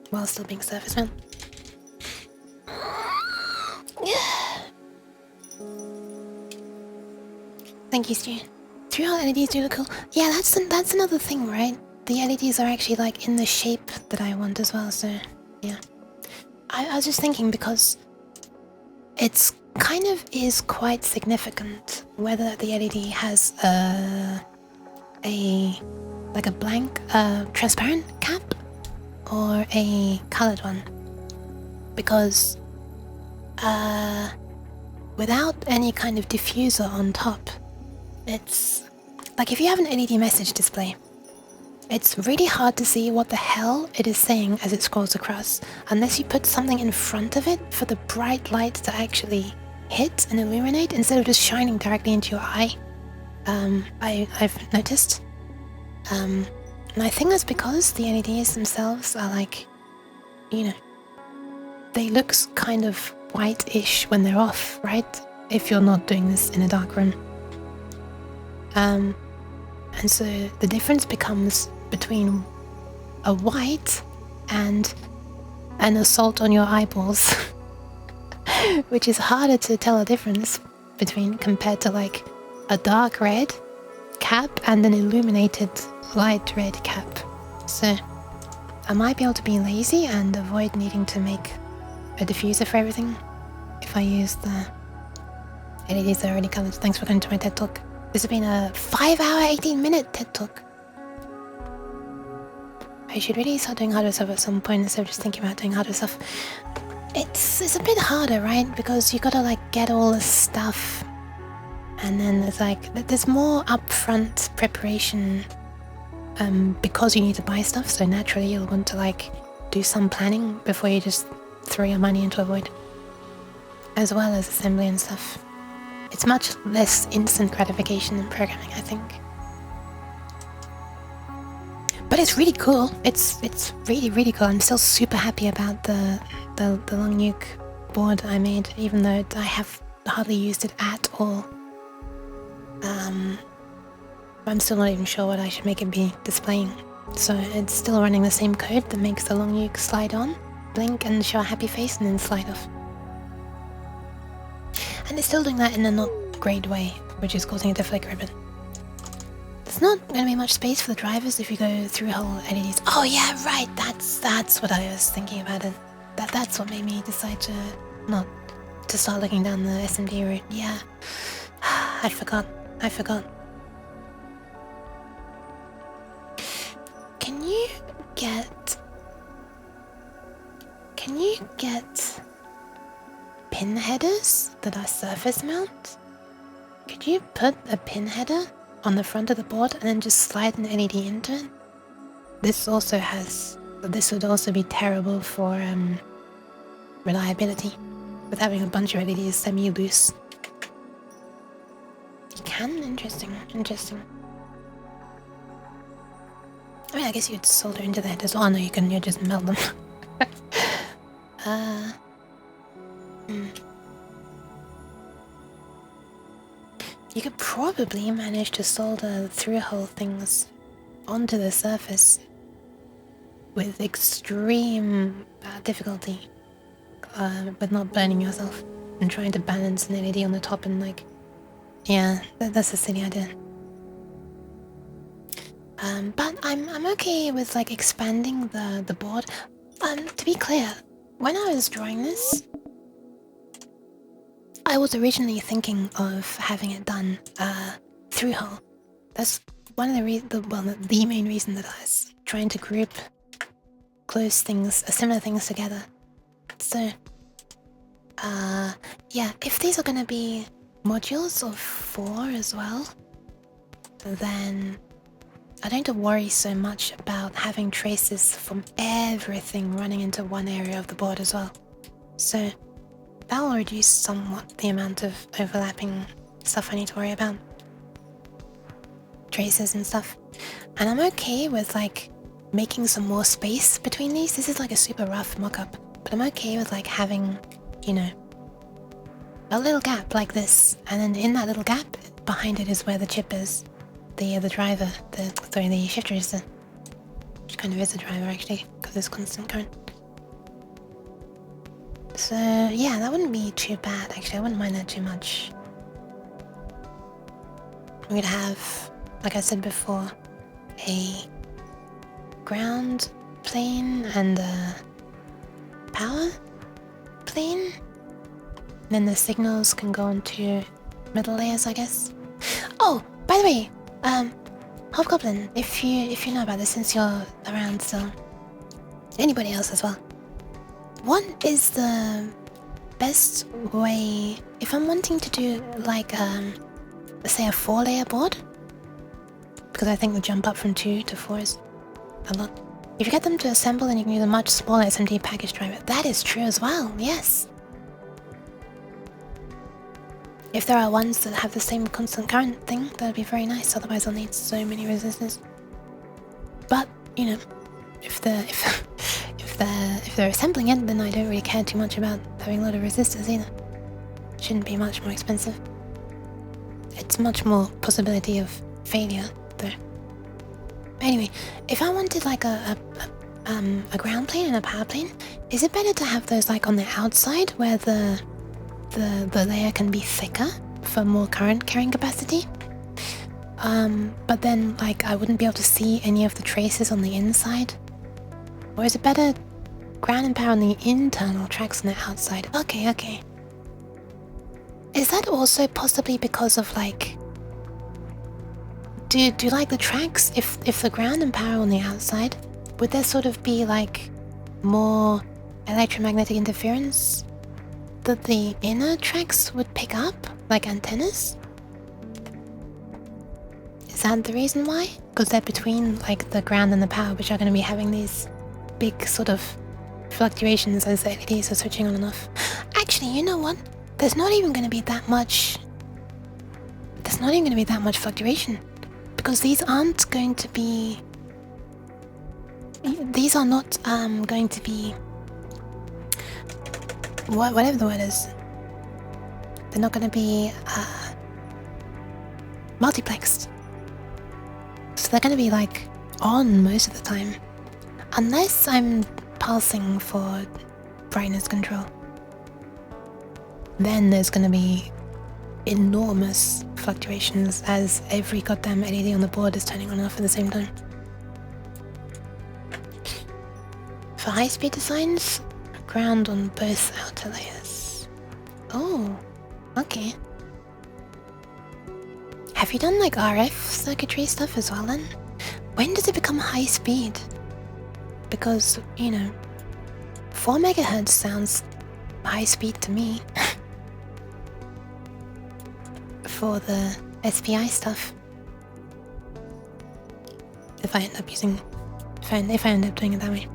while still being surface mount. Thank you, Stu. 3-hole LEDs do look cool. Yeah, that's another thing, right? The LEDs are actually like in the shape that I want as well, so Yeah. I was just thinking because it's kind of is quite significant whether the LED has a blank transparent cap or a colored one, because without any kind of diffuser on top, it's like if you have an LED message display, it's really hard to see what the hell it is saying as it scrolls across, unless you put something in front of it for the bright light to actually hit and illuminate instead of just shining directly into your eye. I've noticed. And I think that's because the LEDs themselves are like, you know, they look kind of white-ish when they're off, right? If you're not doing this in a dark room. And so the difference becomes between a white and an assault on your eyeballs, which is harder to tell a difference between compared to like a dark red cap and an illuminated light red cap. So I might be able to be lazy and avoid needing to make a diffuser for everything if I use the LEDs that are already colored. Thanks for coming to my TED Talk. This has been a 5-hour, 18-minute TED Talk. I should really start doing harder stuff at some point instead of just thinking about doing harder stuff. It's a bit harder, right? Because you gotta like get all the stuff, and then there's more upfront preparation because you need to buy stuff. So naturally you'll want to like do some planning before you just throw your money into a void, as well as assembly and stuff. It's much less instant gratification than programming, I think. But it's really cool. It's really, really cool. I'm still super happy about the long nuke board I made, even though I have hardly used it at all. I'm still not even sure what I should make it be displaying. So it's still running the same code that makes the long nuke slide on, blink and show a happy face and then slide off. And it's still doing that in a not great way, which is causing it to flicker a bit. There's not going to be much space for the drivers if you go through whole LEDs. Oh yeah, right, that's what I was thinking about it. That's what made me decide to not to start looking down the SMD route. Yeah, I forgot. Can you get pin headers that are surface mount? Could you put a pin header on the front of the board and then just slide an LED into it? This would also be terrible for reliability, with having a bunch of LEDs semi-loose. You can? Interesting. I mean, I guess you'd solder into the headers. Oh no, you just melt them. You could probably manage to solder through-hole things onto the surface with extreme difficulty, but not burning yourself and trying to balance an LED on the top and like, yeah, that's a silly idea. But I'm okay with like expanding the board. To be clear, when I was drawing this, I was originally thinking of having it done through hole. That's one of the main reason that I was trying to group similar things together. So, yeah, if these are gonna be modules of 4 as well, then I don't have to worry so much about having traces from everything running into one area of the board as well. So that will reduce somewhat the amount of overlapping stuff I need to worry about. Traces and stuff. And I'm okay with like making some more space between these. This is like a super rough mock-up, but I'm okay with like having, you know, a little gap like this, and then in that little gap behind it is where the chip is. The driver, the shift register, which kind of is a driver actually, because it's constant current. So yeah, that wouldn't be too bad actually. I wouldn't mind that too much. We'd have, like I said before, a ground plane and power plane. Then the signals can go into middle layers, I guess. Oh, by the way, Hobgoblin, if you know about this since you're around, so anybody else as well. What is the best way if I'm wanting to do like say a 4-layer board? Because I think the jump up from 2 to 4 is a lot. If you get them to assemble, then you can use a much smaller SMD package driver. That is true as well, yes. If there are ones that have the same constant current thing, that would be very nice. Otherwise, I'll need so many resistors. But you know, if they're assembling it, then I don't really care too much about having a lot of resistors either. Shouldn't be much more expensive. It's much more possibility of failure, though. Anyway, if I wanted like a ground plane and a power plane, is it better to have those like on the outside where the layer can be thicker for more current carrying capacity? But then like I wouldn't be able to see any of the traces on the inside? Or is it better ground and power on the internal tracks on the outside? Okay. Is that also possibly because of like... Do you like the tracks, if the ground and power on the outside, would there sort of be like more electromagnetic interference that the inner tracks would pick up, like antennas? Is that the reason why? Because they're between like the ground and the power, which are going to be having these big sort of fluctuations as the LEDs are switching on and off. Actually, you know what? There's not even going to be that much... There's not even going to be that much fluctuation. Because these aren't going to be... These are not going to be... Whatever the word is. They're not going to be multiplexed. So they're going to be like on most of the time. Unless I'm pulsing for brightness control. Then there's going to be enormous fluctuations as every goddamn LED on the board is turning on and off at the same time. For high-speed designs, ground on both outer layers. Oh, okay. Have you done like RF circuitry stuff as well then? When does it become high speed? Because, you know, 4 megahertz sounds high speed to me. For the SPI stuff. If I end up using... If I end up doing it that way.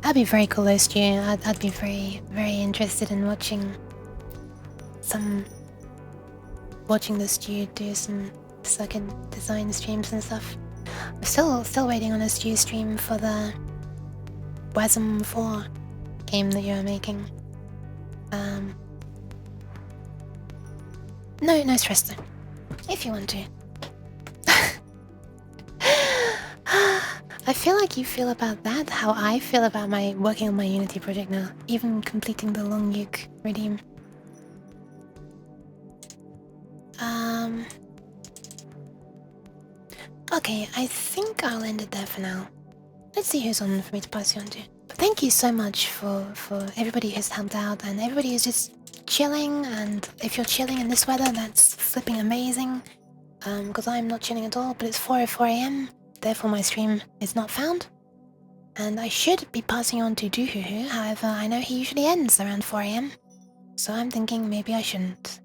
That'd be very cool though, Stu. I'd be very, very interested in watching the Stu do some circuit design streams and stuff. I'm still waiting on a Stu stream for the WASM 4 game that you're making. No stress though. If you want to. I feel like you feel about that how I feel about my working on my Unity project now, even completing the long uke redeem. Okay, I think I'll end it there for now. Let's see who's on for me to pass you on to. But thank you so much for everybody who's helped out and everybody who's just chilling. And if you're chilling in this weather, that's flipping amazing. Because I'm not chilling at all, but it's 4:04 AM. Therefore my stream is not found. And I should be passing on to Doohoo, however I know he usually ends around 4 AM. So I'm thinking maybe I shouldn't.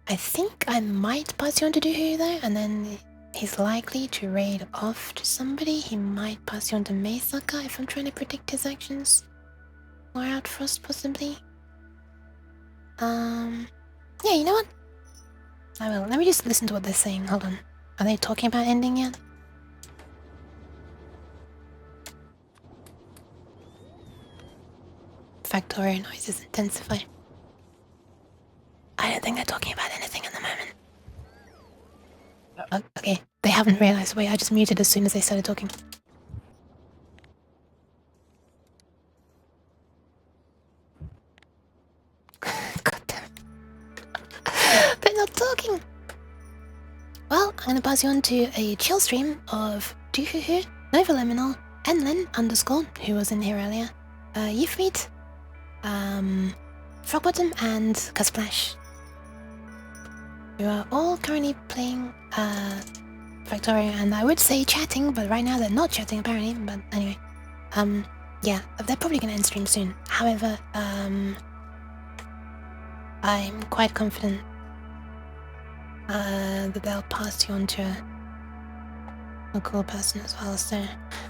I think I might pass you on to Doohoo though, and then he's likely to raid off to somebody. He might pass you on to Meisaka if I'm trying to predict his actions. Or Outfrost possibly. Yeah, you know what? I will. Let me just listen to what they're saying. Hold on. Are they talking about ending yet? Factorio noises intensify. I don't think they're talking about anything at the moment. Oh, okay, they haven't realized. Wait, I just muted as soon as they started talking. God damn. They're not talking. I'm gonna pass you on to a chill stream of Doohoo, Nova Liminal, Enlin _ who was in here earlier, Yifmeet, Frogbottom, and Kasplash. You are all currently playing Victoria, and I would say chatting, but right now they're not chatting apparently. But anyway, yeah, they're probably gonna end stream soon. However, I'm quite confident that they'll pass you on to a cool person as well. So,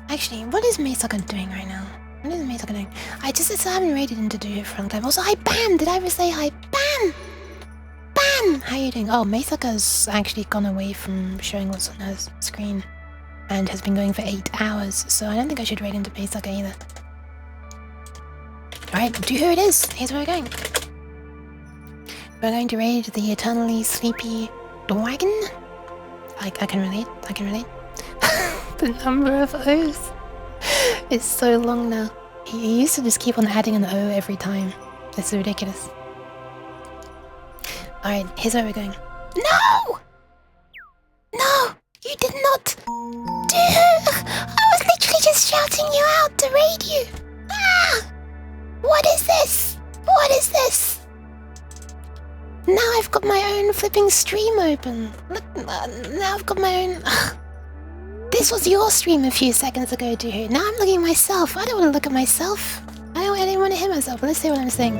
actually, what is Maysucker doing right now? What is Maysucker doing? I haven't raided into Doohoo for a long time. Also, hi Bam! Did I ever say hi Bam? Bam! How are you doing? Oh, Maysucker's actually gone away from showing what's on her screen and has been going for 8 hours. So I don't think I should raid into Maysucker either. Alright, Doohoo it is. Here's where we're going. We're going to raid the eternally sleepy dragon. I can relate. I can relate. The number of O's is so long now. He used to just keep on adding an O every time. It's ridiculous. Alright, here's where we're going. No! No! You did not! Dude! I was literally just shouting you out to raid you! Ah! What is this? What is this? Now I've got my own flipping stream open. Look, now I've got my own... This was your stream a few seconds ago, Doohoo. Now I'm looking at myself. I don't want to look at myself. I don't want to hear myself. But let's see what I'm saying.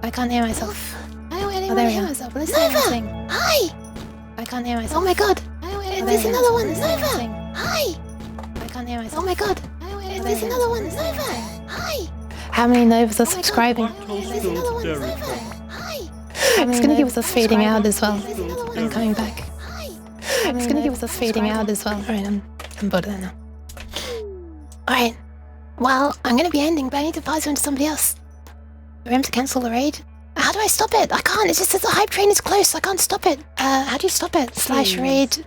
I can't hear myself. I don't want to hear myself. But let's see what I'm saying. Hi! I can't hear myself. Oh my god! There's another one! Nova! Hi! I can't hear myself. Oh my god! There's another one! Nova! Hi! How many Novas are subscribing? There's another one! Nova! Hi! It's gonna give us a fading out as well. I'm coming back. It's gonna give us a fading out as well. Alright, I'm bored of that now. Alright. Well, I'm gonna be ending, but I need to pass you on to somebody else. Remember to cancel the raid? How do I stop it? I can't. It just says the hype train is close. I can't stop it. How do you stop it? /raid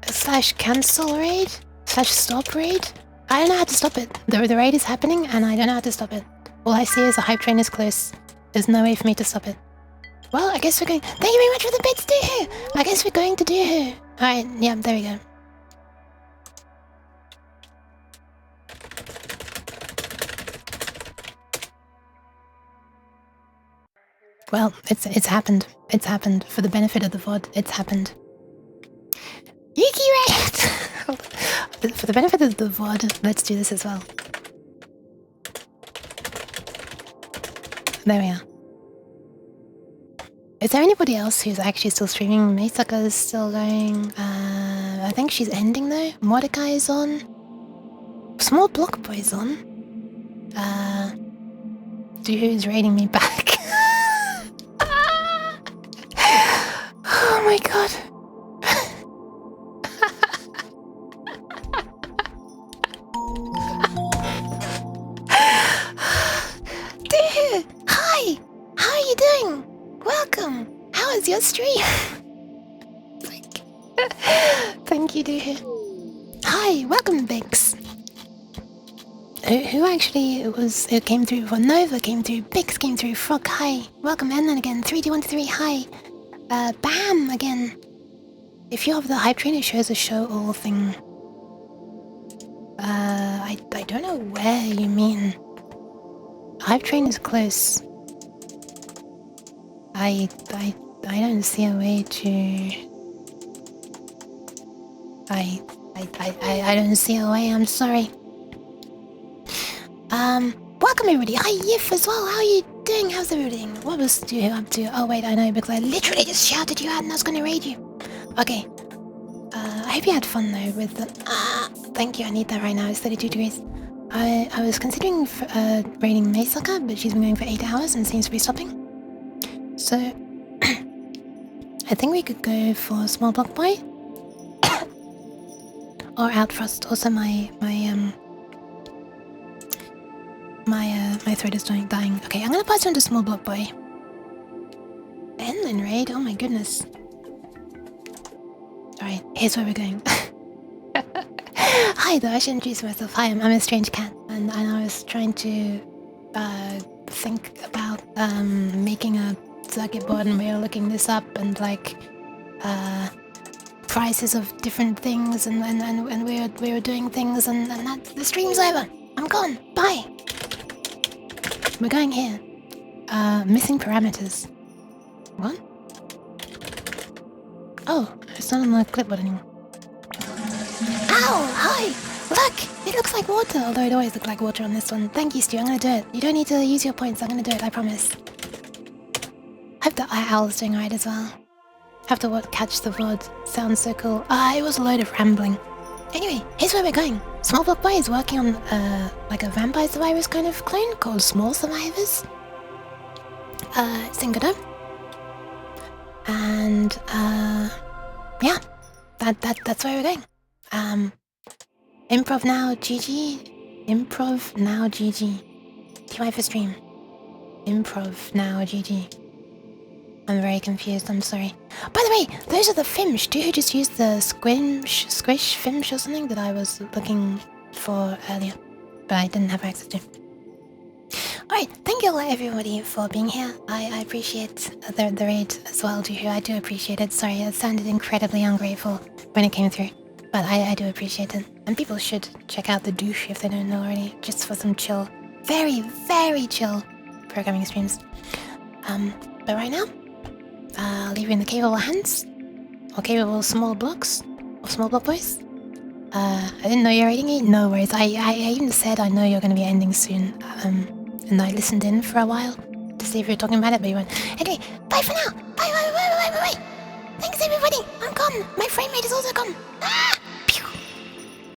/cancel raid /stop raid? I don't know how to stop it. The raid is happening and I don't know how to stop it. All I see is the hype train is close. There's no way for me to stop it. Well, I guess we're going... Thank you very much for the bits, Doohoo! I guess we're going to Doohoo. Alright, yeah, there we go. Well, it's happened. It's happened. For the benefit of the VOD, it's happened. Yuki raid! For the benefit of the VOD, let's do this as well. There we are. Is there anybody else who's actually still streaming? Maysucker is still going. I think she's ending though. Mordecai is on. Small Block Boy's on. Doohoo's raiding me back. Oh my god. Doohoo! Hi! How are you doing? Welcome! How is your stream? Thank you, Doohoo. Hi, welcome, Biggs. Who actually who came through before? Nova came through, Biggs came through, Frog, hi. Welcome, Enlin again, 3D123, hi. Bam again. If you have the hype train, it shows a show all thing. I don't know where you mean. Hype train is close. I don't see a way to... I don't see a way, I'm sorry. Welcome everybody. Hi Yif as well, how are you doing? How's everything? What was Doohoo up to? Oh wait, I know, because I literally just shouted you out and I was gonna raid you. Okay. I hope you had fun though with the... thank you, I need that right now, it's 32 degrees. I was considering raiding Maysucker, but she's been going for 8 hours and seems to be stopping. So, I think we could go for Small Block Boy. Or Outfrost. Also my throat is dying. Okay, I'm gonna pass you on to Small Block Boy. Enlin raid? Oh my goodness. Alright, here's where we're going. Hi though, I should introduce myself. Hi, I'm a strange cat, and I was trying to think about making a circuit board, and we were looking this up, and like prices of different things, and we were doing things, and that the stream's over. I'm gone. Bye. We're going here. Missing parameters. What? Oh, it's not on the clipboard anymore. Ow! Hi! Look! It looks like water, although it always looked like water on this one. Thank you, Stu. I'm gonna do it. You don't need to use your points. I'm gonna do it, I promise. Hope the owl's doing alright as well. Have to catch the VOD. Sounds so cool. It was a load of rambling. Anyway, here's where we're going. Small Block Boy is working on, like a Vampire Survivors kind of clone called Small Survivors. It's in Godot. And, yeah. That's where we're going. Improv now, GG. Improv now, GG. TY for stream. Improv now, GG. I'm very confused, I'm sorry. By the way, those are the Fimsh. Do you just use the squish Fimsh or something that I was looking for earlier, but I didn't have access to? Alright, thank you everybody for being here. I appreciate the raid as well, too. I do appreciate it. Sorry, it sounded incredibly ungrateful when it came through, but I do appreciate it. And people should check out the douche if they don't know already, just for some chill, very, very chill programming streams. But right now, I'll leave you in the capable hands, or capable small blocks, or small block boys. I didn't know you're rating it. No worries. I even said I know you're going to be ending soon. And I listened in for a while to see if you were talking about it, but you weren't. Anyway, bye for now. Bye. Thanks everybody. I'm gone. My frame rate is also gone. Ah!